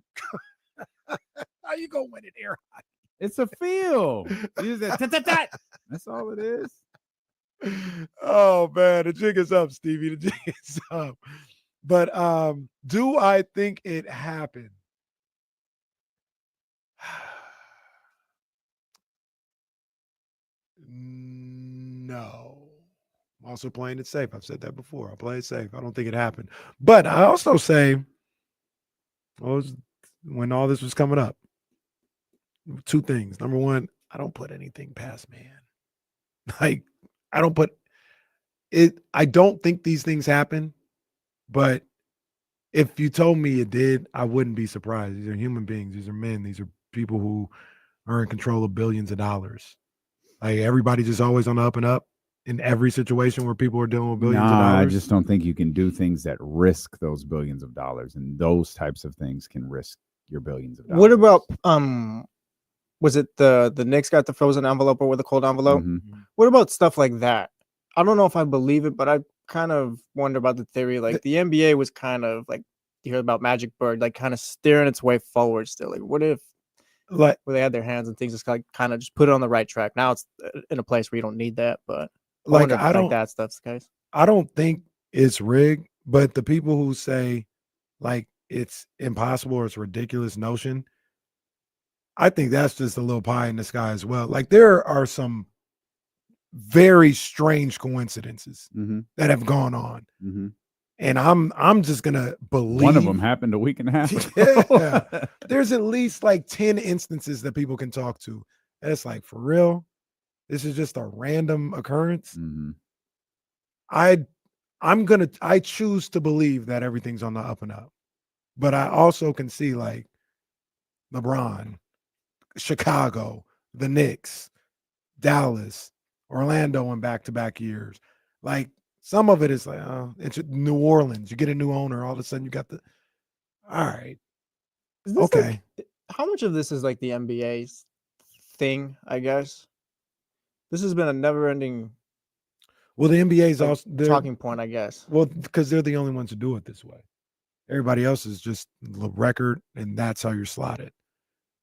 Bro? How you gonna win in air hockey? It's a feel. That's all it is. Oh man, the jig is up, Stevie. The jig is up. But do I think it happened? No. I'm also playing it safe. I've said that before. I'll play it safe. I don't think it happened. But I also say, when all this was coming up, two things. Number one, I don't put anything past man. Like, I don't put it. I don't think these things happen, but if you told me it did, I wouldn't be surprised. These are human beings. These are men. These are people who are in control of billions of dollars. Like, everybody's just always on the up and up in every situation where people are dealing with billions of dollars. I just don't think you can do things that risk those billions of dollars, and those types of things can risk your billions of dollars. What about was it the Knicks got the frozen envelope or with the cold envelope? Mm-hmm. What about stuff like that? I don't know if I believe it, but I kind of wonder about the theory. Like, the NBA was kind of like, you hear about Magic Bird, like kind of steering its way forward still. Like, what if like where they had their hands and things just like kind of just put it on the right track? Now it's in a place where you don't need that, but like, I don't, like that stuff's the case. I don't think it's rigged, but the people who say like it's impossible or it's a ridiculous notion, I think that's just a little pie in the sky as well. Like, there are some very strange coincidences that have gone on. And I'm just gonna believe one of them happened a week and a half ago. Yeah. There's at least like 10 instances that people can talk to. And it's like, for real, this is just a random occurrence. I choose to believe that everything's on the up and up, but I also can see like LeBron, Chicago, the Knicks, Dallas, Orlando in back-to-back years. Like, some of it is like, it's New Orleans. You get a new owner, all of a sudden you got the. All right, okay. Like, how much of this is like the NBA's thing? I guess this has been a never-ending. Well, the NBA's like, also talking point, I guess. Well, because they're the only ones who do it this way. Everybody else is just the record, and that's how you're slotted.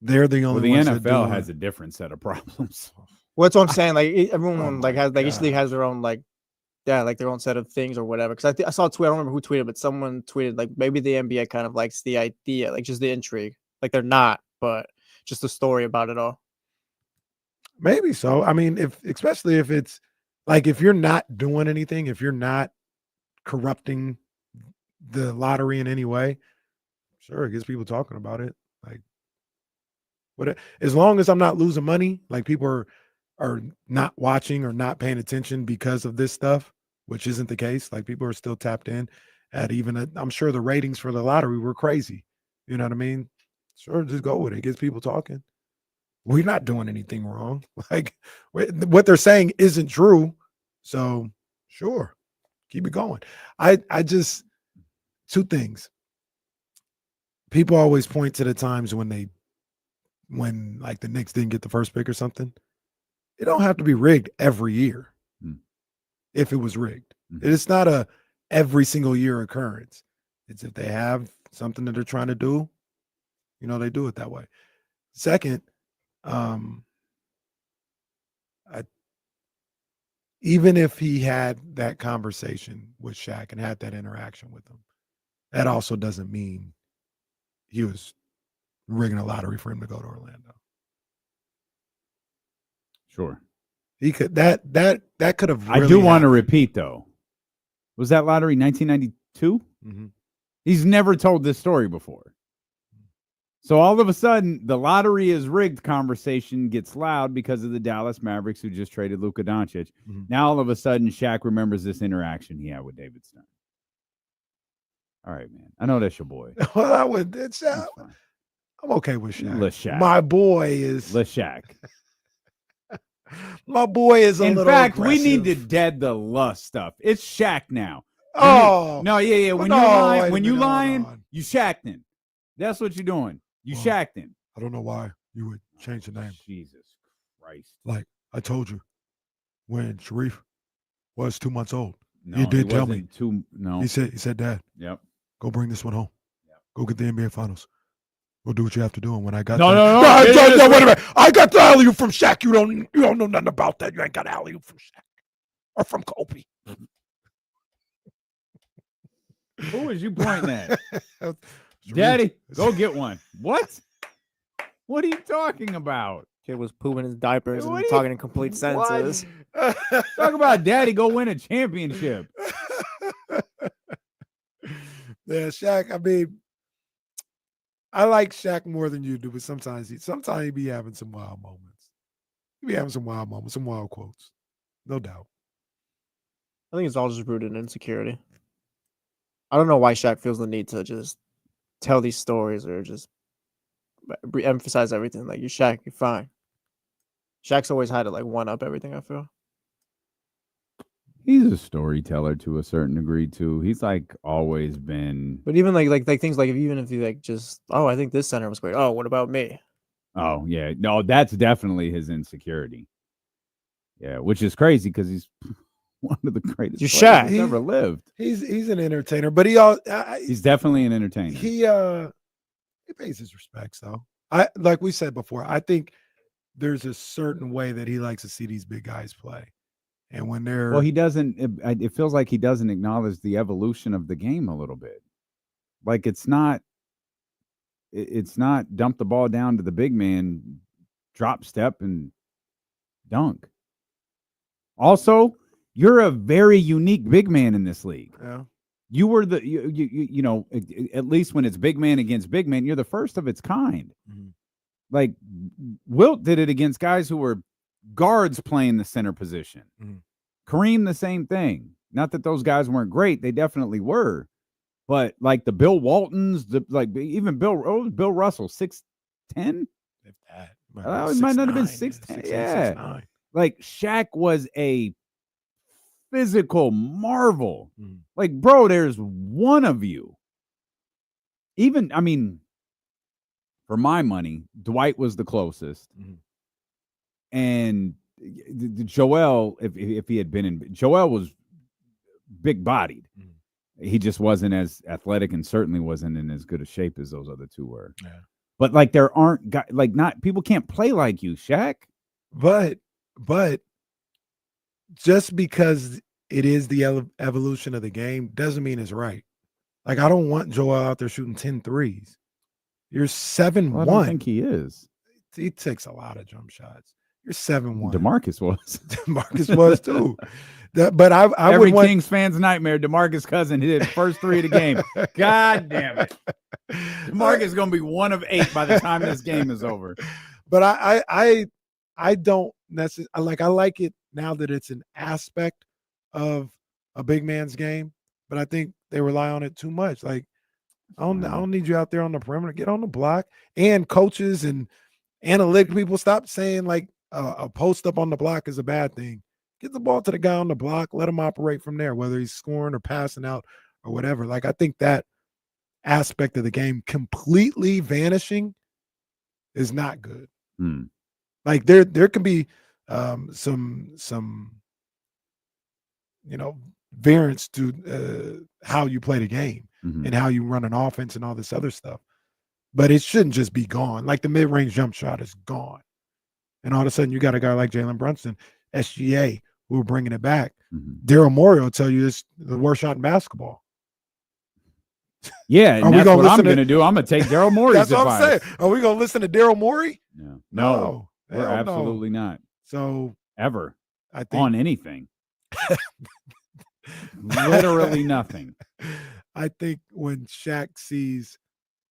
They're the only ones. The NFL has a different set of problems. What's what I'm saying? Like, everyone like has like each league has their own like, yeah, like their own set of things or whatever. Because I saw a tweet. I don't remember who tweeted, but someone tweeted like maybe the NBA kind of likes the idea, like just the intrigue. Like, they're not, but just the story about it all. Maybe so. I mean, especially if it's like, if you're not doing anything, if you're not corrupting the lottery in any way, sure, it gets people talking about it. Like, what? As long as I'm not losing money, like people are not watching or not paying attention because of this stuff, which isn't the case. Like, people are still tapped in at I'm sure the ratings for the lottery were crazy. You know what I mean? Sure, just go with it. It gets people talking. We're not doing anything wrong. Like, what they're saying isn't true. So sure, keep it going. I just, two things. People always point to the times when like the Knicks didn't get the first pick or something. It don't have to be rigged every year. If it was rigged, it's not a every single year occurrence. It's if they have something that they're trying to do, they do it that way. Second, even if he had that conversation with Shaq and had that interaction with him, that also doesn't mean he was rigging a lottery for him to go to Orlando. Sure. He could that could have really I do want to happened. repeat though. Was that lottery 1992? He's never told this story before. So all of a sudden, the lottery is rigged conversation gets loud because of the Dallas Mavericks who just traded Luka Doncic. Now all of a sudden, Shaq remembers this interaction he had with David Stern. All right, man. I know that's your boy. Well, I'm okay with Shaq. Shaq. My boy is Shaq. My boy is a little fact, aggressive. we need to dead the lust stuff. It's Shaq now. Oh. No, yeah. Well, When you lying, you Shaqtin'. That's what you're doing. You Shaqtin'. I don't know why you would change the name. Jesus Christ. Like, I told you when Sharif was 2 months old. No, he did tell me. No. He said, Dad, yep, go bring this one home. Yep. Go get the NBA Finals. Go do what you have to do. And when I got No, wait a minute. I got the alley-oop from Shaq. You don't know nothing about that. You ain't got alley-oop from Shaq or from Kobe. Who was you pointing at? Daddy, go get one. What? What are you talking about? Kid was pooping his diapers What and are talking in complete sentences. Talk about Daddy, go win a championship. Yeah, Shaq, I mean, I like Shaq more than you do, but sometimes he be having some wild moments. He be having some wild moments, some wild quotes. No doubt. I think it's all just rooted in insecurity. I don't know why Shaq feels the need to just tell these stories or just emphasize everything. Like, you're Shaq, you're fine. Shaq's always had to like one up everything, I feel. He's a storyteller to a certain degree too. He's like always been. But even like things like even if you like just, oh, I think this center was great. Oh, what about me? Oh yeah, no, that's definitely his insecurity. Yeah, which is crazy because he's one of the greatest You're players Shaq. who's ever lived. He's an entertainer, but He's definitely an entertainer. He pays his respects though. Like we said before, I think there's a certain way that he likes to see these big guys play. And when they're Well, he doesn't. It feels like he doesn't acknowledge the evolution of the game a little bit. Like it's not dump the ball down to the big man, drop step and dunk. Also, you're a very unique big man in this league. Yeah. You were you know, at least when it's big man against big man, you're the first of its kind. Mhm. Like Wilt did it against guys who were guards playing the center position. Mhm. Kareem, the same thing. Not that those guys weren't great; they definitely were. But like the Bill Waltons, even Bill Russell, 6'10". If that, It might not have been 6'10". Yeah, 6'9". like Shaq was a physical marvel. Mhm. Like, bro, there's one of you. Even, I mean, for my money, Dwight was the closest. Mhm. And Joel, if he had been in, Joel was big bodied. Mhm. He just wasn't as athletic and certainly wasn't in as good a shape as those other two were. Yeah. But like, there aren't guys, like, not people can't play like you, Shaq. But just because it is the evolution of the game doesn't mean it's right. Like, I don't want Joel out there shooting 10 threes. You're 7'1". Well, I don't think he is. He takes a lot of jump shots. You're 7'1". DeMarcus was. DeMarcus was too. But I Every would want Kings fan's nightmare. DeMarcus Cousins hit the first three of the game. God damn it! DeMarcus is going to be 1 of 8 by the time this game is over. But I don't necessarily like. I like it now that it's an aspect of a big man's game. But I think they rely on it too much. Like, I don't need you out there on the perimeter. Get on the block. And coaches and analytic people, stop saying like a post up on the block is a bad thing. Get the ball to the guy on the block. Let him operate from there, whether he's scoring or passing out or whatever. Like, I think that aspect of the game completely vanishing is not good. Hmm. Like, there can be some variance to how you play the game and how you run an offense and all this other stuff. But it shouldn't just be gone. Like, the mid-range jump shot is gone. And all of a sudden, you got a guy like Jalen Brunson, SGA, who are bringing it back. Daryl Morey will tell you it's the worst shot in basketball. Yeah, and that's what I'm going to do. I'm going to take Daryl Morey's That's advice. what I'm saying. Are we going to listen to Daryl Morey? No, we're hell no. absolutely not. So Ever. I think On anything. Literally nothing. I think when Shaq sees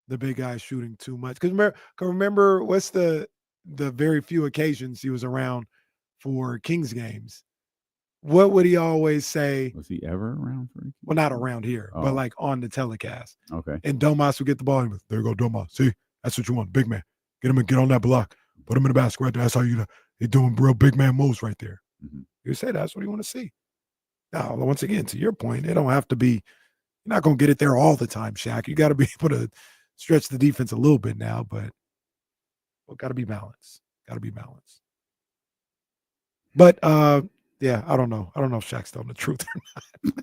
the big guy shooting too much, because remember what's the very few occasions he was around for Kings games, what would he always say? Was he ever around for? Well, not around here, but like on the telecast. Okay. And Domas would get the ball. And there you go, Domas. See, that's what you want, big man. Get him and get on that block. Put him in the basket right there. That's how you're doing real big man moves right there. You say that's what you want to see. Now, once again, to your point, it don't have to be. You're not going to get it there all the time, Shaq. You got to be able to stretch the defense a little bit now, but got to be balanced. Got to be balanced. But yeah, I don't know. I don't know if Shaq's telling the truth or not.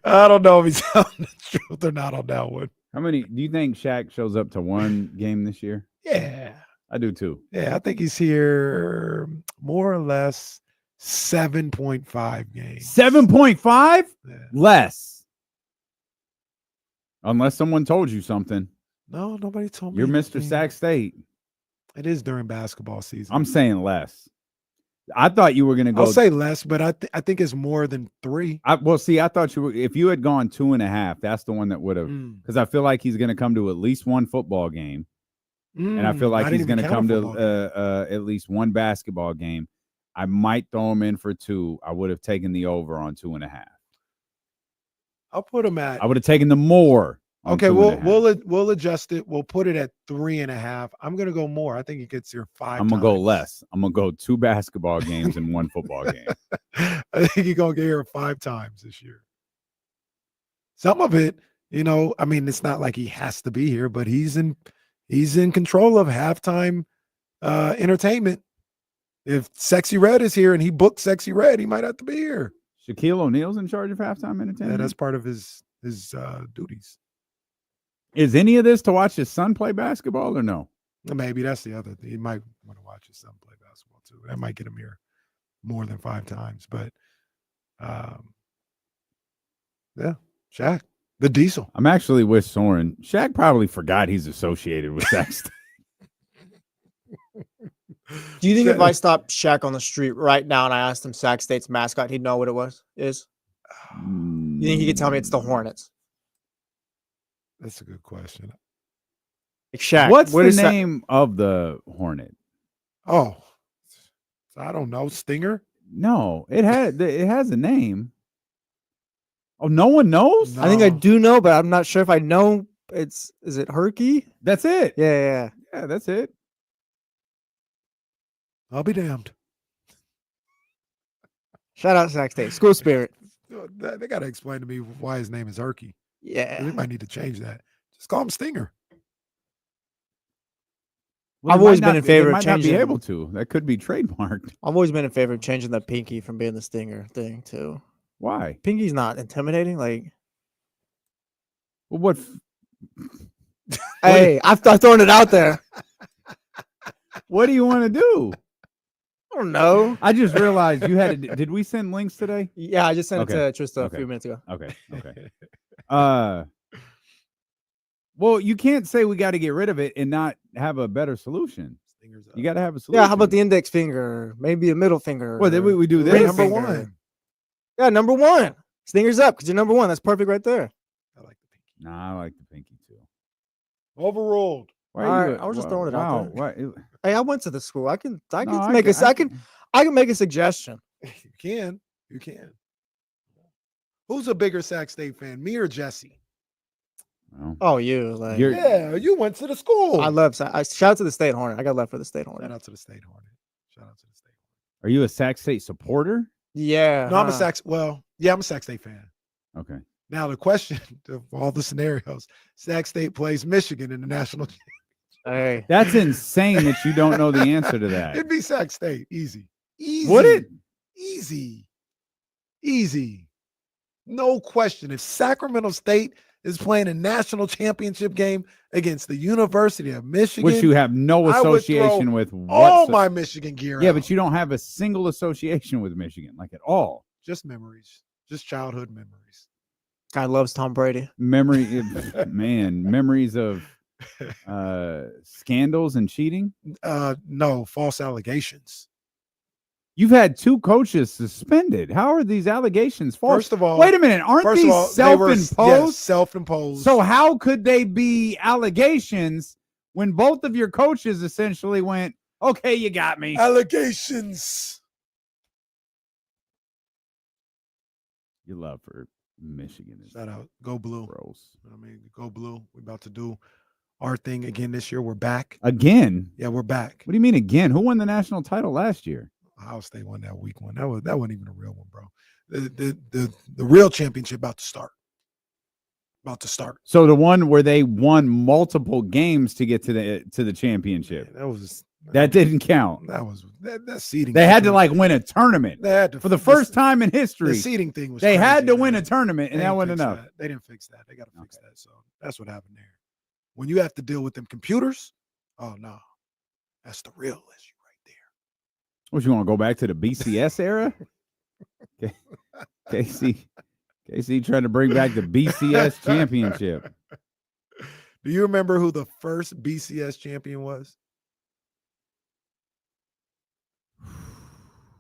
I don't know if he's telling the truth or not on that one. How many do you think Shaq shows up to one game this year? Yeah. I do too. Yeah, I think he's here more or less 7.5 games. 7.5? Yeah. Less. Unless someone told you something. No, nobody told me. You're Mr. anything. Sac State. It is during basketball season. I'm saying less. I thought you were going to go. I'll say less, but I think it's more than 3. I thought you were. If you had gone 2.5, that's the one that would have. Because I feel like he's going to come to at least one football game, and I feel like he's going to come to at least one basketball game. I might throw him in for 2. I would have taken the over on 2.5. I'll put him at. I would have taken the more. Okay, we'll adjust it. We'll put it at 3.5. I'm gonna go more. I think he gets here 5. I'm gonna go less. I'm gonna go 2 basketball games and 1 football game. I think he's gonna get here 5 times this year. Some of it, I mean, it's not like he has to be here, but he's in control of halftime entertainment. If Sexy Red is here and he booked Sexy Red, he might have to be here. Shaquille O'Neal's in charge of halftime entertainment. Yeah, that's part of his duties. Is any of this to watch his son play basketball or no? Maybe that's the other thing. He might want to watch his son play basketball too. That might get him here more than 5 times. But yeah, Shaq, the Diesel. I'm actually with Soren. Shaq probably forgot he's associated with Sac State. Do you think if I stopped Shaq on the street right now and I asked him Sac State's mascot, he'd know what it is? You think he could tell me it's the Hornets? That's a good question. Like Shaq, What's the name of the Hornet? Oh, I don't know. Stinger? No, it has a name. Oh, no one knows? No. I think I do know, but I'm not sure if I know. Is it Herky? That's it. Yeah, that's it. I'll be damned. Shout out Sac State. School spirit. They got to explain to me why his name is Herky. Yeah. We might need to change that. Just call him Stinger. Well, I've always been in favor of changing. Not be able to. That could be trademarked. I've always been in favor of changing the pinky from being the Stinger thing too. Why? Pinky's not intimidating. Like, well, what? Hey, I've thrown it out there. What do you want to do? I don't know. I just realized you had. Did we send links today? Yeah, I just sent it to Trysta a few minutes ago. Okay. Well, you can't say we got to get rid of it and not have a better solution. You got to have a solution. Yeah, how about the index finger? Maybe a middle finger. Well, then we do this. Number 1. Yeah, number 1. Stinger's up because you're number 1. That's perfect right there. I like the pinky. Nah, I like the pinky too. Overruled. All right, I was just throwing it out there. Why? Hey, I went to the school. I can make a suggestion. You can. Who's a bigger Sac State fan, me or Jesse? Oh, you like? Yeah, you went to the school. I love Sac. Shout out to the State Hornet. I got love for the State Hornet. Shout out to the State Hornet. Are you a Sac State supporter? Yeah. No, I'm a Sac. Well, yeah, I'm a Sac State fan. Okay. Now the question of all the scenarios: Sac State plays Michigan in the national championship. Hey, that's insane that you don't know the answer to that. It'd be Sac State, easy. Would it? Easy. No question. If Sacramento State is playing a national championship game against the University of Michigan, which you have no association with, all my Michigan gear. Yeah, out. but you don't have a single association with Michigan, like at all. Just memories, just childhood memories. Guy loves Tom Brady. Memories of scandals and cheating. No, false allegations. You've had 2 coaches suspended. How are these allegations false? First of all, wait a minute. Aren't these self-imposed? Yes, self-imposed. So how could they be allegations when both of your coaches essentially went, okay, you got me. Allegations. Your love for Michigan is shout out. Go Blue. Gross. I mean, go Blue. We're about to do our thing again this year. We're back. Again? Yeah, we're back. What do you mean again? Who won the national title last year? Ohio State won that week one. That wasn't even a real one, bro. The real championship about to start. So the one where they won multiple games to get to the championship. Yeah, that didn't count. That seeding. They had to win a tournament. They had to, for the first time in history. The seeding thing was. They crazy, had to man. win a tournament, and that wasn't enough. They didn't fix that. They got to fix that. So that's what happened there. When you have to deal with them computers, oh no, that's the real issue. What, you want to go back to the BCS era? KC trying to bring back the BCS championship. Do you remember who the first BCS champion was?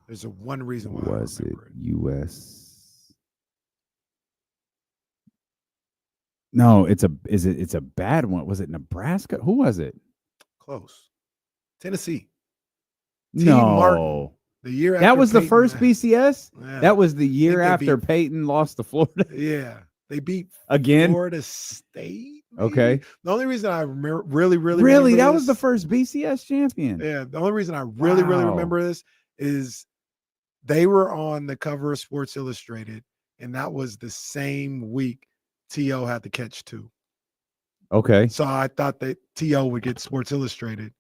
There's a one reason why I Was it remember it. U.S.? No, it's a bad one. Was it Nebraska? Who was it? Close. Tennessee. No. Martin. The year after that was the Peyton, first BCS. Yeah. That was the year they after beat- Peyton lost to Florida Yeah. They beat again. Florida State. maybe? Okay. The only reason I really Really, that remember was the this- first BCS champion. Yeah. The only reason I really Wow. remember this is they were on the cover of Sports Illustrated, and that was the same week T.O. had to catch 2. Okay. So I thought that T.O. would get Sports Illustrated,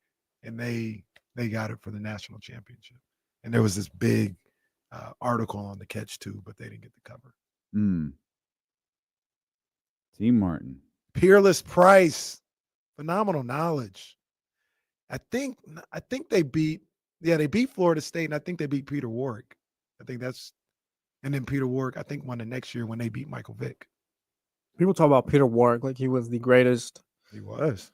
and they got it for the national championship. And there was this big article on the catch 2, but they didn't get the cover. T. Martin. Peerless Price, phenomenal knowledge. I think they beat Florida State, and I think they beat Peter Warwick. I think that's, and then Peter Warwick, I think, won the next year when they beat Michael Vick. People talk about Peter Warwick like he was the greatest. He was.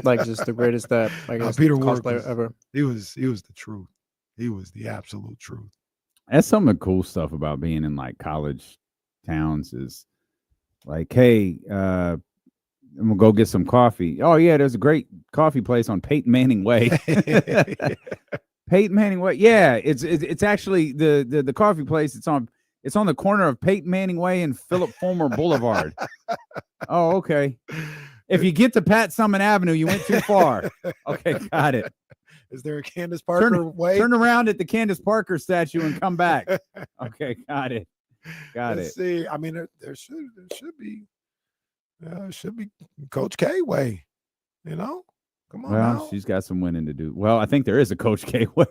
Like just the greatest that I guess Peter college Warwick player was, ever. He was the truth. He was the absolute truth. That's some of the cool stuff about being in like college towns is like, hey, I'm gonna go get some coffee. Oh yeah, there's a great coffee place on Peyton Manning Way. Peyton Manning Way. Yeah, it's actually the coffee place. It's on the corner of Peyton Manning Way and Philip Fulmer Boulevard. Oh, okay. If you get to Pat Summitt Avenue, you went too far. Okay, got it. Is there a Candace Parker way? Turn around at the Candace Parker statue and come back. Okay, got it. Let's see. I mean, there should be Coach K way. You know, come on. Well, now. she's got some winning to do. Well, I think there is a Coach K way.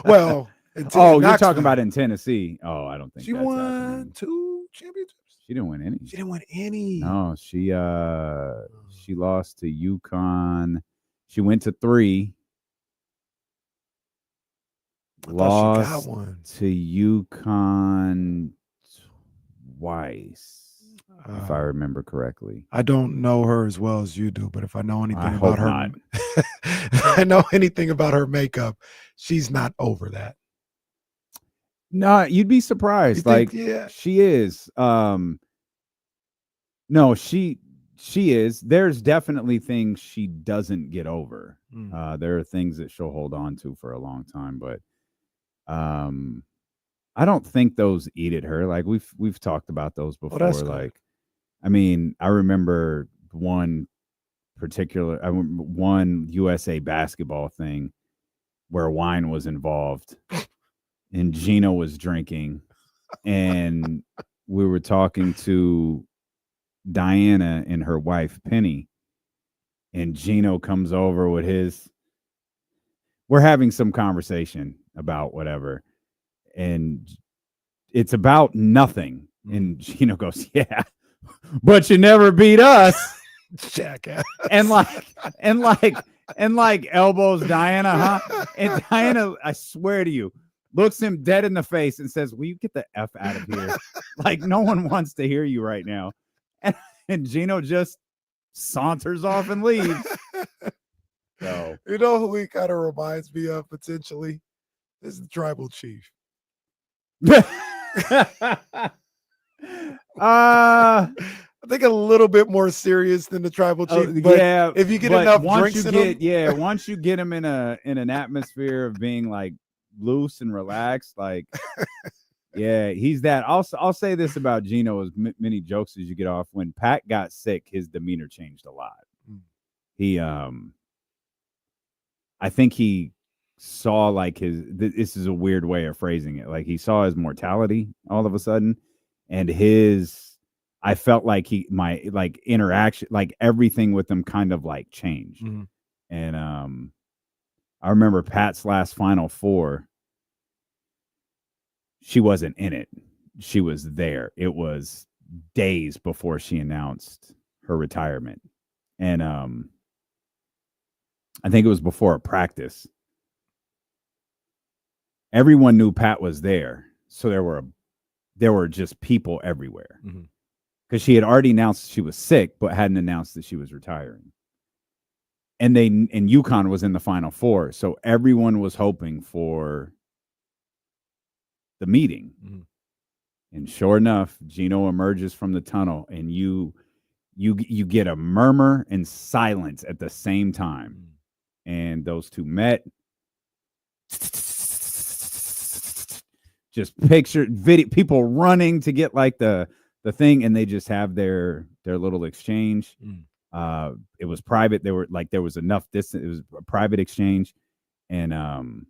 Well, you're talking about in Tennessee. Oh, I don't think she that's won happening. 2 championships. She didn't win any. She didn't win any. No, she lost to UConn. She went to 3. Lost Lost she got one. to UConn twice, if I remember correctly. I don't know her as well as you do, but if I know anything I about hope her, not. if I know anything about her makeup, she's not over that. No, you'd be surprised. You think- Like, yeah. she is. No, she is. There's definitely things she doesn't get over. There are things that she'll hold on to for a long time, but I don't think those eat at her. Like we've talked about those before. that's good. Like, I mean, I remember one USA basketball thing where wine was involved and Gino was drinking, and we were talking to Diana and her wife Penny, and Gino comes over with we're having some conversation about whatever, and it's about nothing, and Gino goes, yeah, but you never beat us. Jackass. and elbows Diana, huh? And Diana, I swear to you, looks him dead in the face and says, will you get the F out of here? Like, no one wants to hear you right now. And Gino just saunters off and leaves. So, You know who he kind of reminds me of potentially? This is the tribal chief. I think a little bit more serious than the tribal chief. But yeah, if you get but enough once drinks you in get, him, once you get him in an atmosphere of being like loose and relaxed, like, yeah, he's that. I'll say this about Gino, as many jokes as you get off. When Pat got sick, his demeanor changed a lot. He, I think he saw like this is a weird way of phrasing it. Like, he saw his mortality all of a sudden, and I felt like my interaction, like everything with him kind of like changed. And I remember Pat's last Final Four. She wasn't in it. She was there. It was days before she announced her retirement. And I think it was before a practice. Everyone knew Pat was there. So there were just people everywhere. Because she had already announced she was sick, but hadn't announced that she was retiring. And UConn was in the Final Four. So everyone was hoping for the meeting. And sure enough, Gino emerges from the tunnel, and you get a murmur and silence at the same time. And those two met. Just picture video, people running to get like the thing, and they just have their little exchange. It was private. There was enough distance. It was a private exchange, and I'm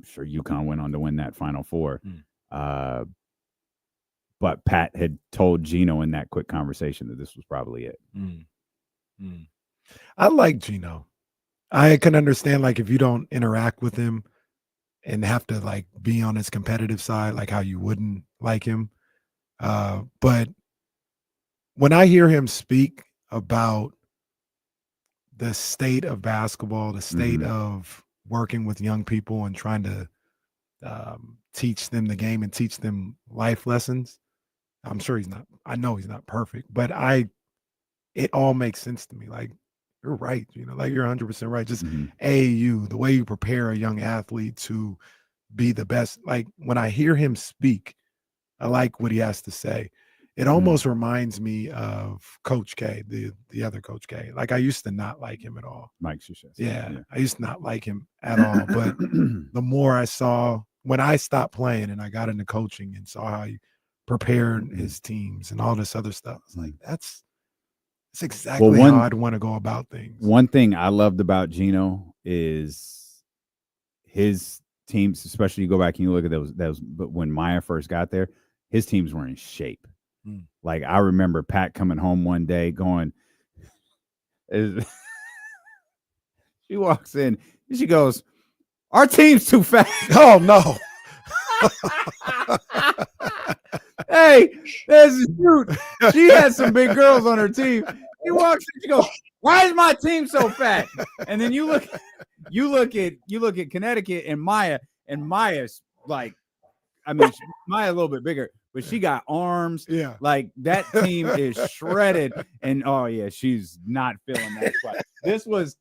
sure UConn went on to win that Final Four. But Pat had told Gino in that quick conversation that this was probably it. I like Gino. I can understand, like, if you don't interact with him and have to like be on his competitive side, like how you wouldn't like him. But when I hear him speak about the state of basketball, the state of working with young people and trying to teach them the game and teach them life lessons, I'm sure I know he's not perfect, but it all makes sense to me. Like, you're right, like you're 100% right. Just the way you prepare a young athlete to be the best. Like, when I hear him speak, I like what he has to say. It almost reminds me of Coach K, the other Coach K. Like, I used to not like him at all. Mike Krzyzewski. Yeah, I used to not like him at all. But the more I saw, when I stopped playing and I got into coaching and saw how he prepared his teams and all this other stuff, it's like, that's exactly how I'd want to go about things. One thing I loved about Gino is his teams, especially you go back and you look at those. But when Maya first got there, his teams were in shape. Like, I remember Pat coming home one day going, she walks in and she goes, "Our team's too fat." Oh no. Hey, there's a dude. She had some big girls on her team. She walks in, she goes, "Why is my team so fat?" And then you look at Connecticut and Maya's like, I mean, Maya a little bit bigger, but she got arms. Yeah, like that team is shredded. And oh yeah, she's not feeling that spot. This was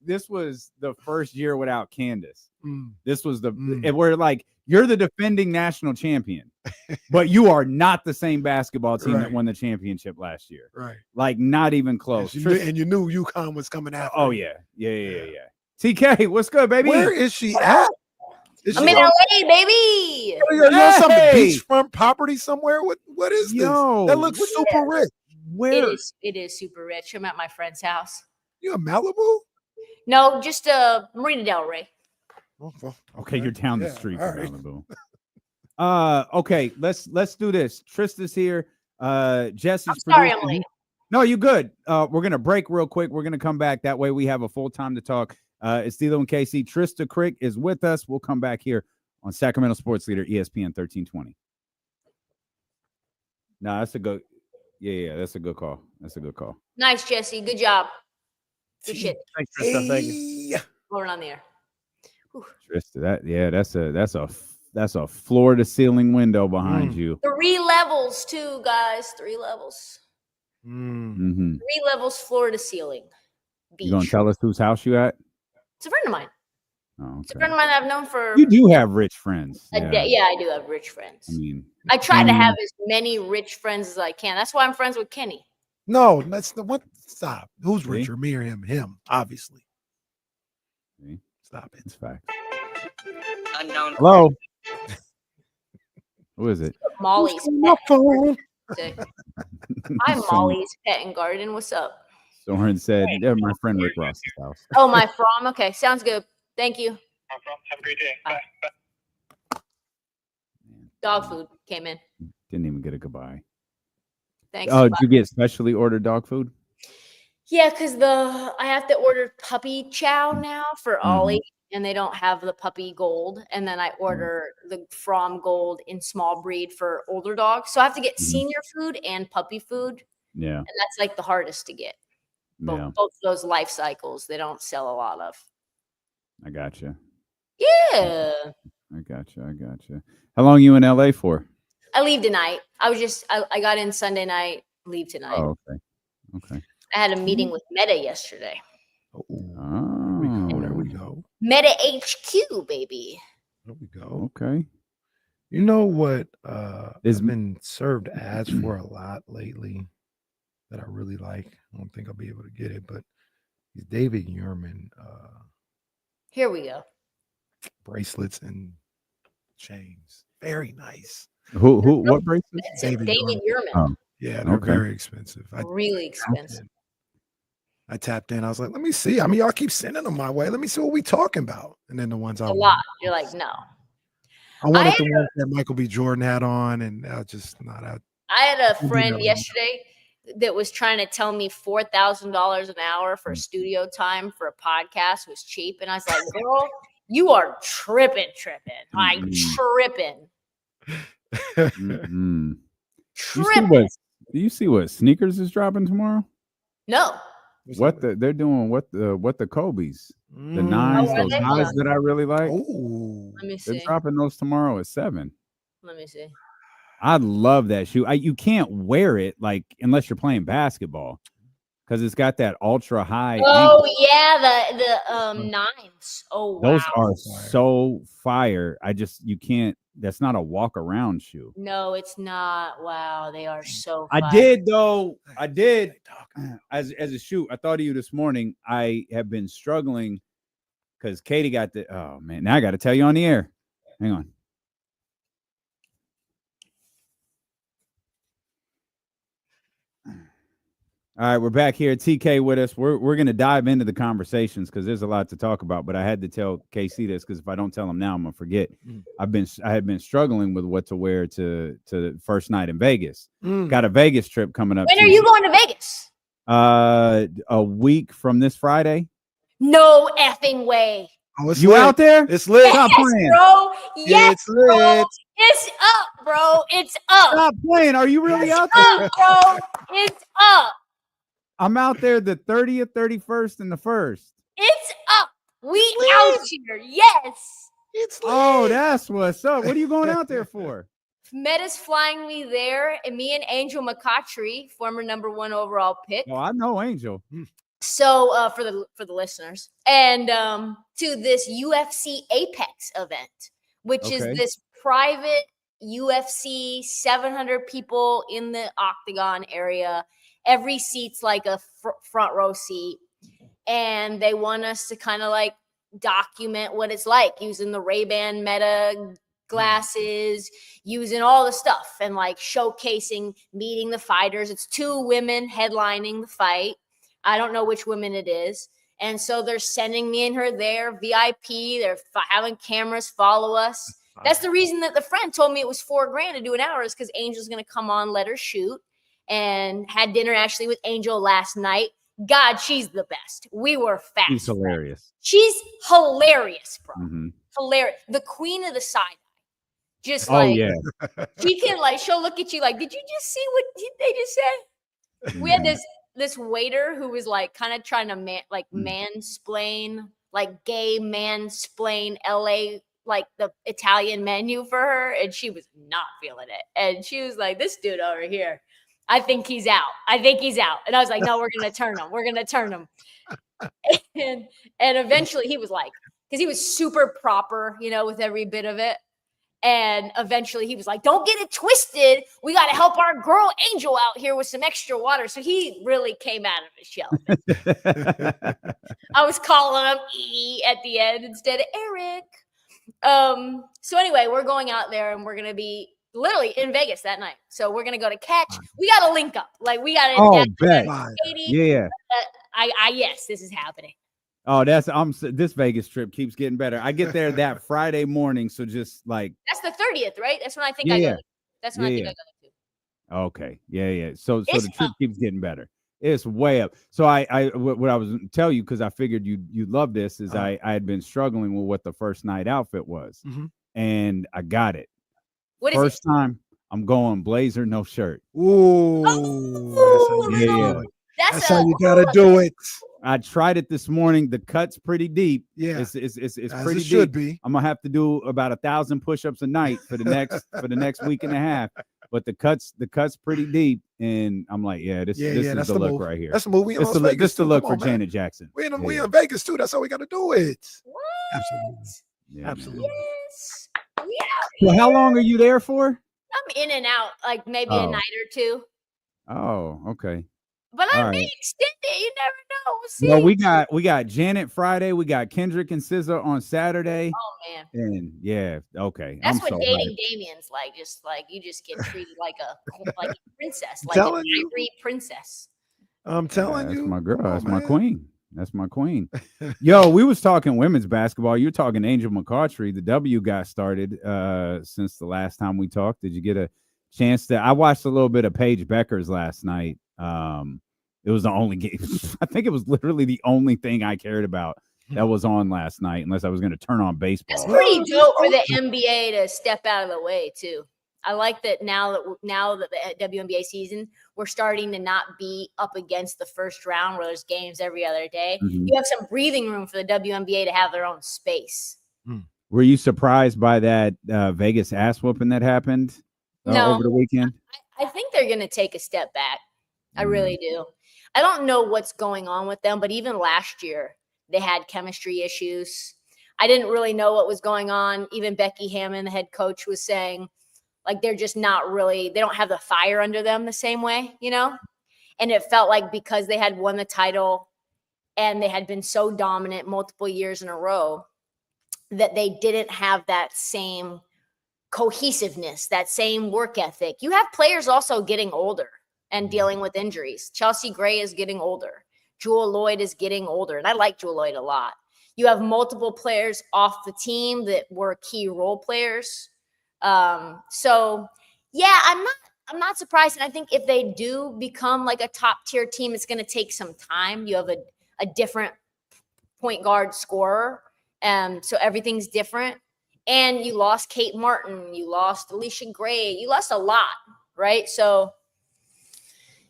the first year without Candace. This was where, like, you're the defending national champion, but you are not the same basketball team that won the championship last year. Right. Like, not even close. And you knew UConn was coming after. Oh yeah. TK, what's good, baby? Where is she at? I'm in LA, baby. You're on some beachfront property somewhere. What is this? That looks super rich. Where? It is super rich. I'm at my friend's house. You in Malibu? No, just Marina Del Rey. Okay, you're down the street from Malibu. Okay, let's do this. Trista's here. Jesse's. I'm sorry, I'm late. No, you good. We're gonna break real quick. We're gonna come back. That way we have a full time to talk. It's D'Lo and KC. Trysta Krick is with us. We'll come back here on Sacramento Sports Leader ESPN 1320. No, that's a good. Yeah, that's a good call. That's a good call. Nice, Jesse. Good job. Good shit. Thanks, Trysta. Thank you. Going on there. Trista, that's a floor to ceiling window behind you. 3 levels too, guys. 3 levels. 3 levels, floor to ceiling. Beach. You gonna tell us whose house you at? It's a friend of mine. Oh, okay. It's a friend of mine that I've known for. You do have rich friends. Yeah, I do have rich friends. I mean, I try to have as many rich friends as I can. That's why I'm friends with Kenny. No, that's the what. Stop. Who's richer, me or him? Him, obviously. See? Stop it. It's fact. Unknown. Hello. Who is it? Molly's pet. Hi, Molly's Pet and Garden. What's up? Soren said, "Yeah, my friend Rick Ross's house." Oh, my from. Okay, sounds good. Thank you. Have a great day. Bye. Dog food came in. Didn't even get a goodbye. Thanks. Oh, did you get specially ordered dog food? Yeah, because I have to order puppy chow now for Ollie, and they don't have the puppy gold. And then I order the From gold in small breed for older dogs. So I have to get senior food and puppy food. Yeah. And that's like the hardest to get. Both those life cycles, they don't sell a lot of. I gotcha. Yeah. I gotcha. How long you in LA for? I leave tonight. I got in Sunday night, leave tonight. Oh, okay. I had a meeting with Meta yesterday. There we go. Meta HQ, baby. There we go. Okay. You know what I've been served ads for a lot lately that I really like. I don't think I'll be able to get it, but these David Yurman Here we go. bracelets and chains. Very nice. What bracelets? David Yurman. Oh, Yeah, they're okay. very expensive. Really expensive. I tapped in. I was like, let me see. I mean, y'all keep sending them my way. Let me see what we talking about. And then the ones I A lot. wanted. You're like, no. I wanted the ones that Michael B. Jordan had on, and I just not out. I had a friend yesterday that was trying to tell me $4,000 an hour for studio time for a podcast was cheap. And I was like, girl, you are tripping. Like tripping. Tripping. Do you see what sneakers is dropping tomorrow? No. They're doing what the Kobe's, the nines, those highs that I really like. Let me see. They're dropping those tomorrow at 7. Let me see. I love that shoe. You can't wear it like unless you're playing basketball because it's got that ultra high. Oh yeah, the nines. Oh wow, those are so fire. You can't. That's not a walk around shoe. No, it's not. Wow, they are so fire. I did though. I did. As a shoe, I thought of you this morning. I have been struggling because Katie got the. Oh man, now I got to tell you on the air. Hang on. All right, we're back here. TK with us. We're going to dive into the conversations because there's a lot to talk about. But I had to tell KC this because if I don't tell him now, I'm gonna forget. I had been struggling with what to wear to the first night in Vegas. Got a Vegas trip coming up. When are you going to Vegas? A week from this Friday. No effing way. Oh, it's you lit. out there? It's lit. Stop playing. Bro. Yes, it's lit. bro. It's up, bro. It's up. Stop playing. Are you really it's out there? Up, bro. It's up. I'm out there the 30th, 31st, and the 1st. It's up. We out here. Yes. It's lit. Oh, that's what's up. What are you going out there for? Meta's flying me there, and me and Angel McCautry, former #1 overall pick. Oh, I know Angel. So for the listeners, and to this UFC Apex event, which is this private UFC, 700 people in the octagon area. Every seat's like a front row seat, and they want us to kind of like document what it's like using the Ray-Ban Meta glasses, using all the stuff, and like showcasing meeting the fighters. It's 2 women headlining the fight. I don't know which women it is. And so they're sending me and her there, VIP. They're having cameras follow us. That's the reason that the friend told me it was $4,000 to do an hour is because Angel's going to come on, let her shoot. And had dinner actually with Angel last night. God, she's the best. We were fast. She's hilarious. She's hilarious, bro. Hilarious. The queen of the side eye. Just like, she can like, she'll look at you like, did you just see what they just said? We had this waiter who was like kind of trying to mansplain, like gay mansplain LA, like the Italian menu for her. And she was not feeling it. And she was like, this dude over here, I think he's out. And I was like, no, we're going to turn him. And eventually he was like, because he was super proper, with every bit of it. And eventually he was like, don't get it twisted. We got to help our girl Angel out here with some extra water. So he really came out of his shell. I was calling him E at the end instead of Eric. So anyway, we're going out there and we're going to be literally in Vegas that night. So we're going to go to Catch. We got to link up. Like we got to. Oh, bet. Yeah. Yes, this is happening. Oh, this Vegas trip keeps getting better. I get there that Friday morning, so just like that's the 30th, right? That's when I think I go. That's when I think I go to. Okay, yeah. So the trip keeps getting better. It's way up. So what I was tell you because I figured you'd love this is I had been struggling with what the first night outfit was, and I got it. What is first time I'm going blazer, no shirt. Ooh, that's how you gotta do it. I tried it this morning. The cut's pretty deep. Yeah, it's as pretty it should deep. be. I'm gonna have to do about 1,000 push-ups a night for the next week and a half. But the cut's pretty deep, and I'm like, this is the look move. right here. That's the move. We in Las Vegas. This the look Come for on, Janet Jackson. We in Vegas too. That's how we got to do it. What? Absolutely. Yeah, absolutely. Yes. Well, how long are you there for? I'm in and out, like maybe a night or two. Oh, okay. But I All may right. extend it. You never know. We'll see. Well, we got Janet Friday. We got Kendrick and SZA on Saturday. Oh man. And yeah, okay. That's I'm what so dating hyped. Damien's like. Just like you just get treated like a princess, like Telling an you. ivory princess. I'm telling That's you. my girl. Come on, That's my man. queen. That's my queen. Yo, we was talking women's basketball. You're talking Angel McCautry. The W got started since the last time we talked. Did you get a chance to? I watched a little bit of Paige Becker's last night. It was the only game. I think it was literally the only thing I cared about that was on last night, unless I was going to turn on baseball. It's pretty dope for the NBA to step out of the way too. I like that now that the WNBA season, we're starting to not be up against the first round where there's games every other day. Mhm. You have some breathing room for the WNBA to have their own space. Were you surprised by that Vegas ass whooping that happened No. over the weekend? I think they're going to take a step back. I really do. I don't know what's going on with them, but even last year they had chemistry issues. I didn't really know what was going on. Even Becky Hammon, the head coach, was saying like they're just not really, they don't have the fire under them the same way, you know? And it felt like because they had won the title and they had been so dominant multiple years in a row that they didn't have that same cohesiveness, that same work ethic. You have players also getting older and dealing with injuries. Chelsea Gray is getting older. Jewel Lloyd is getting older. And I like Jewel Lloyd a lot. You have multiple players off the team that were key role players. So yeah, I'm not surprised. And I think if they do become like a top tier team, it's going to take some time. You have a different point guard scorer. So everything's different. And you lost Kate Martin, you lost Alicia Gray, you lost a lot, right? So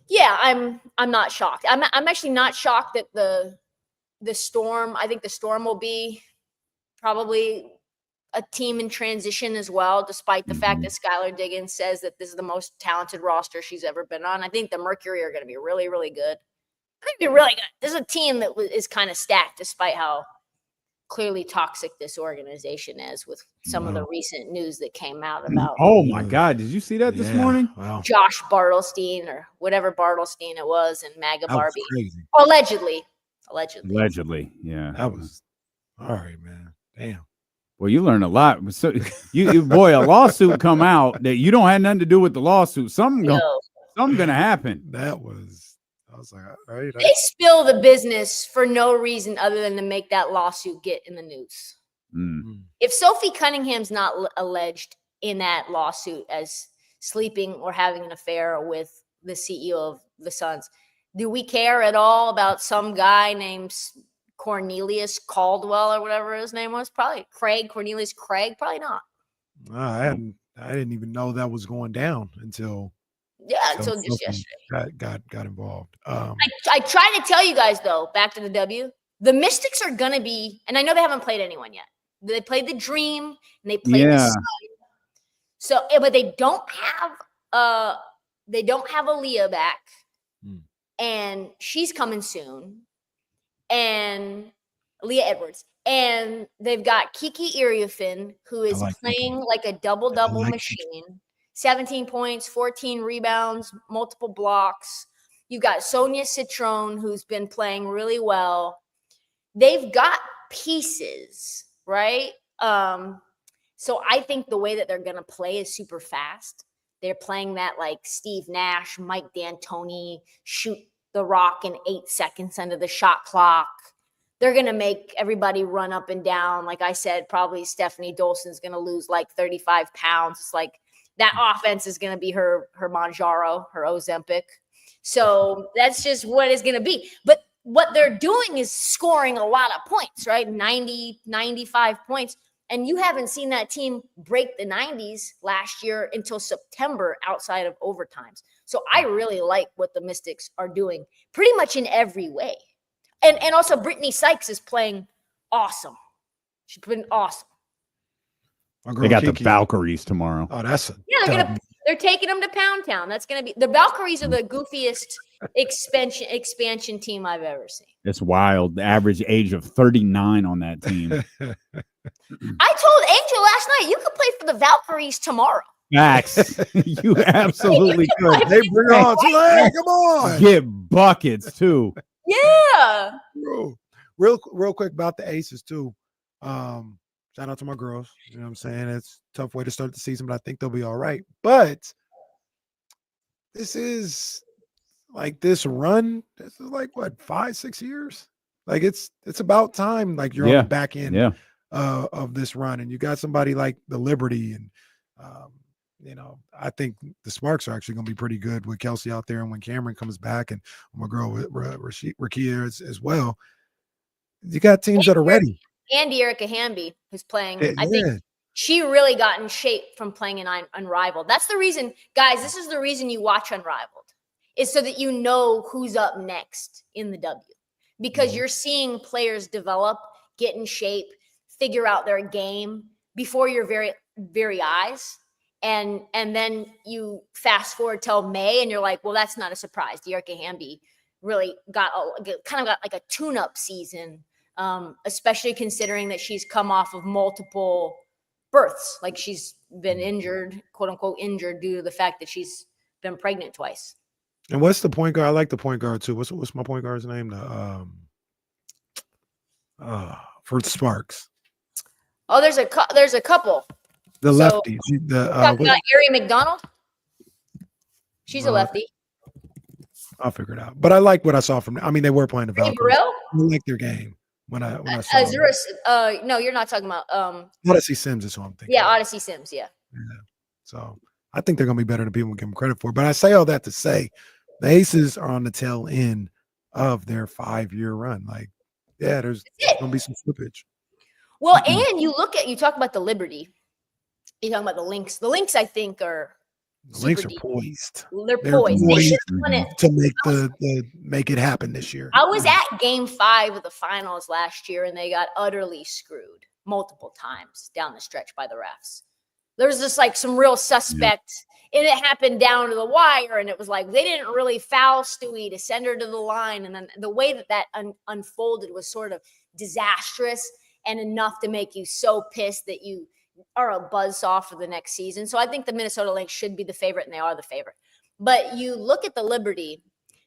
yeah, I'm not shocked. I'm actually not shocked that the Storm, I think the Storm will be probably a team in transition as well, despite the fact that Skylar Diggins says that this is the most talented roster she's ever been on. I think the Mercury are going to be really, really good. Going to be really good. This is a team that is kind of stacked, despite how clearly toxic this organization is with some of the recent news that came out about. Oh my God. Did you see that this morning? Wow. Josh Bartlestein or whatever Bartlestein it was and MAGA That was Barbie. crazy. Allegedly. Yeah. That was all right, man. Damn. Well, you learn a lot. So you boy, a lawsuit come out that you don't have nothing to do with the lawsuit. Something gonna happen. That was, I was like, all right. They spill the business for no reason other than to make that lawsuit get in the news. If Sophie Cunningham's not alleged in that lawsuit as sleeping or having an affair with the CEO of the Suns, do we care at all about some guy named Cornelius Caldwell or whatever his name was? Probably Cornelius Craig. Probably not. I didn't even know that was going down until just yesterday. Got involved. I try to tell you guys though, back to the W, the Mystics are gonna be, and I know they haven't played anyone yet. They played the Dream and they played the Sun. So, but they don't have Aaliyah back, and she's coming soon, and Leah Edwards, and they've got Kiki Iriofin, who is playing like a double machine. 17 points, 14 rebounds, multiple blocks. You've got Sonia Citron, who's been playing really well. They've got pieces, right? So I think the way that they're going to play is super fast. They're playing that like Steve Nash, Mike D'Antoni, shoot the rock in 8 seconds under the shot clock. They're going to make everybody run up and down. Like I said, probably Stephanie Dolson's going to lose like 35 pounds. It's like that offense is going to be her Manjaro, her Ozempic. So that's just what it's going to be. But what they're doing is scoring a lot of points, right? 90, 95 points. And you haven't seen that team break the 90s last year until September outside of overtimes. So I really like what the Mystics are doing pretty much in every way. And also Brittany Sykes is playing awesome. She's been awesome. They got the Valkyries tomorrow. Oh, that's they're taking them to Pound Town. That's gonna be the Valkyries are the goofiest expansion team I've ever seen. It's wild. The average age of 39 on that team. I told Angel last night you could play for the Valkyries tomorrow. Max, you absolutely could. Hey, bring it on. Tulane, come on. Get buckets too. Yeah. Bro. Real quick about the Aces too. Shout out to my girls. You know what I'm saying? It's a tough way to start the season, but I think they'll be all right. But this is like this run. This is like what 5-6 years. Like it's about time. Like you're on the back end of this run, and you got somebody like the Liberty, and I think the Sparks are actually going to be pretty good with Kelsey out there, and when Cameron comes back, and my girl Rakia as well. You got teams that are ready. Andy Erica Hamby, who's playing, I think she really got in shape from playing in Unrivaled. That's the reason, guys, this is the reason you watch Unrivaled, is so that you know who's up next in the W. Because you're seeing players develop, get in shape, figure out their game before your very, very eyes. And then you fast forward till May, and you're like, well, that's not a surprise. Erica Hamby really got like a tune-up season. Especially considering that she's come off of multiple births. Like she's been injured, quote unquote injured, due to the fact that she's been pregnant twice. And what's the point guard? I like the point guard too. What's my point guard's name? For Sparks. Oh, there's a couple. The lefty. Talking about Ari McDonald. She's a lefty. I'll figure it out. But I like what I saw from. I mean, they were playing the Valkyries. I like their game. When I saw no, you're not talking about Odyssey Sims is who I'm thinking. Yeah, Odyssey Sims, yeah. So I think they're gonna be better than people give them credit for. But I say all that to say the Aces are on the tail end of their 5-year run. Like, there's gonna be some slippage. Well, and you talk about the Liberty, you talk about the Lynx. The Lynx, I think, are the Lynx are poised. They're poised. They should have won it to make it happen this year. I was at Game 5 of the finals last year, and they got utterly screwed multiple times down the stretch by the refs. There was just like some real suspect, and it happened down to the wire, and it was like they didn't really foul Stewie to send her to the line, and then the way that unfolded was sort of disastrous and enough to make you so pissed that you are a buzzsaw for the next season. So I think the Minnesota Lynx should be the favorite, and they are the favorite. But you look at the Liberty,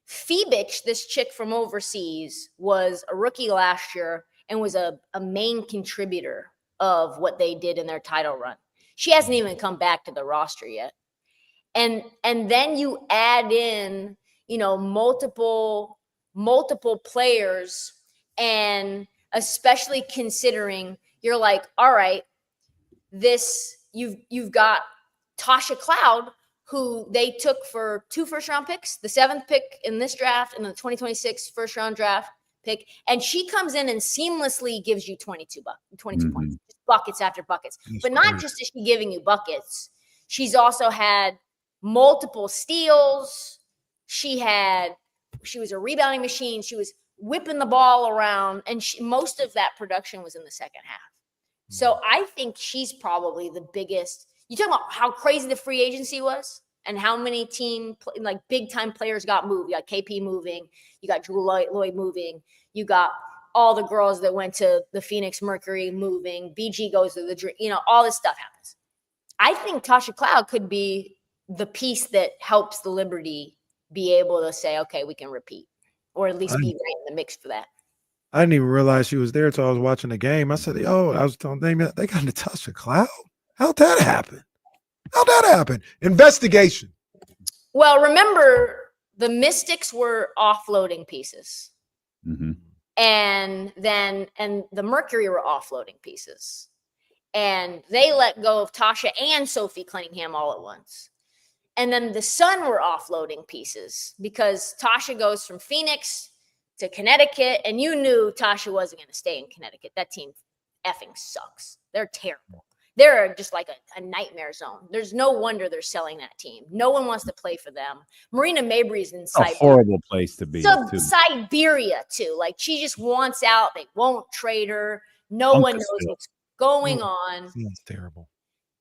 Phoebich, this chick from overseas, was a rookie last year and was a main contributor of what they did in their title run. She hasn't even come back to the roster yet. And then you add in, multiple players, and especially considering you're like, all right, you've got Tasha Cloud, who they took for 2 first-round picks, the 7th pick in this draft and the 2026 first-round draft pick, and she comes in and seamlessly gives you 22 points, buckets after buckets. But not just is she giving you buckets, she's also had multiple steals. She was a rebounding machine. She was whipping the ball around, and most of that production was in the second half. So I think she's probably the biggest. You talk about how crazy the free agency was and how many big time players got moved. You got KP moving, you got Drew Lloyd moving, you got all the girls that went to the Phoenix Mercury moving. BG goes to the all this stuff happens. I think Tasha Cloud could be the piece that helps the Liberty be able to say, okay, we can repeat, or at least be right in the mix for that. I didn't even realize she was there until I was watching the game. I said, I was telling them they got Natasha Cloud. How'd that happen? Investigation. Well, remember, the Mystics were offloading pieces. Mm-hmm. And the Mercury were offloading pieces. And they let go of Tasha and Sophie Cunningham all at once. And then the Sun were offloading pieces because Tasha goes from Phoenix to Connecticut, and you knew Tasha wasn't going to stay in Connecticut. That team effing sucks. They're terrible. They're just like a nightmare zone. There's no wonder they're selling that team. No one wants to play for them. Marina Mabry's in Siberia. A horrible place to be. Siberia, too. Like, she just wants out. They won't trade her. No one knows what's going on. That's terrible.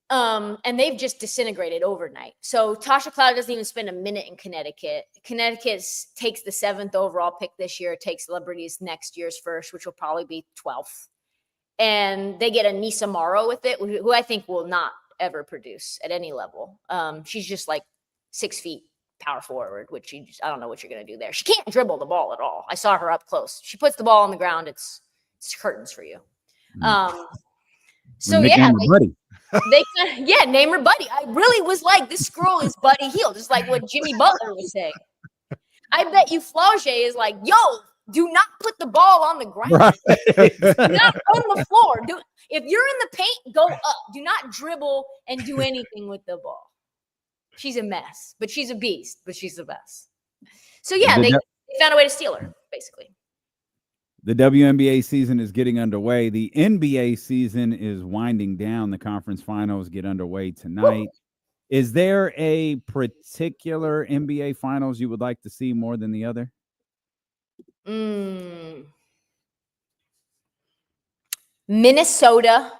And they've just disintegrated overnight. So Tasha Cloud doesn't even spend a minute in Connecticut. Connecticut takes the 7th overall pick this year, takes Liberty's next year's first, which will probably be 12th. and they get a Nisa Morrow with it, who I think will not ever produce at any level. She's just like 6 feet power forward, which I don't know what you're going to do there. She can't dribble the ball at all. I saw her up close. She puts the ball on the ground. It's curtains for you. So yeah, name her Buddy. I really was like, this girl is Buddy Hield, just like what Jimmy Butler was saying. I bet you Flaugier is like, yo, do not put the ball on the ground. Right. Do not on the floor. If you're in the paint, go up. Do not dribble and do anything with the ball. She's a mess, but she's a beast, but she's the best. So yeah, they found a way to steal her, basically. The WNBA season is getting underway. The NBA season is winding down. The conference finals get underway tonight. Is there a particular NBA finals you would like to see more than the other? Minnesota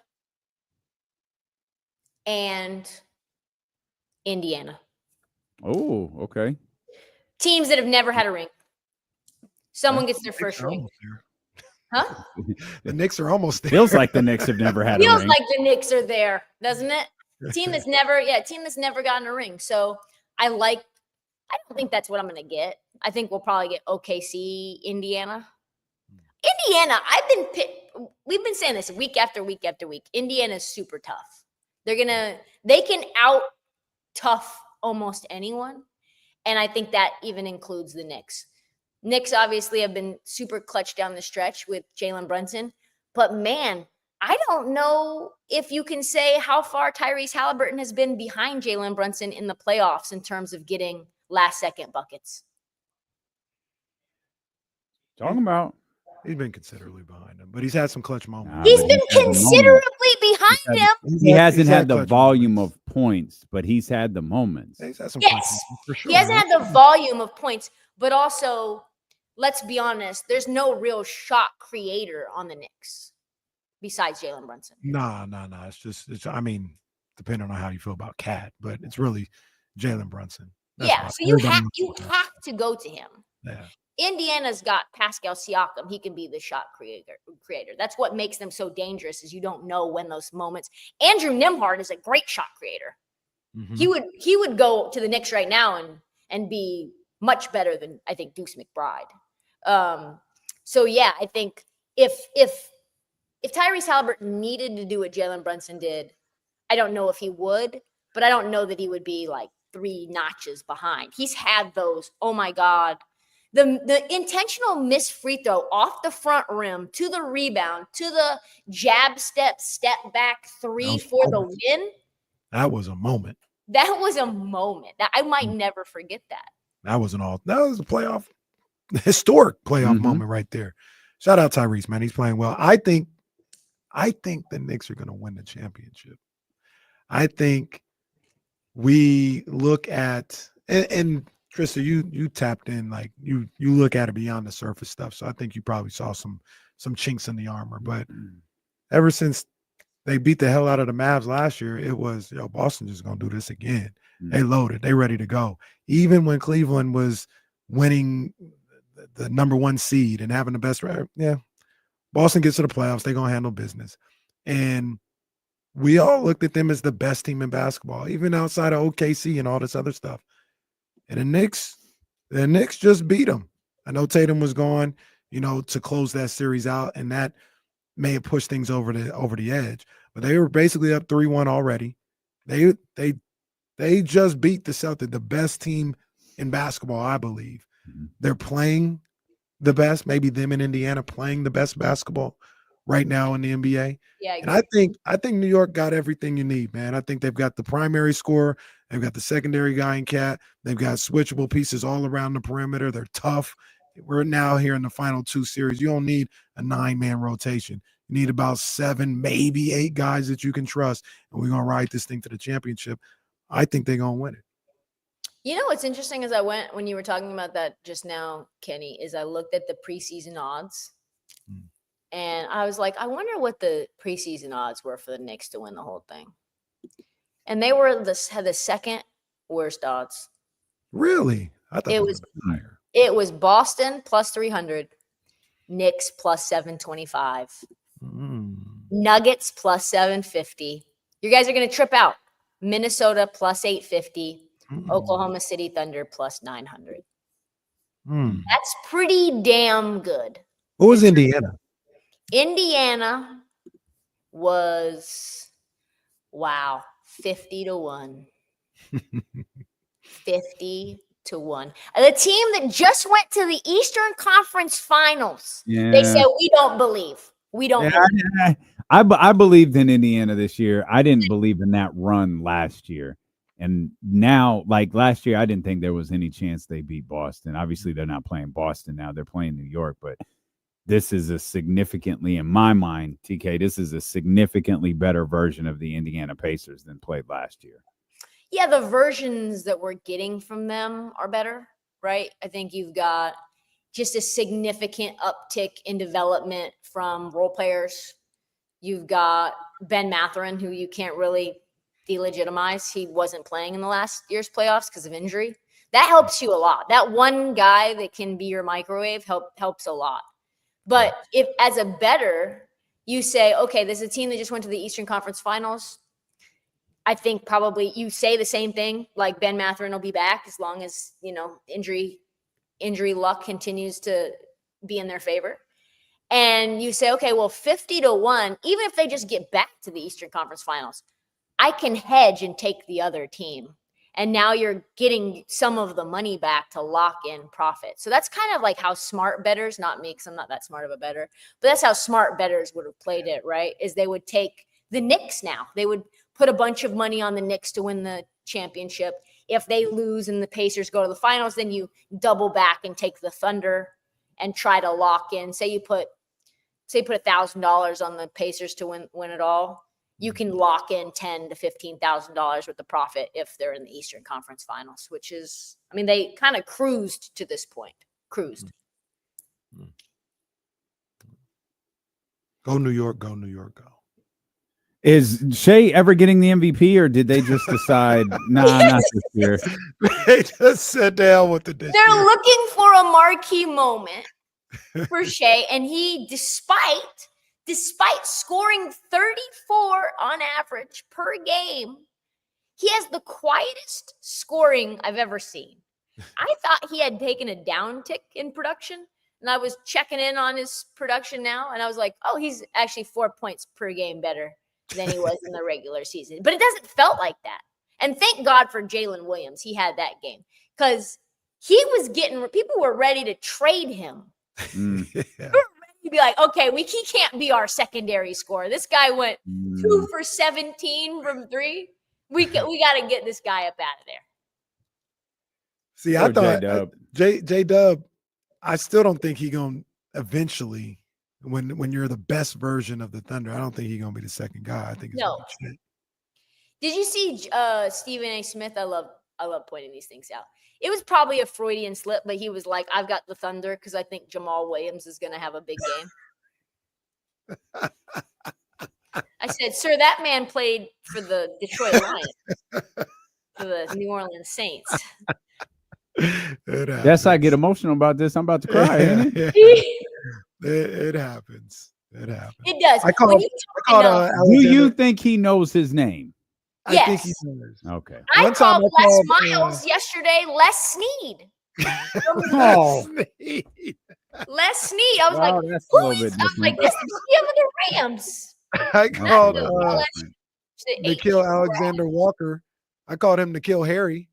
and Indiana. Oh, okay. Teams that have never had a ring. Someone gets their first ring. Huh? The Knicks are almost there. Feels like the Knicks have never had a ring. Feels like the Knicks are there, doesn't it? Team that's never gotten a ring. So I don't think that's what I'm going to get. I think we'll probably get OKC, Indiana. Indiana, we've been saying this week after week after week. Indiana's super tough. They can out tough almost anyone. And I think that even includes the Knicks. Knicks obviously have been super clutch down the stretch with Jalen Brunson. But man, I don't know if you can say how far Tyrese Halliburton has been behind Jalen Brunson in the playoffs in terms of getting last-second buckets. Talking about. He's been considerably behind him, but he's had some clutch moments. He's been considerably behind him. He hasn't had the volume of points, but he's had the moments. He's had some yes, for sure. He hasn't had the volume of points, but also, let's be honest, there's no real shot creator on the Knicks besides Jalen Brunson. Nah. I mean, depending on how you feel about Cat, but it's really Jalen Brunson. That's so you have to go to him. Yeah. Indiana's got Pascal Siakam. He can be the shot creator. That's what makes them so dangerous, is you don't know when those moments. Andrew Nembhard is a great shot creator. Mm-hmm. He would go to the Knicks right now and be much better than, I think, Deuce McBride. So yeah, I think if Tyrese Halliburton needed to do what Jalen Brunson did, I don't know if he would, but I don't know that he would be like 3 notches behind. He's had those, oh my God, the intentional missed free throw off the front rim to the rebound to the jab step back 3 for the win. That was a moment. That was a moment that I might never forget that. That was a playoff, historic playoff moment right there. Shout out Tyrese, man. He's playing well. I think the Knicks are going to win the championship. I think we look at and Trysta, you tapped in, like you look at it beyond the surface stuff. So I think you probably saw some chinks in the armor. But ever since they beat the hell out of the Mavs last year, it was, Boston just gonna do this again. They loaded, they ready to go. Even when Cleveland was winning the number 1 seed and having the best record, Boston gets to the playoffs, they're gonna handle business. And we all looked at them as the best team in basketball, even outside of OKC and all this other stuff. And the Knicks just beat them. I know Tatum was gone, to close that series out, and that may have pushed things over the edge. But they were basically up 3-1 already. They just beat the Celtics, the best team in basketball, I believe. They're playing the best, maybe them in Indiana playing the best basketball right now in the NBA. Yeah, and I think New York got everything you need, man. I think they've got the primary scorer. They've got the secondary guy in Cat. They've got switchable pieces all around the perimeter. They're tough. We're now here in the final 2 series. You don't need a 9-man rotation. You need about 7, maybe 8 guys that you can trust. And we're going to ride this thing to the championship. I think they're going to win it. What's interesting is when you were talking about that just now, Kenny, is I looked at the preseason odds. And I was like, I wonder what the preseason odds were for the Knicks to win the whole thing. And they had the second worst odds. Really? I thought it was higher. It was Boston plus 300, Knicks plus 725. Nuggets plus 750. You guys are going to trip out. Minnesota plus 850. Oklahoma City Thunder plus 900. That's pretty damn good. What was Indiana? Indiana was, 50-1. 50-1. The team that just went to the Eastern Conference Finals. Yeah. They said, we don't believe. We don't believe. I believed in Indiana this year. I didn't believe in that run last year. And now, like last year, I didn't think there was any chance they beat Boston. Obviously, they're not playing Boston now. They're playing New York. But this is a significantly, in my mind, TK, this is a significantly better version of the Indiana Pacers than played last year. Yeah, the versions that we're getting from them are better, right? I think you've got just a significant uptick in development from role players. You've got Ben Mathurin, who you can't really delegitimize. He wasn't playing in the last year's playoffs because of injury. That helps you a lot. That one guy that can be your microwave helps a lot. But if as a bettor, you say, okay, there's a team that just went to the Eastern Conference Finals. I think probably you say the same thing, like Ben Mathurin will be back as long as, injury luck continues to be in their favor. And you say, okay, well, 50-1, even if they just get back to the Eastern Conference Finals, I can hedge and take the other team. And now you're getting some of the money back to lock in profit. So that's kind of like how smart bettors, not me, because I'm not that smart of a bettor, but that's how smart bettors would have played it, right? Is they would take the Knicks now. They would put a bunch of money on the Knicks to win the championship. If they lose and the Pacers go to the finals, then you double back and take the Thunder and try to lock in. Say you put $1,000 on the Pacers to win it all. You can lock in $10,000 to $15,000 with the profit if they're in the Eastern Conference Finals, which is, they kind of cruised to this point. Cruised. Go New York, go New York, go. Is Shea ever getting the MVP, or did they just decide, nah, not this year? They just sat down with the They're looking for a marquee moment for Shea, and he, despite scoring 34 on average per game, he has the quietest scoring I've ever seen. I thought he had taken a downtick in production, and I was checking in on his production now, and I was like, oh, he's actually 4 points per game better than he was in the regular season. But it doesn't felt like that. And thank God for Jalen Williams. He had that game because he was people were ready to trade him. You'd be like, okay, he can't be our secondary scorer. This guy went 2 for 17 from 3. We got to get this guy up out of there. See, I thought J-Dub, I still don't think he's going to eventually, when you're the best version of the Thunder, I don't think he's going to be the second guy. I think it's no. Did you see Stephen A. Smith? I love pointing these things out. It was probably a Freudian slip, but he was like, I've got the Thunder because I think Jamal Williams is going to have a big game. I said, sir, that man played for the Detroit Lions, for the New Orleans Saints. Yes, I get emotional about this. I'm about to cry, ain't it? It happens. It happens. It does. Do you think he knows his name? Yes. I think he knows. Okay. I called Les Miles yesterday Les Snead. Les Snead. I was like, who is? I was like, this is him of the Rams. I called Nickeil Alexander Walker. I called him Nickeil Harry.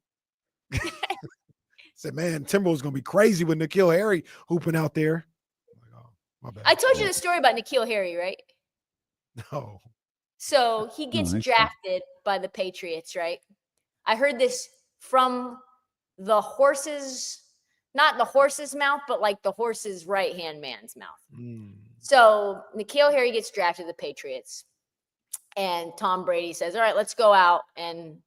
Said, man, Timberwolves gonna be crazy with Nickeil Harry hooping out there. My bad. I told you the story about Nickeil Harry, right? No. So he gets drafted by the Patriots, right? I heard this from the horse's, not the horse's mouth, but like the horse's right-hand man's mouth. So Nickeil Harry gets drafted to the Patriots. And Tom Brady says, all right, let's go out and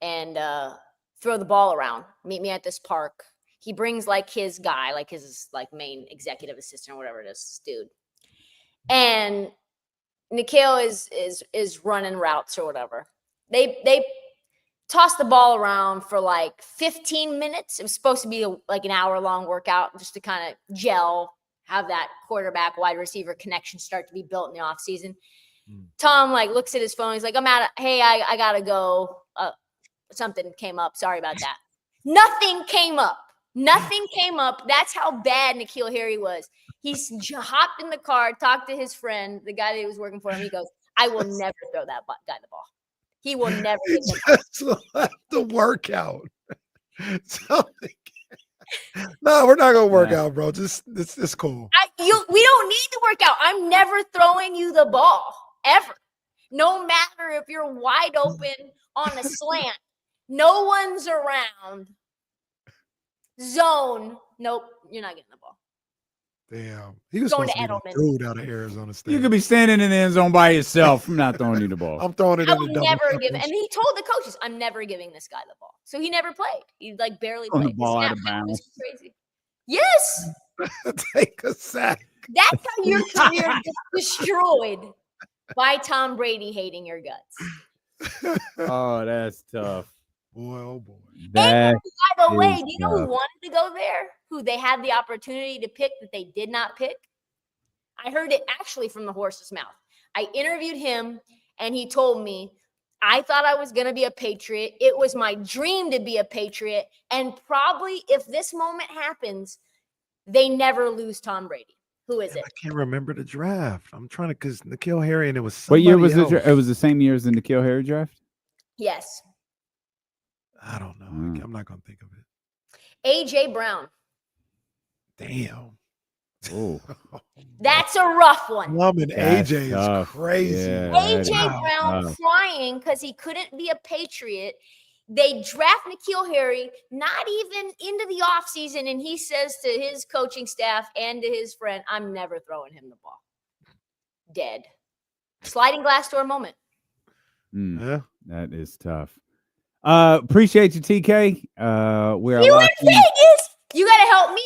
throw the ball around. Meet me at this park. He brings like his guy, like his like main executive assistant or whatever it is, this dude. And Nickeil is running routes or whatever. They toss the ball around for like 15 minutes. It was supposed to be like an hour-long workout just to kind of gel, have that quarterback wide receiver connection start to be built in the offseason. Tom like looks at his phone. He's like, I'm out. Hey, I gotta go. Something came up. Sorry about that. Nothing came up. Nothing came up. That's how bad N'Keal Harry was. He's hopped in the car, talked to his friend, the guy that was working for him. He goes, I will never throw that guy the ball. He will never He get the just left the workout. Something. No, we're not gonna work out, bro. Just it's cool. We don't need to work out. I'm never throwing you the ball ever. No matter if you're wide open on a slant, no one's around. Zone, nope, you're not getting the ball. Damn, he was Going supposed to to be the dude out of Arizona State. You could be standing in the end zone by yourself. I'm not throwing you the ball. I'm throwing it I in will the double. never give it. And he told the coaches, I'm never giving this guy the ball. So he never played. He like barely Throwing played. the ball The out of snap count was bounds. crazy. Yes, Take a sack. that's how your career gets destroyed by Tom Brady hating your guts. Oh, that's tough. Boy, oh boy. That And by the way, is do you know who tough. wanted to go there? Who they had the opportunity to pick that they did not pick? I heard it actually from the horse's mouth. I interviewed him and he told me, I thought I was going to be a Patriot. It was my dream to be a Patriot. And probably if this moment happens, they never lose Tom Brady. Who is it? I can't remember the draft. I'm trying to, because N'Keal Harry and it was What somebody year was else. it? It was the same year as the N'Keal Harry draft. Yes. I don't know. I'm not gonna think of it. A.J. Brown. Damn. Oh, That's a rough one. Woman, That's AJ tough. is crazy. Yeah, A.J. that is Brown tough. crying because he couldn't be a Patriot. They draft N'Keal Harry, not even into the offseason, and he says to his coaching staff and to his friend, I'm never throwing him the ball. Dead. Sliding glass door moment. Yeah. That is tough. Appreciate you, TK. We're You in locked in. Vegas? You got to help me.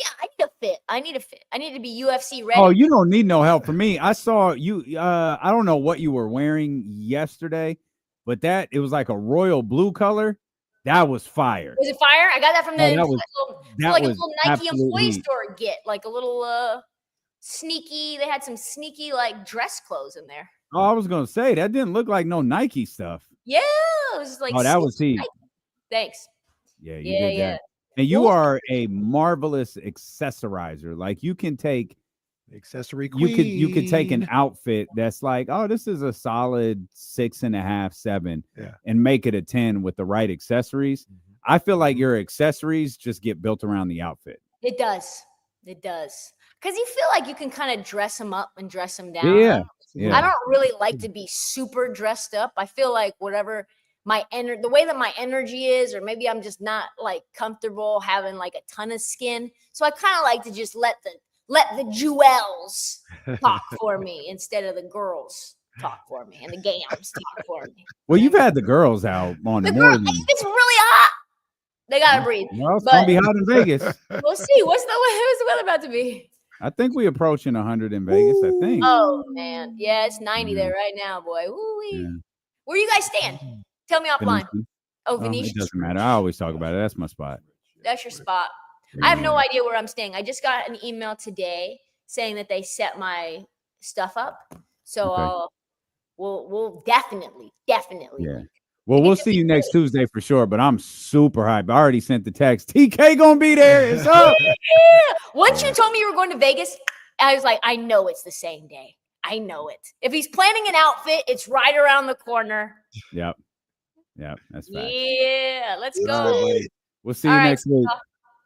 I need a fit. I need to be UFC ready. Oh, you don't need no help from me. I saw you. I don't know what you were wearing yesterday, but it was like a royal blue color. That was fire. Was it fire? I got that from the Oh, that like a was little Nike employee absolutely- store get, like a little sneaky. They had some sneaky like dress clothes in there. Oh, I was gonna say that didn't look like no Nike stuff. Yeah, it was like. Oh, that was sneaky heat. Nike. Thanks. Yeah, you Yeah, did yeah. that. And you are a marvelous accessorizer. Like you can take accessory queen. You could take an outfit that's like, oh, this is a solid 6.5, 7, and make it a 10 with the right accessories. I feel like your accessories just get built around the outfit. It does. It does. Because you feel like you can kind of dress them up and dress them down. Yeah. I don't really like to be super dressed up. I feel like whatever the way that my energy is, or maybe I'm just not like comfortable having like a ton of skin. So I kind of like to just let the jewels talk for me instead of the girls talk for me and the gams talk for me. Well, you've had the girls out on The more girl, than it's really hot. They gotta breathe. well, it's But gonna be hot in Vegas. we'll see. What's the weather about to be? I think we approaching 100 in Vegas. I think. Oh man, yeah, it's 90 there right now, boy. Woo-wee. Where you guys stand? Tell me offline. Venetian. Oh, It Venetian. doesn't matter. I always talk about it. That's my spot. That's your spot. I have no idea where I'm staying. I just got an email today saying that they set my stuff up. So we'll definitely. Yeah. Well, we'll see you next Tuesday for sure. But I'm super hyped. I already sent the text. TK gonna be there. It's up. Yeah. Once you told me you were going to Vegas, I was like, I know it's the same day. I know it. If he's planning an outfit, it's right around the corner. Yep. That's fine. Yeah, let's All go. right, buddy. We'll see you All right, next week.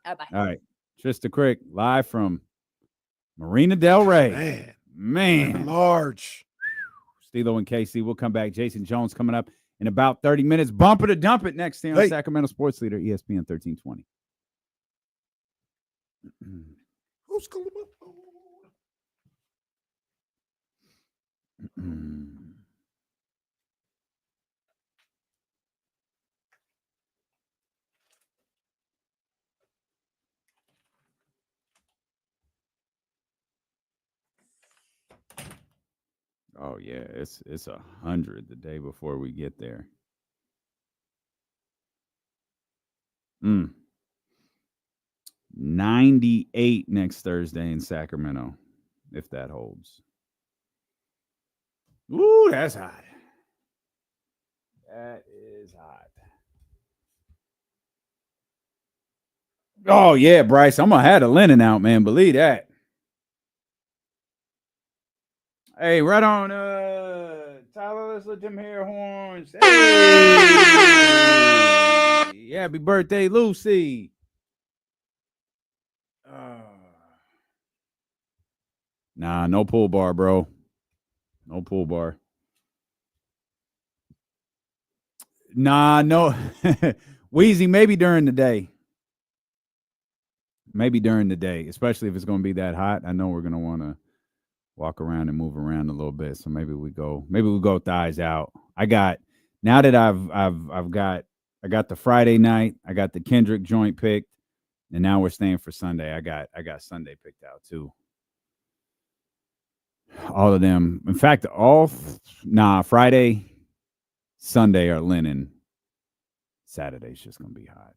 Bye-bye. All right. Trysta Krick, live from Marina Del Rey. Man. Large. Stilo and KC. We'll come back. Jason Jones coming up in about 30 minutes. Bump it or dump it next here on Sacramento Sports Leader, ESPN 1320. Who's calling my phone? Oh yeah, it's 100 the day before we get there. 98 next Thursday in Sacramento, if that holds. Ooh, that's hot. That is hot. Oh yeah, Bryce. I'm gonna have the linen out, man. Believe that. Hey, right on, Tyler. Let's let them hair horns. Hey, happy birthday, Lucy. Nah, no pool bar, bro. No pool bar. Nah, no. Wheezy, maybe during the day. Maybe during the day, especially if it's going to be that hot. I know we're going to want to walk around and move around a little bit. So maybe we go thighs out. I got the Friday night. I got the Kendrick joint picked, and now we're staying for Sunday. I got Sunday picked out too. All of them. In fact, Friday, Sunday are linen. Saturday's just gonna be hot.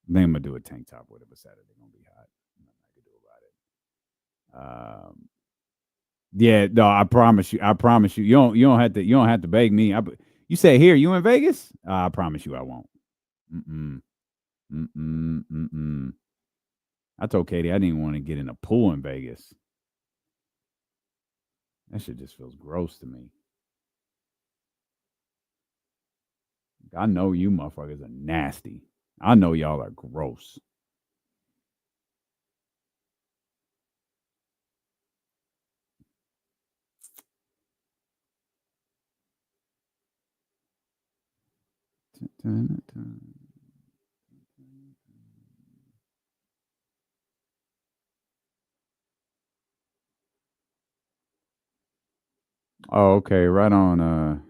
Then I'm gonna do a tank top with it, but Saturday's gonna be hot. Nothing I can do about it. Yeah, no, I promise you. You don't have to beg me. You say here, you in Vegas? I promise you I won't. I told Katie I didn't want to get in a pool in Vegas. That shit just feels gross to me. I know you motherfuckers are nasty. I know y'all are gross. Oh, okay. Right on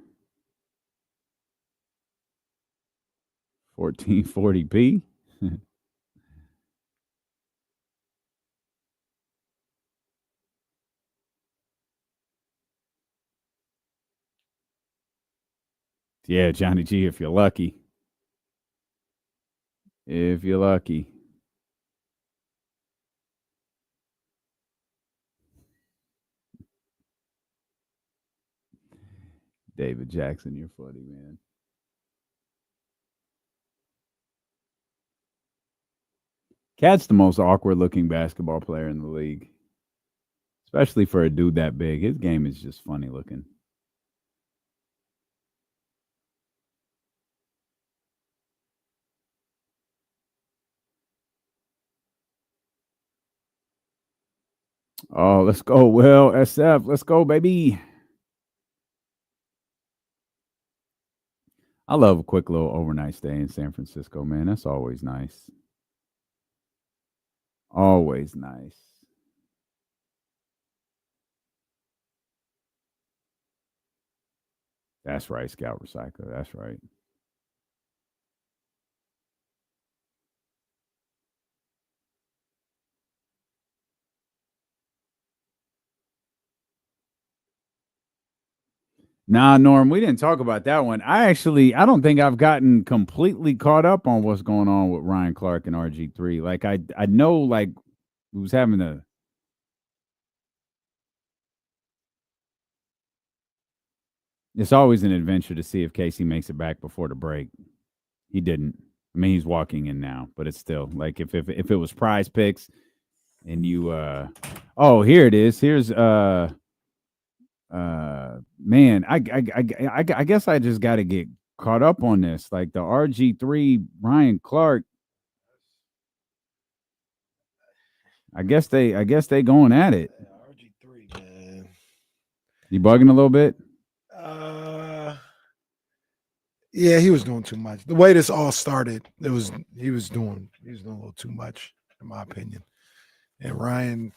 1440p. Yeah, Johnny G, if you're lucky. If you're lucky. David Jackson, you're funny, man. Cat's the most awkward looking basketball player in the league. Especially for a dude that big. His game is just funny looking. Oh, let's go, Will. SF, let's go, baby. I love a quick little overnight stay in San Francisco, man. That's always nice. Always nice. That's right, Scout Recycler. That's right. Nah, Norm, we didn't talk about that one. I don't think I've gotten completely caught up on what's going on with Ryan Clark and RG3. Like I know like who's having a it's always an adventure to see if Casey makes it back before the break. He didn't. I mean, he's walking in now, but it's still like if it was Prize Picks and you oh, here it is. Here's man, I guess I just got to get caught up on this. Like the RG3 Ryan Clark. I guess they going at it. RG3, man. You bugging a little bit? Yeah, he was doing too much. The way this all started, he was doing a little too much, in my opinion. And Ryan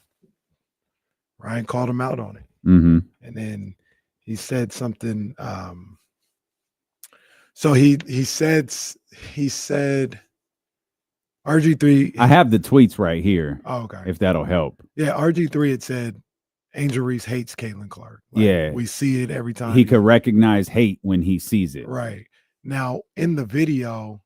called him out on it. Mm-hmm. And then he said something. So he said RG3. I have the tweets right here. Oh, okay. If that'll help. Yeah, RG3 had said Angel Reese hates Caitlin Clark. Yeah. We see it every time. He could recognize hate when he sees it. Right. Now, in the video,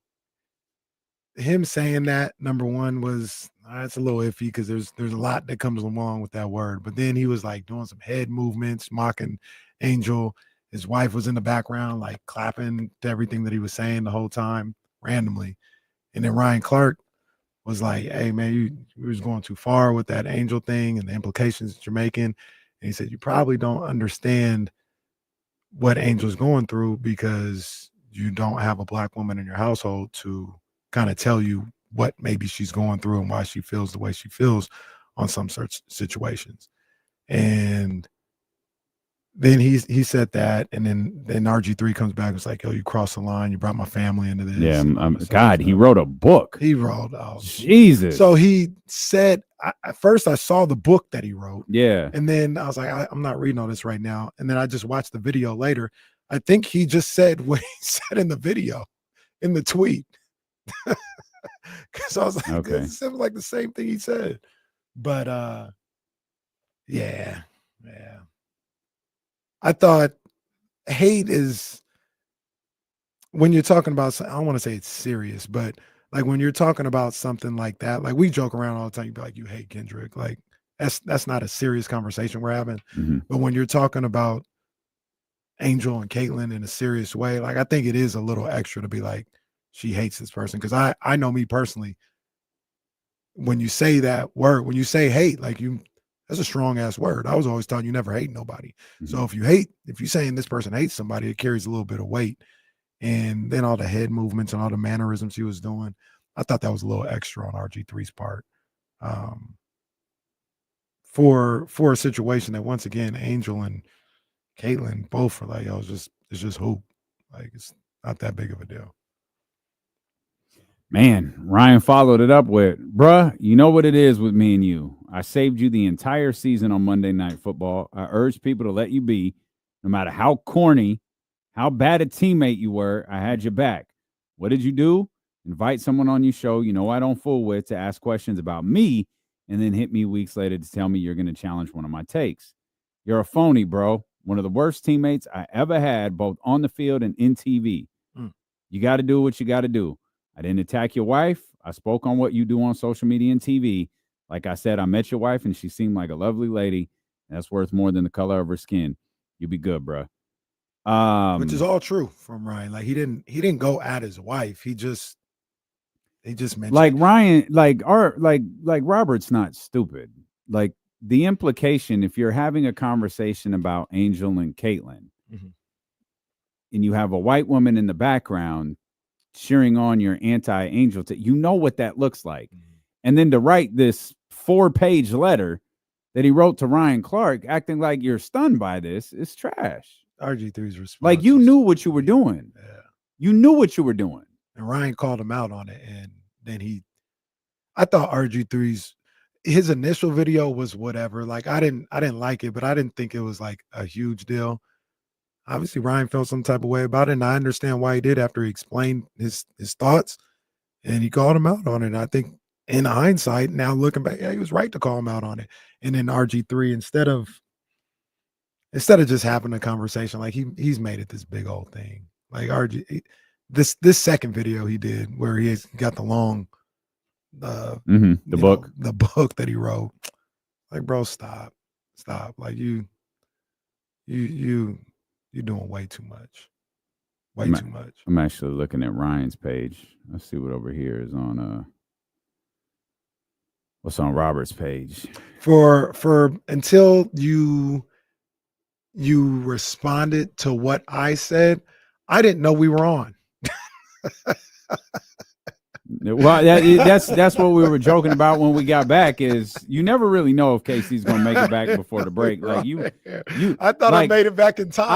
him saying that, number one, was it's a little iffy because there's a lot that comes along with that word. But then he was like doing some head movements, mocking Angel. His wife was in the background, like clapping to everything that he was saying the whole time, randomly. And then Ryan Clark was like, hey, man, you was going too far with that Angel thing and the implications that you're making. And he said, you probably don't understand what Angel's going through because you don't have a Black woman in your household to kind of tell you what maybe she's going through and why she feels the way she feels on some such situations. And then he said that, and then RG3 comes back and was like, yo, you crossed the line. You brought my family into this. Yeah, God, he wrote a book. He wrote, Jesus. So he said, at first I saw the book that he wrote. Yeah. And then I was like, I'm not reading all this right now. And then I just watched the video later. I think he just said what he said in the video, in the tweet. Because I was like, okay. It seemed like the same thing he said. But yeah. I thought hate is, when you're talking about, I don't want to say it's serious, but like when you're talking about something like that, like we joke around all the time, you'd be like, you hate Kendrick. Like that's not a serious conversation we're having. Mm-hmm. But when you're talking about Angel and Caitlyn in a serious way, like I think it is a little extra to be like, she hates this person. Because I know me personally, when you say that word, when you say hate, like that's a strong ass word. I was always taught you never hate nobody. Mm-hmm. So if you're saying this person hates somebody, it carries a little bit of weight. And then all the head movements and all the mannerisms he was doing, I thought that was a little extra on RG3's part. For a situation that, once again, Angel and Caitlyn both are like, yo, it's just hoop. Like, it's not that big of a deal. Man, Ryan followed it up with, bruh, you know what it is with me and you. I saved you the entire season on Monday Night Football. I urge people to let you be, no matter how corny, how bad a teammate you were, I had your back. What did you do? Invite someone on your show you know I don't fool with to ask questions about me, and then hit me weeks later to tell me you're going to challenge one of my takes. You're a phony, bro. One of the worst teammates I ever had, both on the field and in TV. You got to do what you got to do. I didn't attack your wife. I spoke on what you do on social media and TV. Like I said, I met your wife, and she seemed like a lovely lady. That's worth more than the color of her skin. You be good, bro. Which is all true from Ryan. Like he didn't go at his wife. He just mentioned, like Ryan, like Robert's not stupid. Like the implication, if you're having a conversation about Angel and Caitlyn, and you have a white woman in the background cheering on your anti-Angel, you know what that looks like. And then to write this 4-page letter that he wrote to Ryan Clark, acting like you're stunned by this, is trash. RG3's response, like you knew what you were doing. Yeah. You knew what you were doing. And Ryan called him out on it. And then I thought RG3's, his initial video was whatever. Like I didn't like it, but I didn't think it was like a huge deal. Obviously Ryan felt some type of way about it, and I understand why he did after he explained his thoughts, and he called him out on it. And I think in hindsight, now looking back, yeah, he was right to call him out on it. And then RG3, instead of just having a conversation, like he's made it this big old thing. Like this second video he did where he has got the long book that he wrote. Like, bro, stop. Like you're doing way too much. Too much. I'm actually looking at Ryan's page. Let's see what over here is on what's on Robert's page. For until you responded to what I said, I didn't know we were on. Well, that's what we were joking about when we got back. Is you never really know if Casey's going to make it back before the break. Like you I thought I made it back in time.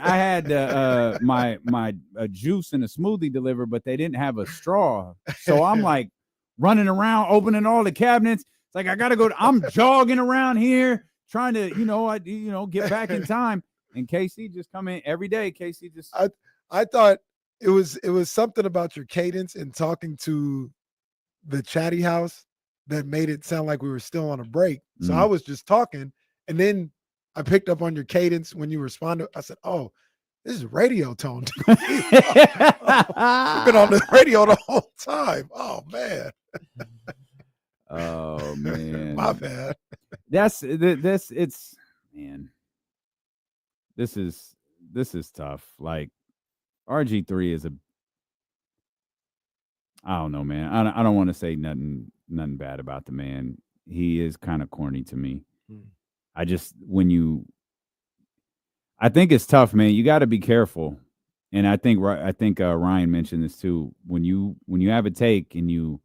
I had my juice and a smoothie delivered, but they didn't have a straw. So I'm like running around, opening all the cabinets. It's like I got to go. I'm jogging around here trying to, get back in time. And Casey just come in every day. Casey just. I thought it was something about your cadence and talking to the chatty house that made it sound like we were still on a break. So I was just talking, and then I picked up on your cadence when you responded. I said, "Oh, this is radio tone. We've been on the radio the whole time." Oh man. Oh man. My bad. It's man. this is tough. Like RG3 is I don't know, man. I don't want to say nothing bad about the man. He is kind of corny to me. I just I think it's tough, man. You got to be careful. And I think Ryan mentioned this too. When you have a take and you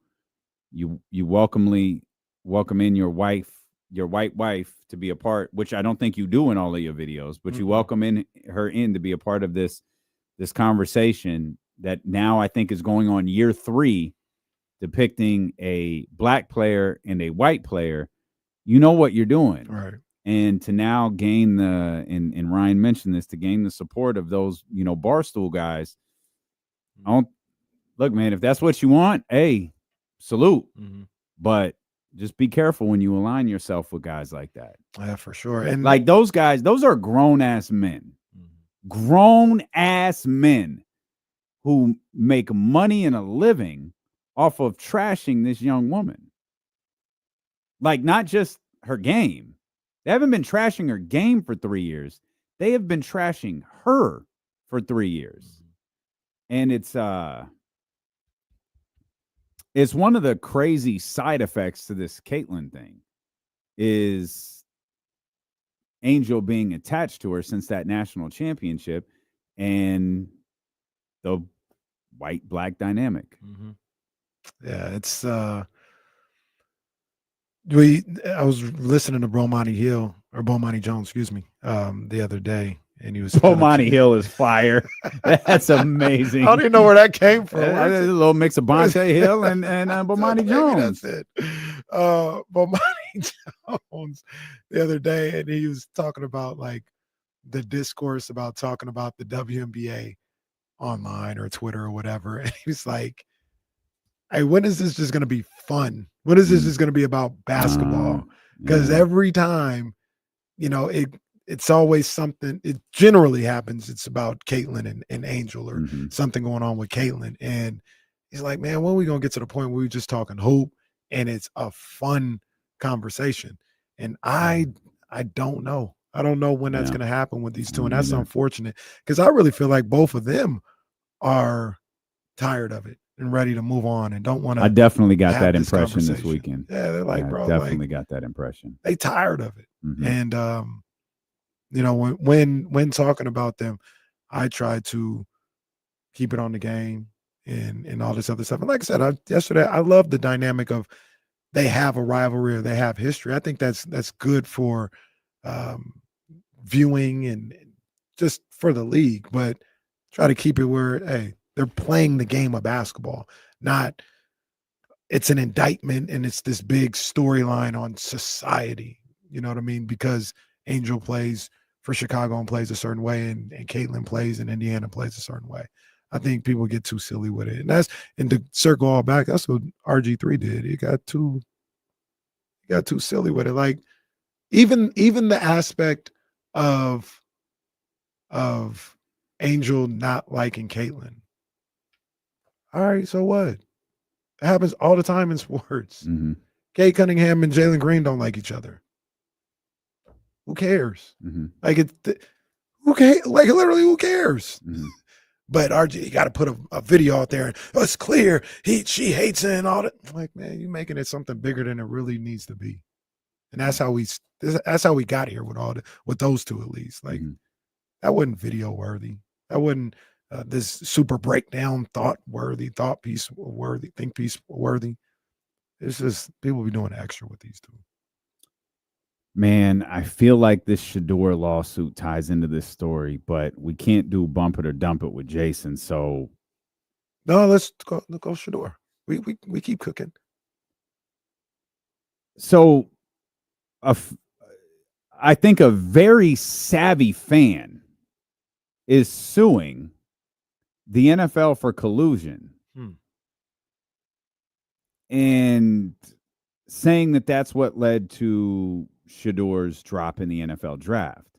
welcome in your white wife to be a part, which I don't think you do in all of your videos, but you welcome her to be a part of this conversation that now I think is going on year 3, depicting a black player and a white player. You know what you're doing, right? And to now gain and Ryan mentioned this, to gain the support of those, Barstool guys. Look, man, if that's what you want, hey, salute. But just be careful when you align yourself with guys like that. Yeah, for sure. And like those guys, those are grown-ass men. Grown-ass men who make money and a living off of trashing this young woman. Like, not just her game. They haven't been trashing her game for 3 years. They have been trashing her for 3 years. And it's one of the crazy side effects to this Caitlyn thing is Angel being attached to her since that national championship and the white-black dynamic. Yeah, it's I was listening to Bomani Jones, excuse me, the other day, and he was Bomani Hill is fire. That's amazing. I don't even know where that came from. A little mix of Bonte Hill and Bomani Jones. That's it. Bomani Jones the other day, and he was talking about like the discourse about talking about the WNBA online or Twitter or whatever, and he was like, hey, when is this just going to be fun? When is this just going to be about basketball? Because every time, it's always something. It generally happens. It's about Caitlyn and Angel or something going on with Caitlyn. And he's like, man, when are we going to get to the point where we're just talking hoop and it's a fun conversation? And I don't know. I don't know when that's going to happen with these two. And that's unfortunate because I really feel like both of them are tired of it and ready to move on and don't want to. I definitely got that impression this weekend. Yeah, they're like, bro, definitely got that impression. They tired of it. And when talking about them, I try to keep it on the game and all this other stuff. And like I said, yesterday, I love the dynamic of they have a rivalry or they have history. I think that's good for viewing and just for the league, but try to keep it where, hey, they're playing the game of basketball, not it's an indictment and it's this big storyline on society. You know what I mean? Because Angel plays for Chicago and plays a certain way, and Caitlyn plays in Indiana plays a certain way. I think people get too silly with it. And to circle all back, that's what RG3 did. He got too silly with it. Like even the aspect of Angel not liking Caitlyn. All right, so what? It happens all the time in sports. Kate Cunningham and Jalen Green don't like each other. Who cares? Like who cares? Like literally, who cares? But RG, you got to put a video out there. And, it's clear she hates it and all that. I'm like, man, you're making it something bigger than it really needs to be. And that's how we got here with those two at least. Like that wasn't video worthy. That wasn't this super breakdown think piece worthy. It's just people be doing extra with these two. Man, I feel like this Shedeur lawsuit ties into this story, but we can't do bump it or dump it with Jason. So no, let's go Shedeur. We keep cooking. So I think a very savvy fan is suing the NFL for collusion and saying that that's what led to Shedeur's drop in the NFL draft.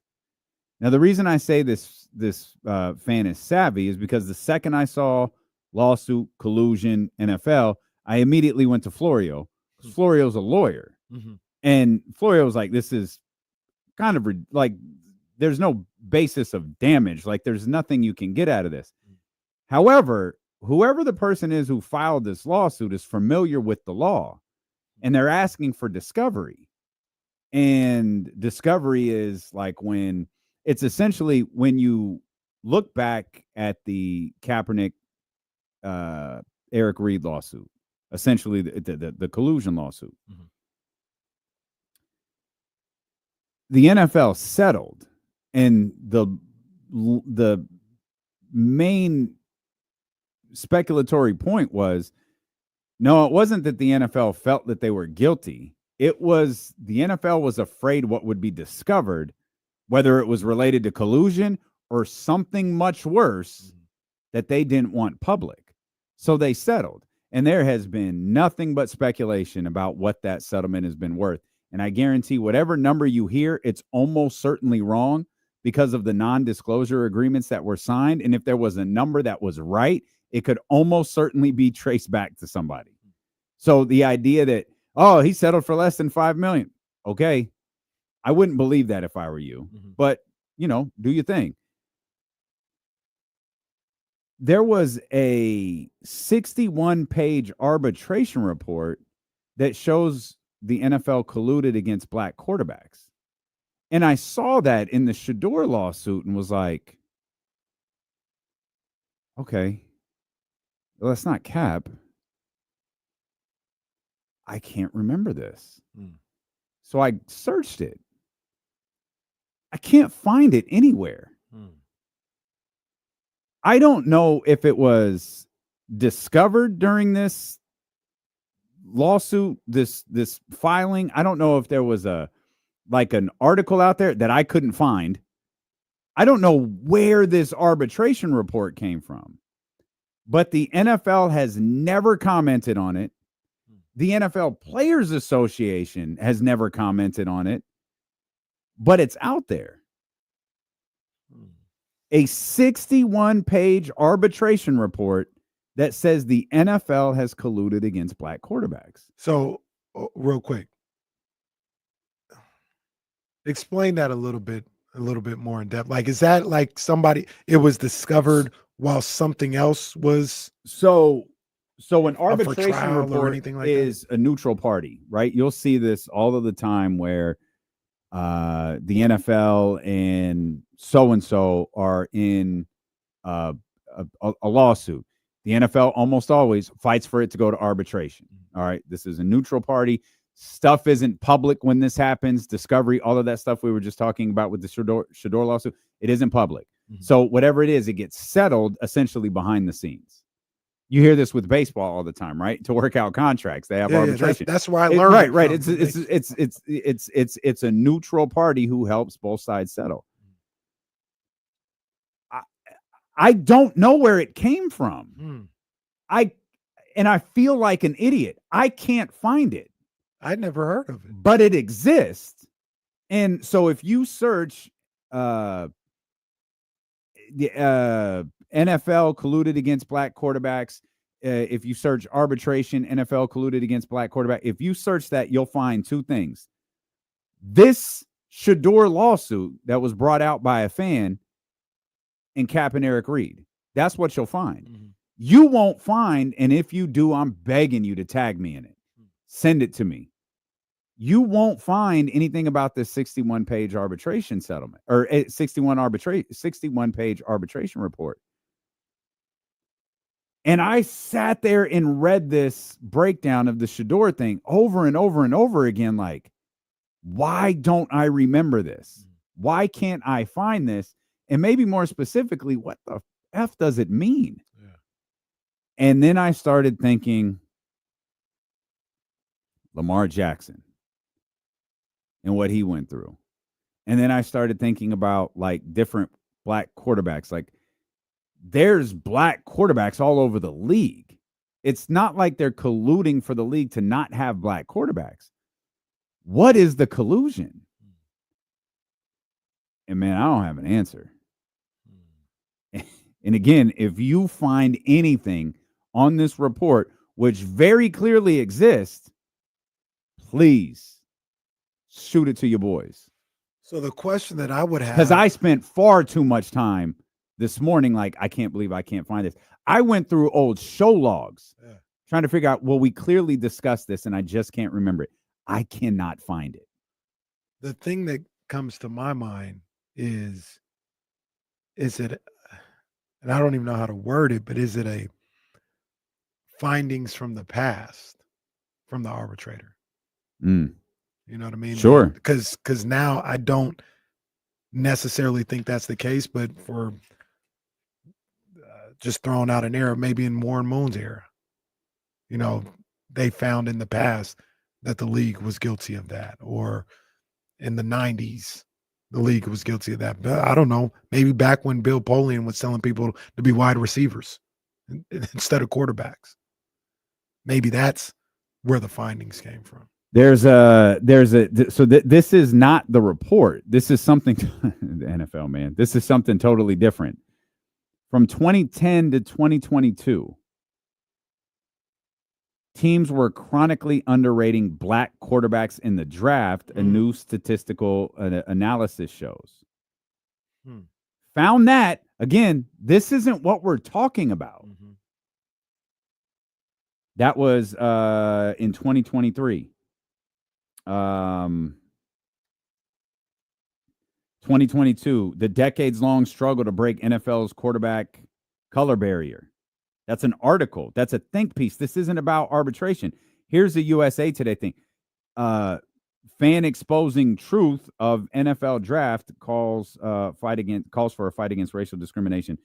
Now, the reason I say this fan is savvy is because the second I saw lawsuit, collusion, NFL, I immediately went to Florio. Florio's a lawyer. And Florio was like, this is kind of like there's no basis of damage. Like, there's nothing you can get out of this. However, whoever the person is who filed this lawsuit is familiar with the law, and they're asking for discovery. And discovery is like when it's essentially when you look back at the Kaepernick, Eric Reed lawsuit, essentially the collusion lawsuit. Mhm. The NFL settled, and the main speculatory point was, no, it wasn't that the NFL felt that they were guilty. It was the NFL was afraid what would be discovered, whether it was related to collusion or something much worse that they didn't want public. So they settled. And there has been nothing but speculation about what that settlement has been worth. And I guarantee whatever number you hear, it's almost certainly wrong because of the non-disclosure agreements that were signed. And if there was a number that was right, it could almost certainly be traced back to somebody. So the idea that, oh, he settled for less than $5 million. Okay. I wouldn't believe that if I were you, but do your thing. There was a 61-page arbitration report that shows the NFL colluded against black quarterbacks. And I saw that in the Shedeur lawsuit and was like, okay, well, that's not cap. I can't remember this. So I searched it. I can't find it anywhere. I don't know if it was discovered during this lawsuit, this filing. I don't know if there was an article out there that I couldn't find. I don't know where this arbitration report came from, but the NFL has never commented on it. The NFL Players Association has never commented on it, but it's out there. A 61-page arbitration report that says the NFL has colluded against black quarterbacks. So, real quick, explain that a little bit more in depth. Like, is that like it was discovered while something else was? So an arbitration report report or anything like is a neutral party, right? You'll see this all of the time where the NFL and so are in a lawsuit. The NFL almost always fights for it to go to arbitration. All right. This is a neutral party. Stuff isn't public when this happens. Discovery, all of that stuff we were just talking about with the Shedeur lawsuit, it isn't public. So whatever it is, it gets settled essentially behind the scenes. You hear this with baseball all the time, right? To work out contracts, they have arbitration. That's where I learned. Right. It's a neutral party who helps both sides settle. I don't know where it came from. I feel like an idiot. I can't find it. I'd never heard of it, but it exists. And so if you search the NFL colluded against black quarterbacks, if you search arbitration, NFL colluded against black quarterback, if you search that, you'll find two things. This Shedeur lawsuit that was brought out by a fan and Cap and Eric Reed. That's what you'll find. You won't find, and if you do, I'm begging you to tag me in it. Send it to me. You won't find anything about this 61-page arbitration settlement or 61-page arbitration report. And I sat there and read this breakdown of the Shedeur thing over and over and over again. Like, why don't I remember this? Why can't I find this? And maybe more specifically, what the F does it mean? Yeah. And then I started thinking Lamar Jackson and what he went through. And then I started thinking about like different black quarterbacks. Like there's black quarterbacks all over the league. It's not like they're colluding for the league to not have black quarterbacks. What is the collusion? And man, I don't have an answer. And again, if you find anything on this report, which very clearly exists, please shoot it to your boys. So the question that I would have, because I spent far too much time this morning, like, I can't believe I can't find this. I went through old show logs trying to figure out, well, we clearly discussed this and I just can't remember it. I cannot find it. the thing that comes to my mind is it, and I don't even know how to word it, but is it a findings from the past from the arbitrator? Mm. You know what I mean? Sure. Because now I don't necessarily think that's the case, but for just throwing out an error, maybe in Warren Moon's era, you know, they found in the past that the league was guilty of that, or in the 90s, the league was guilty of that. But I don't know, maybe back when Bill Polian was telling people to be wide receivers instead of quarterbacks. Maybe that's where the findings came from. This is not the report. This is something, the NFL, man, this is something totally different. From 2010 to 2022, teams were chronically underrating black quarterbacks in the draft, a new statistical analysis shows. Found that, again, this isn't what we're talking about. That was in 2023. 2022, the decades-long struggle to break NFL's quarterback color barrier. That's an article. That's a think piece. This isn't about arbitration. Here's the USA Today thing. Fan exposing truth of NFL draft calls for a fight against racial discrimination.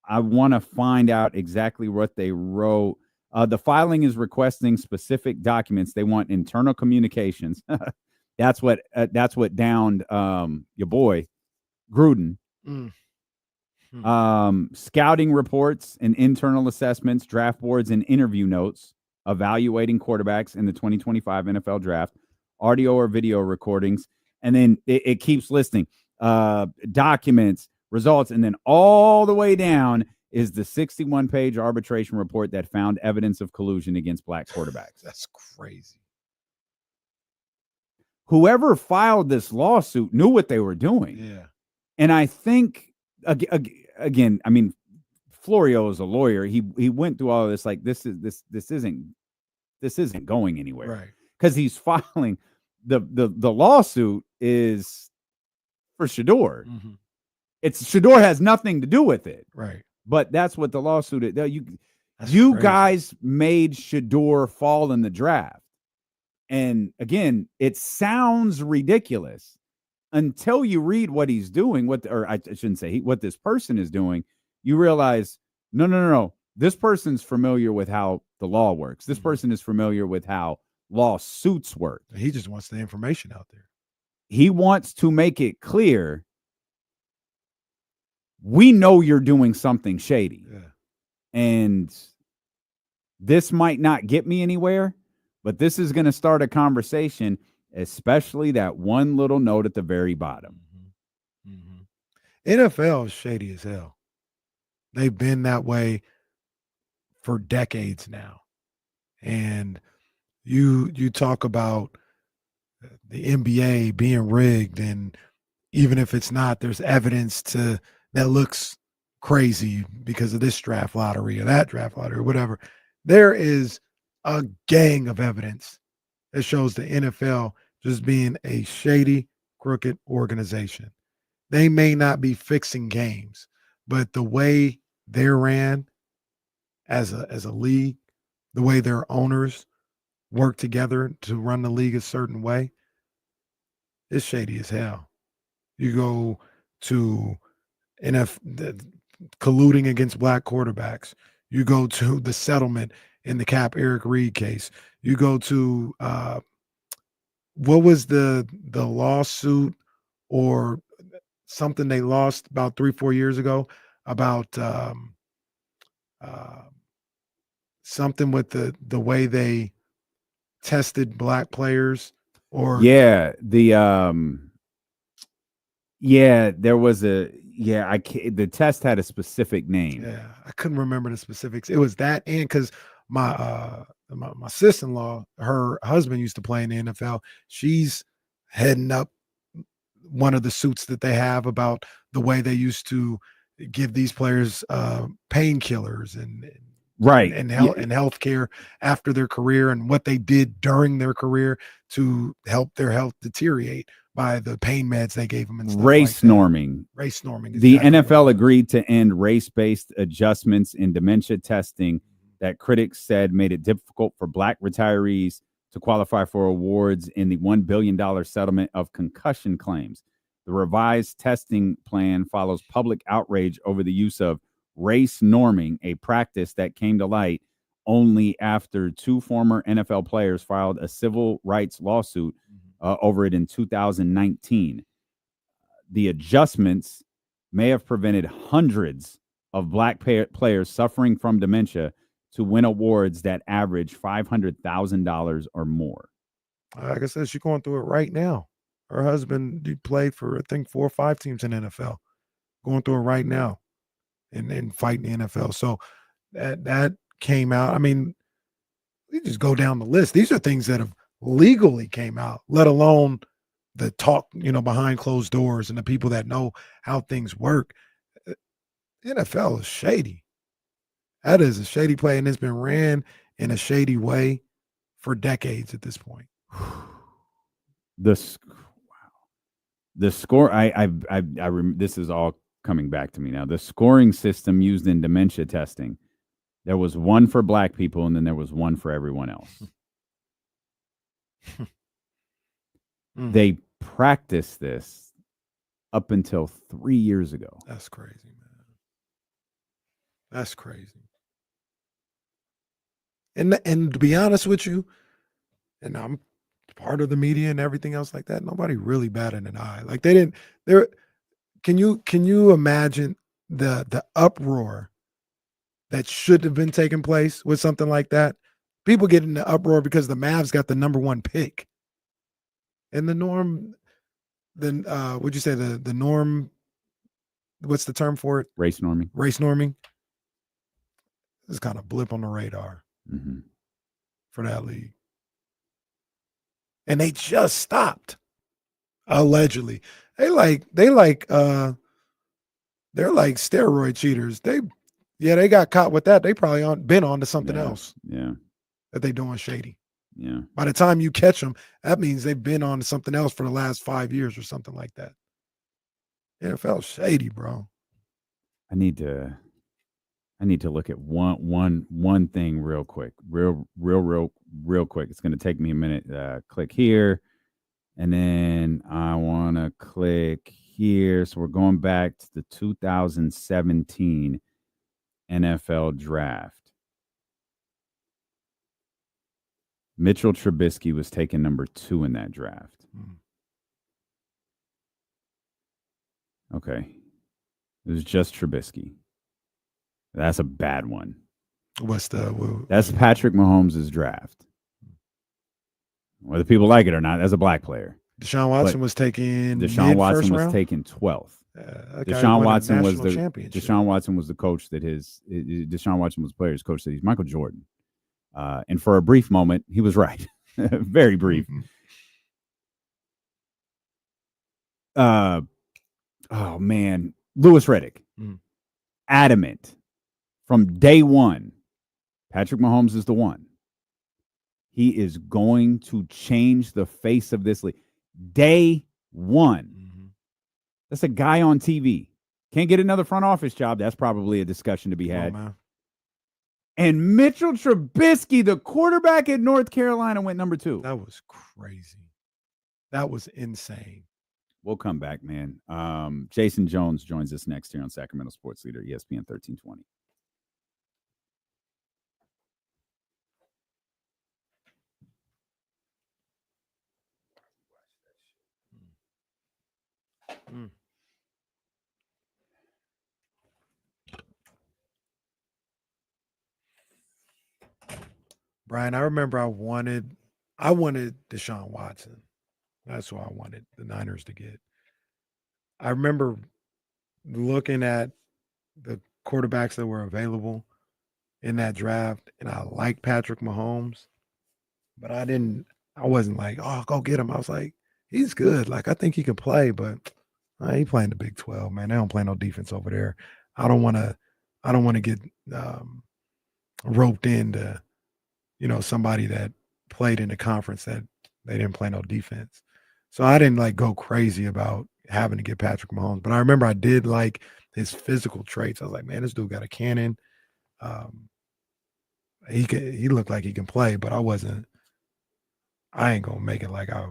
I want to find out exactly what they wrote. The filing is requesting specific documents. They want internal communications. That's what downed your boy Gruden. Scouting reports and internal assessments, draft boards, and interview notes evaluating quarterbacks in the 2025 NFL draft, audio or video recordings, and then it keeps listing documents, results, and then all the way down is the 61-page arbitration report that found evidence of collusion against black quarterbacks. That's crazy. Whoever filed this lawsuit knew what they were doing. Yeah. And I think, again, I mean, Florio is a lawyer. He went through all of this, like, this isn't going anywhere. Right. Because he's filing the lawsuit is for Shedeur. Shedeur has nothing to do with it. Right. But that's what the lawsuit is. You guys made Shedeur fall in the draft. And again, it sounds ridiculous until you read what he's doing, I shouldn't say what this person is doing. You realize, no. This person's familiar with how the law works. This person is familiar with how lawsuits work. He just wants the information out there. He wants to make it clear, we know you're doing something shady. Yeah. And this might not get me anywhere, but this is going to start a conversation, especially that one little note at the very bottom. NFL is shady as hell. They've been that way for decades now. And you talk about the NBA being rigged, and even if it's not, there's evidence that looks crazy because of this draft lottery or that draft lottery or whatever. There is a gang of evidence that shows the NFL just being a shady, crooked organization. They may not be fixing games, but the way they're ran as a league, the way their owners work together to run the league a certain way, it's shady as hell. You go to colluding against black quarterbacks. You go to the settlement in the Cap Eric Reed case. You go to what was the lawsuit or something they lost about 3-4 years ago about something with the way they tested black players, or there was the test had a specific name. Yeah, I couldn't remember the specifics. It was that, and because my sister-in-law, her husband used to play in the NFL. She's heading up one of the suits that they have about the way they used to give these players painkillers and healthcare after their career, and what they did during their career to help their health deteriorate by the pain meds they gave them and stuff race like that. norming. Race norming. The exactly what NFL it agreed to end race-based adjustments in dementia testing that critics said made it difficult for Black retirees to qualify for awards in the $1 billion settlement of concussion claims. The revised testing plan follows public outrage over the use of race norming, a practice that came to light only after 2 former NFL players filed a civil rights lawsuit over it in 2019. The adjustments may have prevented hundreds of Black players suffering from dementia to win awards that average $500,000 or more. Like I said, she's going through it right now. Her husband, he played for, I think, 4 or 5 teams in the NFL, going through it right now and fighting the NFL. So that came out. I mean, you just go down the list. These are things that have legally came out, let alone the talk, behind closed doors and the people that know how things work. NFL is shady. That is a shady play, and it's been ran in a shady way for decades at this point. The score. This is all coming back to me now. The scoring system used in dementia testing. There was one for Black people, and then there was one for everyone else. They practiced this up until 3 years ago. That's crazy, man. That's crazy. And to be honest with you, and I'm part of the media and everything else like that, nobody really batted an eye. Like can you imagine the uproar that should have been taking place with something like that? People get in the uproar because the Mavs got the number 1 pick. And the norm, then would you say the norm, what's the term for it? Race norming. Race norming. It's kind of blip on the radar for that league. And they just stopped. Allegedly. They're like steroid cheaters. They got caught with that. They probably been on to something else. Yeah. That they doing shady. Yeah. By the time you catch them, that means they've been on to something else for the last 5 years or something like that. NFL shady, bro. I need to look at one thing real quick. Real quick. It's going to take me a minute. Click here. And then I want to click here. So we're going back to the 2017 NFL draft. Mitchell Trubisky was taken number 2 in that draft. Okay. It was just Trubisky. That's a bad one. That's Patrick Mahomes' draft. Whether people like it or not, as a Black player. Deshaun Watson was taken. Deshaun Watson was round? taken 12th. Deshaun Watson was Deshaun Watson was the coach that Deshaun Watson was the player's coach that he's Michael Jordan. And for a brief moment, he was right. Very brief. Oh man, Louis Riddick, adamant from day one. Patrick Mahomes is the one. He is going to change the face of this league. Day one. That's a guy on TV. Can't get another front office job. That's probably a discussion to be had. And Mitchell Trubisky, the quarterback at North Carolina, went number 2. That was crazy. That was insane. We'll come back, man. Jason Jones joins us next here on Sacramento Sports Leader, ESPN 1320. Brian, I remember I wanted Deshaun Watson. That's what I wanted the Niners to get. I remember looking at the quarterbacks that were available in that draft, and I liked Patrick Mahomes, but I wasn't like, oh, go get him. I was like, he's good. Like, I think he can play, but he playing the Big 12, man. They don't play no defense over there. I don't want to get roped into, somebody that played in the conference that they didn't play no defense. So I didn't like go crazy about having to get Patrick Mahomes, but I remember I did like his physical traits. I was like, man, this dude got a cannon. He looked like he can play, but I ain't gonna make it like I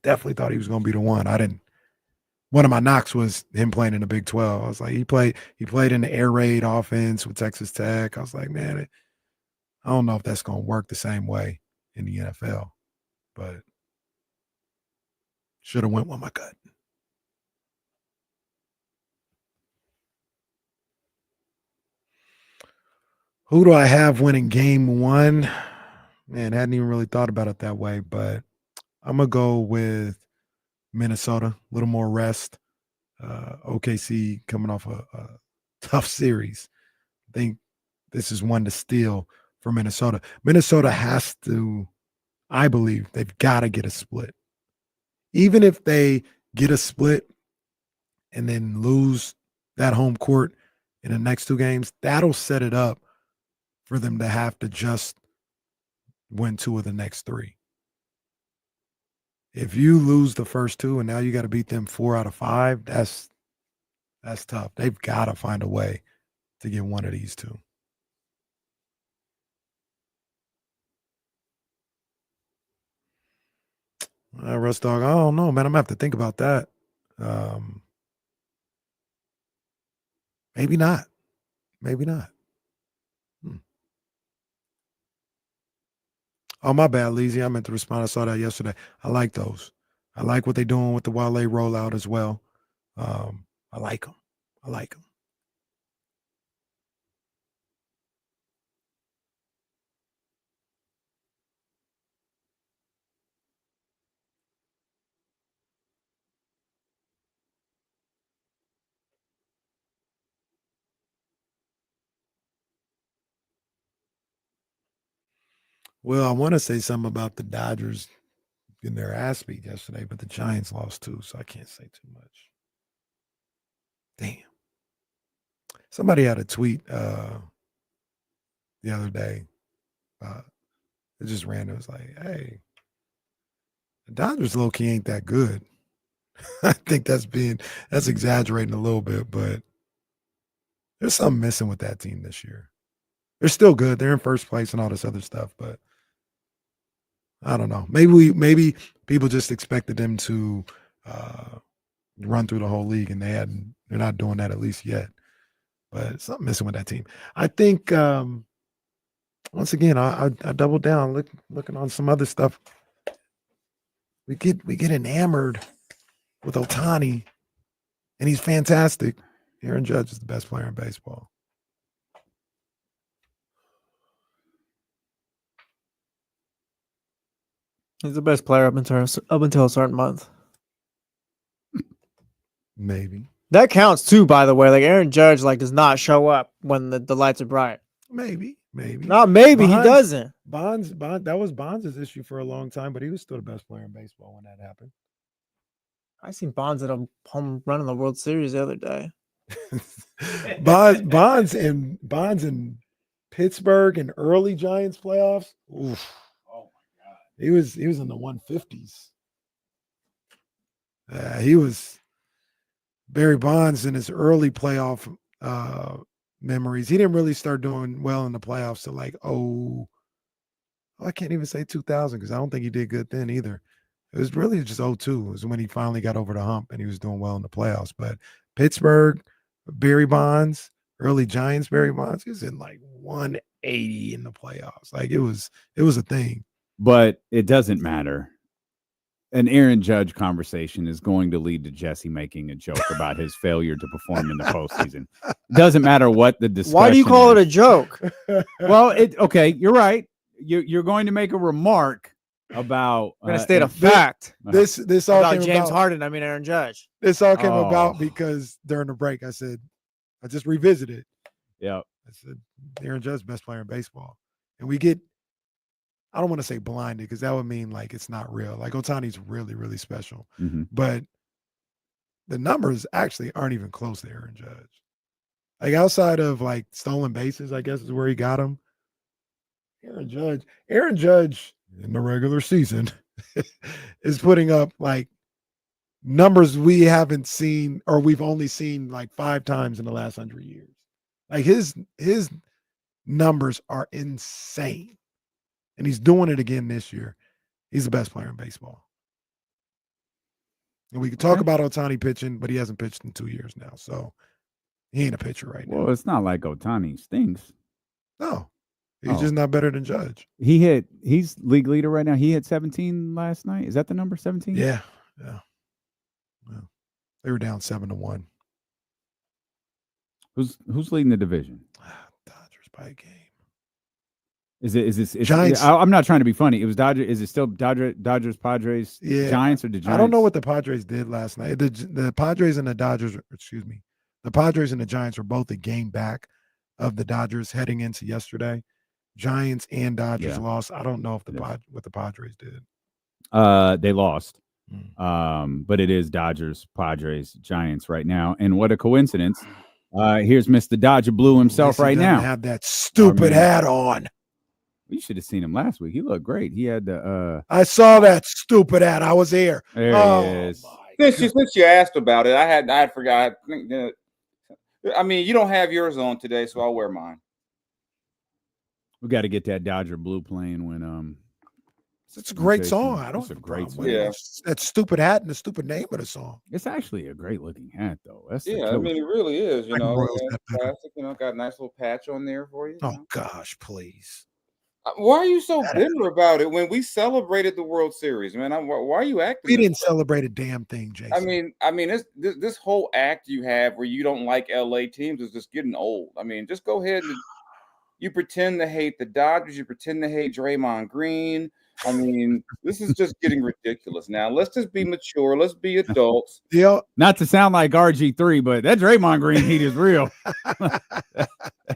definitely thought he was gonna be the one. One of my knocks was him playing in the Big 12. I was like, he played in the air raid offense with Texas Tech. I was like, man, I don't know if that's gonna work the same way in the NFL, but should have went with my gut. Who do I have winning game 1? Man, I hadn't even really thought about it that way, but I'm going to go with Minnesota, a little more rest. OKC coming off a tough series. I think this is one to steal for Minnesota. Minnesota has to, I believe, they've got to get a split. Even if they get a split and then lose that home court in the next 2 games, that'll set it up for them to have to just win 2 of the next 3. If you lose the first 2 and now you got to beat them 4 out of 5, that's tough. They've got to find a way to get one of these 2. Russ Dog, I don't know, man. I'm going to have to think about that. Maybe not. Maybe not. Oh, my bad, Leezy. I meant to respond. I saw that yesterday. I like those. I like what they're doing with the Wale rollout as well. I like them. Well, I want to say something about the Dodgers getting their ass beat yesterday, but the Giants lost too, so I can't say too much. Damn. Somebody had a tweet the other day. It just ran. It was like, hey, the Dodgers low-key ain't that good. I think that's exaggerating a little bit, but there's something missing with that team this year. They're still good. They're in first place and all this other stuff, but I don't know. Maybe people just expected them to run through the whole league, and they're not doing that at least yet. But something missing with that team. I think once again, I doubled down, looking on some other stuff. We get enamored with Ohtani, and he's fantastic. Aaron Judge is the best player in baseball. He's the best player up until a certain month. Maybe. That counts too, by the way. Like Aaron Judge does not show up when the lights are bright. Maybe. Not maybe, he doesn't. Bonds, that was Bonds' issue for a long time, but he was still the best player in baseball when that happened. I seen Bonds at a home run in the World Series the other day. Bonds in Pittsburgh and early Giants playoffs. Oof. Oh my God. He was in the 150s. He was Barry Bonds in his early playoff memories. He didn't really start doing well in the playoffs till I can't even say 2000 because I don't think he did good then either. It was really just 02 was when he finally got over the hump and he was doing well in the playoffs. But Pittsburgh, Barry Bonds, early Giants, Barry Bonds, he was in 180 in the playoffs. It was a thing. But it doesn't matter. An Aaron Judge conversation is going to lead to Jesse making a joke about his failure to perform in the postseason. Doesn't matter what the discussion. Why do you call it a joke? Well, okay, you're right. You're going to make a remark about I'm going to state a fact. This all about came James about, Harden. I mean Aaron Judge. This all came about because during the break, I just revisited. Yeah, I said Aaron Judge best player in baseball, and we get I don't want to say blinded because that would mean like it's not real. Like Ohtani's really, really special. Mm-hmm. But the numbers actually aren't even close to Aaron Judge. Like outside of like stolen bases, I guess is where he got him. Aaron Judge in the regular season is putting up like numbers we haven't seen or we've only seen like 5 times in the last 100 years. Like his numbers are insane. And he's doing it again this year. He's the best player in baseball. And we can talk about Ohtani pitching, but he hasn't pitched in 2 years now. So he ain't a pitcher right now. Well, it's not like Ohtani stinks. No. He's just not better than Judge. He's league leader right now. He hit 17 last night. Is that the number 17? Yeah. They were down 7-1. Who's leading the division? Dodgers by a game. Is this Giants? I'm not trying to be funny. It was Dodgers. Is it still Dodgers, Padres, Giants, or the Giants? I don't know what the Padres did last night. The Padres and the Dodgers, the Padres and the Giants were both a game back of the Dodgers heading into yesterday. Giants and Dodgers lost. I don't know if what the Padres did. They lost. But it is Dodgers, Padres, Giants right now. And what a coincidence. Here's Mr. Dodger Blue himself right now. Have that stupid hat on. You should have seen him last week. He looked great. He had the I saw that stupid hat. I was there. There he is. Since you asked about it, I had forgot. I mean, you don't have yours on today, so I'll wear mine. We got to get that Dodger Blue playing when it's a great song. I don't. It's a great song. Yeah, that stupid hat and the stupid name of the song. It's actually a great looking hat, though. That's I mean, it really is. You know, that classic. You know, got a nice little patch on there for you. Oh gosh, please. Why are you so bitter about it when we celebrated the World Series, man? Why are you acting? We didn't celebrate a damn thing, Jason. I mean, this whole act you have where you don't like LA teams is just getting old. I mean, just go ahead and you pretend to hate the Dodgers, you pretend to hate Draymond Green. I mean, this is just getting ridiculous. Now, let's just be mature. Let's be adults. Not to sound like RG3, but that Draymond Green heat is real.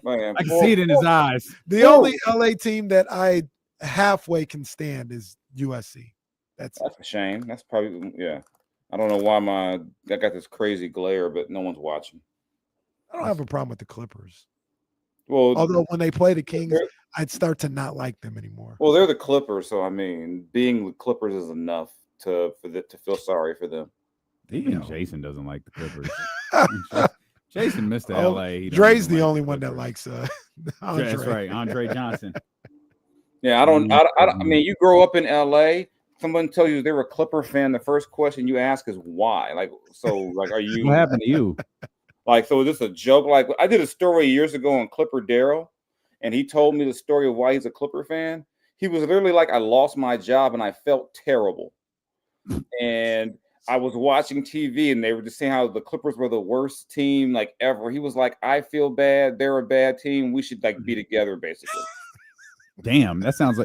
Man, I can see it in his eyes. The only LA team that I halfway can stand is USC. That's a shame. That's probably I don't know why I got this crazy glare, but no one's watching. I don't have a problem with the Clippers. Well, although when they play the Kings, I'd start to not like them anymore. Well, they're the Clippers, so I mean, being the Clippers is enough to feel sorry for them. Even Jason doesn't like the Clippers. Jason missed the LA. Dre's the only one that likes Andre. That's right, Andre Johnson. Yeah, I mean, you grow up in LA. Someone tells you they're a Clipper fan. The first question you ask is why. Like, are you? What happened to you? Like, so is this a joke? Like, I did a story years ago on Clipper Darryl, and he told me the story of why he's a Clipper fan. He was literally like, I lost my job and I felt terrible. And I was watching TV and they were just saying how the Clippers were the worst team like ever. He was like, I feel bad. They're a bad team. We should like be together, basically. Damn, that sounds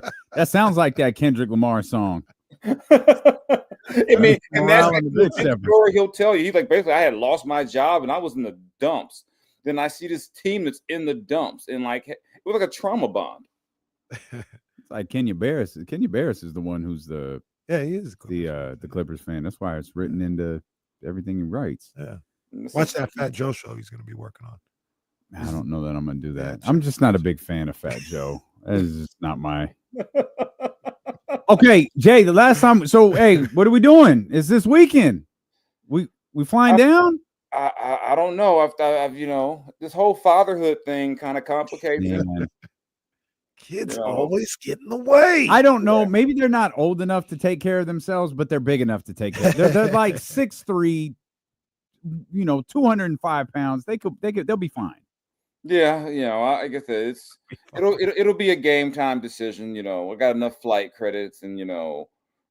like that Kendrick Lamar song. I mean, and that's the story he'll tell you. He's like, basically, I had lost my job and I was in the dumps. Then I see this team that's in the dumps, and like it was like a trauma bond. It's like Kenya Barris. Kenya Barris is the one who's he is the Clippers fan. That's why it's written into everything he writes. Yeah, watch that Fat Joe show he's going to be working on. I don't know that I'm going to do that. I'm just not a big fan of Fat Joe. That is just not my. Okay, Jay. The last time. So, hey, what are we doing? Is this weekend? We flying down? I don't know. I've this whole fatherhood thing kind of complicates it. Kids always get in the way. I don't know. Maybe they're not old enough to take care of themselves, but they're big enough to take care. They're like 6'3", 205 pounds. They'll be fine. Yeah, I guess it'll be a game time decision. I got enough flight credits and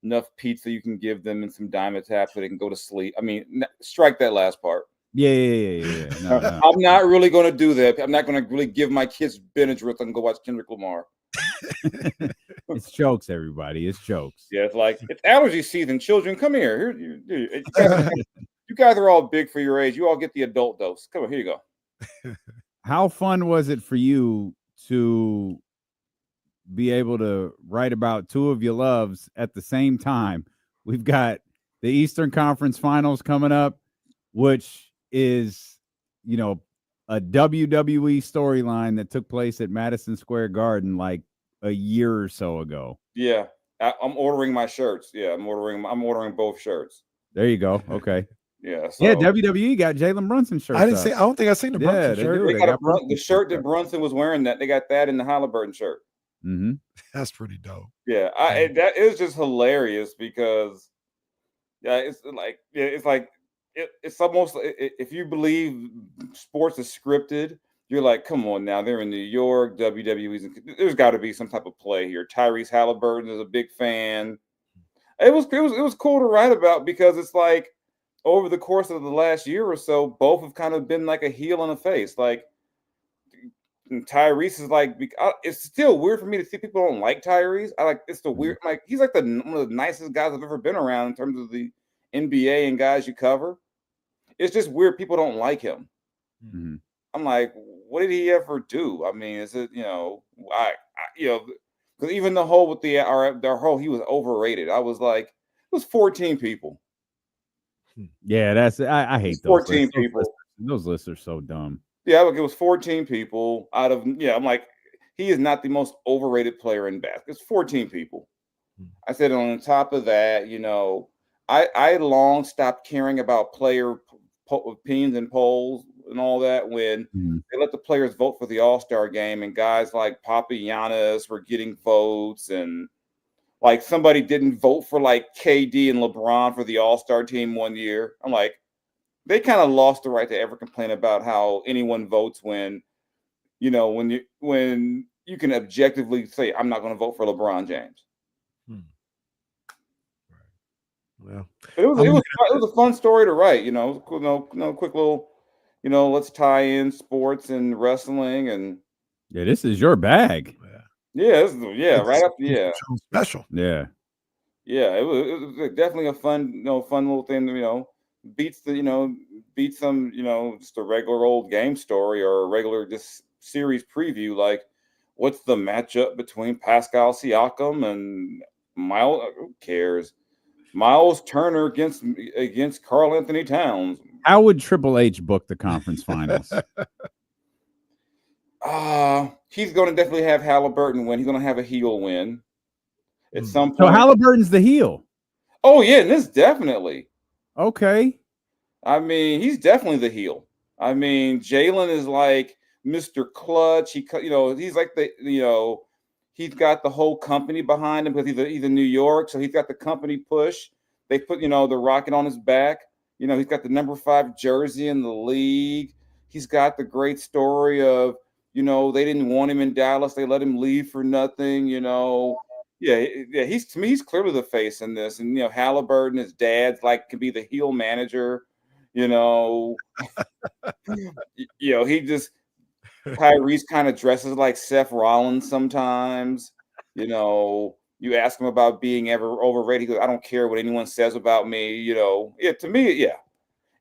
enough pizza you can give them and some Diamond Tap so they can go to sleep. I mean, strike that last part. Yeah. No. I'm not really going to do that. I'm not going to really give my kids Benadryl and go watch Kendrick Lamar. It's jokes, everybody. It's jokes. Yeah, it's like it's allergy season. Children, come here. You guys are all big for your age. You all get the adult dose. Come on, here you go. How fun was it for you to be able to write about two of your loves at the same time. We've got the Eastern Conference Finals coming up, which is, you know, a WWE storyline that took place at Madison Square Garden like a year or so ago. Yeah, I'm ordering my shirts. Yeah, I'm ordering both shirts. There you go. Okay. Yeah. So. Yeah, WWE got Jalen Brunson shirts. I don't think I seen the Brunson shirt. They got the shirt that Brunson was wearing. They got that in the Halliburton shirt. Mm-hmm. That's pretty dope. Yeah, that is just hilarious because, it's almost if you believe sports is scripted, you're like, come on now, they're in New York, WWE's. There's got to be some type of play here. Tyrese Halliburton is a big fan. It was cool to write about because it's like over the course of the last year or so, both have kind of been like a heel and a face. Like Tyrese is like, it's still weird for me to see people don't like Tyrese. It's the weird, like he's like one of the nicest guys I've ever been around in terms of the NBA and guys you cover. It's just weird people don't like him. Mm-hmm. I'm like, what did he ever do? I mean, is it, because even the whole with the whole he was overrated. I was like, it was 14 people. Yeah, I hate those 14 lists. people. Those lists are so dumb. Yeah, it was 14 people out of, I'm like, he is not the most overrated player in basketball. It's 14 people. I said on top of that, I long stopped caring about player opinions and polls and all that when they let the players vote for the All-Star game and guys like Papagiannis were getting votes and like somebody didn't vote for like KD and LeBron for the All-Star team one year. I'm like, they kind of lost the right to ever complain about how anyone votes when you can objectively say, I'm not going to vote for LeBron James. Well, it was a fun story to write, quick little, let's tie in sports and wrestling and this is your bag. Right up, special. Yeah, it was definitely a fun little thing. Beats some just a regular old game story or a regular just series preview. Like, what's the matchup between Pascal Siakam and Miles? Who cares? Miles Turner against Karl Anthony Towns. How would Triple H book the conference finals? He's going to definitely have Halliburton win. He's going to have a heel win at some point. So Halliburton's the heel. Oh yeah, and this definitely. Okay. I mean, he's definitely the heel. I mean, Jalen is like Mr. Clutch. He's like he's got the whole company behind him because he's in New York, so he's got the company push. They put, the rocket on his back. He's got the number 5 jersey in the league. He's got the great story of, they didn't want him in Dallas. They let him leave for nothing, he's clearly the face in this. And, Halliburton, his dad's can be the heel manager, he just, Tyrese kind of dresses like Seth Rollins sometimes. You ask him about being ever overrated. He goes, I don't care what anyone says about me. To me, yeah.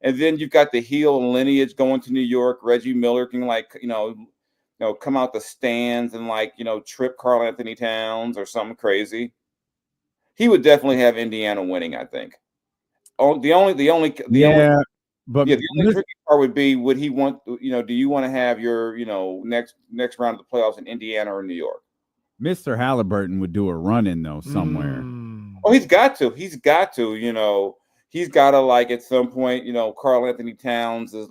And then you've got the heel lineage going to New York. Reggie Miller can come out the stands and trip Karl Anthony Towns or something crazy. He would definitely have Indiana winning, I think. The only tricky part would be, would he want, do you want to have your, next round of the playoffs in Indiana or New York? Mr. Halliburton would do a run-in, though, somewhere. Oh, he's got to. He's got to, He's got to, at some point, Karl Anthony Towns is,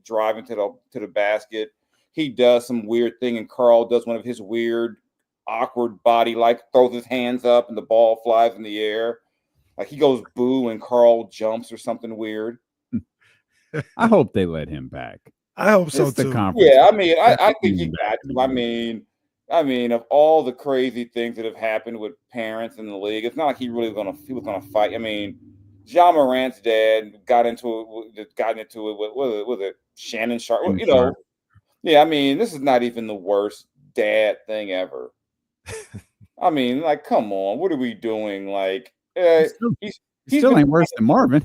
driving to the basket. He does some weird thing, and Karl does one of his weird, awkward body, throws his hands up, and the ball flies in the air. He goes boo, and Karl jumps or something weird. I hope they let him back. I hope so too. Yeah, I mean, I think he got to. I mean, of all the crazy things that have happened with parents in the league, it's not like he was gonna fight. I mean, Ja Morant's dad got into it with Shannon Sharp. Yeah, I mean, this is not even the worst dad thing ever. I mean, come on, what are we doing? He still ain't worse than Marvin.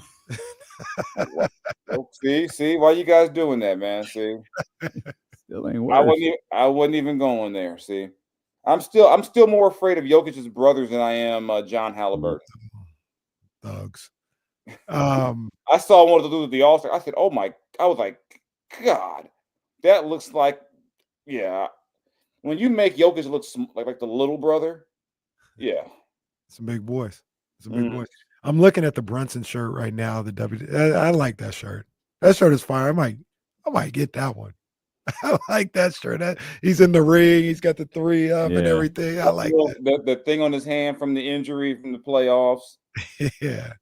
See, why you guys doing that, man? See, still ain't worse. I wasn't even going there. See, I'm still more afraid of Jokic's brothers than I am John Halliburton. Thugs. I saw one of the dudes at the All-Star. I said, "Oh my!" I was like, "God, that looks like." Yeah, when you make Jokic look like the little brother, yeah, some big boys. Some big boys. I'm looking at the Brunson shirt right now. I like that shirt. That shirt is fire. I might get that one. I like that shirt. He's in the ring. He's got the 3 up and everything. I like that. The thing on his hand from the injury from the playoffs. Yeah.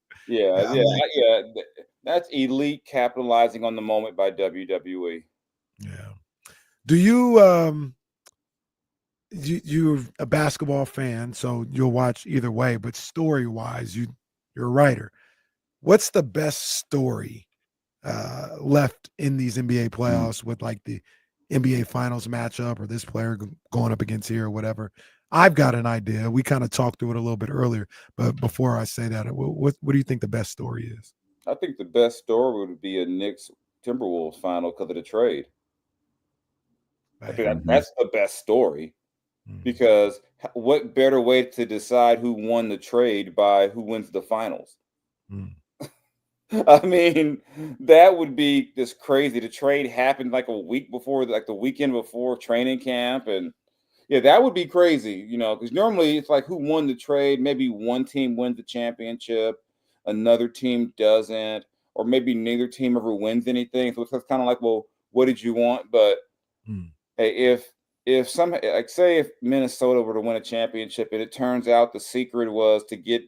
That's elite capitalizing on the moment by WWE. Yeah. Do you you're a basketball fan, so you'll watch either way, but story-wise, you're a writer. What's the best story left in these NBA playoffs with like the NBA Finals matchup or this player going up against here or whatever? I've got an idea. We kind of talked through it a little bit earlier, but before I say that, what do you think the best story is? I think the best story would be a Knicks Timberwolves final because of the trade. I think that's the best story because what better way to decide who won the trade by who wins the finals? I mean, that would be just crazy. The trade happened like a week before, like the weekend before training camp. And yeah, that would be crazy, because normally it's like who won the trade. Maybe one team wins the championship, another team doesn't, or maybe neither team ever wins anything. So it's kind of like, well, what did you want? But hey, say if Minnesota were to win a championship and it turns out the secret was to get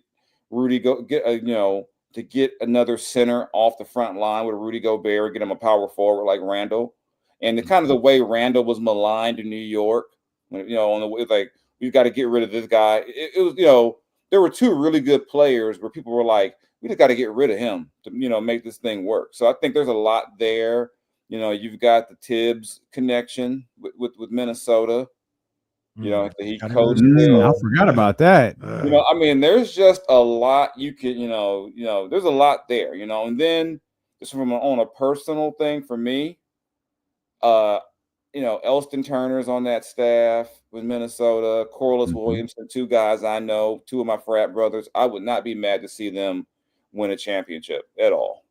Rudy to get another center off the front line with Rudy Gobert, get him a power forward like Randall, and the way Randall was maligned in New York, on the way, like we've got to get rid of this guy. It was there were 2 really good players where people were like, we just got to get rid of him to make this thing work. So I think there's a lot there. You've got the Tibbs connection with Minnesota. He coached there. I forgot about that. I mean, there's just a lot you can, there's a lot there, and then just on a personal thing for me, Elston Turner's on that staff with Minnesota, Corliss Williamson, 2 guys I know, 2 of my frat brothers. I would not be mad to see them win a championship at all.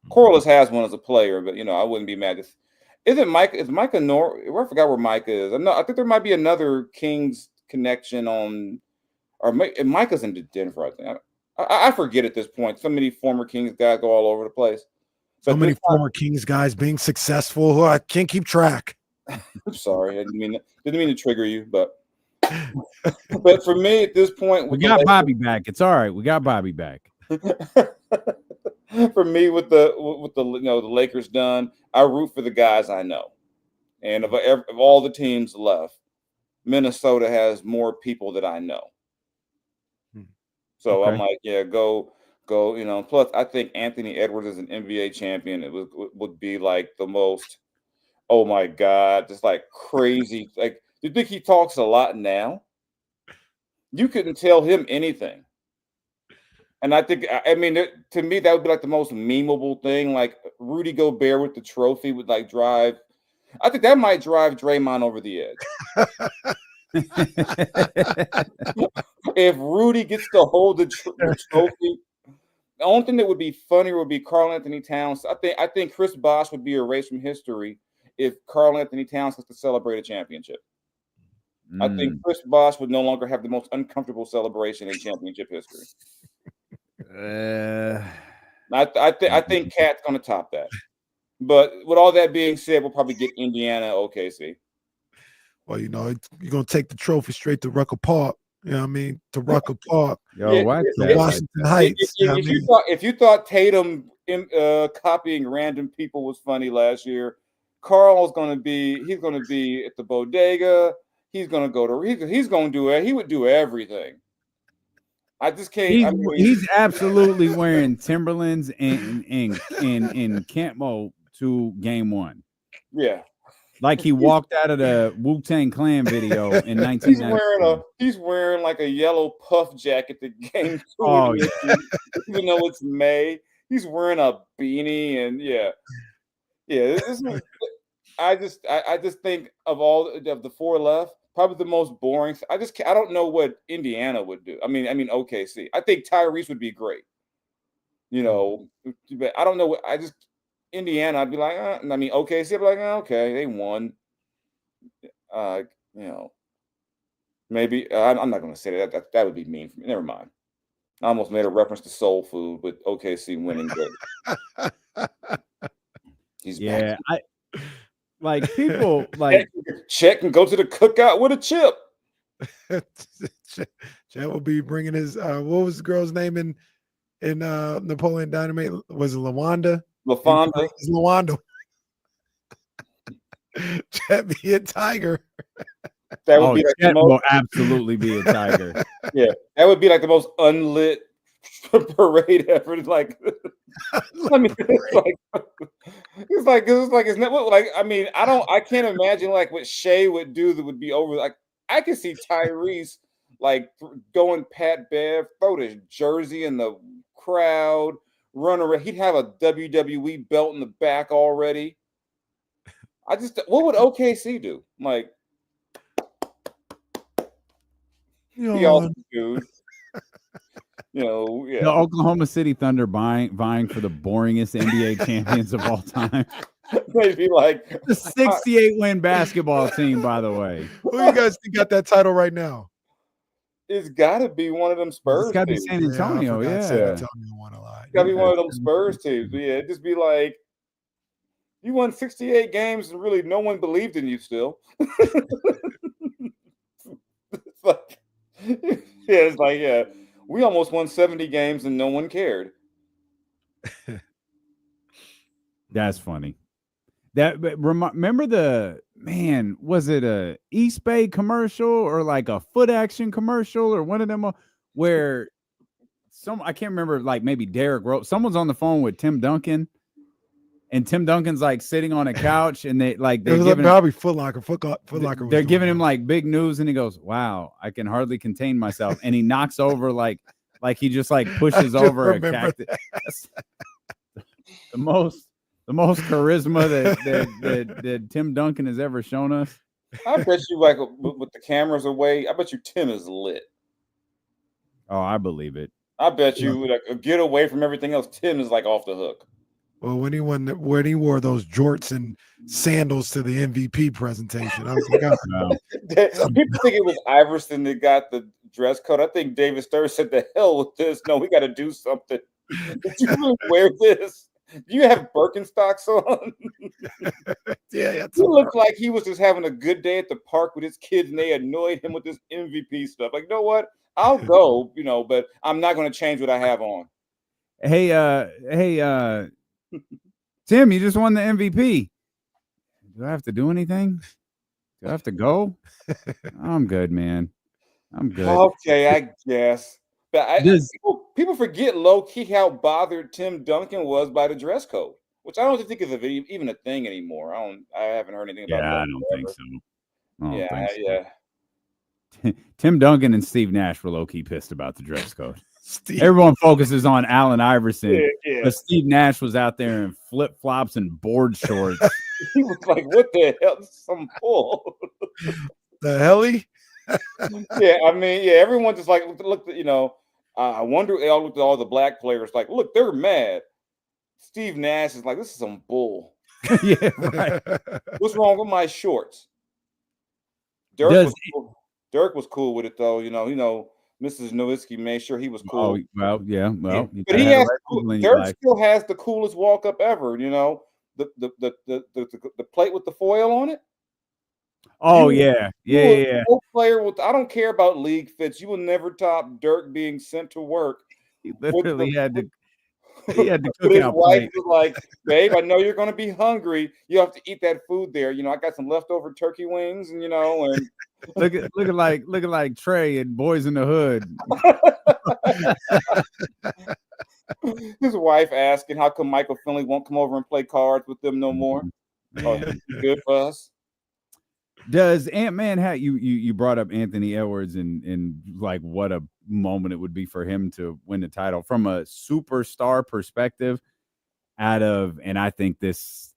Corliss has one as a player, but I wouldn't be mad to. Is Micah I forgot where Micah is. I think there might be another Kings connection Micah's in Denver, I think. I forget at this point. So many former Kings guys go all over the place. So many former Kings guys being successful who I can't keep track. I'm sorry. I didn't mean to trigger you, but for me at this point, we got Bobby back. It's all right. We got Bobby back. For me, with the the Lakers done, I root for the guys I know, and of all the teams left, Minnesota has more people that I know. So I'm like, yeah, go. Plus, I think Anthony Edwards as an NBA champion, would be like the most. Oh my God, just like crazy. Like, do you think he talks a lot now? You couldn't tell him anything. And I think, to me, that would be like the most memeable thing. Like Rudy Gobert with the trophy would like drive. I think that might drive Draymond over the edge. If Rudy gets to hold the trophy, the only thing that would be funnier would be Karl Anthony Towns. I think Chris Bosh would be erased from history if Karl Anthony Towns has to celebrate a championship. I think Chris Bosh would no longer have the most uncomfortable celebration in championship history. I think Cat's going to top that. But with all that being said, we'll probably get Indiana OKC. Well, you're going to take the trophy straight to Rucker Park. You know what I mean? To Rucker Park. Washington Heights. If you thought Tatum copying random people was funny last year, Carl's going to be at the bodega. He's going to go to he's going to do it. He would do everything. I just can't. He's absolutely wearing Timberlands in camp mode to game 1. Yeah. Like he walked out of the Wu-Tang Clan video in 1990. He's wearing like a yellow puff jacket to game 2. Oh, yeah. Even though it's May, he's wearing a beanie and yeah. I just think of all of the 4 left, probably the most boring. I don't know what Indiana would do. I mean OKC. I think Tyrese would be great. You know, but I don't know what Indiana. I'd be like, I mean OKC. I'd be like, okay, they won. You know, maybe I'm not going to say that. That would be mean for me. Never mind. I almost made a reference to soul food with OKC winning. He's Yeah, back. like people like check and go to the cookout with a chip. Chad will be bringing his what was the girl's name in Napoleon Dynamite? Was it LaWanda? LaFonda. It's LaWanda. Chad be a tiger. That would be like Chet will absolutely be a tiger. Yeah, that would be like the most unlit parade ever. Like, I mean, it's not like I mean, I can't imagine like what Shea would do that would be over. Like, I could see Tyrese like going Pat Bev, throw his jersey in the crowd, run around. He'd have a WWE belt in the back already. What would OKC do? Like, dude. You know, yeah. The Oklahoma City Thunder vying for the boringest NBA champions of all time. Maybe like the 68-win basketball team, by the way. Who you guys think got that title right now? It's got to be one of them Spurs. It's got to be San Antonio. Yeah, San Antonio won a lot. It's got to be one of them Spurs teams. Yeah, it'd just be like you won 68 games and really no one believed in you still. It's like, yeah, we almost won 70 games and no one cared. That's funny. Remember was it a East Bay commercial or like a Foot Action commercial or one of them where I can't remember, like maybe Derrick Rose, someone's on the phone with Tim Duncan and Tim Duncan's like sitting on a couch and they're giving probably Foot Locker. They're giving him like big news and he goes, "Wow, I can hardly contain myself." And he knocks over like he just like pushes over a cactus. The most charisma that Tim Duncan has ever shown us. I bet you, like with the cameras away, I bet you Tim is lit. Oh, I believe it. I bet you, like, get away from everything else. Tim is like off the hook. Well, when he wore those jorts and sandals to the MVP presentation, I was like, people think it was Iverson that got the dress code. I think David Stern said, "The hell with this! No, we got to do something." Did you really wear this? Do you have Birkenstocks on? Yeah, he looked like he was just having a good day at the park with his kids, and they annoyed him with this MVP stuff. Like, you know what? I'll go, but I'm not going to change what I have on. Hey, Tim, you just won the MVP. Do I have to do anything? Do I have to go? I'm good, man. I'm good. Okay, I guess. But people forget low-key how bothered Tim Duncan was by the dress code, which I don't think is even a thing anymore. I haven't heard anything about that. I don't think so. Yeah. Tim Duncan and Steve Nash were low-key pissed about the dress code. Everyone focuses on Allen Iverson, but Steve Nash was out there in flip-flops and board shorts. He was like, "What the hell? This is some bull." The helly? Yeah, I mean, yeah, everyone just like looked at, I wonder, they all looked at all the black players like, look, they're mad. Steve Nash is like, "This is some bull." Yeah, right. What's wrong with my shorts? Dirk was cool with it though, Mrs. Nowitzki made sure he was cool. Oh, well, yeah, well, but Dirk still has the coolest walk up ever, the plate with the foil on it. Oh, yeah. Player I don't care about league fits. You will never top Dirk being sent to work. He literally had to cook his out wife was like, "Babe, I know you're going to be hungry. You have to eat that food there. I got some leftover turkey wings, and and looking like Trey and Boys in the Hood." His wife asking, "How come Michael Finley won't come over and play cards with them no more?" Oh, good for us. Does Ant-Man have you brought up Anthony Edwards and like what a moment it would be for him to win the title from a superstar perspective and I think these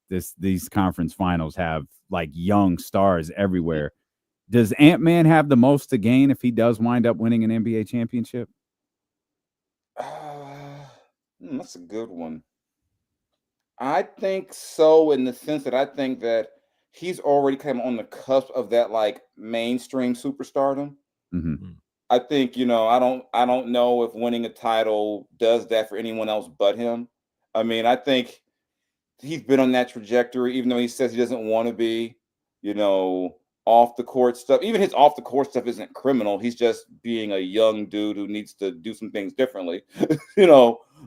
conference finals have like young stars everywhere. Does Ant-Man have the most to gain if he does wind up winning an NBA championship? That's a good one. I think so, in the sense that I think that he's already kind of on the cusp of that like mainstream superstardom. Mm-hmm. I think, I don't know if winning a title does that for anyone else but him. I mean, I think he's been on that trajectory, even though he says he doesn't want to be, off the court stuff. Even his off the court stuff isn't criminal. He's just being a young dude who needs to do some things differently,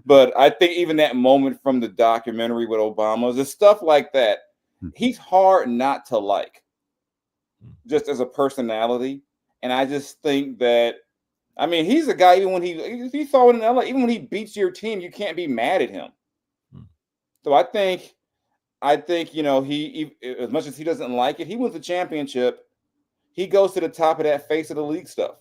But I think even that moment from the documentary with Obama, the stuff like that, he's hard not to like, just as a personality. And I just think that, I mean, he's a guy, even when he saw it in LA, even when he beats your team, you can't be mad at him. So I think, he as much as he doesn't like it, he wins the championship. He goes to the top of that face of the league stuff.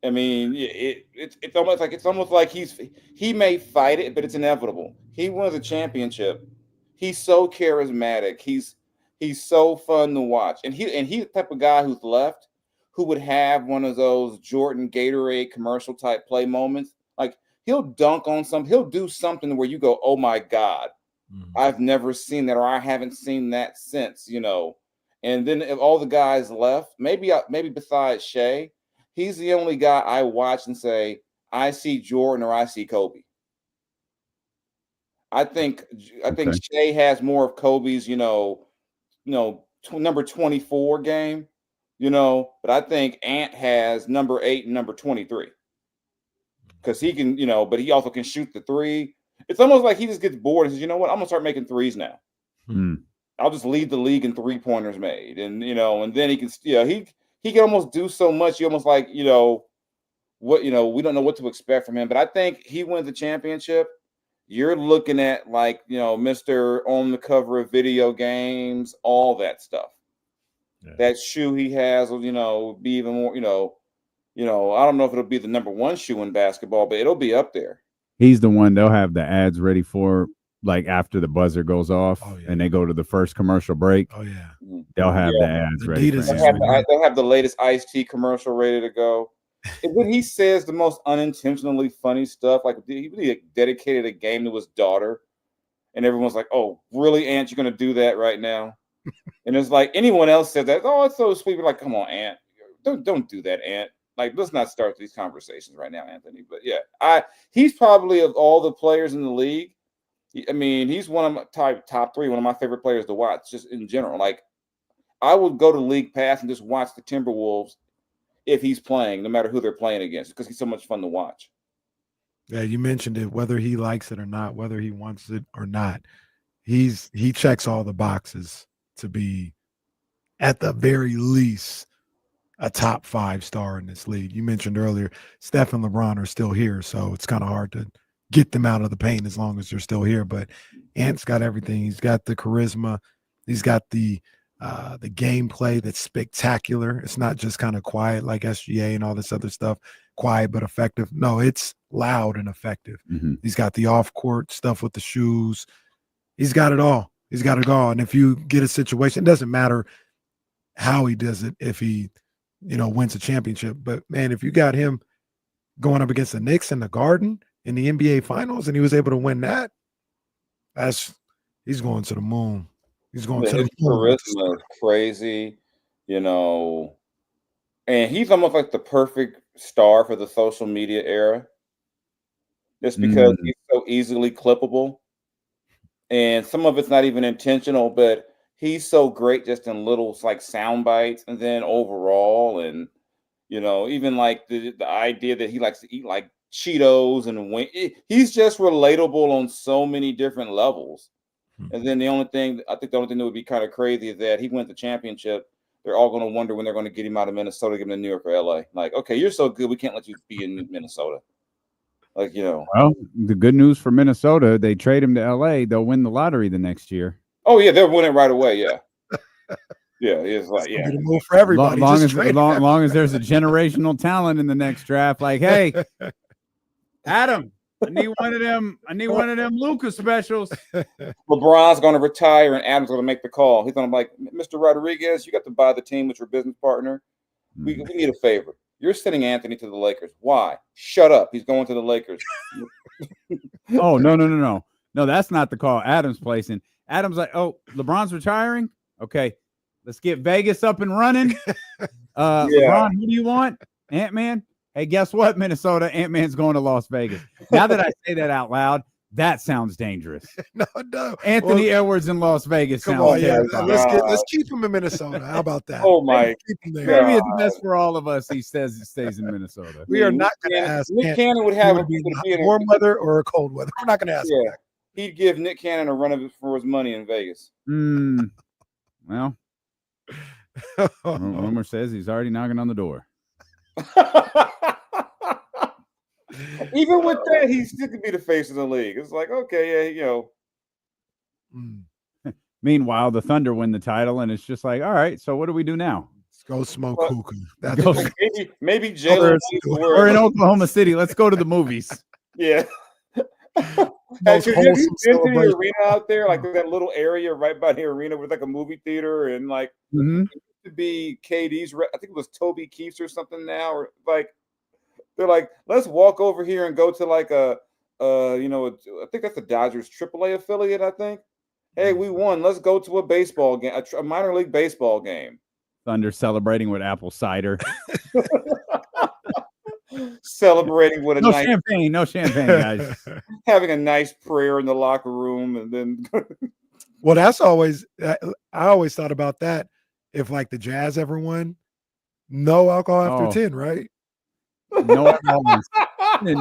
I mean, it's almost like he may fight it, but it's inevitable. He wins a championship. He's so charismatic. He's so fun to watch, and he's the type of guy who's left who would have one of those Jordan Gatorade commercial type play moments. Like he'll dunk on he'll do something where you go, "Oh my God, I've never seen that," or "I haven't seen that since," And then if all the guys left, maybe besides Shea, he's the only guy I watch and say, I see Jordan or I see Kobe. I think Shea has more of Kobe's, number 24 game, but I think Ant has number 8 and number 23. Because he can, but he also can shoot the three. It's almost like he just gets bored and says, you know what, I'm gonna start making threes now. I'll just lead the league in 3-pointers made. And and then he can he can almost do so much. You almost like, we don't know what to expect from him. But I think he wins the championship. You're looking at like, Mr. on the cover of video games, all that stuff. Yeah. That shoe he has will, be even more, I don't know if it'll be the number 1 shoe in basketball, but it'll be up there. He's the one they'll have the ads ready for, like after the buzzer goes off and they go to the first commercial break. Oh yeah. They'll have the ads ready. They'll have the latest iced tea commercial ready to go. And when he says the most unintentionally funny stuff, like he dedicated a game to his daughter, and everyone's like, "Oh, really, Ant? You're gonna do that right now?" And it's like anyone else said that, "Oh, it's so sweet." We're like, "Come on, Ant, don't do that, Ant. Like, let's not start these conversations right now, Anthony." But yeah, he's probably of all the players in the league. I mean, he's one of my top 3, one of my favorite players to watch, just in general. Like, I would go to League Pass and just watch the Timberwolves if he's playing, no matter who they're playing against, because he's so much fun to watch. Yeah, you mentioned it, whether he likes it or not, whether he wants it or not. He checks all the boxes to be, at the very least, a top 5 star in this league. You mentioned earlier, Steph and LeBron are still here, so it's kind of hard to get them out of the paint as long as they're still here. But Ant's got everything. He's got the charisma. He's got the gameplay that's spectacular. It's not just kind of quiet like SGA and all this other stuff, quiet but effective. No, it's loud and effective. He's got the off-court stuff with the shoes. He's got it all. He's got it all. And if you get a situation, it doesn't matter how he does it if he, wins a championship. But, man, if you got him going up against the Knicks in the Garden in the NBA Finals and he was able to win that, he's going to the moon. He's going to the charisma is crazy, and he's almost like the perfect star for the social media era, just because he's so easily clippable, and some of it's not even intentional, but he's so great just in little like sound bites, and then overall, and even like the idea that he likes to eat like Cheetos and he's just relatable on so many different levels. And then the only thing that would be kind of crazy is that he wins the championship. They're all going to wonder when they're going to get him out of Minnesota, give him to New York or LA. Like, okay, you're so good, we can't let you be in Minnesota. Like, Well, the good news for Minnesota, they trade him to LA. They'll win the lottery the next year. Oh yeah, they'll win it right away. Yeah. Yeah, it's like move for everybody. Long as there's a generational talent in the next draft. Like, hey, Adam, I need one of them. I need one of them Lucas specials. LeBron's going to retire, and Adam's going to make the call. He's going to be like, Mr. Rodriguez, you got to buy the team with your business partner. We need a favor. You're sending Anthony to the Lakers. Why? Shut up. He's going to the Lakers. Oh, no. No, that's not the call Adam's placing. Adam's like, oh, LeBron's retiring? Okay, let's get Vegas up and running. LeBron, who do you want? Ant-Man? Hey, guess what, Minnesota? Ant-Man's going to Las Vegas. Now that I say that out loud, that sounds dangerous. No. Anthony Edwards in Las Vegas Come sounds on, yeah. terrifying. Let's keep him in Minnesota. How about that? Oh my! Keep him there. Maybe it's best for all of us. He says he stays in Minnesota. We are not going to ask. Nick Cannon would have be in warm weather or a cold weather. We're not going to ask. Yeah, he'd give Nick Cannon a run of it for his money in Vegas. Well, rumor says he's already knocking on the door. Even with that, he still could be the face of the league. It's like, okay, yeah, Meanwhile, the Thunder win the title, and it's just like, all right, so what do we do now? Let's go smoke hookah. Maybe Jalen. We're in Oklahoma City. Let's go to the movies. Yeah. Have you been to the arena out there? Like that little area right by the arena with like a movie theater and like it used to be KD's. I think it was Toby Keith's or something now, or like they're like, let's walk over here and go to like I think that's the Dodgers AAA affiliate. I think. Hey, we won. Let's go to a baseball game, a minor league baseball game. Thunder celebrating with apple cider. Celebrating with no champagne, guys. Having a nice prayer in the locker room, and then. Well, that's always. I always thought about that. If like the Jazz ever won, no alcohol after 10, right? No alcohol. If they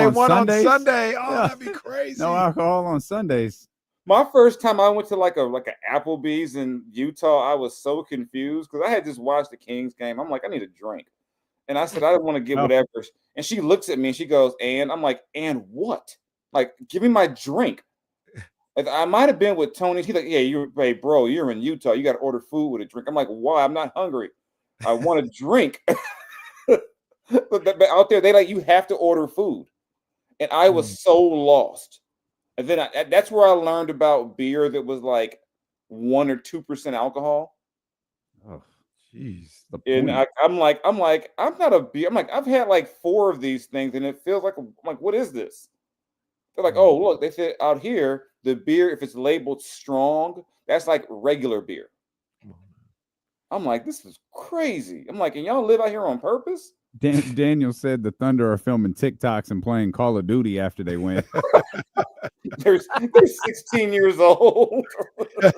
won on Sunday, that'd be crazy. No alcohol on Sundays. My first time I went to like an Applebee's in Utah, I was so confused because I had just watched the Kings game. I'm like, I need a drink. And I said, I don't want to get whatever. And she looks at me and she goes, and I'm like, and what? Like, give me my drink. Like, I might have been with Tony. He's like, yeah, hey, bro, you're in Utah. You got to order food with a drink. I'm like, why? I'm not hungry. I want a drink. but out there, they like, you have to order food. And I was so lost. And then that's where I learned about beer that was like 1 or 2% alcohol. Oh, jeez. And I'm like, I'm not a beer. I'm like, I've had like 4 of these things, and it feels like, I'm like, what is this? They're like, oh, look, they said out here, the beer, if it's labeled strong, that's like regular beer. I'm like, this is crazy. I'm like, and y'all live out here on purpose? Daniel said the Thunder are filming TikToks and playing Call of Duty after they win. They're 16 years old. What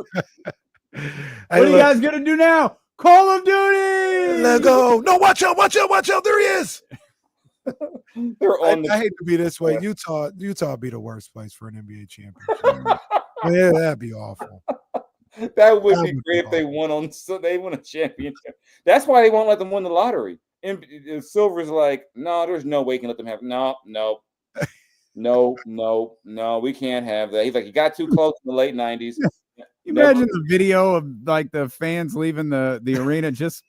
are you guys gonna do now? Call of Duty. Let go. No, watch out! There he is. I hate to be this way. Utah would be the worst place for an NBA championship. Yeah, that'd be awful. That would be great if they won a championship. That's why they won't let them win the lottery. And Silver's like, no, there's no way you can let them have. No, we can't have that. He's like, you got too close in the late 90s. Imagine the video of like the fans leaving the arena, just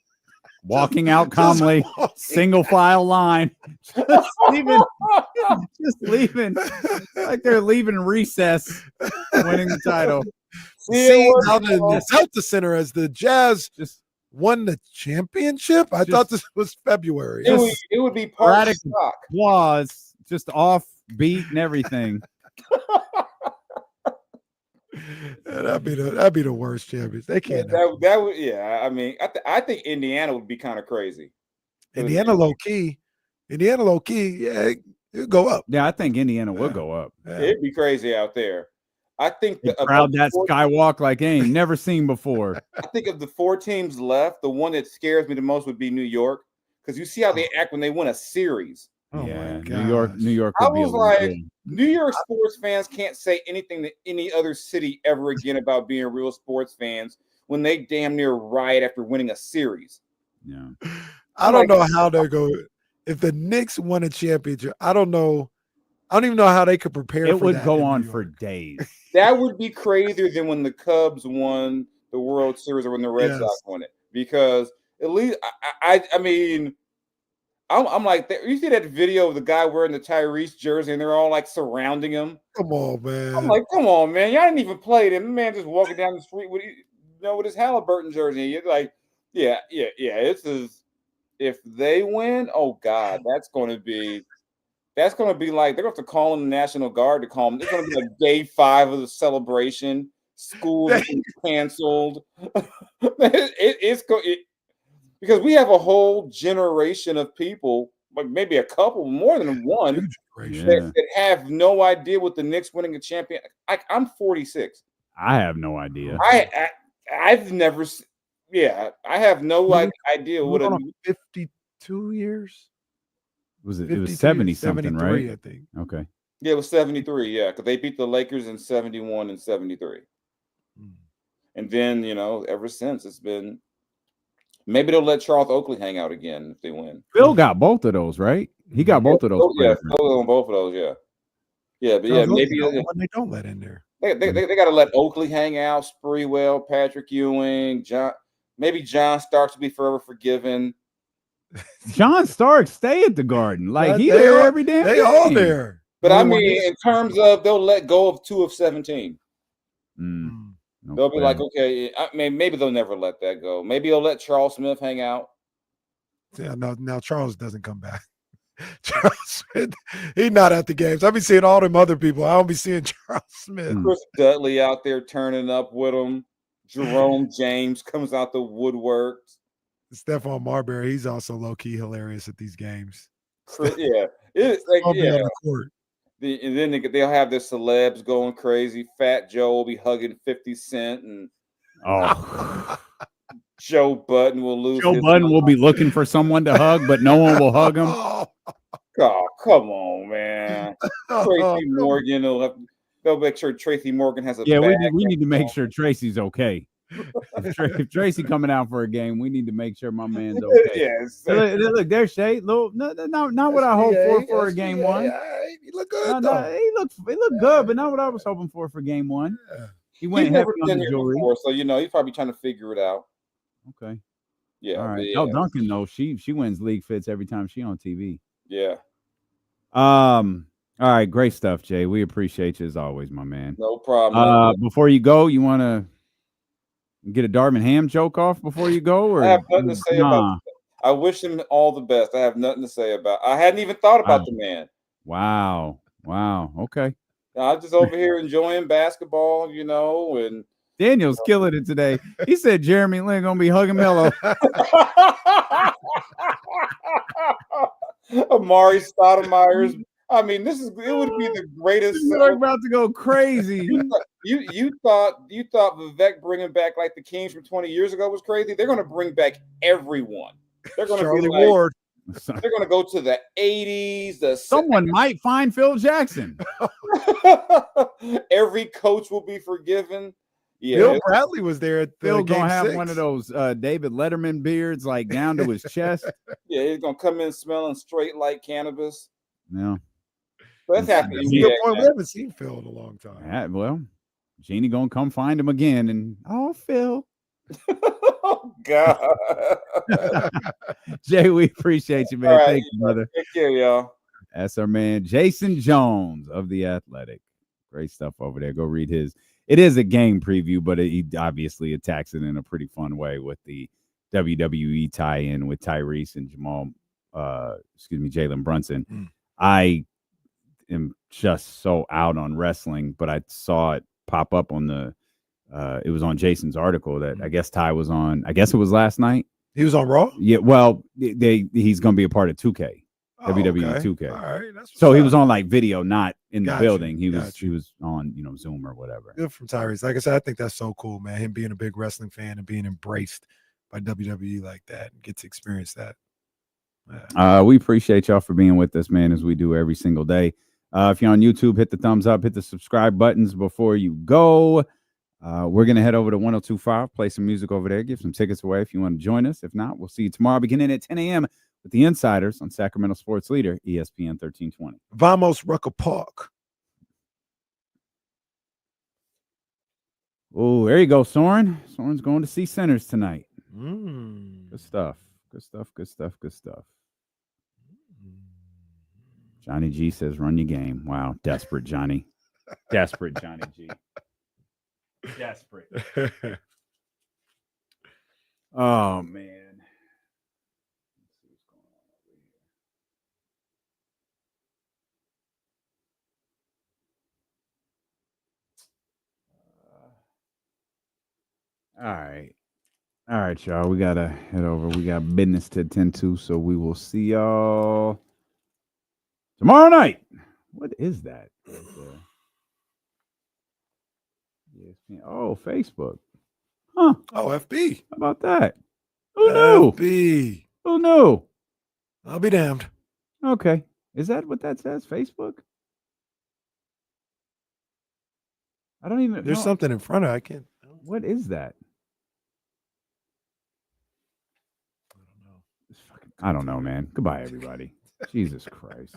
walking out calmly, single file line, just leaving like they're leaving recess, winning the title. See out in the Celtics Center as the Jazz just won the championship. I thought this was February. It would be part of shock. Applause, just off beat and everything. That'd be the worst champions. They can't. That would, yeah. I mean, I think Indiana would be kind of crazy. Indiana low key, yeah, it'd go up. Yeah, I think Indiana will go up. Yeah. It'd be crazy out there. I think the crowd that skywalk like ain't never seen before. I think of the 4 teams left, the one that scares me the most would be New York, because you see how they act when they win a series. Oh yeah, my God. New York. I was like, New York sports fans can't say anything to any other city ever again about being real sports fans when they damn near riot after winning a series. Yeah, I don't know how they go. If the Knicks won a championship, I don't know. I don't even know how they could prepare. It for would that go on for days. That would be crazier than when the Cubs won the World Series or when the Red Sox won it, because at least I mean, I'm like, you see that video of the guy wearing the Tyrese jersey, and they're all like surrounding him. Come on, man. I'm like, come on, man. Y'all didn't even play them. The man just walking down the street with with his Halliburton jersey. You're like, yeah. This is if they win. Oh God, that's going to be like they're going to have to call in the National Guard to call them. It's going to be like day 5 of the celebration. School is canceled. Because we have a whole generation of people, like maybe a couple, more than one, that have no idea what the Knicks winning a champion. I'm 46. I have no idea. I've never. I have no idea what a 52 years. Was it? It was 70 something, right? I think. Okay. Yeah, it was 73. Yeah, because they beat the Lakers in 71 and 73. And then, ever since it's been, maybe they'll let Charles Oakley hang out again if they win. Phil got both of those, right? He got both of those. Yeah, Phil on both of those. Yeah, but maybe when they don't let in there. They got to let Oakley hang out, Sprewell, Patrick Ewing, maybe John Starks will be forever forgiven. John Starks stay at the Garden, like he there every day. They all there. But I mean, in terms of they'll let go of 2 of 17. They'll be like, okay, maybe they'll never let that go. Maybe they'll let Charles Smith hang out. Yeah, no, now Charles doesn't come back. Charles Smith, he's not at the games. I be seeing all them other people. I don't be seeing Charles Smith. Chris Dudley out there turning up with him. Jerome James comes out the woodwork. Stephon Marbury, he's also low-key hilarious at these games. It's like, on the court. And then they'll have their celebs going crazy. Fat Joe will be hugging 50 Cent, and Joe Budden will lose. Joe Budden will be looking for someone to hug, but no one will hug him. Oh, come on, man! Tracy Morgan they'll make sure Tracy Morgan has a Yeah, bag. we need to make sure Tracy's okay. If Tracy coming out for a game, we need to make sure my man's okay. Yes. Look, there's Shay. Not what I hoped for a game 1. He looked good though. He looked good, but not what I was hoping for game 1. He went heavy on the jewelry. Before, so he's probably trying to figure it out. Okay. Yeah. All right. Duncan though, she wins league fits every time she on TV. Yeah. All right, great stuff, Jay. We appreciate you as always, my man. No problem. Before you go, you want to get a Darvin Ham joke off before you go? Or I have nothing to say about it. I wish him all the best. I have nothing to say about it. I hadn't even thought about the man. Wow. Okay. I'm just over here enjoying basketball, and Daniel's killing it today. He said Jeremy Lin gonna be hugging Melo. Amari Stoudemire's. I mean, it would be the greatest. You're about to go crazy. You thought Vivek bringing back like the Kings from 20 years ago was crazy? They're going to bring back everyone. They're going to be like, Ward. They're going to go to the 80s. Someone might find Phil Jackson. Every coach will be forgiven. Yeah, Bill Bradley was there at Phil game gonna have 6. one of those David Letterman beards like down to his chest. Yeah, he's gonna come in smelling straight like cannabis. Yeah. But that's happening. We haven't seen Phil in a long time. Yeah, well, Jeannie gonna come find him again, and Phil. Oh God. Jay, we appreciate you, man. Right, Thank you, brother. Take care, y'all. That's our man Jason Jones of The Athletic. Great stuff over there. Go read his. It is a game preview, but he obviously attacks it in a pretty fun way with the WWE tie-in with Tyrese and Jalen Brunson. I am just so out on wrestling, but I saw it pop up on it was on Jason's article that I guess Ty was on. I guess it was last night. He was on Raw? Yeah, well, he's going to be a part of 2K. WWE 2K. All right, so he was on like video, not in the Gotcha, building. He was on Zoom or whatever. Good from Tyrese. Like I said, I think that's so cool, man. Him being a big wrestling fan and being embraced by WWE like that and get to experience that. Yeah. We appreciate y'all for being with us, man, as we do every single day. If you're on YouTube, hit the thumbs up, hit the subscribe buttons before you go. We're gonna head over to 102.5, play some music over there, give some tickets away if you want to join us. If not, we'll see you tomorrow beginning at 10 a.m. with the Insiders on Sacramento Sports Leader, ESPN 1320. Vamos Rucker Park. Oh, there you go, Soren. Soren's going to see Centers tonight. Good stuff. Good stuff. Johnny G says, "Run your game." Wow, desperate Johnny, desperate Johnny G, desperate. Oh man. All right, y'all. We gotta head over. We got business to attend to, so we will see y'all tomorrow night. What is that? ESPN. Oh, Facebook. Huh. Oh, FB. How about that? Who knew? FB. Who knew? I'll be damned. Okay. Is that what that says? Facebook? I don't even. There's something in front of it. I can't. What is that? I don't know, man. Goodbye, everybody. Jesus Christ.